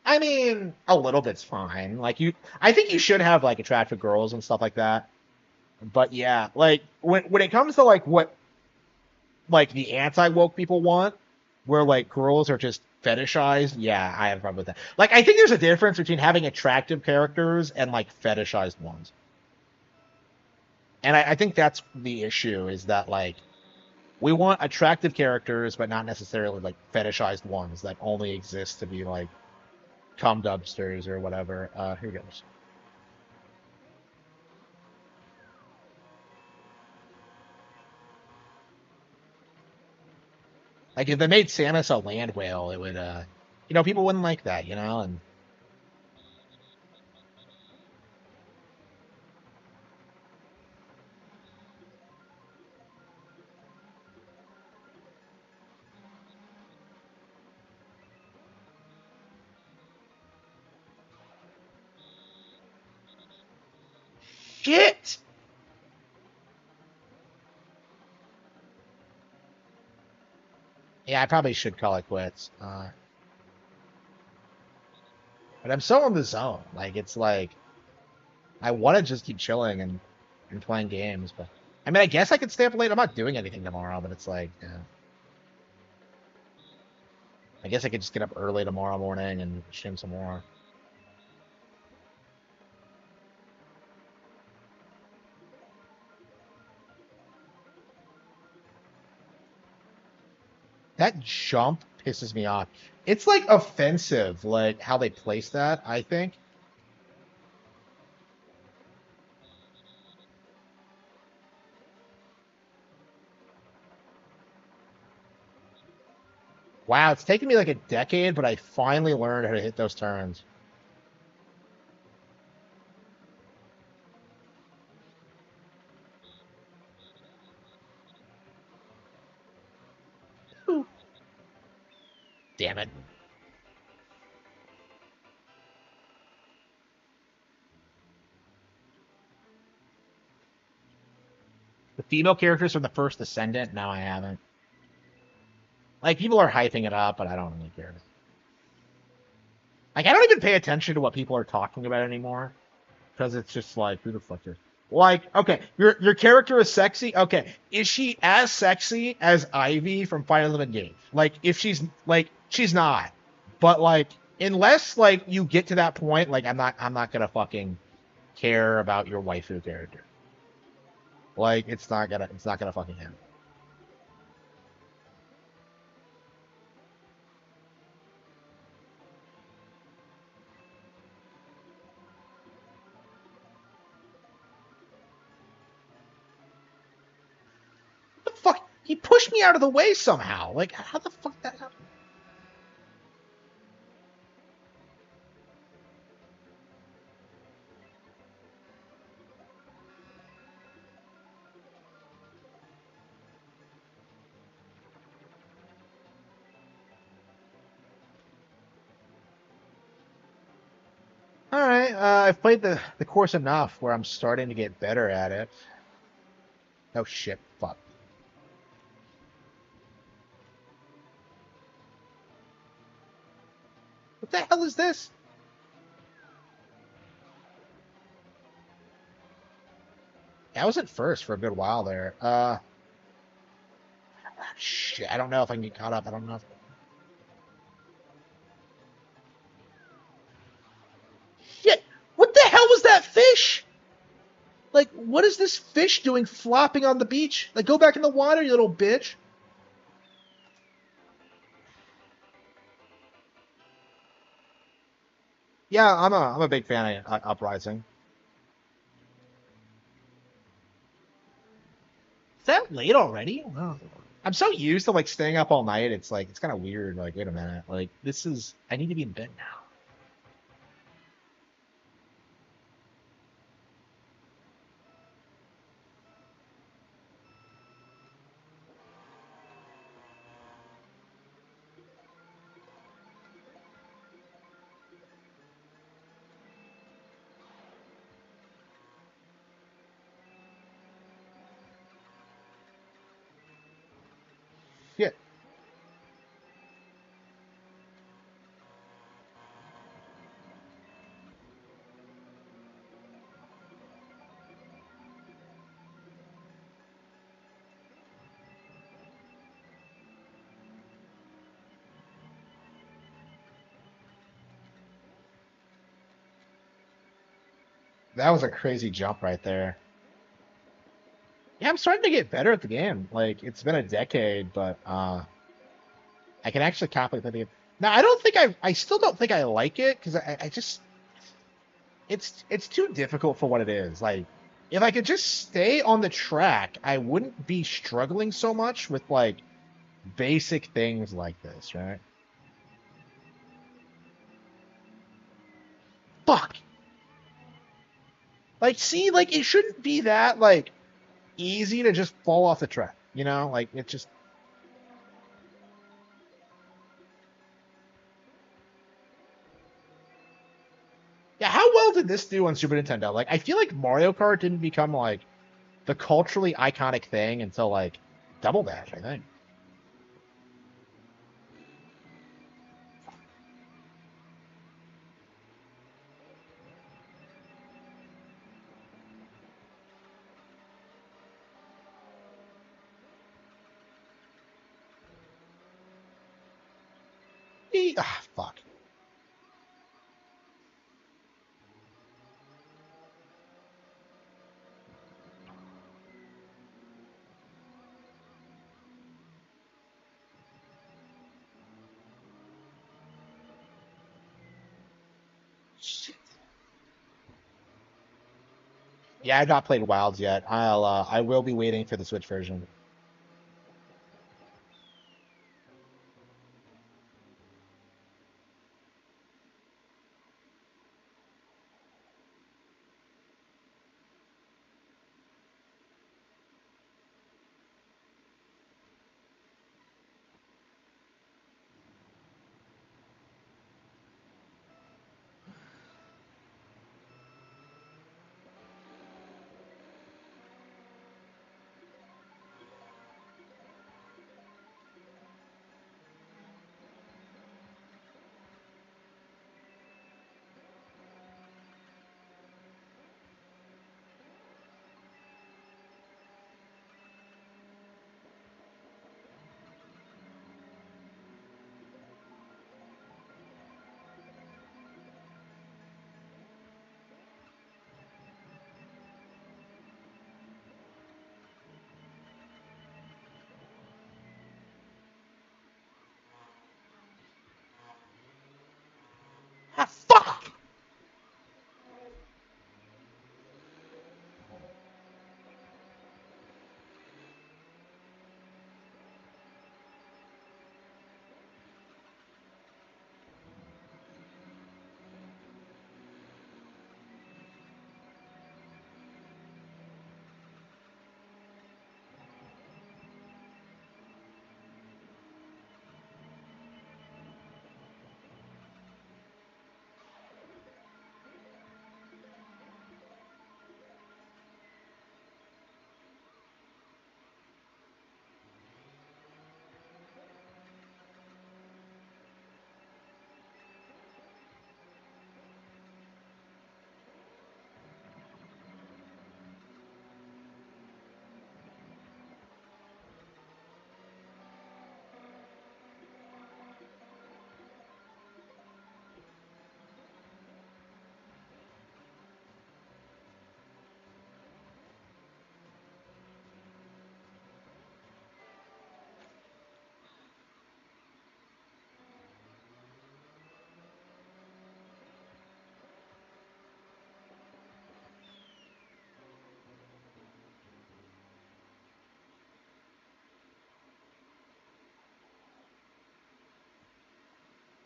I mean, a little bit's fine. Like I think you should have like attractive girls and stuff like that. But yeah, like when it comes to like what like the anti woke people want, where like girls are just fetishized, yeah, I have a problem with that. Like I think there's a difference between having attractive characters and like fetishized ones. And I think that's the issue is that like we want attractive characters, but not necessarily like fetishized ones that only exist to be like cum dumpsters or whatever. Here goes. Like if they made Samus a land whale, it would people wouldn't like that, and shit. Yeah, I probably should call it quits. But I'm so in the zone. Like it's like I want to just keep chilling and playing games, but I mean, I guess I could stay up late. I'm not doing anything tomorrow, but it's like, yeah. I guess I could just get up early tomorrow morning and stream some more. That jump pisses me off. It's like offensive, like how they place that, I think. Wow, it's taken me like a decade, but I finally learned how to hit those turns. Ooh. Damn it. The female characters from the first Descendant? No, I haven't. Like, people are hyping it up, but I don't really care. Like, I don't even pay attention to what people are talking about anymore. Because it's just like, who the fuck is... Like, okay, your character is sexy? Okay, is she as sexy as Ivy from Fire Emblem Engage? Like, if she's, like, she's not. But, like, unless, like, you get to that point, like, I'm not gonna fucking care about your waifu character. Like, it's not gonna fucking happen. What the fuck? He pushed me out of the way somehow. Like, how the fuck that happened? All right, I've played the course enough where I'm starting to get better at it. Oh shit, fuck. What the hell is this? I was at first for a good while there. Shit, I don't know if I can get caught up. I don't know if... Shit! What the hell was that fish? Like, what is this fish doing flopping on the beach? Like, go back in the water, you little bitch. Yeah, I'm a big fan of Uprising. Is that late already? Wow. I'm so used to like staying up all night. It's like it's kind of weird. Like, wait a minute. Like, this is... I need to be in bed now. Shit. That was a crazy jump right there. Yeah, I'm starting to get better at the game. Like, it's been a decade, but I can actually complete the game. Now, I don't think I still don't think I like it because I just it's too difficult for what it is. Like, if I could just stay on the track, I wouldn't be struggling so much with like basic things like this, right? Fuck. Like, see, like it shouldn't be that like easy to just fall off the track, you know? Like it just... Yeah, how well did this do on Super Nintendo? Like, I feel like Mario Kart didn't become like the culturally iconic thing until like Double Dash, I think. Fuck. Shit. Yeah, I've not played Wilds yet. I will be waiting for the Switch version. Ah, fuck!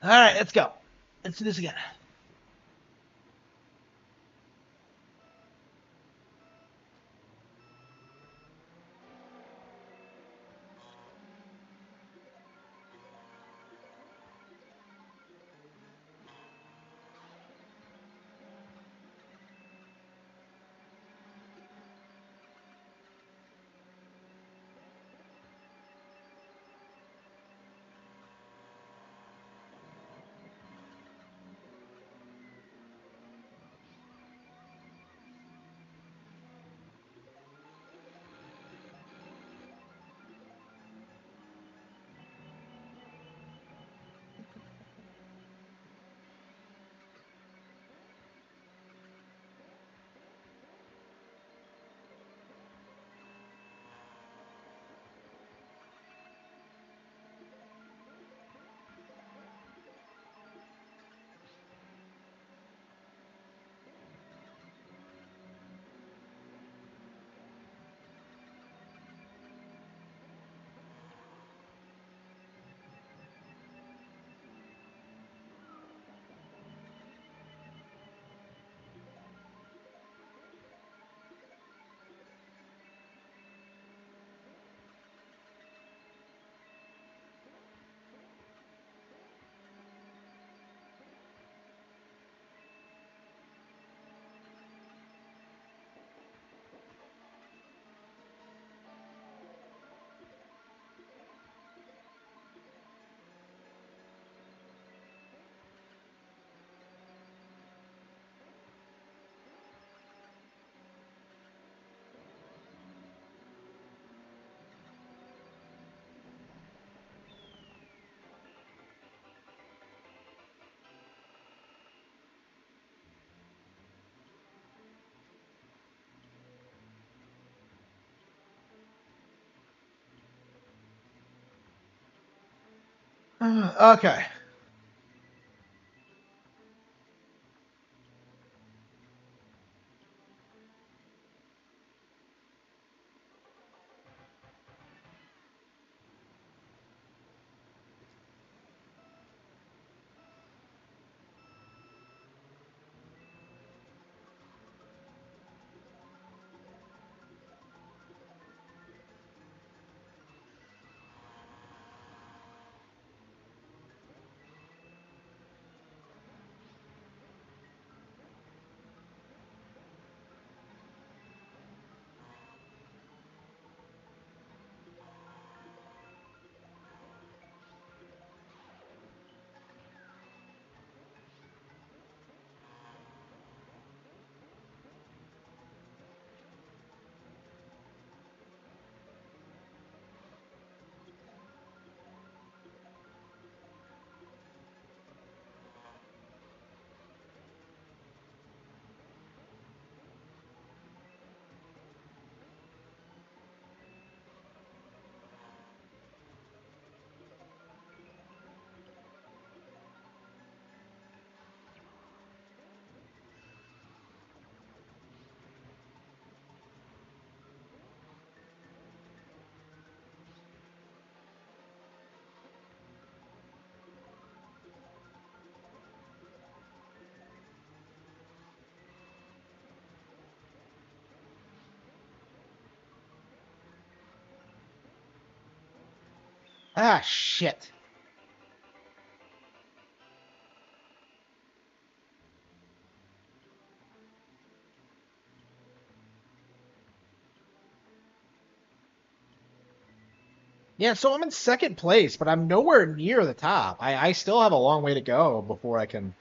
All right, let's go. Let's do this again. Okay. Ah, shit. Yeah, so I'm in second place, but I'm nowhere near the top. I still have a long way to go before I can.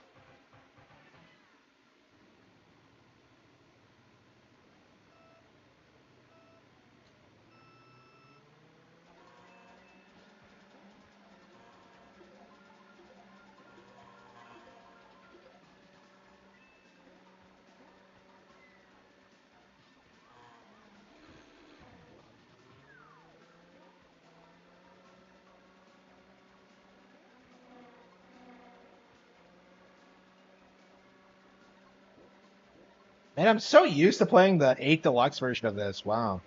Man, I'm so used to playing the 8 Deluxe version of this. Wow.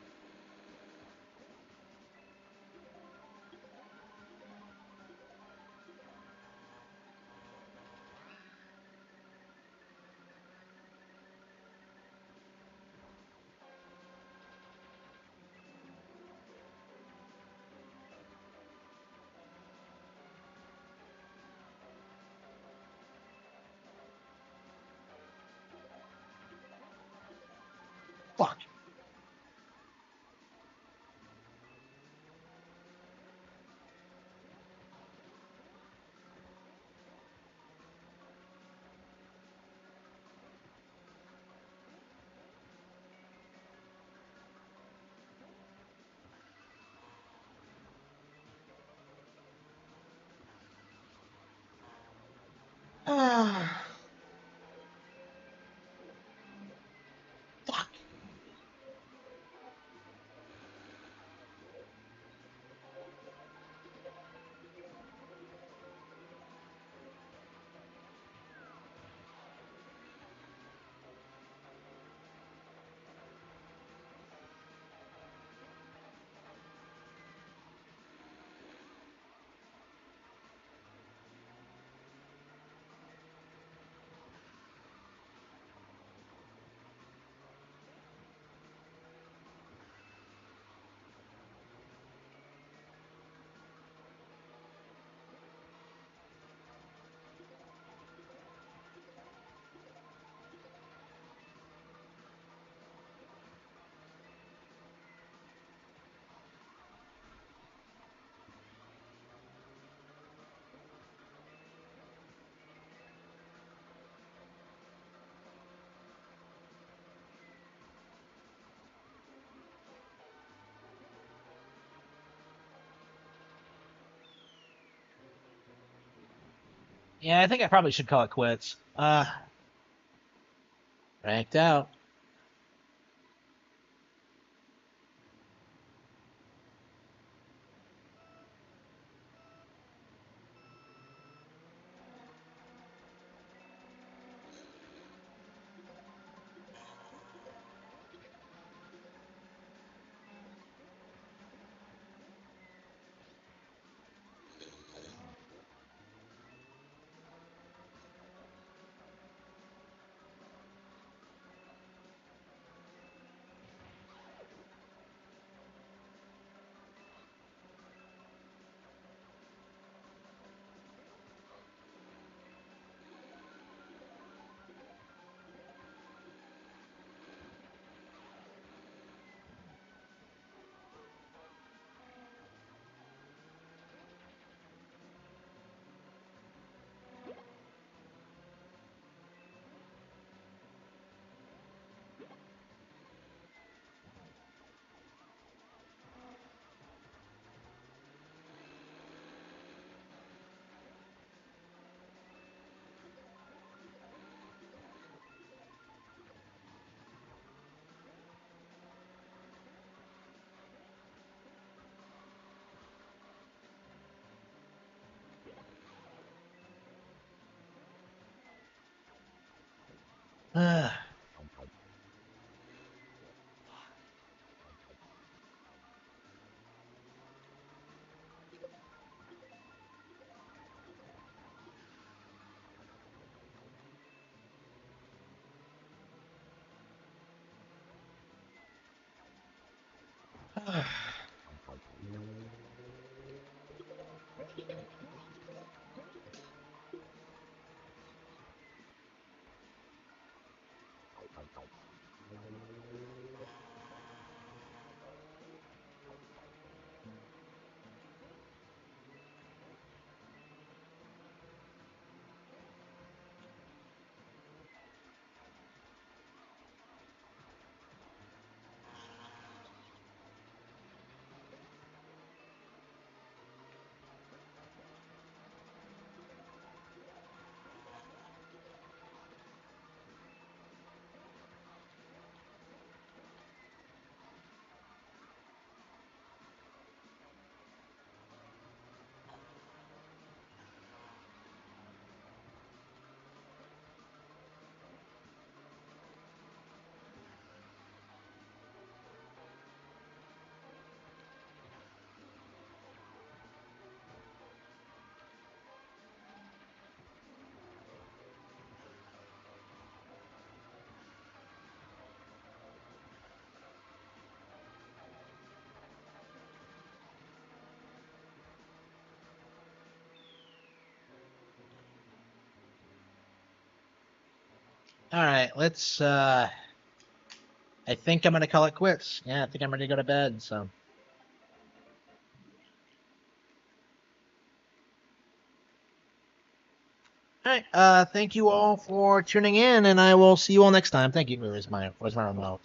Fuck. Ah. Fuck. Yeah, I think I probably should call it quits. Ranked out. All right, let's. I think I'm gonna call it quits. Yeah, I think I'm ready to go to bed. So. All right. Thank you all for tuning in, and I will see you all next time. Thank you. Where's my remote?